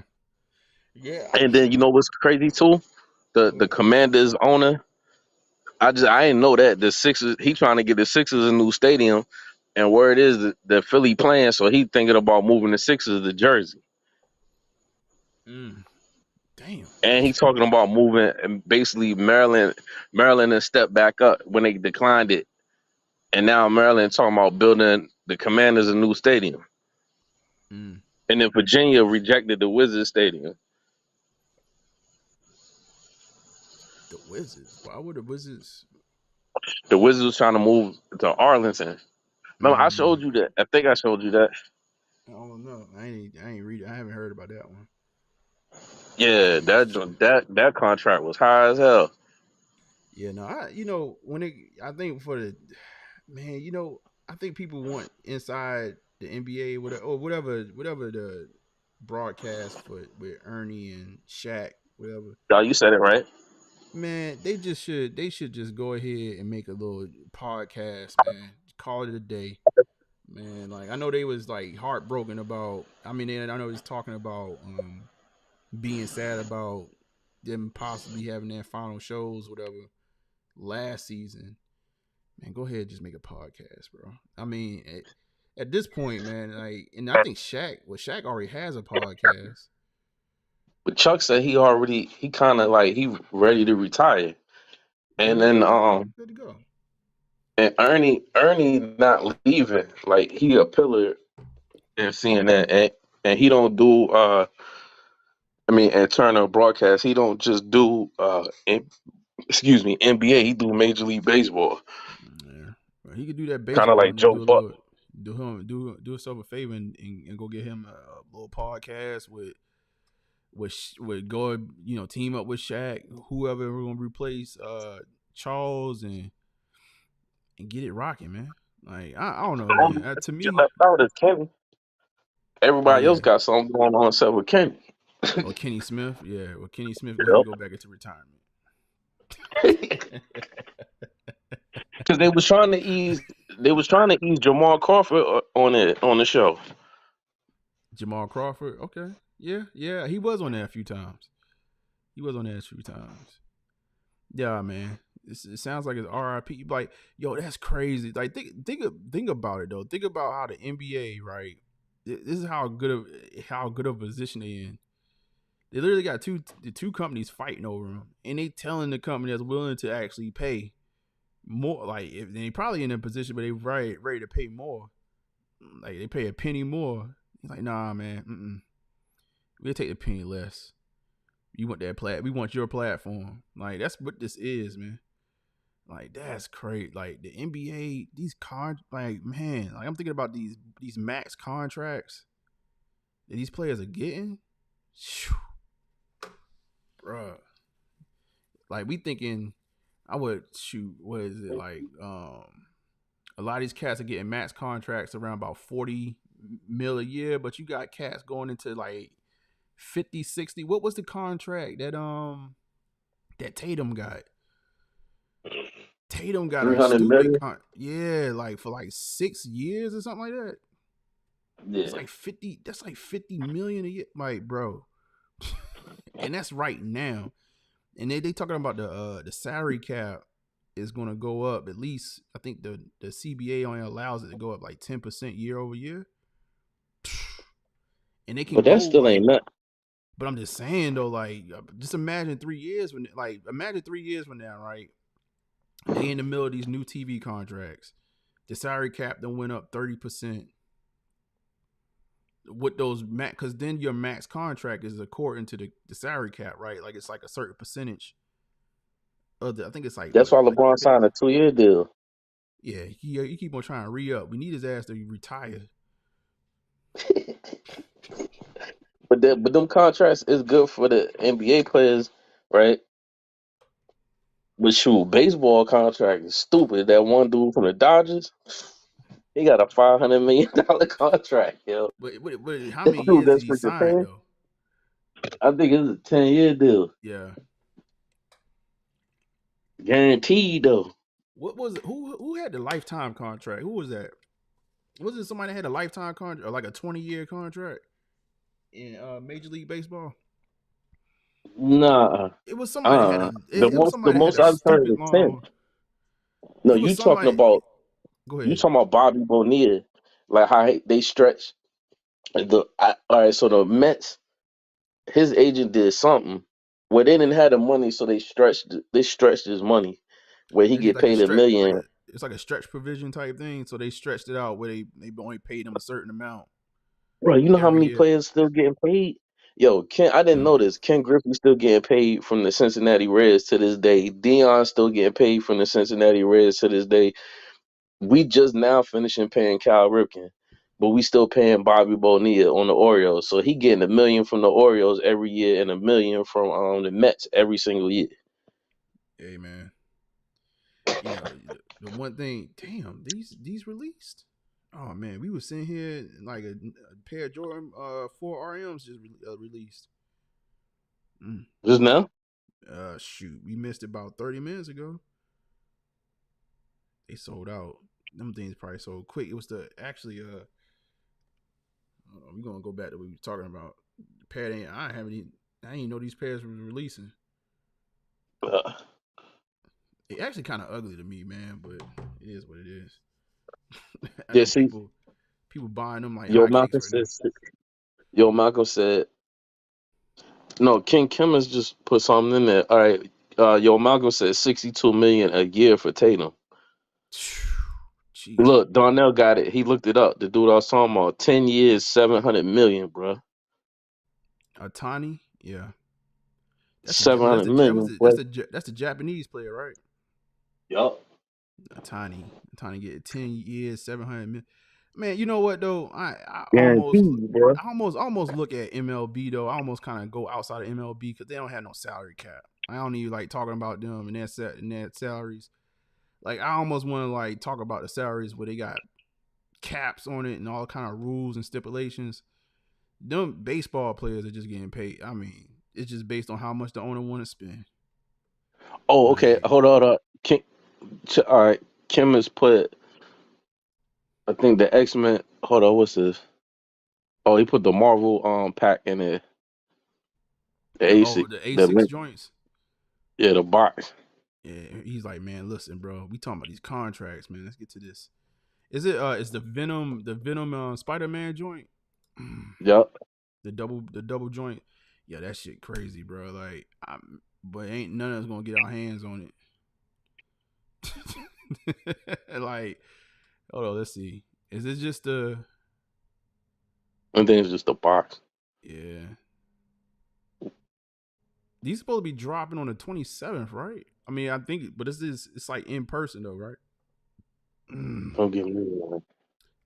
Yeah.
And then you know what's crazy too? The Commanders owner. I didn't know that the Sixers. He trying to get the Sixers a new stadium, and where it is the Philly playing, so he thinking about moving the Sixers to Jersey.
Damn.
And he talking about moving and basically Maryland and step back up when they declined it. And now Maryland talking about building the Commanders a new stadium. And then Virginia rejected the Wizards stadium.
The Wizards. Why would the Wizards?
The Wizards was trying to move to Arlington. Remember, I showed you that. I think I showed you that.
I don't know. I ain't read it. I haven't heard about that one.
Yeah, that contract was high as hell.
Yeah, no, I think for the man, I think people want inside the NBA, whatever the broadcast with Ernie and Shaq, whatever.
No, you said it right.
Man, they should just go ahead and make a little podcast, man. Call it a day. Man, like, I know they was like heartbroken about. I mean, I know he's talking about being sad about them possibly having their final shows, whatever, last season. Man, go ahead and just make a podcast, bro. I mean, at this point, man, like, and I think Shaq already has a podcast.
But Chuck said he kind of like he ready to retire, and then
Good to go.
and Ernie not leaving. Like, he a pillar in seeing that, and he don't do and Turner broadcast. He don't just do NBA. He do Major League Baseball.
Yeah, well, he could do that
Kind of
baseball
like
and then
Joe Buck.
do himself a favor and go get him a little podcast with go, team up with Shaq, whoever we're gonna replace Charles, and get it rocking, man. Like, I don't know, man. To me,
Left out is Kenny.
oh
Everybody else
yeah,
got something going on except with Kenny.
Kenny Smith, yeah. Well, Kenny Smith go ahead and go back into retirement.
Because they was trying to ease Jamal Crawford on the show.
Jamal Crawford, okay, yeah, he was on there a few times. Yeah, man. It sounds like it's RIP. Like, yo, that's crazy. Like, think about it though. Think about how the NBA, right, this is how good of a position they in. They literally got the two companies fighting over them, and they telling the company that's willing to actually pay more. Like if they probably in a position, but they ready to pay more. Like they pay a penny more. He's like, nah, man, we'll take a penny less. You want that we want your platform. Like that's what this is, man. Like that's crazy. Like the NBA, like man, like I'm thinking about these max contracts that these players are getting. Whew, bruh. Like we thinking, I would shoot. What is it like? A lot of these cats are getting max contracts around about 40 mil a year, but you got cats going into like 50, 60. What was the contract that Tatum got? Tatum got a
300
stupid
million.
yeah, like for like 6 years or something like that.
Yeah.
It's like 50. That's like 50 million a year, like bro. And that's right now. And they talking about the salary cap is going to go up at least. I think the CBA only allows it to go up like 10% year over year. And they can
But that
go
still
like.
ain't nothing.
But I'm just saying though, like, just imagine 3 years when, like, imagine 3 years from now, right? They in the middle of these new TV contracts. The salary cap then went up 30%. With those max, because then your max contract is according to the salary cap, right? Like it's like a certain percentage of the. I think it's like
That's
what,
why
like
LeBron signed a 2-year deal.
yeah. He keep on trying to re up. We need his ass to retire.
But them contracts is good for the NBA players, right? But shoot, baseball contract is stupid. That one dude from the Dodgers, he got a $500 million contract, yo.
But how many
Dude,
years did
that's
he
freaking
sign
thing.
though?
I think it's a 10-year deal,
Yeah.
guaranteed though.
What was it? Who had the lifetime contract? Who was that? Was it somebody that had a lifetime contract or like a 20-year contract in Major League Baseball?
Nah,
It was somebody that had a.
the
It was
most the
somebody that had
most
a
I've heard
stupid
is 10.
long.
No,
It was somebody. Go
you
ahead.
talking about Bobby Bonilla, like how they stretch all right. So the Mets, his agent did something where they didn't have the money, so they stretched his money, where he
They did
get
like a
paid a
stretch,
million.
it's like a stretch provision type thing. So they stretched it out where they only paid them a certain amount
Bro, you know how
every
many
year.
players still getting paid? Yo, I didn't know this. Ken Griffey still getting paid from the Cincinnati Reds to this day. Dion still getting paid from the Cincinnati Reds to this day. We just now finishing paying Cal Ripken, but we still paying Bobby Bonilla on the Orioles. So he getting a million from the Orioles every year and a million from the Mets every single year.
Hey man, you know the one thing. Damn, these released. Oh man, we was sitting here like a pair of Jordan 4 RMs just released.
Just now?
Shoot, we missed it about 30 minutes ago. They sold out. Them things probably sold quick. It was the actually we're gonna go back to what we were talking about. The pad ain't. I didn't know these pads were releasing. It actually kind of ugly to me, man, but it is what it is. I
Yeah,
know
see,
people buying them like
yo,
hotcakes
Malcolm
right now.
said, Malcolm said, no, King Kimmons just put something in there. All right, Malcolm said 62 million a year for Tatum.
Jeez,
Look, Darnell got it. He looked it up. The dude I was talking about, 10 years, 700 million, bro.
Tani, yeah, that's the
700 million.
that's the Japanese player, right?
Yup.
Tani get 10 years, 700 million. Man, you know what though? I
Guaranteed, bro.
almost look at MLB though. I almost kind of go outside of MLB because they don't have no salary cap. I don't even like talking about them and their salaries. Like I almost want to like talk about the salaries where they got caps on it and all kind of rules and stipulations. Them baseball players are just getting paid. I mean, it's just based on how much the owner want to spend.
Oh, okay.
Like,
Hold on. All right. Kim has put, I think the X-Men. Hold on. What's this? Oh, he put the Marvel pack in there. The ASIC.
the A6 joints.
Yeah, the box.
Yeah, he's like, man, listen, bro, we talking about these contracts, man. Let's get to this. Is it is the Venom Spider-Man joint?
Yep.
The double joint. Yeah, that shit crazy, bro. Like, but ain't none of us gonna get our hands on it. Like, hold on, let's see. Is this just a?
I think it's just a box.
Yeah. These supposed to be dropping on the 27th, right? I mean, I think, but it's like in person though, right?
Don't get me wrong.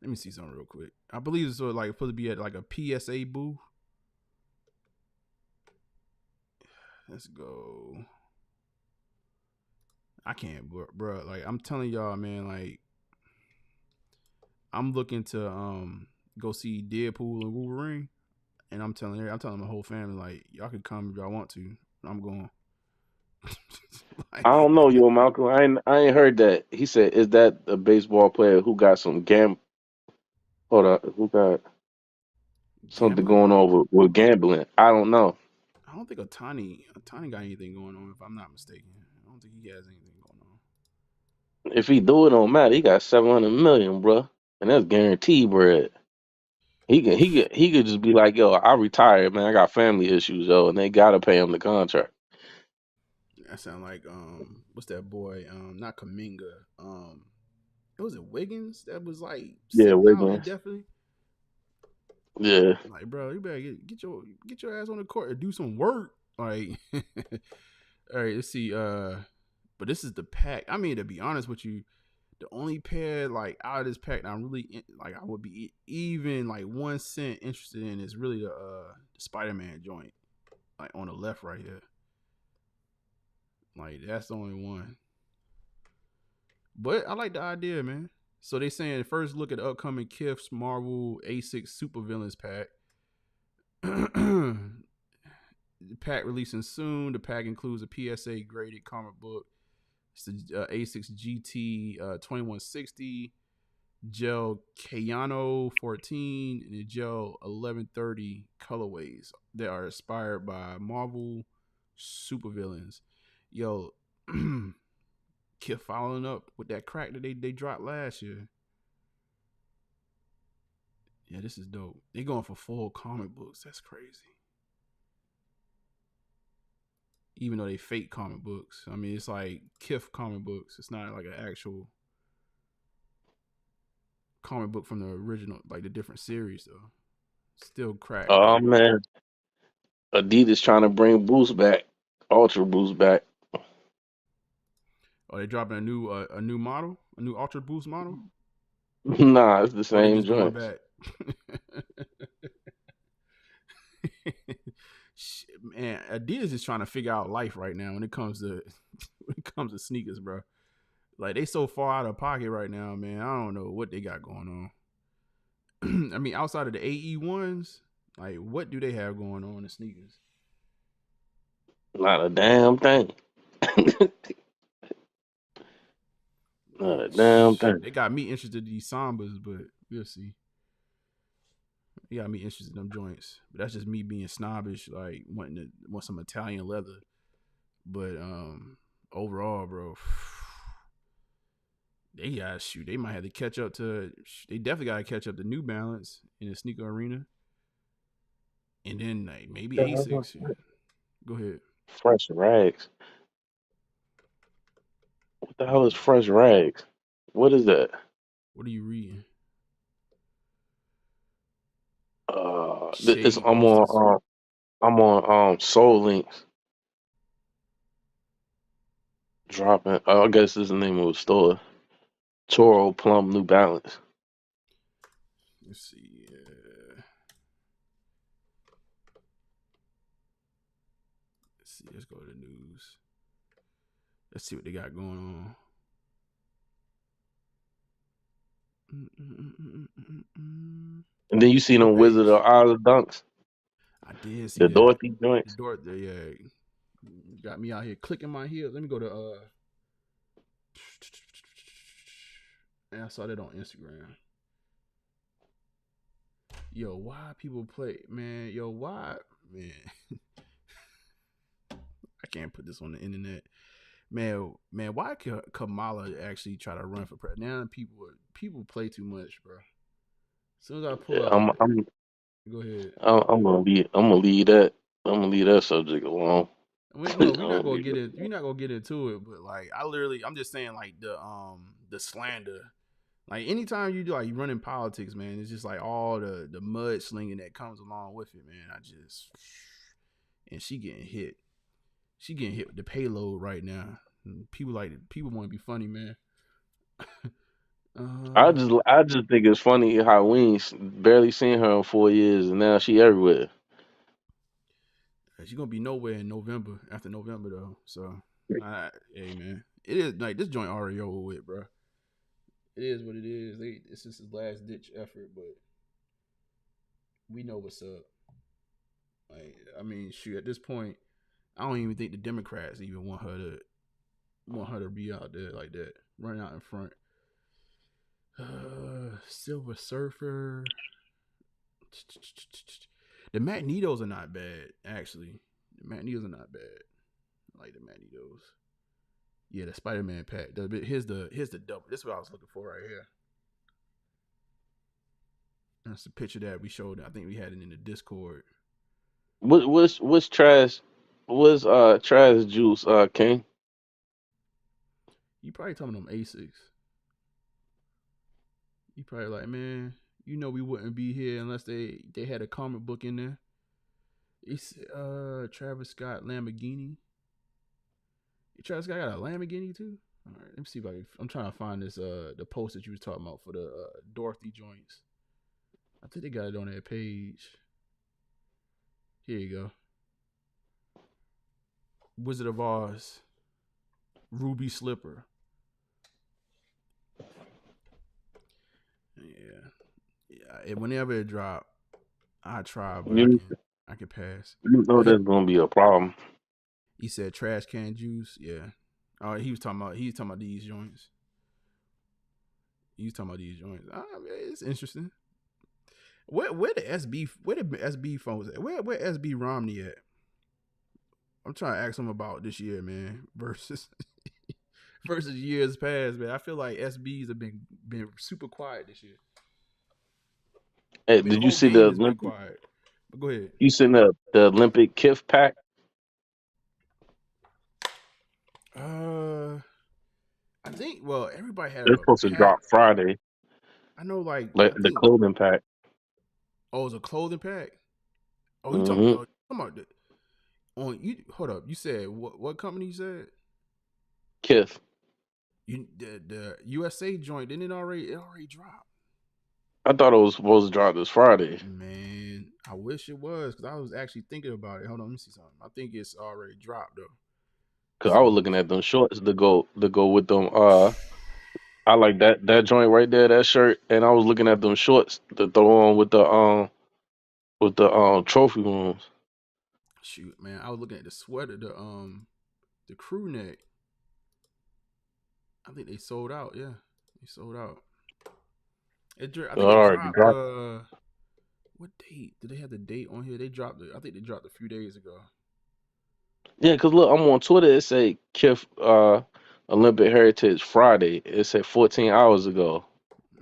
Let me see something real quick. I believe it's sort of like supposed to be at like a PSA booth. Let's go. I can't, bro. Like I'm telling y'all, man. Like I'm looking to go see Deadpool and Wolverine, and I'm telling my whole family like y'all can come if y'all want to. I'm going.
I don't know, yo, Malcolm. I ain't heard that. He said, "Is that a baseball player who got some Hold up, who got something
Gambling?
going on with gambling?" I don't know.
I don't think Otani got anything going on. If I'm not mistaken, I don't think he has anything going on.
If he do it, don't matter. He got 700 million, bro, and that's guaranteed bread. He could just be like, "Yo, I retired, man. I got family issues, yo, and they gotta pay him the contract."
That sound like what's that boy? Not Kaminga. It was Wiggins that was like
Yeah,
sitting out
Wiggins.
indefinitely.
Yeah.
Like, bro, you better get your ass on the court and do some work. Like, all right, let's see. But this is the pack. I mean, to be honest with you, the only pair like out of this pack that I'm really like I would be even like 1 cent interested in is really the Spider-Man joint, like on the left right here. Like that's the only one. But I like the idea, man. So they saying first look at the upcoming Kith's Marvel A6 Supervillains pack. The pack releasing soon. The pack includes a PSA graded comic book. It's the A6 GT 2160, Gel Kayano 14, and the Gel 1130 colorways that are inspired by Marvel supervillains. Yo, kept following up with that crack that they dropped last year. Yeah, this is dope. They going for full comic books. That's crazy. Even though they fake comic books. I mean, it's like Kith comic books. It's not like an actual comic book from the original, like the different series though. Still crack.
Oh man, Adidas trying to bring Boost back, Ultra Boost back.
Are they dropping a new model, a new Ultra Boost model?
Nah, it's the
Or they
same
just going
joints.
back? Man, Adidas is trying to figure out life right now when it comes to sneakers, bro. Like they so far out of pocket right now, man. I don't know what they got going on. I mean, outside of the AE ones, like what do they have going on in sneakers?
Not a damn thing. Not a damn thing.
They got me interested in these Sambas, but we'll see. They got me interested in them joints, but that's just me being snobbish, like want some Italian leather. But overall, bro, they got shoot. They might have to catch up to. They definitely got to catch up to New Balance in the sneaker arena, and then like maybe Asics. Go ahead.
Fresh rags. What the hell is
Yeah.
fresh rags? What is that?
What are you reading?
It's
Shade Busters.
I'm on Soul Links dropping. I guess this is the name of the store. Toro Plum New Balance.
Let's see. Let's see. Let's go to the news. Let's see what they got going on.
And then you see them
What
Wizard
page?
of Oz dunks.
I did see
The
that.
Dorothy joints.
Yeah, got me out here clicking my heels. Let me go to and I saw that on Instagram. Yo, why people play, man? Yo, why, man? I can't put this on the internet, man. Why could Kamala actually try to run for president? Now people play too much, bro. As soon as I pull
Yeah,
up, Go ahead.
I'm gonna leave that. I'm gonna leave that subject alone.
No,
I'm
we're not
gonna
gonna
leave
get
it.
it. We're not gonna get into it. But like, I'm just saying, like the slander. Like anytime you do, like you run in politics, man, it's just like all the mud slinging that comes along with it, man. And she getting hit. She getting hit with the payload right now. And people want to be funny, man. uh,
I just think it's funny how we ain't barely seen her in 4 years, and now she everywhere.
she's gonna be nowhere in November. After November, though. So, hey, man, it is like this joint already over with, bro. It is what it is. This is his last ditch effort, but we know what's up. Like, I mean, shoot, at this point, I don't even think the Democrats even want her to be out there like that, running out in front. Silver Surfer. The Magnetos are not bad, actually. The Magnetos are not bad. I like the Magnetos. Yeah, the Spider-Man pack. Here's the double. This is what I was looking for right here. That's the picture that we showed. I think we had it in the Discord.
What's trash? What's trash juice? King.
You probably talking them Asics. You probably like, man, we wouldn't be here unless they had a comic book in there. It's Travis Scott Lamborghini. Travis Scott got a Lamborghini too. All right, let me see if I'm trying to find this the post that you was talking about for the Dorothy joints. I think they got it on that page. Here you go. Wizard of Oz, Ruby Slipper. Yeah. Whenever it drop, I try, but
You
I can pass.
you know
But
that's gonna be a problem.
he said trash can juice. Yeah. Oh, he was talking about these joints. It's interesting. Where the SB phones at? Where SB Romney at? I'm trying to ask him about this year, man, versus years past, man. I feel like SBs have been super quiet this year.
Hey,
I mean, the
did you
whole
see the
game has been
Olympic?
quiet. But go ahead.
You seen the Olympic gift pack?
Uh, I think. Well, everybody had
They're
a
supposed to
pack.
drop Friday,
I know, like
like
I
the
think.
clothing pack.
Oh, it's a clothing pack. Oh, you talking?
Mm-hmm.
Oh, you talking about the, on you? Hold up. You said what company you said?
Kith.
The USA joint, didn't it already dropped?
I thought it was supposed to drop this Friday.
Man, I wish it was because I was actually thinking about it. Hold on, let me see something. I think it's already dropped though.
Cause I was
So
looking at them shorts to go with them. I like that joint right there, that shirt, and I was looking at them shorts to throw on with the trophy rooms.
shoot, man, I was looking at the sweater, the crew neck. I think they sold out. Yeah, they sold out. I think it
All right,
dropped.
drop.
What date? Did they have the date on here? They dropped it. I think they dropped a few days ago.
Yeah, cause look, I'm on Twitter. It say Kith Olympic Heritage Friday. It said 14 hours ago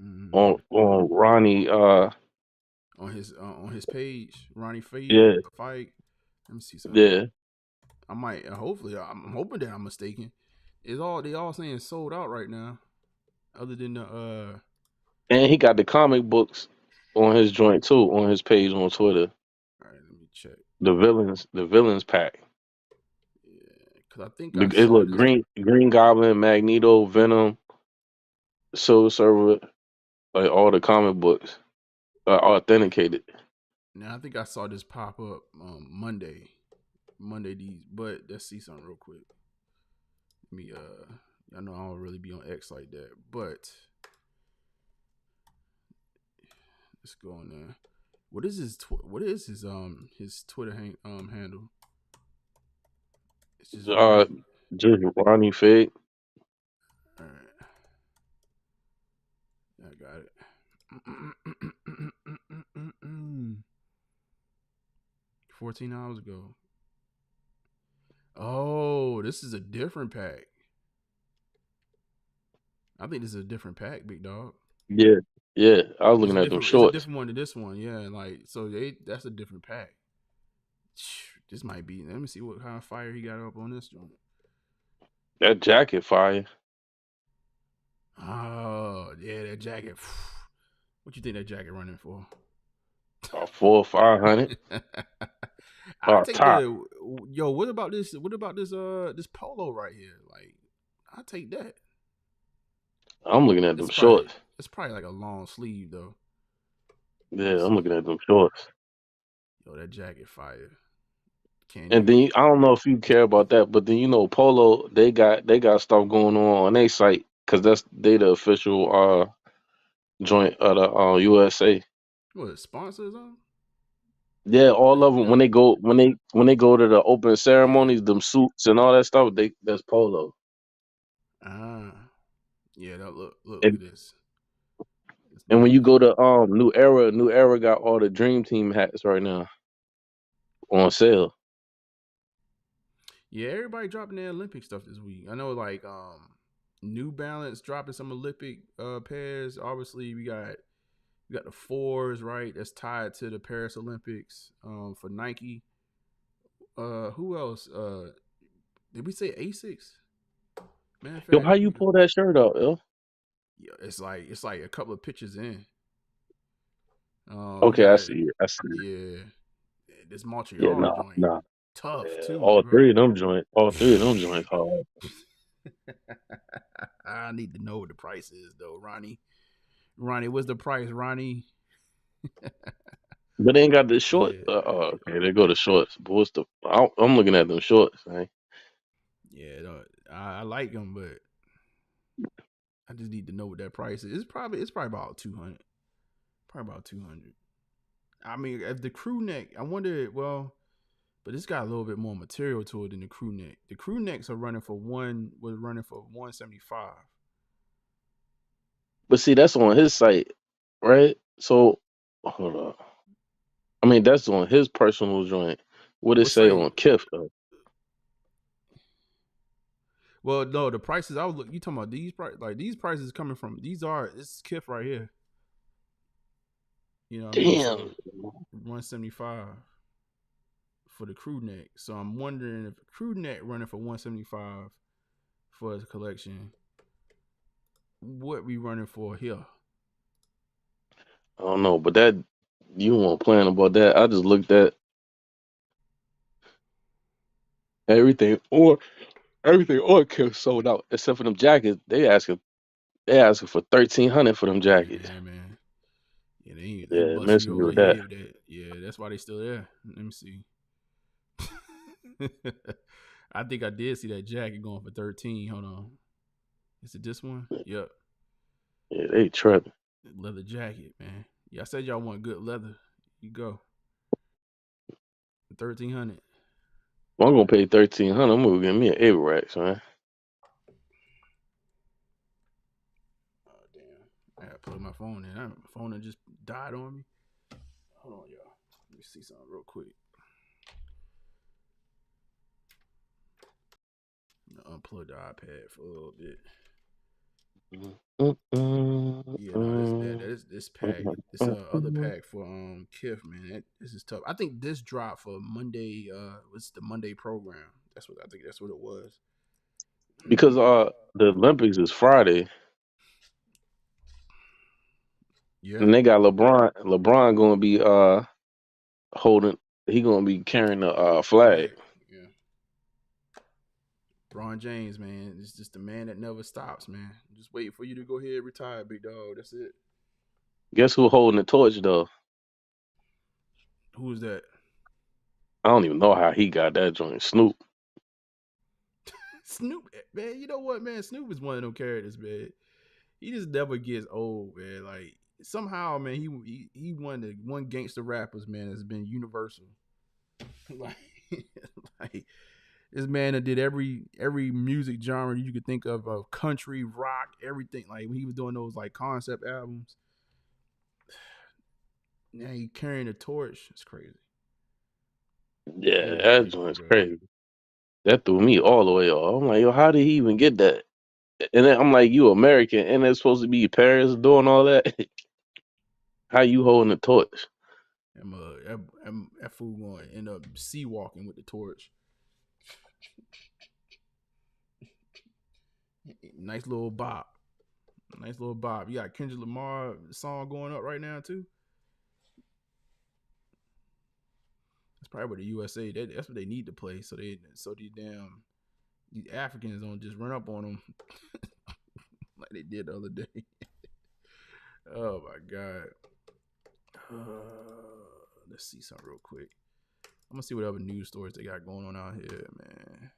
Mm-hmm.
on Ronnie.
On his page, Ronnie
Yeah,
Fight. Let me see something.
yeah.
I might. Hopefully, I'm hoping that I'm mistaken. They all saying sold out right now. Other than the
And he got the comic books on his joint too, on his page on Twitter.
All right, let me check.
The villains pack.
Yeah, because I think I
It
saw
look
this.
Green Goblin, Magneto, Venom, Silver Surfer, like all the comic books are authenticated.
Now I think I saw this pop up Monday. These, but let's see something real quick. Let me I know I don't really be on X like that, but let's go on there. What is his Twitter handle? It's just
Uh,
Ronnie.
just Ronnie Fig.
All right, I got it. 14 hours ago. Oh, this is a different pack. I think this is a different pack, big dog.
Yeah, Yeah, I was looking at them
It's a
shorts.
different one to this one. Yeah, like so that's a different pack. This might be. Let me see what kind of fire he got up on this joint.
That jacket fire.
Oh yeah, that jacket. What you think that jacket running for?
4 or 500.
I take
Top.
the yo. What about this? What about this polo right here? Like, I take that.
I'm looking at them
It's probably
shorts.
it's probably like a long sleeve though.
Yeah, I'm looking at them shorts.
Yo, that jacket fire. Can't
And
even.
then I don't know if you care about that, but then Polo they got stuff going on their site because they the official joint of the USA.
What sponsors on?
Yeah, all
Like
of them
the
when they go to the open
yeah.
ceremonies, them suits and all that stuff, that's Polo.
Ah, yeah. That look
And
at this. It's
and when you
nice.
go to New Era got all the Dream Team hats right now on sale.
Yeah, everybody dropping their Olympic stuff this week. I know like New Balance dropping some Olympic pairs. Obviously, we got the fours, right? That's tied to the Paris Olympics. For Nike. Who else? Did we say Asics? Matter of
Yo,
fact,
how you pull that shirt out, yo?
yeah, it's like a couple of pictures in. We
Okay, I
got
see it. I see it.
yeah, this
Yeah,
Montreal
nah,
joint
nah.
tough
Yeah,
too,
all
bro.
three of them joints. All three of them joints hard.
I need to know what the price is though, Ronnie. Ronnie, what's the price, Ronnie?
But they ain't got the short.
Yeah,
Okay, they go to shorts. But I'm looking at them shorts, man.
yeah. No, I like them, but I just need to know what that price is. It's probably about 200. Probably about 200. I mean, if the crew neck, I wonder. Well, but it's got a little bit more material to it than the crew neck. The crew necks are running for 175.
But see, that's on his site, right? So hold up. I mean, that's on his personal joint. What it
What
say
site?
on Kif though?
Well, no, the prices I was look. You talking about these price? Like these prices coming from these are it's Kif right here. You know what I mean?
Damn.
So 175 for the crew neck. So I'm wondering if crew neck running for 175 for his collection, what we running for here?
I don't know, but that you won't plan about that. I just looked at everything or Kif sold out except for them jackets. They asking for 1,300 for them jackets.
Yeah, man. Yeah, they
Yeah,
busting you
mention me
over
with
the
that.
head with that. Yeah, that's why they still there. Let me see. I think I did see that jacket going for 13. Hold on. Is it this one? Yep.
Yeah, they tripping.
Leather jacket, man. Yeah, I said y'all want good leather. You go. 1,300.
Well, I'm gonna pay 1,300. I'm gonna get me an A-Rex, man.
Oh damn. I gotta plug my phone in. My phone that just died on me. Hold on, y'all. Let me see something real quick. Unplug the iPad for a little bit. Yeah, no, this pack, this other pack for Kif, man. This is tough. I think this dropped for Monday. What's the Monday program? I think that's what it was.
Because the Olympics is Friday,
Yeah,
and they got LeBron. LeBron gonna be holding. He gonna be carrying the flag.
flag. Yeah, Bron James, man, it's just the man that never stops, man. Just waiting for you to go ahead and retire, big dog. That's it.
Guess who holding the torch though?
Who is that?
I don't even know how he got that joint. Snoop.
Snoop, man. You know what, man? Snoop is one of them characters, man. He just never gets old, man. Like somehow, man, he one gangster rappers, man, that's been universal. like, like this man that did every music genre you could think of country, rock, everything. Like when he was doing those like concept albums. Now he carrying a torch. It's crazy.
Yeah,
It is
that
crazy,
joint's
bro.
crazy. That threw me all the way off. I'm like, yo, how did he even get that? And then I'm like, you American, and it's supposed to be Paris doing all that. How you holding the torch?
That fool going to end up sea walking with the torch. Nice little bop. Nice little bop. You got Kendrick Lamar song going up right now too. That's probably what the USA. That's what they need to play. So these Africans don't just run up on them like they did the other day. Oh my god. Let's see something real quick. I'm gonna see what other news stories they got going on out here, man.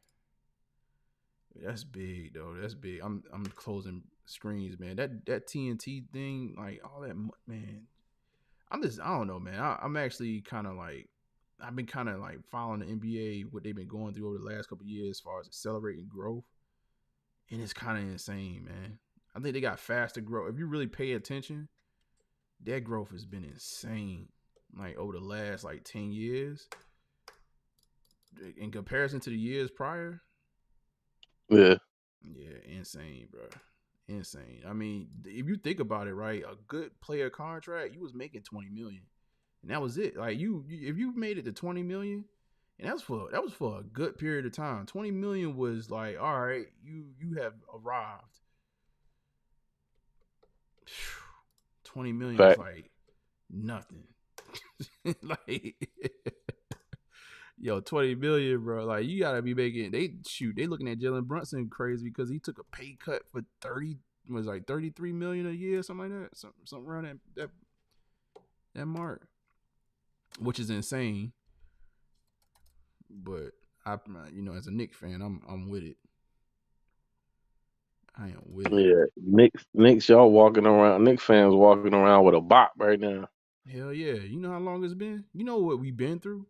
That's big though. That's big. I'm closing screens, man. That TNT thing, like all that, man. I don't know, man. I'm actually kind of like, I've been kind of like following the NBA, what they've been going through over the last couple of years as far as accelerating growth, and it's kind of insane, man. I think they got faster growth. If you really pay attention, that growth has been insane, like over the last like 10 years, in comparison to the years prior.
Yeah.
Yeah, insane, bro. Insane. I mean, if you think about it, right, a good player contract, you was making 20 million, and that was it. Like if you made it to 20 million, and that was for a good period of time. 20 million was like, all right, you have arrived. 20 million
Fact.
is like nothing. Like, yo, 20 million, bro. Like, you gotta be making. They looking at Jalen Brunson crazy because he took a pay cut for 33 million a year, something like that, something around that mark, which is insane. But I, as a Knicks fan, I'm with it. I am with it.
Yeah, Knicks, y'all walking around. Knicks fans walking around with a bop right now.
Hell yeah. You know how long it's been? You know what we've been through?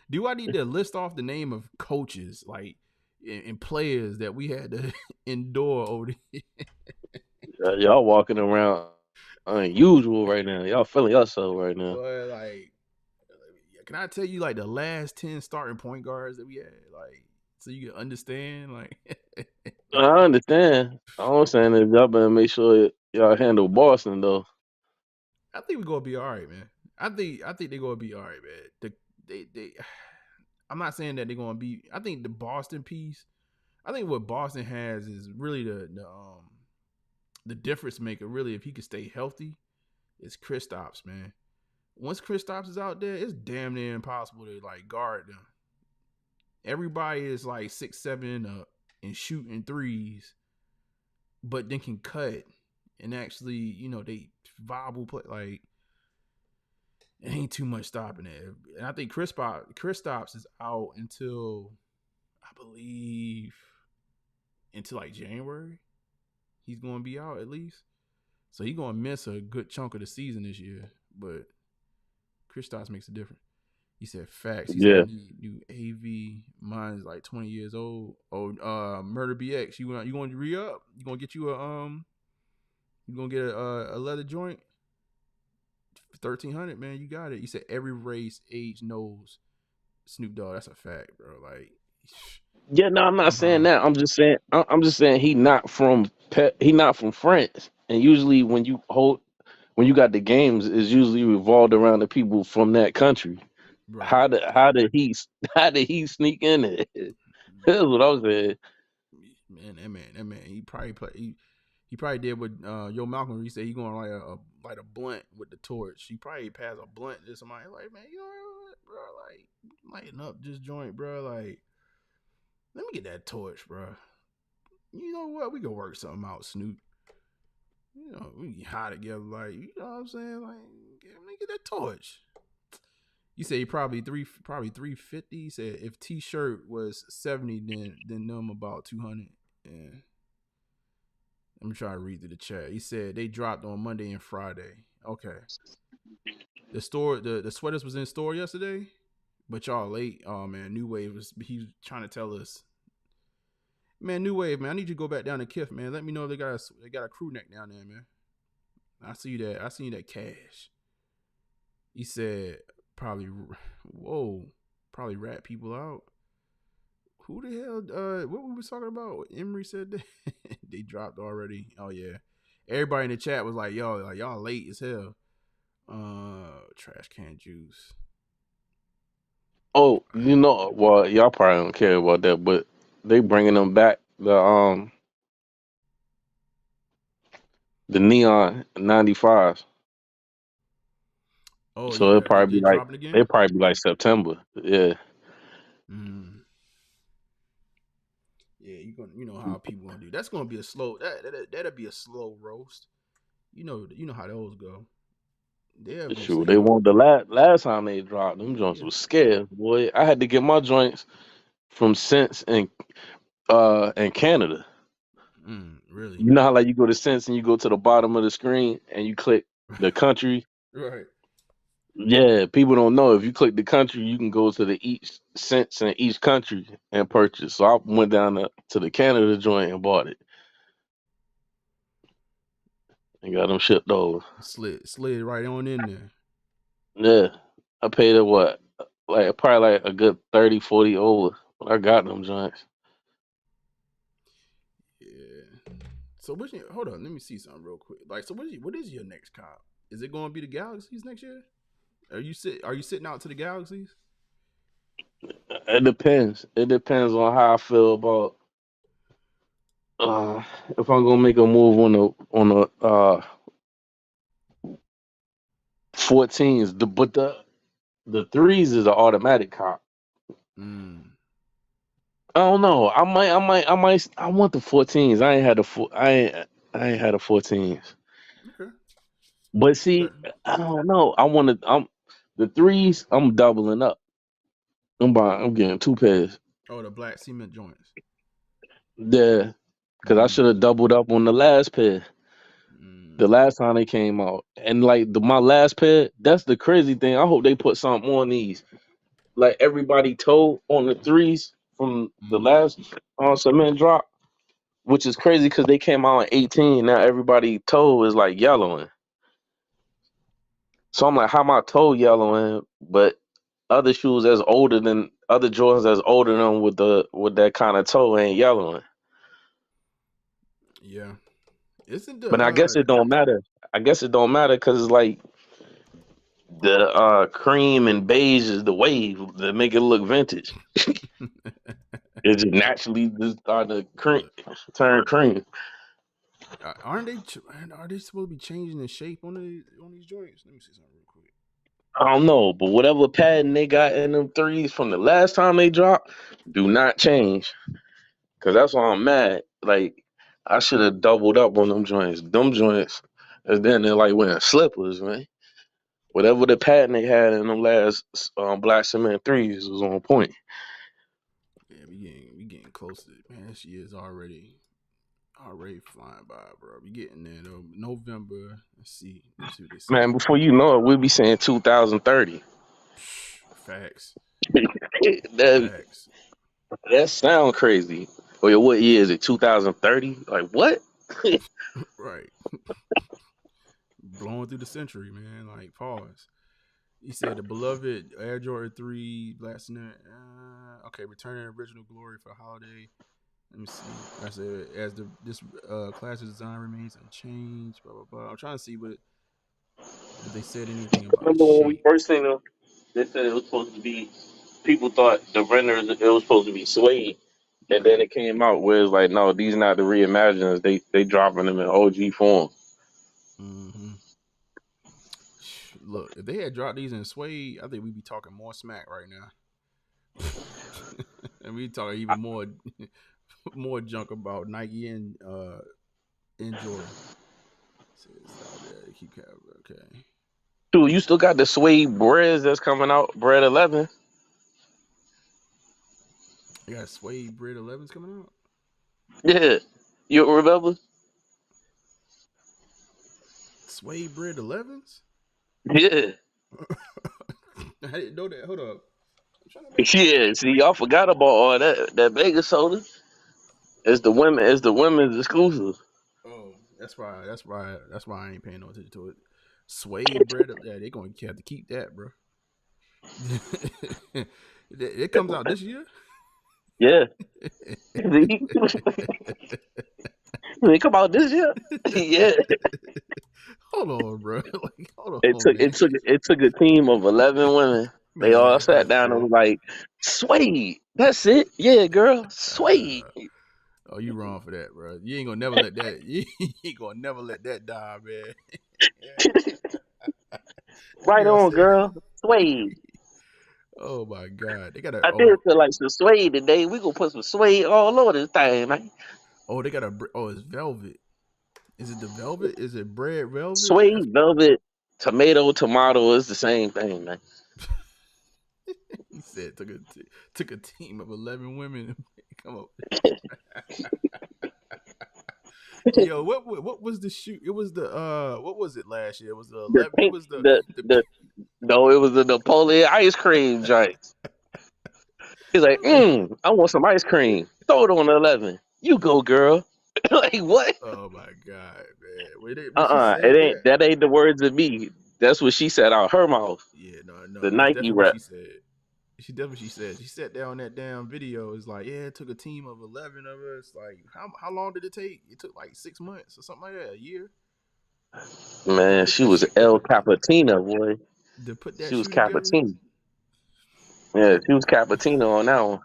Do I need to list off the name of coaches like and players that we had to endure over the years?
Y'all walking around unusual right now. Y'all feeling yourself right now.
Boy, like, can I tell you like the last 10 starting point guards that we had? Like, so you can understand, like.
I understand. All I'm saying is y'all better make sure y'all handle Boston though.
I think we're gonna be all right, man. I think they're gonna be all right, man. They I'm not saying that they're gonna be. I think the Boston piece. I think what Boston has is really the difference maker. Really, if he could stay healthy, is Kristaps, man. Once Kristaps is out there, it's damn near impossible to like guard them. Everybody is like 6'7" and shooting threes, but then can cut and actually, they viable play. Like, it ain't too much stopping it. And I think Kristaps is out until, I believe, until like January. He's going to be out at least. So he's going to miss a good chunk of the season this year. But Kristaps makes a difference. He said facts. He said new AV. Mine's like 20 years old. Oh, Murder BX. You going to re-up? You going to get you you going to get a leather joint? 1,300, man. You got it. He said every race, age knows Snoop Dogg. That's a fact, bro. Like,
Yeah, no, I'm not saying that. I'm just saying he not from France. And usually when you got the games, it's usually revolved around the people from that country.
right.
How did he sneak in it? That's what I was saying.
Man, that man. He probably he probably did what Yo Malcolm. He said he going to light a blunt with the torch. He probably passed a blunt to somebody. Like, man, you know what, bro? Like, lighten up this joint, bro. Like, let me get that torch, bro. You know what? We can work something out, Snoop. We can hide together. Like, you know what I'm saying? Like, let me get that torch. You say probably 350. He said if T-shirt was 70, then them about 200. Yeah. Let me try to read through the chat. He said they dropped on Monday and Friday. Okay. The store, the sweaters was in store yesterday, but y'all late. Oh man, New Wave he was trying to tell us. Man, New Wave, man, I need you to go back down to Kiff, man. Let me know if they got a crew neck down there, man. I see that cash. He said probably rat people out. Who the hell? What we was talking about? Emery said they dropped already. Oh yeah, everybody in the chat was like, "Yo, like y'all late as hell." Trash can juice.
Oh, you know, well, y'all probably don't care about that, but they bringing them back the neon 95s.
Oh
So
yeah, they dropping again.
it probably be like September. Yeah,
Mm. Yeah, you know how people gonna do. That's gonna be a slow. That'll be a slow roast. You know how those go. They'll be
shoot,
say,
they
"Yo,
want the last time they dropped them joints
yeah,
was scarce, boy. I had to get my joints from Sense and Canada.
really,
You know how like you go to Sense and you go to the bottom of the screen and you click the country.
right."
Yeah, people don't know if you click the country, you can go to the each Sense in each country and purchase. So I went down to the Canada joint and bought it and got them shipped over.
Slid right on in there.
Yeah, I paid it what, like probably like a good 30, 40 over. But I got them joints.
Yeah. So hold on, let me see something real quick. Like, so what is your next cop? Is it going to be the Galaxies next year? Are you sitting out to the Galaxies?
It depends. It depends on how I feel about if I'm gonna make a move on the 14s. The threes is an automatic cop.
Mm.
I don't know. I want the 14s. I ain't had the 14s.
Okay.
But see, I don't know. I'm the threes. I'm doubling up. I'm getting two pairs.
Oh, the black cement joints.
Yeah, because I should
Mm.
have doubled up on the last pair. The
Mm.
last time they came out, and like my last pair. That's the crazy thing. I hope they put something on these. Like everybody told on the threes from the
Mm.
last cement drop, which is crazy because they came out in 18. Now everybody toe is like yellowing. So I'm like, how my toe yellowing? But other shoes that's older than other Jordans that's older than them with that kind of toe ain't yellowing.
Yeah. Isn't
But I guess it don't matter. I guess it don't matter because it's like the cream and beige is the wave that make it look vintage. It just naturally just start to
look?
turn cream.
Aren't they? Are they supposed to be changing the shape on these joints? Let me see something real quick.
I don't know, but whatever pattern they got in them threes from the last time they dropped, do not change. Cause that's why I'm mad. Like I should have doubled up on them joints. Them joints, and then they're like wearing slippers, man. Whatever the pattern they had in them last black cement threes was on point.
Yeah, we getting close to it, man. This year is already flying by, bro. We getting there though. November. Let's see what they
Man,
say.
before you know it, we'll be saying 2030.
Facts.
that
Facts.
that sound crazy. Or what year is it? 2030? Like what?
Right. Blowing through the century, man. Like pause. He said the beloved Air Jordan 3 Black Cement. Okay, returning original glory for holiday. Let me see. I said as this class design remains unchanged. Blah blah blah. I'm trying to see if they said anything about the
Remember when we
shape.
first seen them? They said it was supposed to be. People thought the renders it was supposed to be suede, and then it came out where it's like, no, these not the reimaginings. They dropping them in OG form.
Mm-hmm. Look, if they had dropped these in suede, I think we'd be talking more smack right now. And we talking even more junk about Nike and Jordan. Stop that. Keep okay.
Dude, you still got the suede breads that's coming out, bread 11.
I got suede bread 11s coming out.
Yeah, you remember?
Suede bread 11s.
Yeah,
I didn't know that. Hold up. I'm trying to make sure.
yeah. See, y'all forgot about all that Vegas soda. It's the women. It's the women's exclusive.
Oh, that's why I ain't paying no attention to it. Suede bread. Yeah, they gonna have to keep that, bro. It comes out this year.
Yeah. When it come out this year, yeah.
Hold on, bro. Like, hold
It
on,
took
man.
a team of 11 women. They all
Man,
sat
hush,
down and was
man.
like, "Suede, that's it, yeah, girl, Suede."
Oh, you wrong for that, bro. You ain't gonna never let that. You ain't gonna never let that die, man. That
Right
girl
on,
said,
girl, Suede.
"Oh my god, they got a
I did
oh
feel like some Suede today. We gonna put some Suede all over this thing, man.
oh they got a oh it's velvet. Is it the velvet? Is it bread velvet? That's
Suede, velvet, tomato is the same thing, man.
he said. Took a team of 11 women. Come on, yo. What was the shoot? It was the what was it last year? It was the
The
11. It
pink,
was the
the no, it was the Napoleon ice cream joint. He's like, I want some ice cream. Throw it on the 11. You go, girl. Like what?
oh my god, man. When she
It
said
ain't
that,
that ain't the words of me. That's what she said out her mouth.
yeah,
The
no, that's
Nike
definitely what
rep.
she said. She definitely she said. She sat there on that damn video. It's like, yeah, it took a team of 11 of us. Like, how long did it take? It took like 6 months or something like that, a year to
Man,
put
she
that
was
shit
El Capitina, boy.
to put that
She was
shoe together.
Capitina. Yeah, she was Capitina on that one.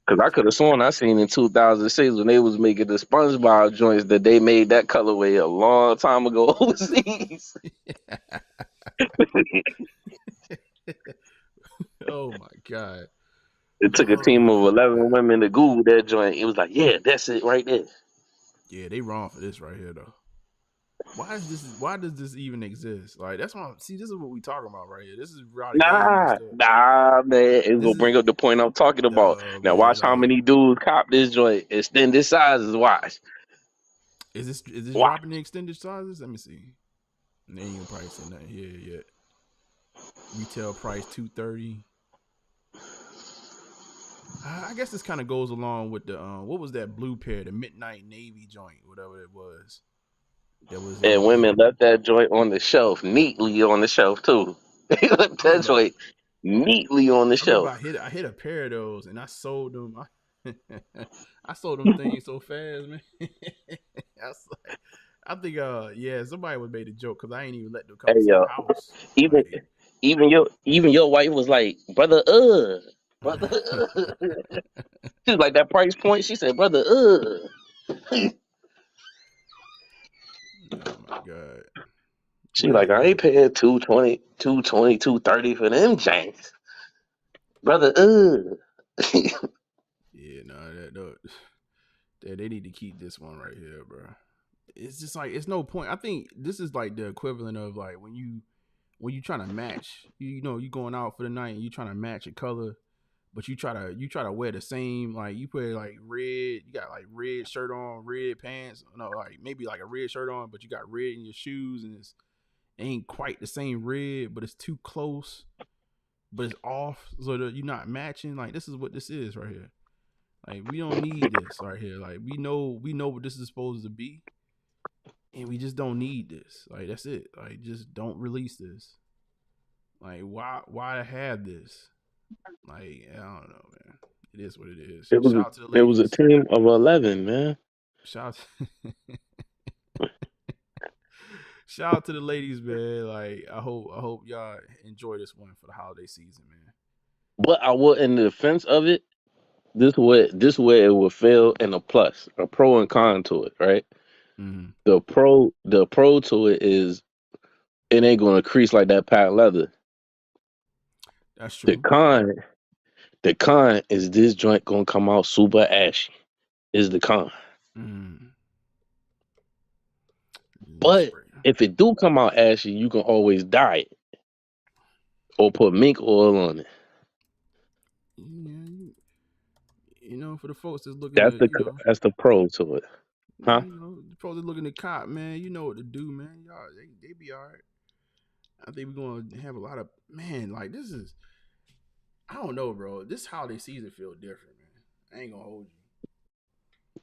Cause I could have sworn I seen in 2006 when they was making the SpongeBob joints that they made that colorway a long time ago overseas.
Oh my god.
It took a team of 11 women to Google that joint. It was like, yeah, that's it right there.
Yeah, they wrong for this right here though. Why is this? Why does this even exist? Like that's why. See, this is what we talking about right here. This is where the game
Nah,
messed up.
nah, man. It's
This
gonna
is
bring up the point I'm talking about. Now
man.
watch how
Like,
many dudes cop this joint. Extended sizes. Watch.
is this
Watch.
dropping the extended sizes? Let me see. They ain't gonna probably say nothing here yet. Retail price 230. I guess this kind of goes along with the what was that blue pair, the midnight navy joint, whatever it was. That was
And women left that joint on the shelf, neatly on the shelf too. They left
I
that
remember
joint neatly on the
I remember
shelf.
I hit a pair of those and I sold them. I sold them things so fast, man. I was like, I think yeah, somebody was made a joke because I ain't even let them come
Hey
to the
yo,
house.
even
Like
your wife was like, brother, brother, She's like that price point. She said, brother,
oh my god.
She
Where
like, I
oh
ain't paying 230 for them janks. Brother,
yeah, no, they need to keep this one right here, bro. It's just like it's no point. I think this is like the equivalent of like when you trying to match, you know, you going out for the night and you trying to match a color, but you try to wear the same, like you put like red, you got like red shirt on, red pants, no, like maybe like a red shirt on, but you got red in your shoes and it ain't quite the same red, but it's too close, but it's off, so that you're not matching. Like this is what this is right here. Like we don't need this right here. Like we know what this is supposed to be, and we just don't need this. Like that's it. Like just don't release this. Like why have this? Like I don't know, man. It is what it is.
it was
Shout out to the
it was a
ladies.
team of 11, man.
Shout shout out to the ladies, man. Like I hope y'all enjoy this one for the holiday season, man.
But I will, in the defense of it, this way it will fail in a plus, a pro and con to it, right?
Mm-hmm.
The pro to it is it ain't gonna crease like that patent leather.
That's
The
true.
con, the con is this joint gonna come out super ashy. Is the con.
Mm.
But
Spray.
if it do come out ashy, you can always dye it or put mink oil on it.
Yeah, you know, for the folks that's looking
That's
to,
the that's the pro to it, huh?
you know, the folks that's looking to cop, man, you know what to do, man. Y'all, they be all right. I think we're gonna have a lot of man. Like this is, I don't know, bro. This holiday season feel different, man. I ain't gonna hold you.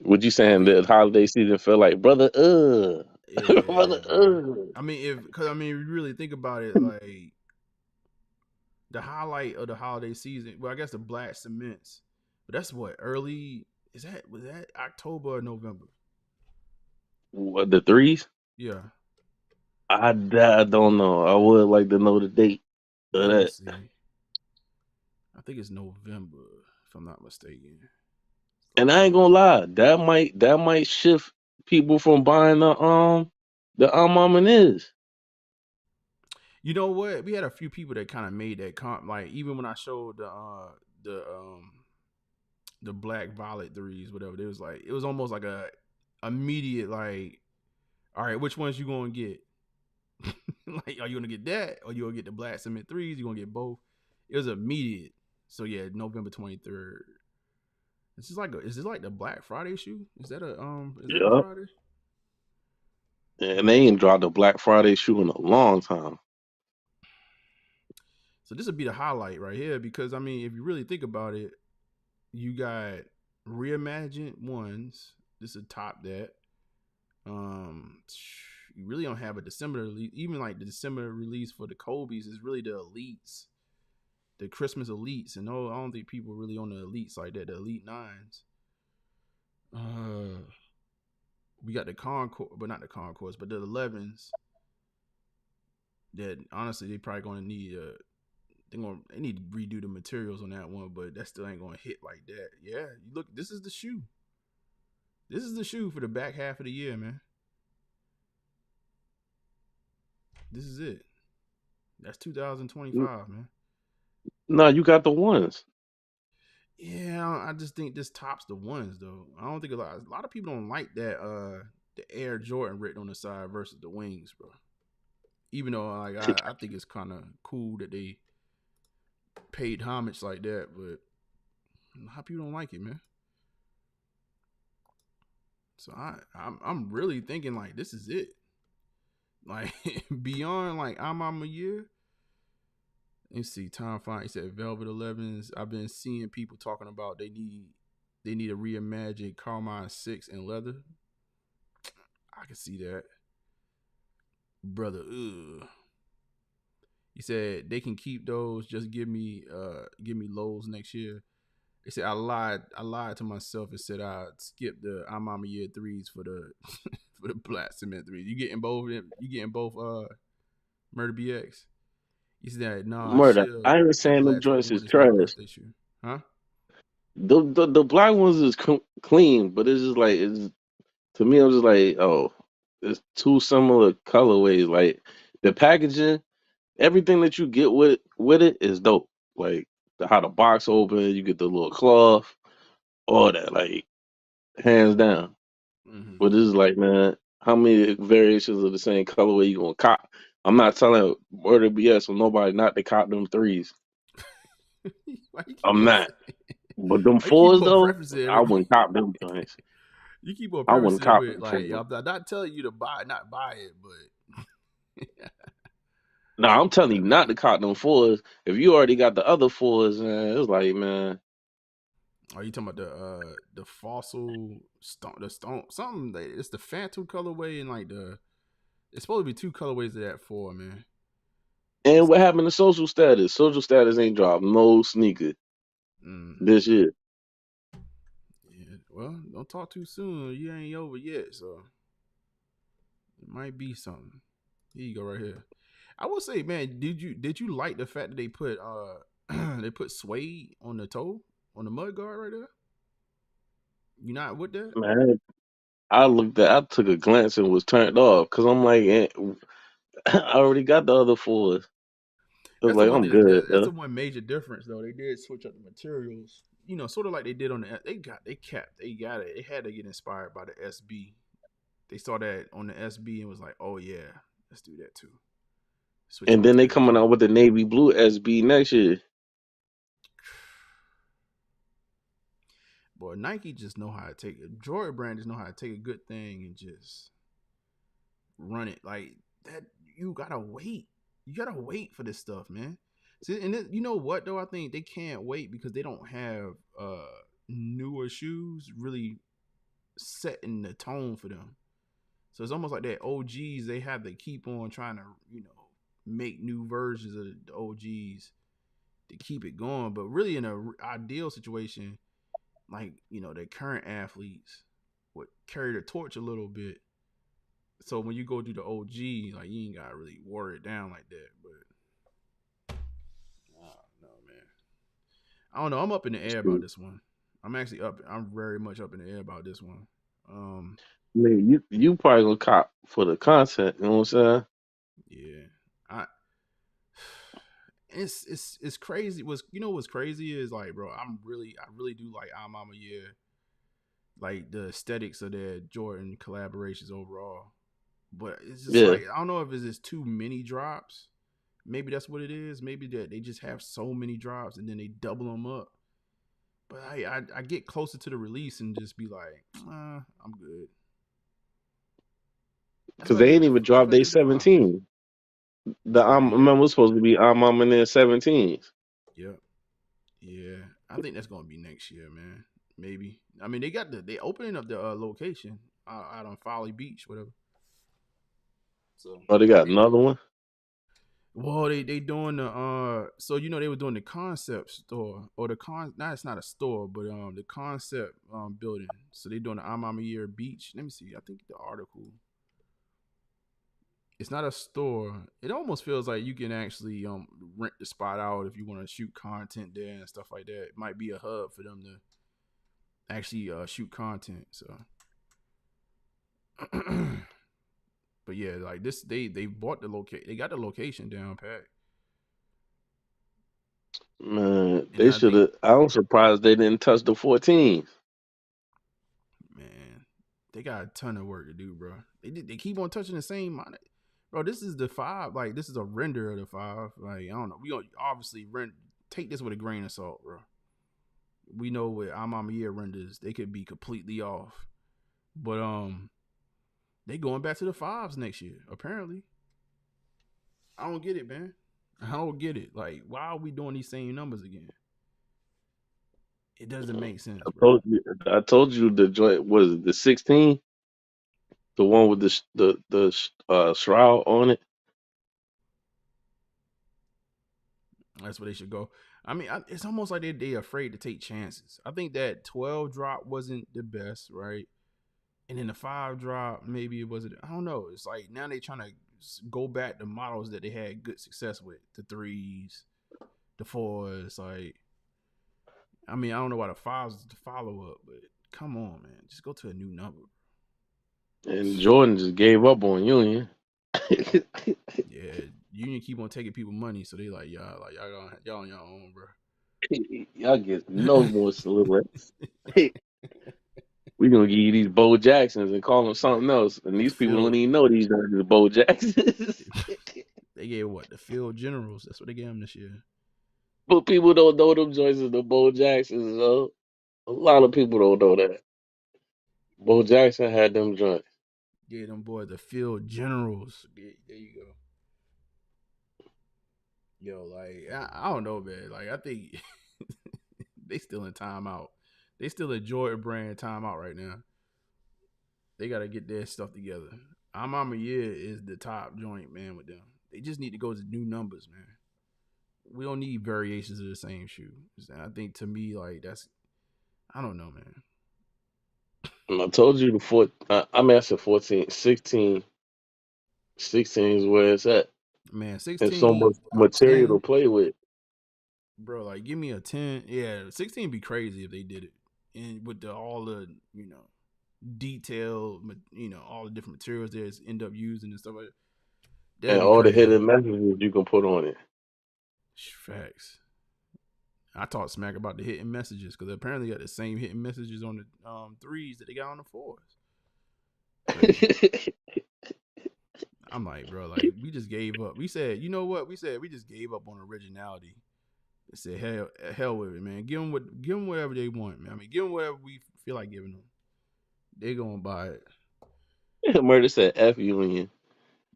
Would you
I
saying
think,
the holiday season feel like brother?
yeah,
Brother.
bro. I mean, because I mean, if you really think about it, like the highlight of the holiday season. Well, I guess the black cements, but that's what early. Was that October or November?
What, the threes?
Yeah.
I don't know. I would like to know the date of
Let me
that.
see. I think it's November, if I'm not mistaken.
And I ain't gonna lie, that might shift people from buying the is.
You know what? We had a few people that kind of made that comp. Like even when I showed the the black violet threes, whatever, it was almost like a immediate like, all right, which ones you gonna get? Like, are you gonna get that, or you gonna get the black cement threes? You gonna get both? It was immediate. So yeah, November 23rd. Is this like the Black Friday shoe? Is that a
Yep.
Friday?
And they ain't dropped a Black Friday shoe in a long time.
So this would be the highlight right here because I mean, if you really think about it, you got reimagined ones. This would top that. You really don't have a December release. Even like the December release for the Kobe's is really the elites, the Christmas elites, and no, I don't think people really on the elites like that. The elite nines. We got the Concord, but not the Concords, but the 11s. That honestly, they probably gonna need they need to redo the materials on that one, but that still ain't gonna hit like that. Yeah, look, this is the shoe. This is the shoe for the back half of the year, man. This is it. That's 2025, man.
No, you got the ones.
Yeah, I just think this tops the ones though. I don't think a lot of people don't like that the Air Jordan written on the side versus the wings, bro. Even though like I think it's kind of cool that they paid homage like that, but a lot of people don't like it, man. So I'm really thinking like this is it. Like beyond like I'm a year. Let's see, Tom Fine. He said Velvet 11s. I've been seeing people talking about they need a reimagined Carmine 6 in leather. I can see that. Brother, ugh. He said they can keep those, just give me lows next year. They said I lied to myself and said I'd skip the I'm a year threes for the for the black cement threes. You getting both Murder BX? He said, "Nah,
Murder.
chill.
I ain't
The
saying them
black
joints
Jordan
is
one is my
trash.
birthday shoe, huh?"
The black ones is clean, but it's just like to me. I'm just like, oh, it's two similar colorways. Like the packaging, everything that you get with it is dope. Like how the box open, you get the little cloth, all that. Like hands down.
Mm-hmm.
But this is like, man, how many variations of the same colorway you gonna cop? I'm not telling word of BS on nobody not to cop them threes.
Why you keep
I'm
on
not. But them
why you keep
fours
on
though,
prefacing
I
everything?
wouldn't cop them joints.
You keep on
I wouldn't
prefacing
cop
with
them
like
fours.
I'm not telling you to not buy it, but
No, I'm telling you
but
not to cop them fours. If you already got the other fours, man, it's like, man,
are you talking about the fossil stone the stone something like, it's the phantom colorway and like it's supposed to be two colorways of that four, man.
and
It's
what happened to social status? Social status ain't dropped no sneaker
mm,
this year.
yeah, well, don't talk too soon. You ain't over yet, so it might be something. Here you go right here. I will say, man, did you like the fact that they put they put suede on the toe on the mud guard right there? You not with that?
Man, I took a glance and was turned off because I'm like, I already got the other fours. I was
That's the
like,
one.
I'm good.
That's the one major difference though. They did switch up the materials. You know, sort of like they did on the. They got it. They had to get inspired by the SB. They saw that on the SB and was like, oh yeah, let's do that too. Switch
And
our
then they
materials
coming
up.
out with the navy blue SB next year.
Boy, Nike just know how to take it. Jordan brand just know how to take a good thing and just run it like that. You gotta wait. You gotta wait for this stuff, man. See, and you know what though? I think they can't wait because they don't have newer shoes really setting the tone for them. So it's almost like that OGs. They have to keep on trying to make new versions of the OGs to keep it going. But really, in a ideal situation, like the current athletes would carry the torch a little bit So when you go do the OG, like you ain't gotta really water it down like that. But I don't know, man. I don't know. I'm up in the air about this one. I'm actually up. I'm very much up in the air about this one.
Man, you probably gonna cop for the content. You know what I'm saying?
Yeah. I it's crazy. What's crazy is like, bro, I really do like Our Mama Year, like the aesthetics of their Jordan collaborations overall. But it's just
Yeah,
like I don't know if it's just too many drops. Maybe that's what it is. Maybe that they just have so many drops and then they double them up. But I get closer to the release and just be like, I'm good. That's
because
what I
they
did.
ain't even
That's
dropped
what I
they
did the fives.
17. The
Yeah.
remember was supposed to be I'm in their 17s.
Yep. Yeah. I think that's gonna be next year, man. Maybe. I mean, they opening up the location out on Folly Beach, whatever. So
Oh, they got
maybe.
another one.
Well, they doing the so they were doing the concept store or it's not a store, but the concept building. So they doing the Amama Year Beach. Let me see. I think the article. It's not a store. It almost feels like you can actually rent the spot out if you want to shoot content there and stuff like that. It might be a hub for them to actually shoot content. So but yeah, like this they bought the location. They got the location down pat.
Man,
And
they
I
should
think,
have. I'm surprised they didn't touch the 14s.
man, they got a ton of work to do, bro. They keep on touching the same money. Bro, this is the five. Like, this is a render of the five. Like, I don't know. We gonna obviously take this with a grain of salt, bro. We know with Our Mama Year renders, they could be completely off. But they going back to the fives next year, apparently. I don't get it, man. I don't get it. Like, why are we doing these same numbers again? It doesn't make sense, bro.
I told you the joint was the 16, the one with the shroud on it.
That's where they should go. I mean, it's almost like they afraid to take chances. I think that 12 drop wasn't the best, right? And then the 5 drop, maybe it wasn't. I don't know. It's like now they trying to go back to models that they had good success with. The 3s, the 4s. Like, I mean, I don't know why the 5s is the follow up, but come on, man. Just go to a new number.
And Jordan just gave up on Union.
Yeah, Union keep on taking people money, so they like y'all on your own, bro.
Y'all get no more silhouettes. We gonna give you these Bo Jacksons and call them something else, and
The
these people don't
field,
even know these are Bo Jacksons.
they gave what the field generals. That's what they gave them this year.
But people don't know them joints as the Bo Jacksons, though. A lot of people don't know that. Bo Jackson had them joints.
Yeah, them boys, the field generals. Yeah, there you go. Yo, like I don't know, man. Like I think they still in timeout. They still in Jordan brand timeout right now. They got to get their stuff together. Our Mama Year is the top joint, man. With them, they just need to go to new numbers, man. We don't need variations of the same shoe. I think to me, like that's I don't know, man.
And I told you the I said 14, 16. 16 is where it's at.
Man,
And so
16,
much
a
material
10,
to play with.
bro. Like, give me a 10. Yeah, 16 be crazy if they did it, and with all the detail, all the different materials they end up using and stuff like that.
And
That'd be
all the
crazy.
hidden messages you can put on it.
Facts. I talked smack about the hidden messages because apparently got the same hidden messages on the 3s that they got on the 4s. Crazy. I'm like, bro, like we just gave up. We said, you know what? We said we just gave up on originality. They said, hell with it, man. Give them whatever they want, man. I mean, give them whatever we feel like giving them. They gonna buy it.
Murder said F Union.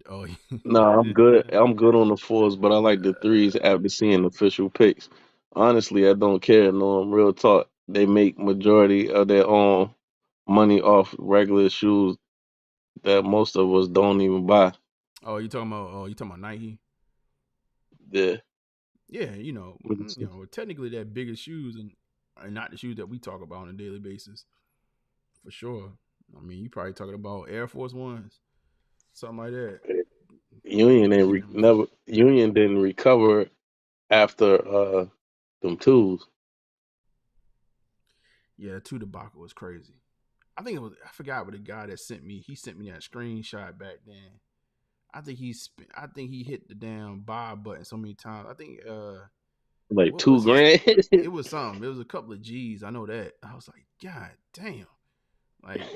Oh,
No, I'm good. I'm good on the 4s, but I like the 3s after seeing official picks. Honestly, I don't care. No, I'm real talk. They make majority of their own money off regular shoes that most of us don't even buy.
you talking about Nike?
Yeah.
Yeah, technically they're bigger shoes and not the shoes that we talk about on a daily basis, for sure. I mean, you probably talking about Air Force Ones. something like that.
Union didn't recover after them tools.
Yeah, two debacle was crazy. I think it was. I forgot what the guy that sent me. He sent me that screenshot back then. I think he hit the damn buy button so many times. I think
Like
what was
two
his?
grand.
It was something. It was a couple of G's. I know that. I was like, God damn. Like,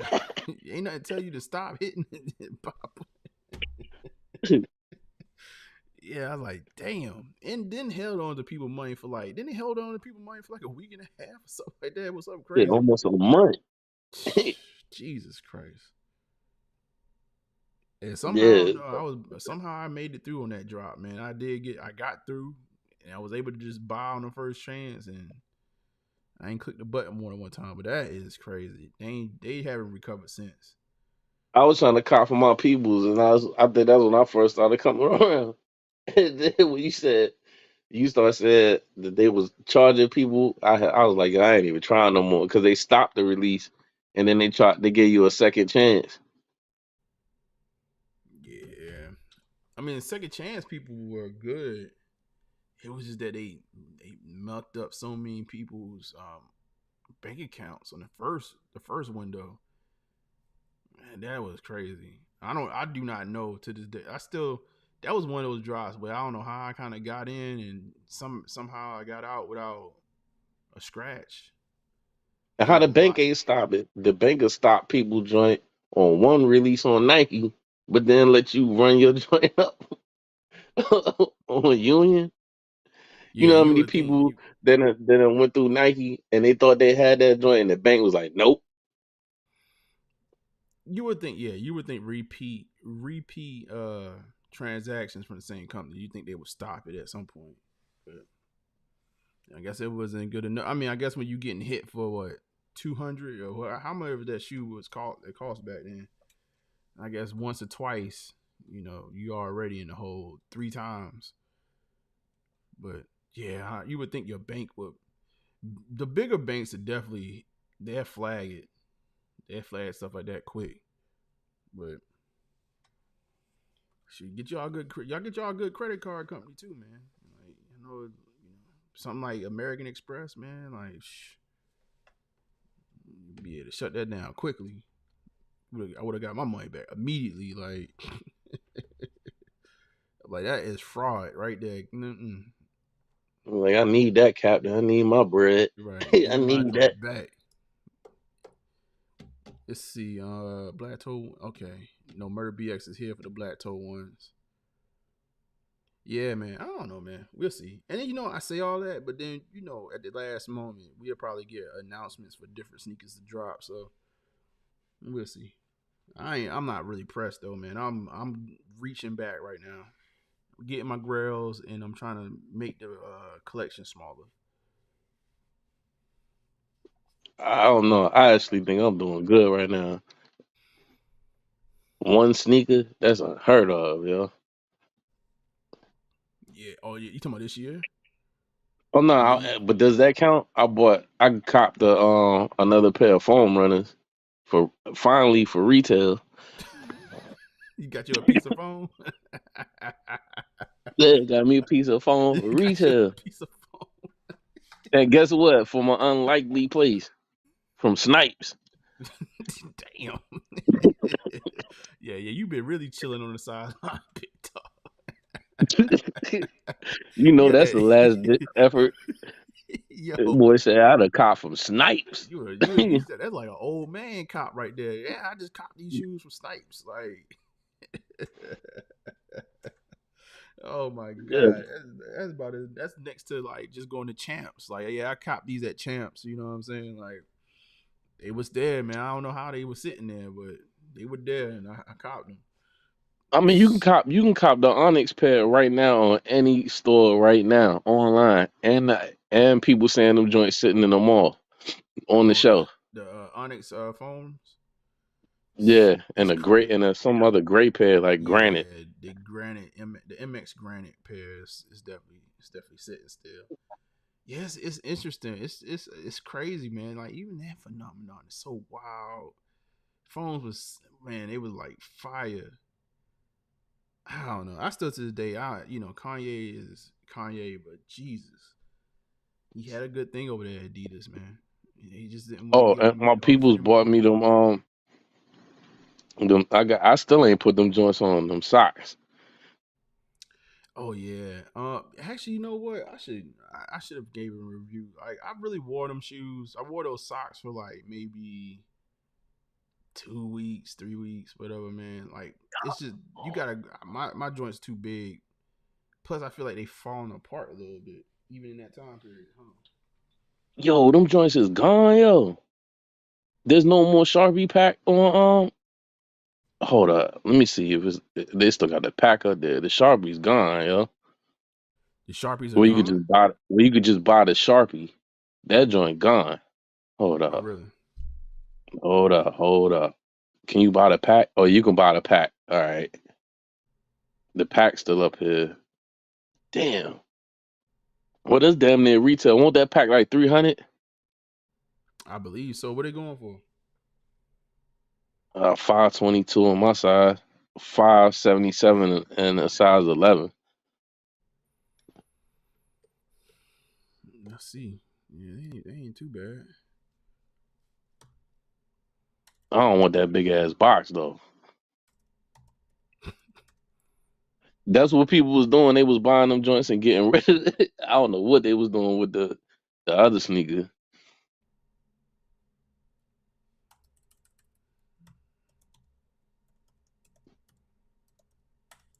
ain't nothing tell you to stop hitting buy button. Yeah, I was like, damn. And then held on to people money for like. Then he held on to people money for like a week and a half or something like that. It was something
Yeah,
crazy.
almost a month.
Jesus Christ. And
Yeah.
somehow I made it through on that drop, man. I got through and I was able to just buy on the first chance, and I ain't clicked the button more than one time, but that is crazy. They haven't recovered since.
I was trying to cop for my peoples, and I think that's when I first started coming around. And then when you started saying that they was charging people, I was like, I ain't even trying no more because they stopped the release, and then they gave you a second chance.
Yeah. I mean, second chance people were good. It was just that they mucked up so many people's bank accounts on the first window. Man, that was crazy. I do not know to this day. That was one of those drops where I don't know how I kind of got in and somehow I got out without a scratch.
And
It
how
was
the
a
bank
lot.
ain't stop it? The bank will stop people joint on one release on Nike, but then let you run your joint up on Union. You
Yeah,
know how
you
many
would think
people then went through Nike and they thought they had that joint, and the bank was like, nope.
you would think repeat transactions from the same company. You think they would stop it at some point. But I guess it wasn't good enough. I mean, I guess when you getting hit for what 200 or how much of that shoe was it cost back then. I guess once or twice, you already in the hole 3 times. But yeah, you would think your bank would. The bigger banks are definitely they'll flag it. They'll flag stuff like that quick. But should get y'all good. Y'all get y'all a good credit card company too, man. Like something like American Express, man. Like, be able to shut that down quickly. I would have got my money back immediately. Like that is fraud right there. Mm-mm.
Like, I need that, Captain. I need my bread.
Right, give
I
me my
need that.
joint back. Let's see. Black Toe. Okay, no Murder BX is here for the Black Toe ones. Yeah, man. I don't know, man. We'll see. And then I say all that, but then at the last moment, we'll probably get announcements for different sneakers to drop. So we'll see. I'm not really pressed though, man. I'm reaching back right now, getting my grails, and I'm trying to make the collection smaller.
I don't know. I actually think I'm doing good right now. One sneaker, that's unheard of, yo.
Yeah. Oh, yeah. You talking about this year?
Oh no,
Yeah.
but does that count? I copped the another pair of foam runners for finally for retail.
You got you a piece of phone.
Yeah, got me a piece of foam
You
for
got you a
retail.
piece of phone.
And guess what? From an unlikely place. From Snipes.
Damn. Yeah. You've been really chilling on the sideline, big
You know
Yeah.
that's the last effort.
Yo.
Boy said I had a cop from Snipes.
You said that's like an old man cop right there. Yeah, I just copped these shoes from Snipes. Like, oh my
Yeah.
god, that's about it. That's next to like just going to Champs. Like, yeah, I copped these at Champs. You know what I'm saying? Like, they was there, man. I don't know how they were sitting there, but they were there, and I copped them.
I mean, you can cop the Onyx pair right now on any store right now online, and people saying them joints sitting in the mall on the
Oh, the
shelf.
the Onyx phones.
Yeah, and
It's
a gray and some other gray pair like granite.
Yeah, the MX Granite pair is definitely sitting still. Yes, it's interesting. It's crazy, man. Like even that phenomenon is so wild. Phones was man, it was like fire. I don't know. I still to this day, Kanye is Kanye, but Jesus, he had a good thing over there at Adidas, man. He just didn't want to
Oh,
give
and
him
my
all the
peoples
freedom in the
bought me
world.
them I still ain't put them joints on them socks.
Oh yeah. Actually, you know what? I should have gave him a review. Like I really wore them shoes. I wore those socks for like maybe 2 weeks, 3 weeks, whatever, man. Like it's just you gotta my joints too big. Plus, I feel like they falling apart a little bit, even in that time period. Huh?
Yo, them joints is gone, yo. There's no more Sharpie pack on hold up. Let me see if they still got the pack up there. The Sharpie's gone, yo.
The Sharpies are
Where you could
gone.
just buy the Sharpie. That joint gone. Hold
Oh,
up.
really?
Hold up. Can you buy the pack? Oh, you can buy the pack. All right. The pack's still up here. Damn. Well, that's damn near retail. Won't that pack like 300?
I believe so. What are they going for?
522 on my size, 577 and a size 11.
Let's see. Yeah, they ain't too bad.
I don't want that big ass box though. That's what people was doing. They was buying them joints and getting rid of it. I don't know what they was doing with the other sneaker.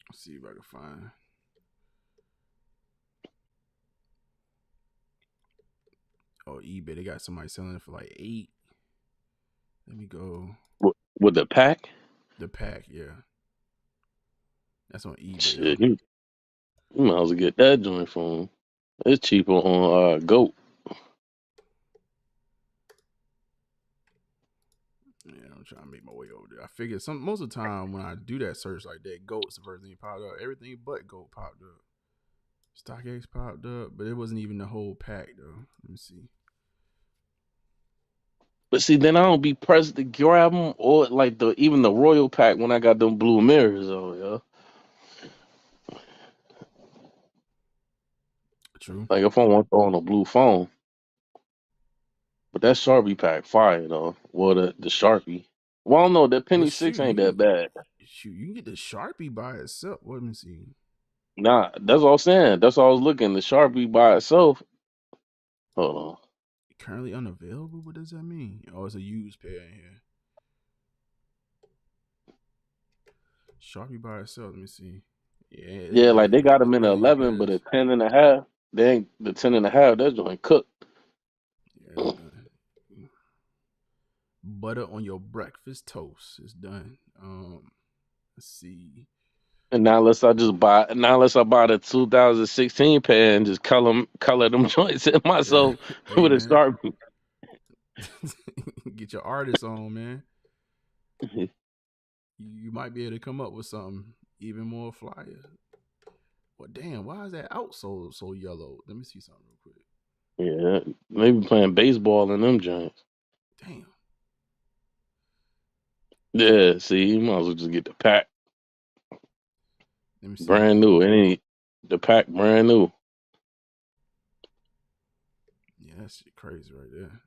Let's see if I can find. Oh, eBay. They got somebody selling it for like 8. Let me go.
With the pack?
The pack, yeah. That's on eBay
Shit,
though.
you might as well get that joint from. It's cheaper on Goat.
Yeah, I'm trying to make my way over there. I figured most of the time when I do that search like that, Goat's the first thing popped up. Everything but Goat popped up. StockX popped up, but it wasn't even the whole pack though. Let me see.
But see, then I don't be pressed to grab them or like even the Royal pack when I got them blue mirrors on, yo.
True.
Like if I want to throw on a blue phone. But that Sharpie pack fire though. Well, the Sharpie. Well, no, that
Well,
Penny
shoot,
6 ain't that bad.
you can get the Sharpie by itself. Let me see.
Nah, that's all I'm saying. That's all I was looking. The Sharpie by itself. Hold on.
Currently unavailable. What does that mean? Oh, it's a used pair in here. Sharpie by itself. Let me see. Yeah,
Yeah, like they got them
it
in the
really ain't
11, but
good.
a 10 and a half. They ain't the 10 and a half. That joint cooked.
Yeah, it's done. Butter on your breakfast toast is done. Let's see.
And now unless I buy the 2016 pair and just color them joints in myself
Hey
with a
man,
Sharpie.
get your artist on, man. You might be able to come up with something even more flyer. Well, damn, why is that out so yellow? Let me see something real quick.
Yeah, maybe playing baseball in them joints.
Damn.
Yeah, see, you might as well just get the pack.
Let me see.
Brand new. The pack brand new.
Yeah, that shit crazy right there.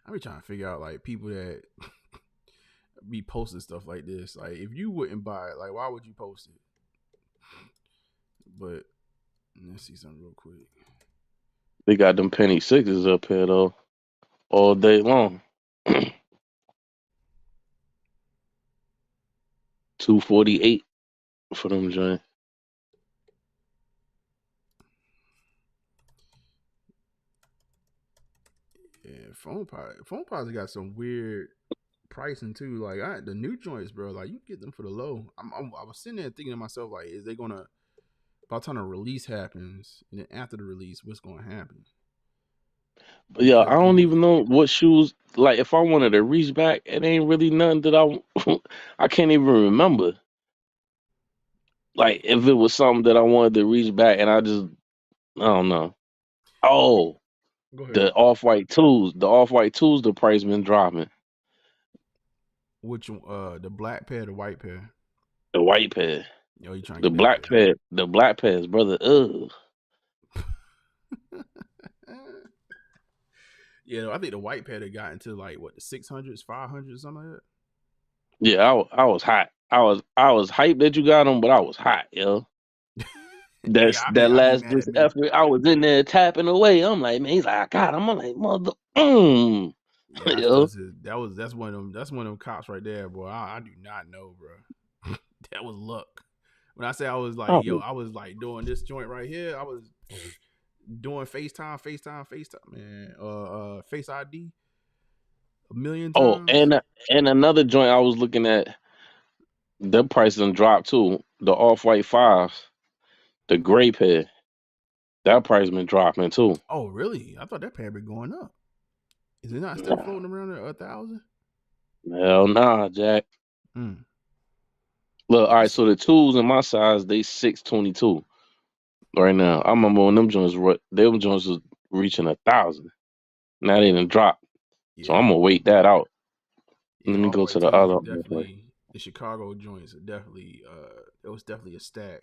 I be trying to figure out like people that be posting stuff like this. Like, if you wouldn't buy it, like, why would you post it? But let's see something real quick.
They got them penny sixes up here though, all day long. 248 for them joints.
Yeah, phone pods got some weird pricing too. Like the new joints, bro. Like you get them for the low. I was sitting there thinking to myself, like, is they gonna by the time the release happens, and then after the release, what's gonna happen?
But yeah, I
Because
don't
dude,
even know what shoes. Like if I wanted to reach back, it ain't really nothing that I can't even remember. Like if it was something that I wanted to reach back, and I don't know. Oh,
go ahead.
the off-white twos, the price been dropping.
Which the black pair, the white pair?
The white pair.
Yo, you trying to get that
The black pads, brother. Ugh.
pair. Yeah, I think the white pad had got into like what the 600s, 500s, something like that.
Yeah, I was hot. I was hyped that you got them, but I was hot, yo.
Yeah,
That
I be
last
mad
ditch
at me.
effort, I was in there tapping away. I'm like, man, he's like, I got him. I'm like, mother,
Yeah,
yo.
that's one of them cops right there, boy. I do not know, bro. That was luck. When I say I was like,
Oh,
yo, I was like doing this joint right here. I was doing FaceTime, man. Face ID a million
oh,
times.
and another joint I was looking at, the price done dropped too. The off white fives, the gray pair, that price been dropping too.
Oh, really? I thought that pad been going up. Is it not still
Nah,
floating around at 1,000?
hell nah, Jack.
Mm.
Look, all
Yeah,
right. So the tools in my size, they 622 right now. I remember when them joints was reaching 1,000. Now they done dropped. So I'm
yeah,
gonna wait that out.
yeah.
Let me
Off
go to
white
the
twos
other
are
one.
definitely the Chicago joints are definitely. It was definitely a stack.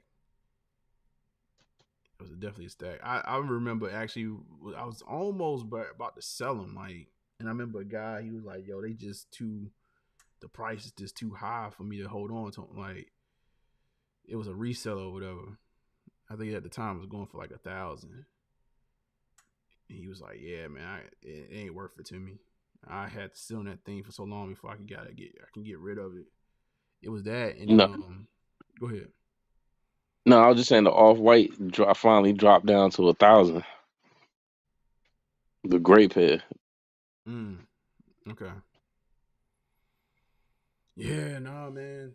It was definitely a stack. I remember actually I was almost about to sell them like, and I remember a guy he was like, "Yo, they just too. The price is just too high for me to hold on to 'em." Like it was a reseller or whatever. I think at the time it was going for like 1,000. And he was like, "Yeah, man, it ain't worth it to me. I had to sit on that thing for so long before I can get rid of it." It was that, and then
No,
go ahead.
no, I was just saying the off white finally dropped down to 1,000. The gray pair.
Mm, okay. Yeah, nah, man.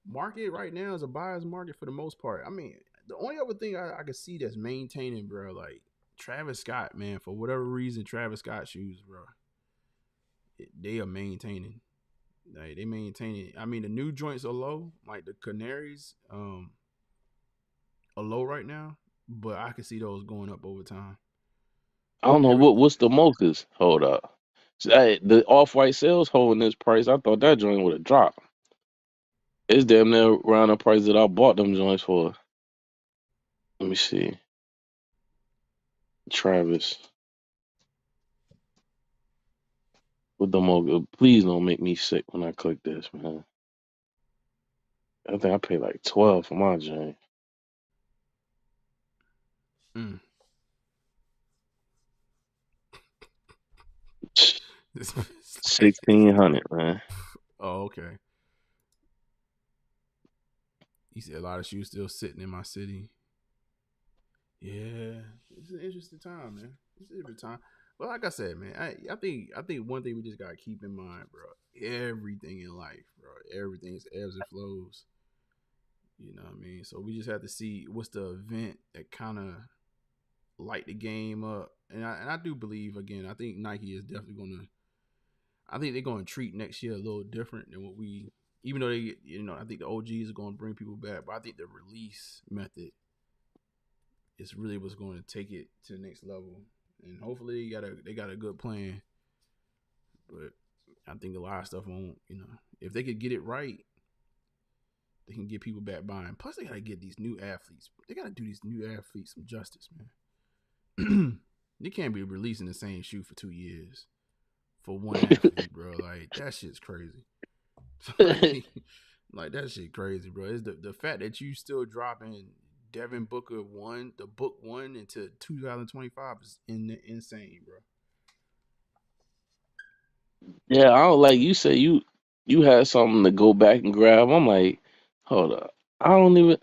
Market right now is a buyer's market for the most part. I mean, the only other thing I could see that's maintaining, bro, like Travis Scott, man, for whatever reason, Travis Scott shoes, bro, they are maintaining. Like they maintain it. I mean, the new joints are low, like the Canaries, are low right now, but I can see those going up over time.
I don't know
Every
what's the most. Hold up. Hey, the off white sales holding this price. I thought that joint would have dropped. It's damn near around the price that I bought them joints for. Let me see. Travis. With the mo please don't make me sick when I click this, man. I think I paid like 12 for my joint.
mm, it's like,
1,600, man.
oh, okay. He said a lot of shoes still sitting in my city. Yeah, it's an interesting time, man. It's an interesting time. But like I said, man, I think one thing we just gotta keep in mind, bro. Everything in life, bro. Everything's ebbs and flows. You know what I mean? So we just have to see what's the event that kind of light the game up. And I do believe again. I think Nike is definitely gonna. I think they're gonna treat next year a little different than what we. Even though they, I think the OGs are gonna bring people back, but I think the release method is really what's going to take it to the next level. And hopefully they got a good plan. But I think a lot of stuff won't, if they could get it right, they can get people back buying. Plus they gotta get these new athletes. They gotta do these new athletes some justice, man. They can't be releasing the same shoe for 2 years for one athlete, bro. Like that shit's crazy. like that shit crazy, bro. It's the fact that you still dropping Devin Booker the book 1 into 2025 is insane, bro.
Yeah, I don't like you say you had something to go back and grab. I'm like, hold up. I don't even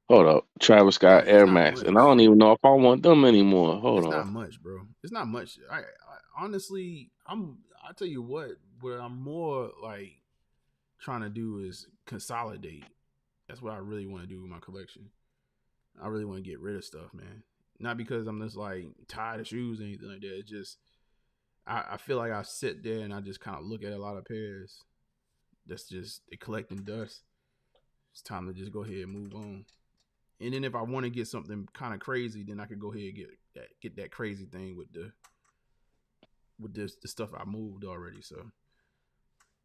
hold up. Travis
Yeah,
Scott
it's
Air
not
Max,
much.
and I don't even know if I want them anymore. Hold
It's
on.
not much, bro. It's not much. I honestly, I tell you what I'm more like trying to do is consolidate. That's what I really want to do with my collection. I really want to get rid of stuff, man. Not because I'm just like tired of shoes or anything like that. It's just I feel like I sit there and I just kind of look at a lot of pairs. That's just they collecting dust. It's time to just go ahead and move on. And then if I want to get something kind of crazy, then I could go ahead and get that crazy thing with the stuff I moved already. So,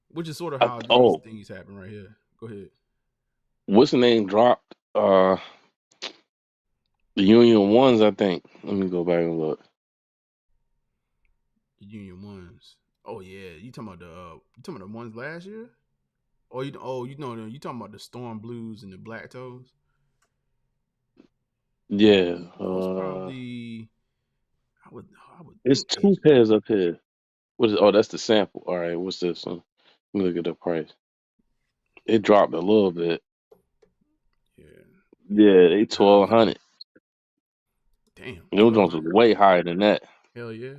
which is sort of how these
Oh,
things happen right here. Go ahead.
What's the name dropped? The Union Ones, I think. Let me go back and look.
The Union ones. Oh yeah, you talking about the ones last year? You talking about the Storm Blues and the Black Toes?
Yeah.
Those probably I would
It's
think they.
two pairs up here. What is? Oh, that's the sample. All right. What's this one? Let me look at the price. It dropped a little bit.
Yeah, yeah,
Yeah, they
1,000.
1,200.
Damn,
Them joints was
1,200.
way higher than that.
Hell yeah.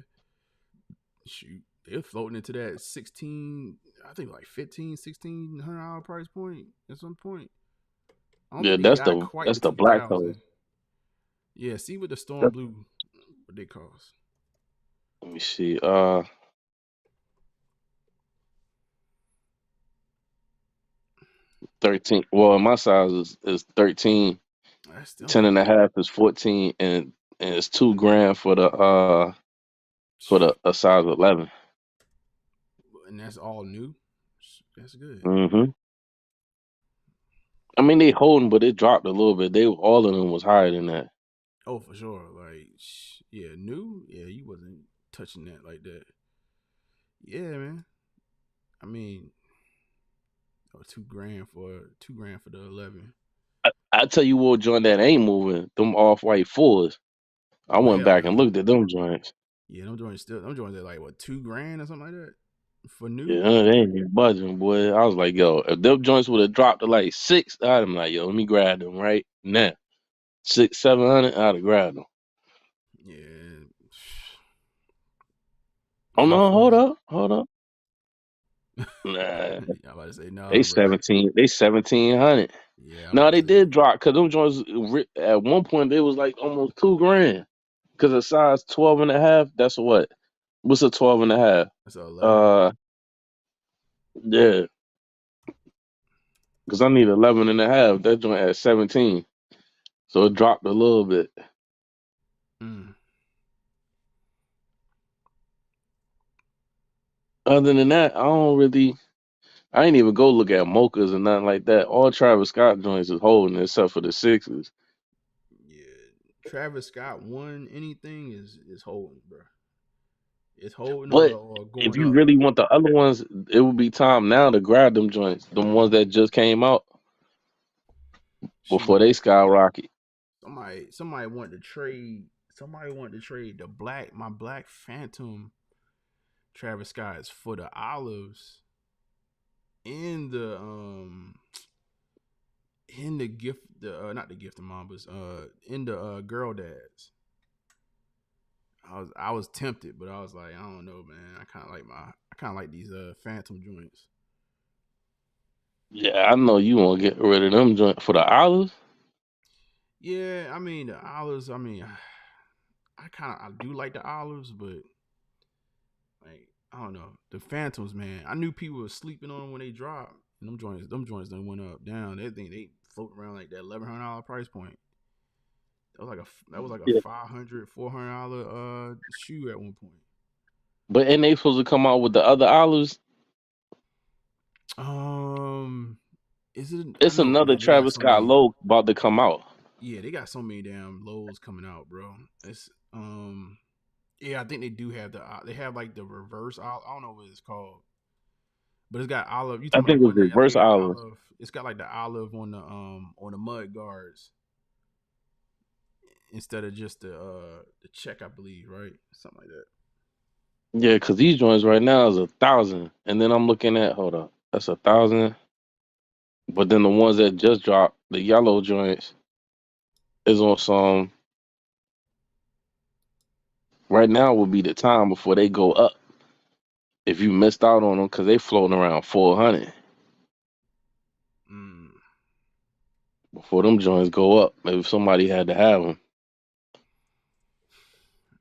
Shoot, they're floating into that 16. I think like 15, $1,600 price point at some point. I don't
Yeah,
think they got quite the
that's the black
2,000.
toes.
Yeah, see what the Storm
That-
Blue what they cost.
Let me see. 13. Well, my size is 13.
That's still
10 and a half is 14, and it's 2 grand for the a size 11.
and that's all new. That's good.
Mm-hmm. I mean, they holding, but it dropped a little bit. All of them was higher than that.
Oh, for sure. Like, yeah, new. Yeah, you wasn't touching that like that. Yeah, man. I mean, 2 grand for the 11.
I tell you what joint that ain't moving, them off-white fours. I
Oh
went
hell
back and
no.
looked at them joints.
Yeah, them joints at like what 2 grand or something like that for new.
Yeah, they ain't even budging, boy. I was like, yo, if them joints would have dropped to like 6, I'd have been like, yo, let me grab them right now. 6, 700, I'd have grabbed them.
Yeah.
Oh
Air
no, hold
Force.
up, hold up. Nah,
I'm about to say
they
nah, bro.
17, they 1,700.
Yeah, I'm
No,
about to
they
say
did drop because them joints at one point they was like almost 2 grand. Because a size 12 and a half, that's what? What's a 12 and a half?
that's 11.
Uh, yeah, because I need 11 and a half. That joint at 17. So it dropped a little bit.
Mm.
Other than that, I ain't even go look at mochas and nothing like that. All Travis Scott joints is holding except for the sixes.
Yeah. Travis Scott won anything is holding, bro. It's holding
But
or
if
going
you
up.
really want the other ones, it would be time now to grab them joints. The ones that just came out before
Shoot.
they skyrocket.
Somebody wanted to trade. Somebody wanted to trade my Black Phantom Travis Scott's for the olives in the gift the not the gift of mom, but in the girl dads. I was tempted, but I was like, I don't know, man. I kind of like these Phantom joints.
Yeah, I know you want to get rid of them joints for the olives.
Yeah, I mean the olives. I mean, I do like the olives, but like I don't know the Phantoms, man. I knew people were sleeping on them when they dropped, and them joints done went up down. They float around like that $1,100 price point. That was like a
Yeah.
500 $400 shoe at one point.
But and they supposed to come out with the other olives.
Um, is it? I
It's
know,
another
man. They got
Travis
so
Scott
many.
low about to come out.
Yeah, they got so many damn lows coming out, bro. It's yeah, I think they do have they have like the reverse olive. I don't know what it's called, but it's got olive. You
I
talking about
think
the
it's
one that I think
reverse
it got
olives.
olive. It's got like the olive on the mud guards instead of just the check, I believe, right? Something like that.
Yeah, because these joints right now is 1,000, and then I'm looking at hold up, that's 1,000. But then the ones that just dropped, the yellow joints, is on some. Right now would be the time before they go up. If you missed out on them, because they floating around 400
Mm.
before them joints go up. Maybe somebody had to have them.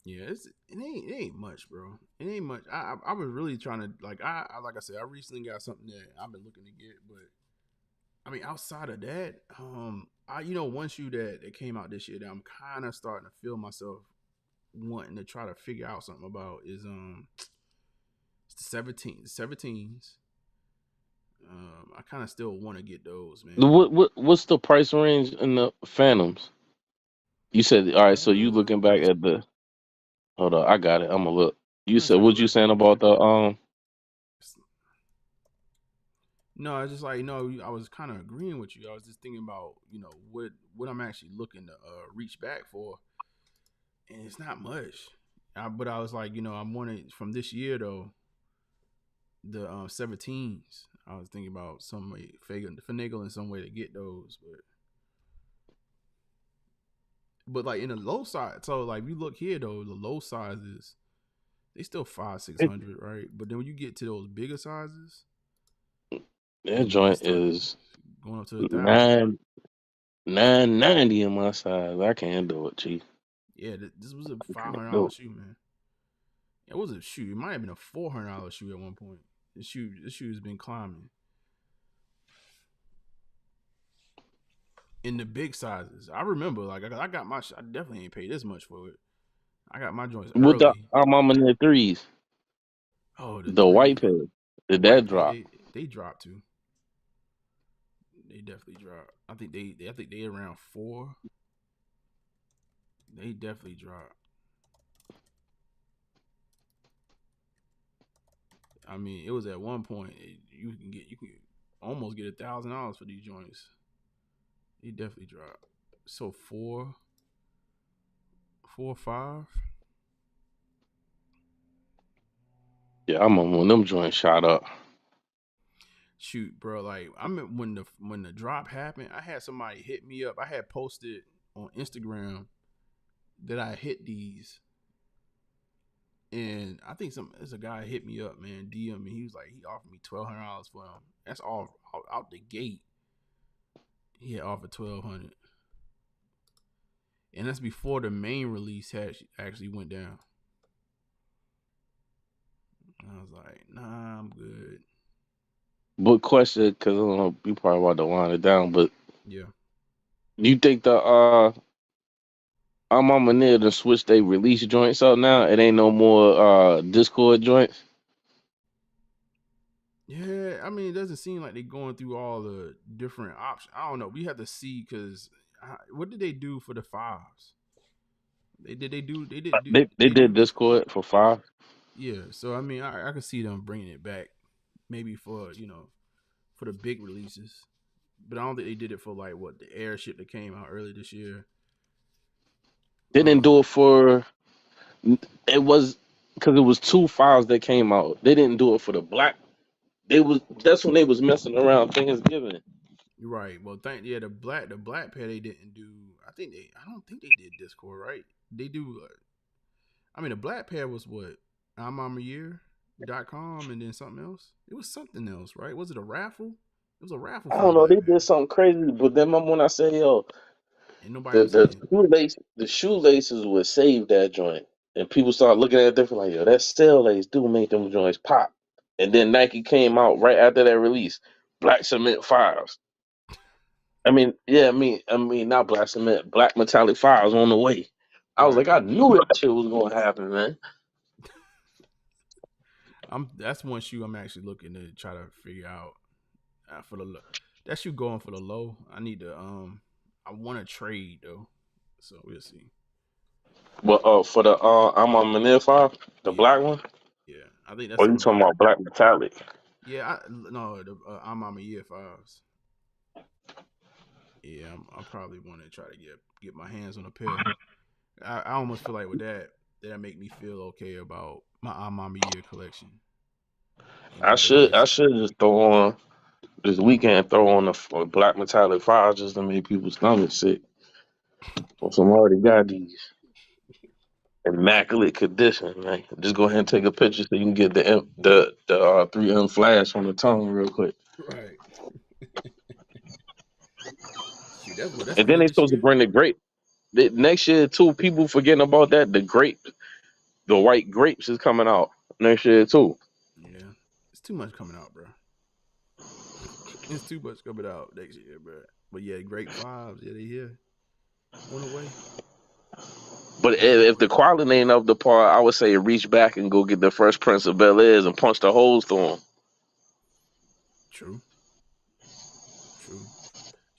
Yeah, it ain't much, bro. It ain't much. I was really trying to like I said, I recently got something that I've been looking to get, but I mean outside of that, one shoe that came out this year that I'm kind of starting to feel myself wanting to try to figure out something about is it's the 17s. I kind of still want to get those, man.
What's the price range in the Phantoms? You said all right. So you looking back at the? Hold on, I got it. I'm gonna look.
I'm
You
gonna
said
take a
what you
look.
saying about the?
No, I just like I was kind of agreeing with you. I was just thinking about what I'm actually looking to reach back for, and it's not much. But I was like, I'm wanting from this year though the 17s. I was thinking about some way finagling some way to get those, but like in the low side. So like you look here though, the low sizes they still 500-600, right? But then when you get to those bigger sizes,
That
man, they
joint
start
is
going up to 1,000.
990 in my size. I can't do it, chief.
Yeah, this was a
I can't do
$500 shoe, man. It was a shoe. It might have been a $400 shoe at one point. This shoe's been climbing. In the big sizes, I remember like I got my. I definitely ain't paid this much for it. I got my joints
it. With the
early.
Mama near threes,
Oh, the
the white
threes,
pair,
the
did that
white pair,
drop?
they dropped too. They definitely dropped. I think they around 4. They definitely dropped. I mean, it was at one point you can almost get $1,000 for these joints. They definitely dropped. So 4, 5.
Yeah, I'm on when them joints shot up.
Shoot, bro. Like I mean, when the drop happened, I had somebody hit me up. I had posted on Instagram that I hit these, and I think there's a guy hit me up, man, DM me. He was like, he offered me $1,200 for them. That's all out the gate. He had offered $1,200, and that's before the main release had actually went down. I was like, nah, I'm good.
But question, because I don't know, you probably about to wind it down, but
Yeah.
do you think the I'm Mama near to switch they release joints up now? It ain't no more Discord joints.
Yeah, I mean, it doesn't seem like they're going through all the different options. I don't know. We have to see because what did they do for the fives? They did.
They
They
did
do.
Discord for 5.
Yeah. So I mean, I could see them bringing it back, maybe for for the big releases, but I don't think they did it for like what the air shit that came out early this year.
They didn't do it for. It was because it was 2 files that came out. They didn't do it for the black. That's when they was messing around Thanksgiving.
You're right. Well, the black pair they didn't do. I don't think they did Discord, right? They do. I mean, the black pair was what I'mAmaYear.com and then something else. It was something else, right? Was it a raffle? It was a raffle
I
for the
don't know.
black
They did
pair,
something crazy, but then when I say yo,
and nobody
the
was hitting.
the shoelaces would save that joint, and people started looking at it different. Like yo, that cell lace do make them joints pop. And then Nike came out right after that release, black cement files. I mean, yeah, I mean, not black cement, black metallic files on the way. I was
Right.
like, I knew that shit was gonna happen, man.
That's one shoe I'm actually looking to try to figure out for the that shoe going for the low. I need to I want to trade though, so we'll see.
But for the I'm on Manil file, the
Yeah,
black one.
yeah. I think that's
Or you
something
talking
that
about black metallic?
yeah. No, the I'm on my year fives. Yeah, I probably want to try to get my hands on a pair. I almost feel like with that make me feel okay about my Mama Year collection and
I
get the
should
nice.
I should just throw on this weekend. Throw on the black metallic files just to make people's stomach sick. Well, some already got these immaculate condition, man. Just go ahead and take a picture so you can get the 3M flash on the tongue real quick.
Right. Shoot, that's
And then
late
they
this
supposed to
year.
bring the grape. Next year too. People forgetting about that. The grape, the white grapes is coming out next year too.
Yeah, it's too much coming out, bro. It's too much coming out next year, bro. But yeah, great fives. Yeah, they here on the way.
But
On the
if
way.
the quality ain't up to par, I would say reach back and go get the Fresh Prince of Bel Airs and punch the holes through them.
True.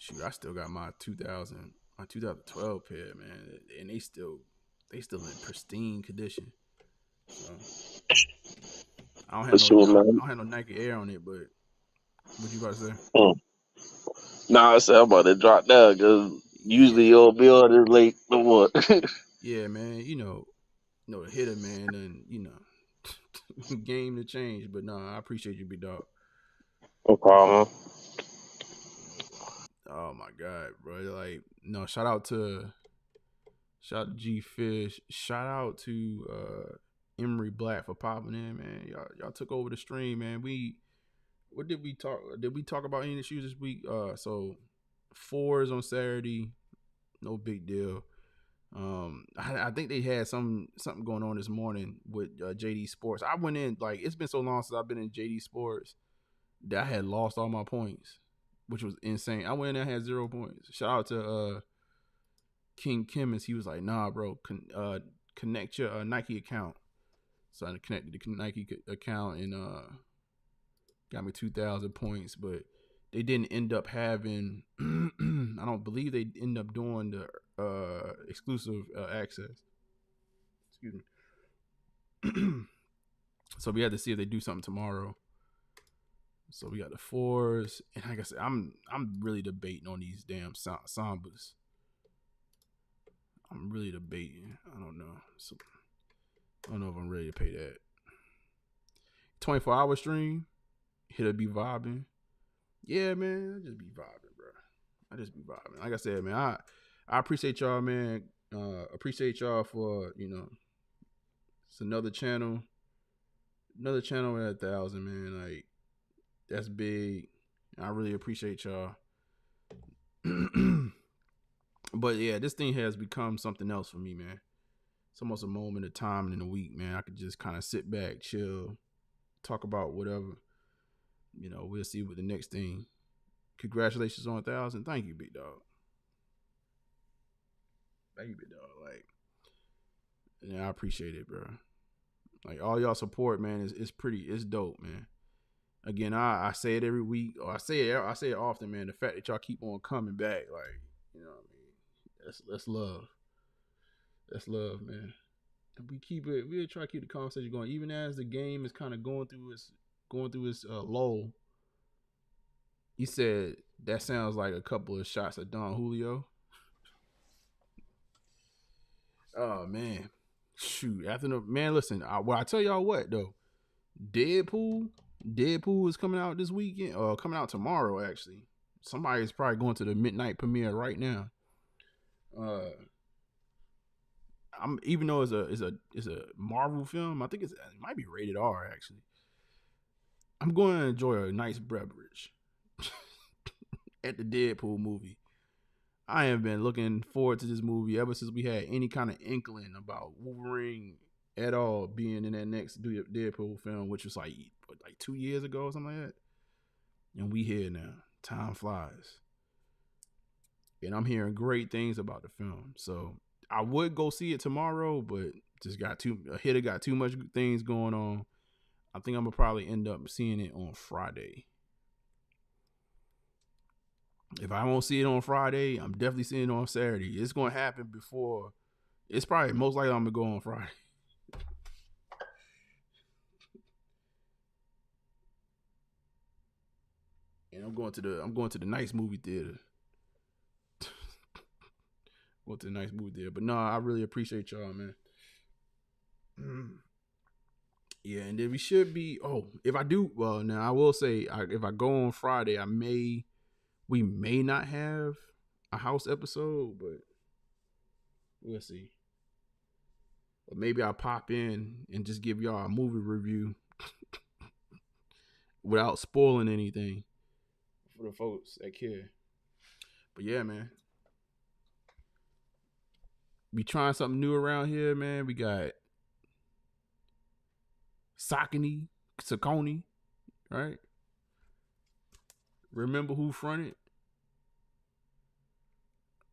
Shoot, I still got my 2012 pair, man, and they still in pristine condition. So I don't
For
have no
sure, man.
Nike Air on it, but what you about to say?
Mm. Nah, I said I'm about to drop down because usually
Yeah,
your bill is late. The what?
yeah, man. The hitter, man, and game to change. But no, I appreciate you, big dog.
No problem.
Oh my god, bro! Like, no, shout out to G Fish, shout out to Emery Black for popping in, man. Y'all took over the stream, man. What did we talk? Did we talk about any issues this week? So fours on Saturday, no big deal. I think they had something going on this morning with JD Sports. I went in, like, it's been so long since I've been in JD Sports that I had lost all my points, which was insane. I went in and had 0 points. Shout out to King Chemist. He was like, nah, bro, connect your Nike account. So I connected the Nike account and got me 2,000 points, but they didn't end up having I don't believe they end up doing the exclusive access. Excuse me. So we had to see if they do something tomorrow. So we got the fours, and like I said, I'm really debating on these damn Sambas. I'm really debating. I don't know. So, I don't know if I'm ready to pay that. 24-hour stream. Hit'll be vibing. Yeah, man. I just be vibing, bro. I just be vibing. Like I said, man, I appreciate y'all, man. Appreciate y'all for, it's another channel. Another channel at 1,000, man. Like, that's big. I really appreciate y'all. But yeah, this thing has become something else for me, man. It's almost a moment of time in the week, man. I could just kind of sit back, chill, talk about whatever. We'll see what the next thing. Congratulations on 1,000. Thank you, big dog. Thank you, big dog. Like, yeah, I appreciate it, bro. Like, all y'all support, man, it's dope, man. Again, I say it every week, or I say it often, man. The fact that y'all keep on coming back, like, you know what I mean? That's love. That's love, man. And we'll try to keep the conversation going, even as the game is kind of going through its lull. He said that sounds like a couple of shots at Don Julio. Oh man, shoot! Listen. I tell y'all what though, Deadpool is coming out this weekend. Coming out tomorrow actually. Somebody's probably going to the midnight premiere right now. I'm even though it's a Marvel film. I think it might be rated R actually. I'm going to enjoy a nice beverage at the Deadpool movie. I have been looking forward to this movie ever since we had any kind of inkling about Wolverine at all being in that next Deadpool film, which was like 2 years ago or something like that. And we here now. Time flies. And I'm hearing great things about the film. So I would go see it tomorrow, but just got too much things going on. I think I'm gonna probably end up seeing it on Friday. If I won't see it on Friday, I'm definitely seeing it on Saturday. It's gonna happen before. It's probably most likely I'm gonna go on Friday. And I'm going to the nice movie theater. Going to the nice movie theater. But no, I really appreciate y'all, man. Yeah, and then we should be. Oh, if I do, well, now I will say, if I go on Friday, we may not have a house episode, but we'll see. Or maybe I'll pop in and just give y'all a movie review without spoiling anything for the folks that care. But yeah, man. We trying something new around here, man. We got Saucony, right? Remember who fronted?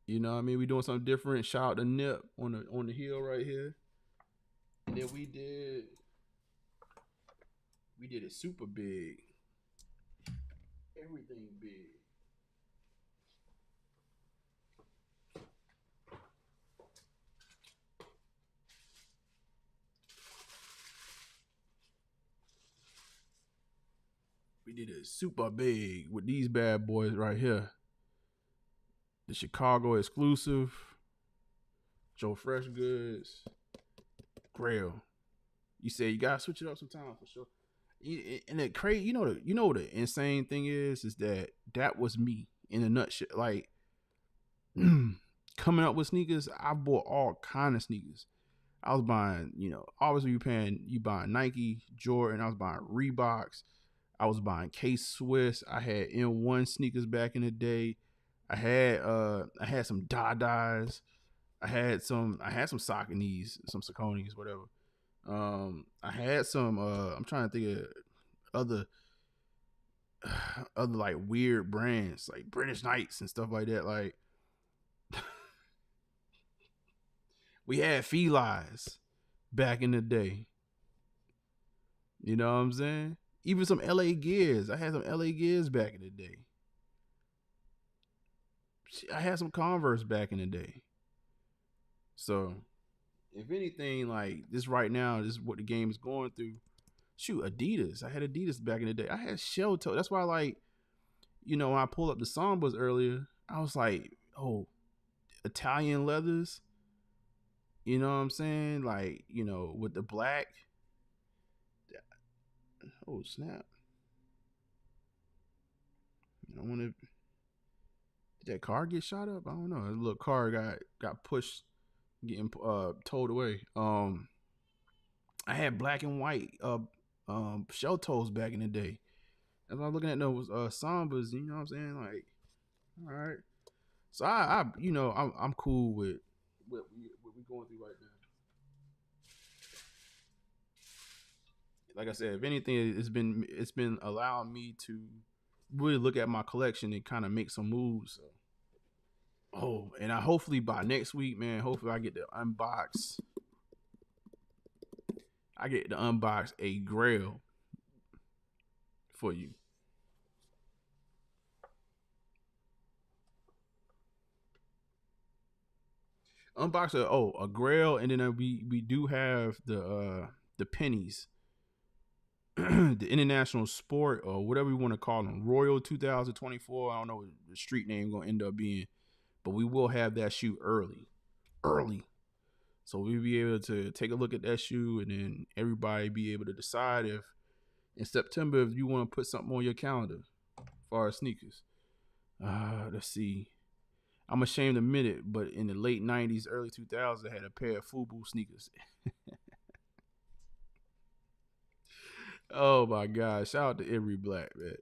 You know what I mean? We doing something different. Shout out to Nip on the hill right here. And then we did it super big. Everything big. We did it super big with these bad boys right here. The Chicago exclusive, Joe Fresh Goods, Grail. You said you gotta switch it up sometime for sure. And the crazy, you know what the insane thing is that was me in a nutshell. Like coming up with sneakers, I bought all kind of sneakers. I was buying, obviously you buying Nike, Jordan. I was buying Reeboks. I was buying K-Swiss. I had N1 sneakers back in the day. I had some Dadas. I had some Sauconys, some Sauconys, whatever. I had some. I'm trying to think of other like weird brands, like British Knights and stuff like that. Like we had Felines back in the day. You know what I'm saying? Even some LA Gears. I had some LA Gears back in the day. I had some Converse back in the day. So, if anything, like this right now, this is what the game is going through. Shoot, Adidas. I had Adidas back in the day. I had shell toe. That's why, like, when I pulled up the Sambas earlier, I was like, oh, Italian leathers. You know what I'm saying? Like, with the black. Oh, snap. I want to. Did that car get shot up? I don't know. A little car got pushed, getting towed away. I had black and white shell toes back in the day. As I was looking at those Sambas, you know what I'm saying? Like, all right. So I'm cool with what we going through right now. Like I said, if anything, it's been allowing me to really look at my collection and kind of make some moves. So. Oh, and hopefully by next week, man, hopefully I get to unbox. A Grail for you. Unbox a Grail, and then we do have the pennies. The International Sport, or whatever we want to call them, Royal 2024. I don't know what the street name gonna end up being, but we will have that shoe early, so we'll be able to take a look at that shoe, and then everybody be able to decide if in September if you want to put something on your calendar as far as sneakers. Let's see. I'm ashamed to admit it, but in the late 90s, early 2000s, I had a pair of FUBU sneakers. Oh my God! Shout out to every black man.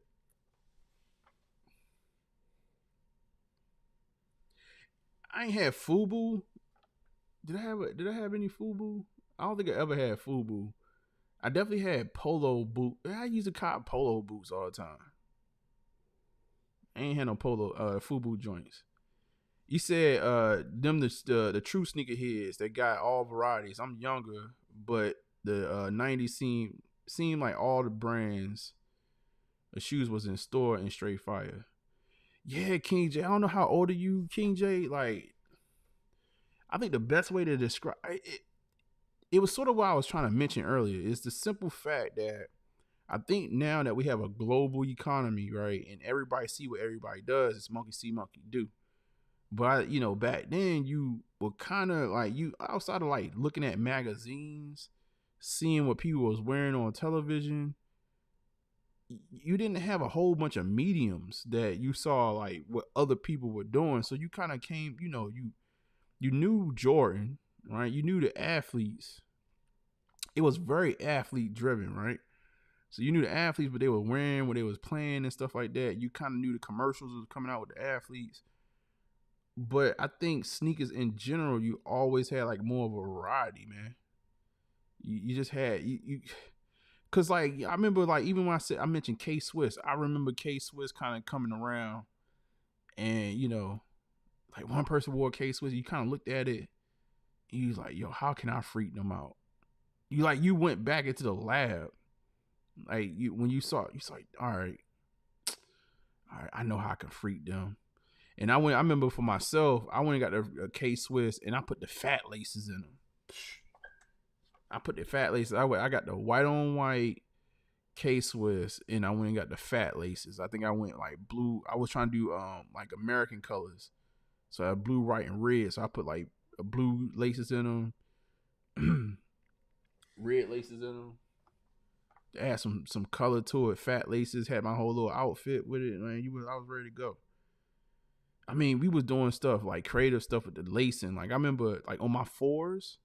I ain't had FUBU. Did I have any FUBU? I don't think I ever had FUBU. I definitely had polo boot. I used to cop polo boots all the time. I ain't had no FUBU joints. You said them the true sneakerheads that got all varieties. I'm younger, but the 90s seemed like all the brands of shoes was in store and straight fire. Yeah, King J. I don't know how old are you, King J. Like, I think the best way to describe it was sort of what I was trying to mention earlier. Is the simple fact that I think now that we have a global economy, right, and everybody see what everybody does, it's monkey see, monkey do. But back then you were kind of like, you outside of like looking at magazines, seeing what people was wearing on television, you didn't have a whole bunch of mediums that you saw like what other people were doing. So you kind of came, you knew Jordan, right? You knew the athletes. It was very athlete driven, right? So you knew the athletes, what they were wearing, what they was playing and stuff like that. You kind of knew the commercials was coming out with the athletes. But I think sneakers in general, you always had like more of a variety, man. You just had cause like I remember like even when I mentioned K-Swiss, I remember K-Swiss kind of coming around, and like one person wore K-Swiss, you kind of looked at it, and you was like, yo, how can I freak them out? You went back into the lab, like when you saw like, all right, I know how I can freak them. And I remember for myself, I went and got a K-Swiss, and I put the fat laces in them. I got the white on white K-Swiss, and I went and got the fat laces. I think I went like blue. I was trying to do like American colors, so I had blue, white, and red. So I put like blue laces in them, red laces in them. Add some color to it. Fat laces. Had my whole little outfit with it. Man, I was ready to go. I mean, we was doing stuff like creative stuff with the lacing. Like I remember, like on my fours.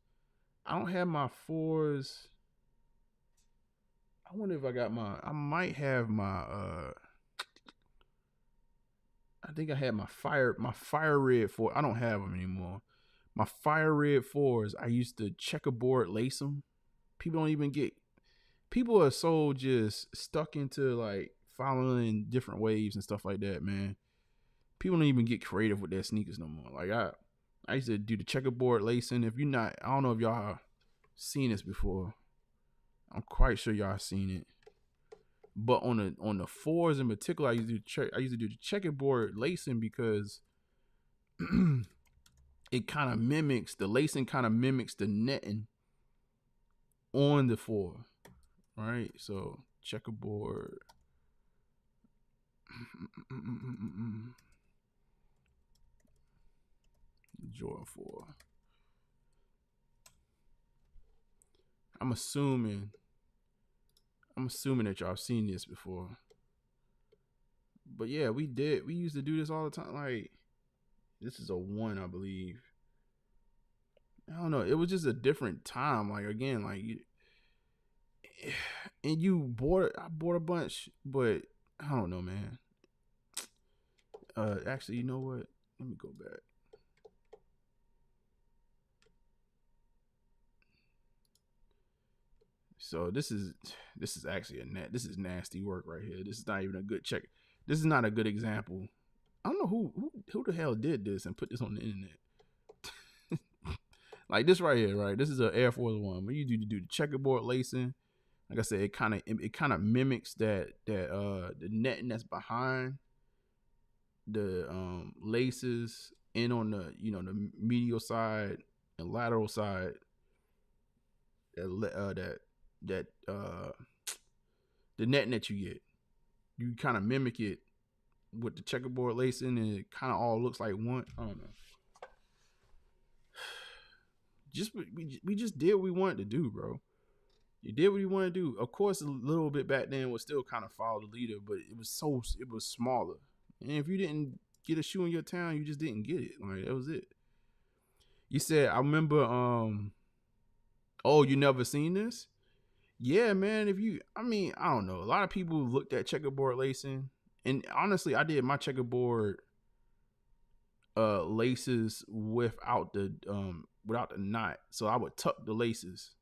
I don't have my fours. I wonder if I got my. I might have my. I think I had my fire red four. I don't have them anymore. My fire red fours. I used to checkerboard lace them. People don't even get. People are so just stuck into like following different waves and stuff like that, man. People don't even get creative with their sneakers no more. Like I used to do the checkerboard lacing. If you're not, I don't know if y'all seen this before. I'm quite sure y'all seen it. But on the fours in particular, I used to do the checkerboard lacing because it kind of mimics the lacing, kind of mimics the netting on the four, right? So checkerboard. Jordan 4. I'm assuming that y'all seen this before. But yeah, we used to do this all the time. Like, this is a 1, I believe. I don't know. It was just a different time. Like, again, like, I bought a bunch, but I don't know, man. Actually, you know what? Let me go back. So this is actually this is nasty work right here. This is not even a good check. This is not a good example. I don't know who the hell did this and put this on the internet. Like this right here, right? This is an Air Force One. When you do the checkerboard lacing, like I said, it kind of mimics the netting that's behind the laces and on the the medial side and lateral side. The netting that you get, you kind of mimic it with the checkerboard lacing, and it kind of all looks like one. I don't know. We just did what we wanted to do, bro. You did what you wanted to do. Of course, a little bit back then was still kind of follow the leader, but it was smaller. And if you didn't get a shoe in your town, you just didn't get it. Like that was it. You said, I remember. Oh, you never seen this? Yeah, man. I don't know. A lot of people looked at checkerboard lacing, and honestly, I did my checkerboard laces without the knot. So I would tuck the laces.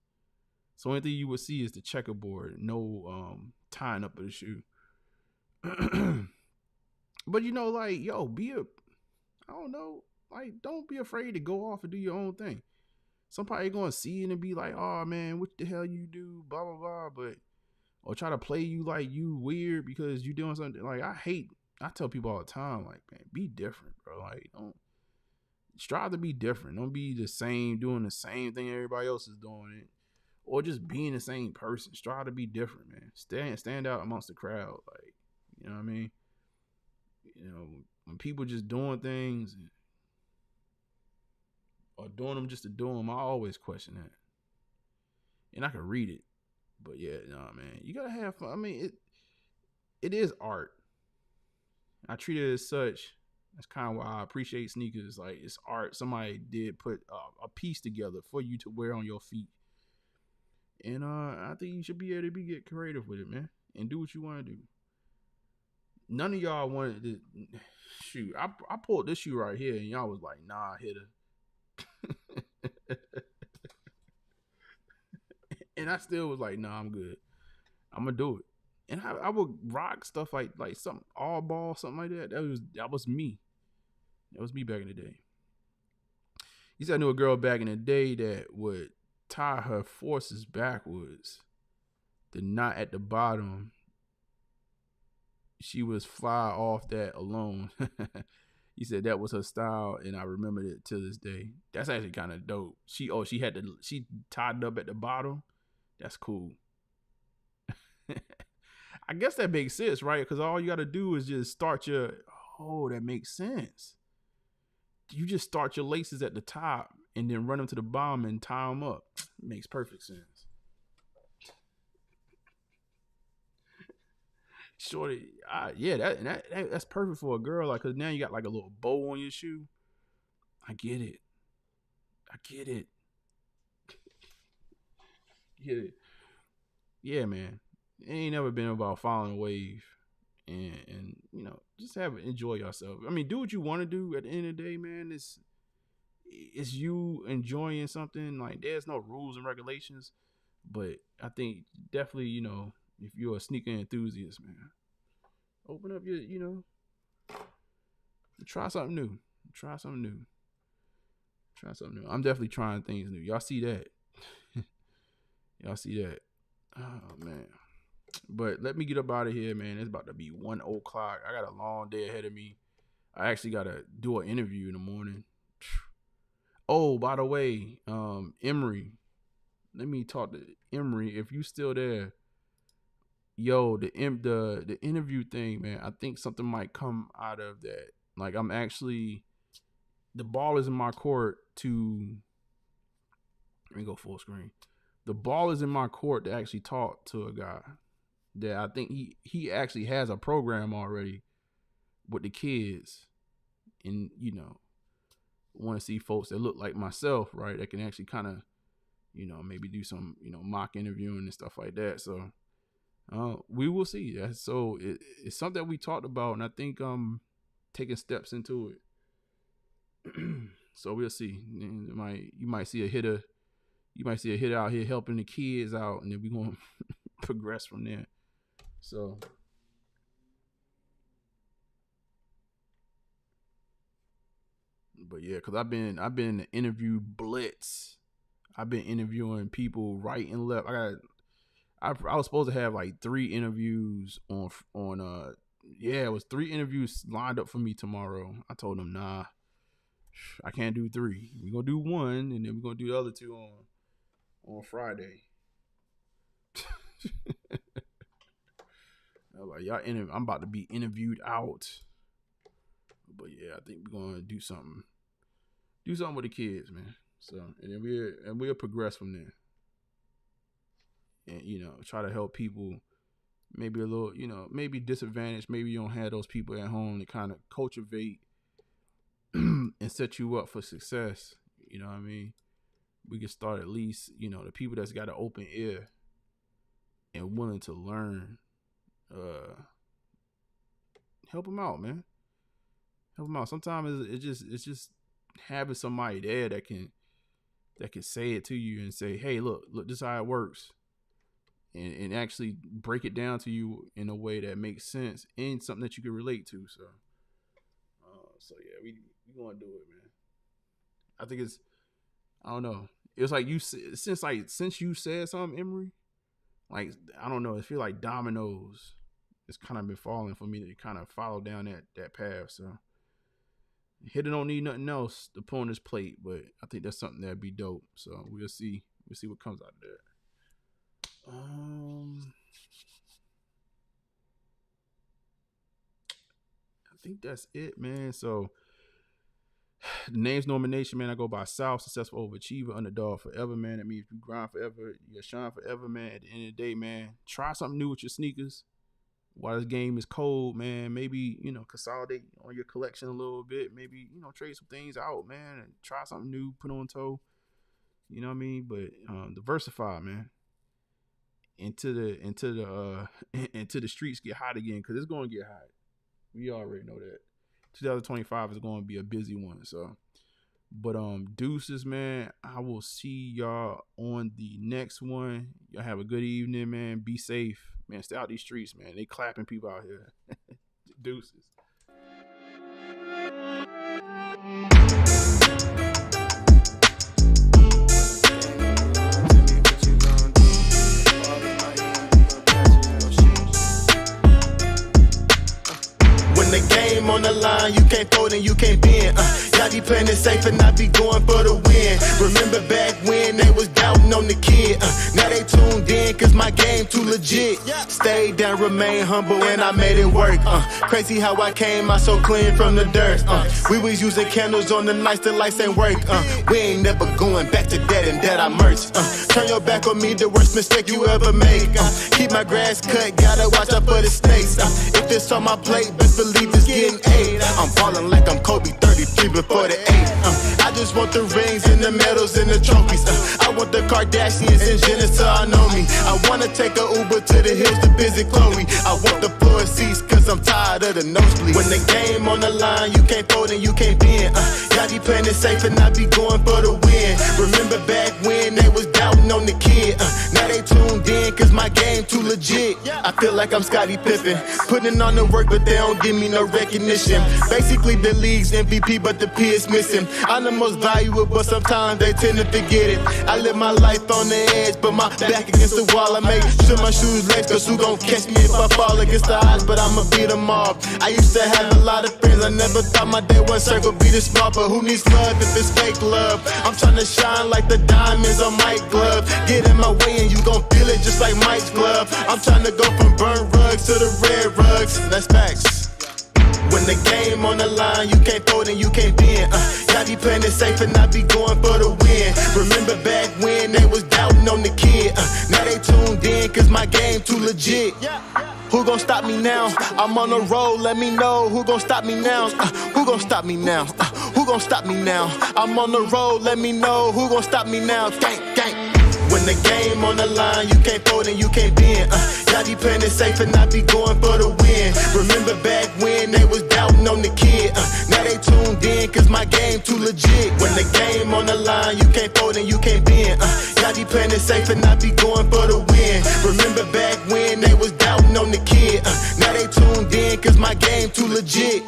So only thing you would see is the checkerboard, no tying up of the shoe. But like, yo, I don't know, like, don't be afraid to go off and do your own thing. Somebody gonna see it and be like, oh man, what the hell you do, blah blah blah, or try to play you like you weird because you doing something. Like I tell people all the time, like, man, be different, bro. Like, don't strive to be different. Don't be the same, doing the same thing everybody else is doing it, or just being the same person. Strive to be different, man. Stand out amongst the crowd. Like, you know what I mean? When people just doing things or doing them just to do them, I always question that. And I can read it, but yeah, man, you gotta have fun. I mean, it is art. I treat it as such. That's kind of why I appreciate sneakers. Like, it's art. Somebody did put a piece together for you to wear on your feet, and I think you should be able to get creative with it, man, and do what you want to do. None of y'all wanted to shoot. I pulled this shoe right here, and y'all was like, "Nah, Hitta." And I still was like, "Nah, I'm good. I'm gonna do it." And I would rock stuff like something all ball, something like that. That was me. That was me back in the day. You said I knew a girl back in the day that would tie her forces backwards. The knot at the bottom, she was fly off that alone. He said that was her style, and I remembered it to this day. That's actually kind of dope. She tied it up at the bottom. That's cool. I guess that makes sense, right? Because all you got to do is just start your. Oh, that makes sense. You just start your laces at the top and then run them to the bottom and tie them up. Makes perfect sense. Shorty, yeah, that's perfect for a girl. Like, cause now you got like a little bow on your shoe. I get it. Get it. Yeah, man. It ain't never been about following a wave, and you know, just enjoy yourself. I mean, do what you want to do. At the end of the day, man, it's you enjoying something. Like, there's no rules and regulations, but I think definitely, you know, if you're a sneaker enthusiast, man, open up your, you know, try something new. I'm definitely trying things new. Y'all see that? Oh, man. But let me get up out of here, man. It's about to be 1 o'clock. I got a long day ahead of me. I actually got to do an interview in the morning. Oh, by the way, Emery. Let me talk to Emery. If you still there, yo, the interview thing, man, I think something might come out of that. Like, I'm actually, the ball is in my court to, let me go full screen. The ball is in my court to actually talk to a guy that I think he actually has a program already with the kids, and, you know, want to see folks that look like myself, right, that can actually kind of, you know, maybe do some, you know, mock interviewing and stuff like that. So we will see. So it's something that we talked about, and I think taking steps into it. So we'll see. You might see a hitter. You might see a hitter out here helping the kids out, and then we're gonna progress from there. So but yeah, because I've been in the interview blitz. I've been interviewing people right and left. I was supposed to have like 3 interviews on it was 3 interviews lined up for me tomorrow. I told them, nah, I can't do 3. We're gonna do 1, and then we're gonna do the other 2 on Friday. I was like, I'm about to be interviewed out. But yeah, I think we're gonna do something with the kids, man. So, and then we'll progress from there. And, you know, try to help people maybe a little, you know, maybe disadvantaged. Maybe you don't have those people at home to kind of cultivate and set you up for success. You know what I mean? We can start at least, you know, the people that's got an open ear and willing to learn. Help them out, man. Help them out. Sometimes it's just having somebody there that can say it to you and say, hey, look, this is how it works. And actually break it down to you in a way that makes sense and something that you can relate to. So yeah, we gonna do it, man. I think I don't know. It's like since you said something, Emery, like, I don't know, it feel like dominoes. It's kind of been falling for me to kind of follow down that path. So Hitter don't need nothing else to put on his plate, but I think that's something that'd be dope. So we'll see what comes out of that. I think that's it, man. So the name's nomination, man. I go by South, successful overachiever, underdog forever, man. That means if you grind forever, you shine forever, man. At the end of the day, man, try something new with your sneakers. While this game is cold, man, maybe, you know, consolidate on your collection a little bit. Maybe, you know, trade some things out, man, and try something new, put on toe. You know what I mean? But diversify, man. Into the streets get hot again, because it's going to get hot. We already know that. 2025 is going to be a busy one. So, but deuces, man. I will see y'all on the next one. Y'all have a good evening, man. Be safe, man. Stay out these streets, man. They clapping people out here. Deuces.
When the game on the
line, you can't fold and you can't bend. Y'all be playing it safe and I be going for the win. Remember back when they was doubting on the kid. Now they tuned in cause my game too legit. Stayed down, remain humble and I made it work. Crazy how I came out so clean from the dirt. We was using candles on the nights the lights ain't work. We ain't never going back to that and that I merged. Turn your back on me, the worst mistake you ever make. Keep my grass cut, gotta watch out for the snakes. If it's on my plate, best believe it's getting 8. I'm ballin' like I'm Kobe 33 before the 8. I just want the rings and the medals and the trophies. I want the Kardashians and Jenner to all know me. I wanna take a Uber to the hills to visit Chloe. I want the floor seats cause I'm tired of the nosebleeds. When the game on the line, you can't fold and you can't bend. Y'all be playing it safe and I be going for the win. Remember back when they was doubting on the kid. Now they tuned in cause my game too legit. I feel like I'm Scottie Pippen, putting on the work but they don't give me no recognition. Basically the league's MVP but the P is missing. I'm the most valuable but sometimes they tend to forget it. I live my life on the edge but my back against the wall. I make sure my shoes laced cause who gon' catch me if I fall against the odds, but I'ma beat them all. I used to have a lot of friends, I never thought my day one circle be this small, but who needs love if it's fake love? I'm tryna shine like the diamonds on Mike's glove. Get in my way and you gon' feel it just like Mike's glove. I'm tryna go from burnt rugs to the red rugs. That's facts. When the game on the line, you can't fold and you can't bend. Y'all be playing it safe and I be going for the win. Remember back when they was doubting on the kid. Now they tuned in cause my game too legit. Who gon' stop me now? I'm on the road, let me know. Who gon' stop me now? Who gon' stop me now? Who gon' stop me now? I'm on the road, let me know. Who gon' stop me now? Gang, gang. When the game on the line, you can't fold and you can't bend. Y'all be playing it safe and I be going for the win. Remember back when they was doubting on the kid. Now they tuned in cause my game too legit. When the game on the line, you can't fold and you can't bend. Y'all be playing it safe and I be going for the win. Remember back when they was doubting on the kid. Now they tuned in cause my game too legit.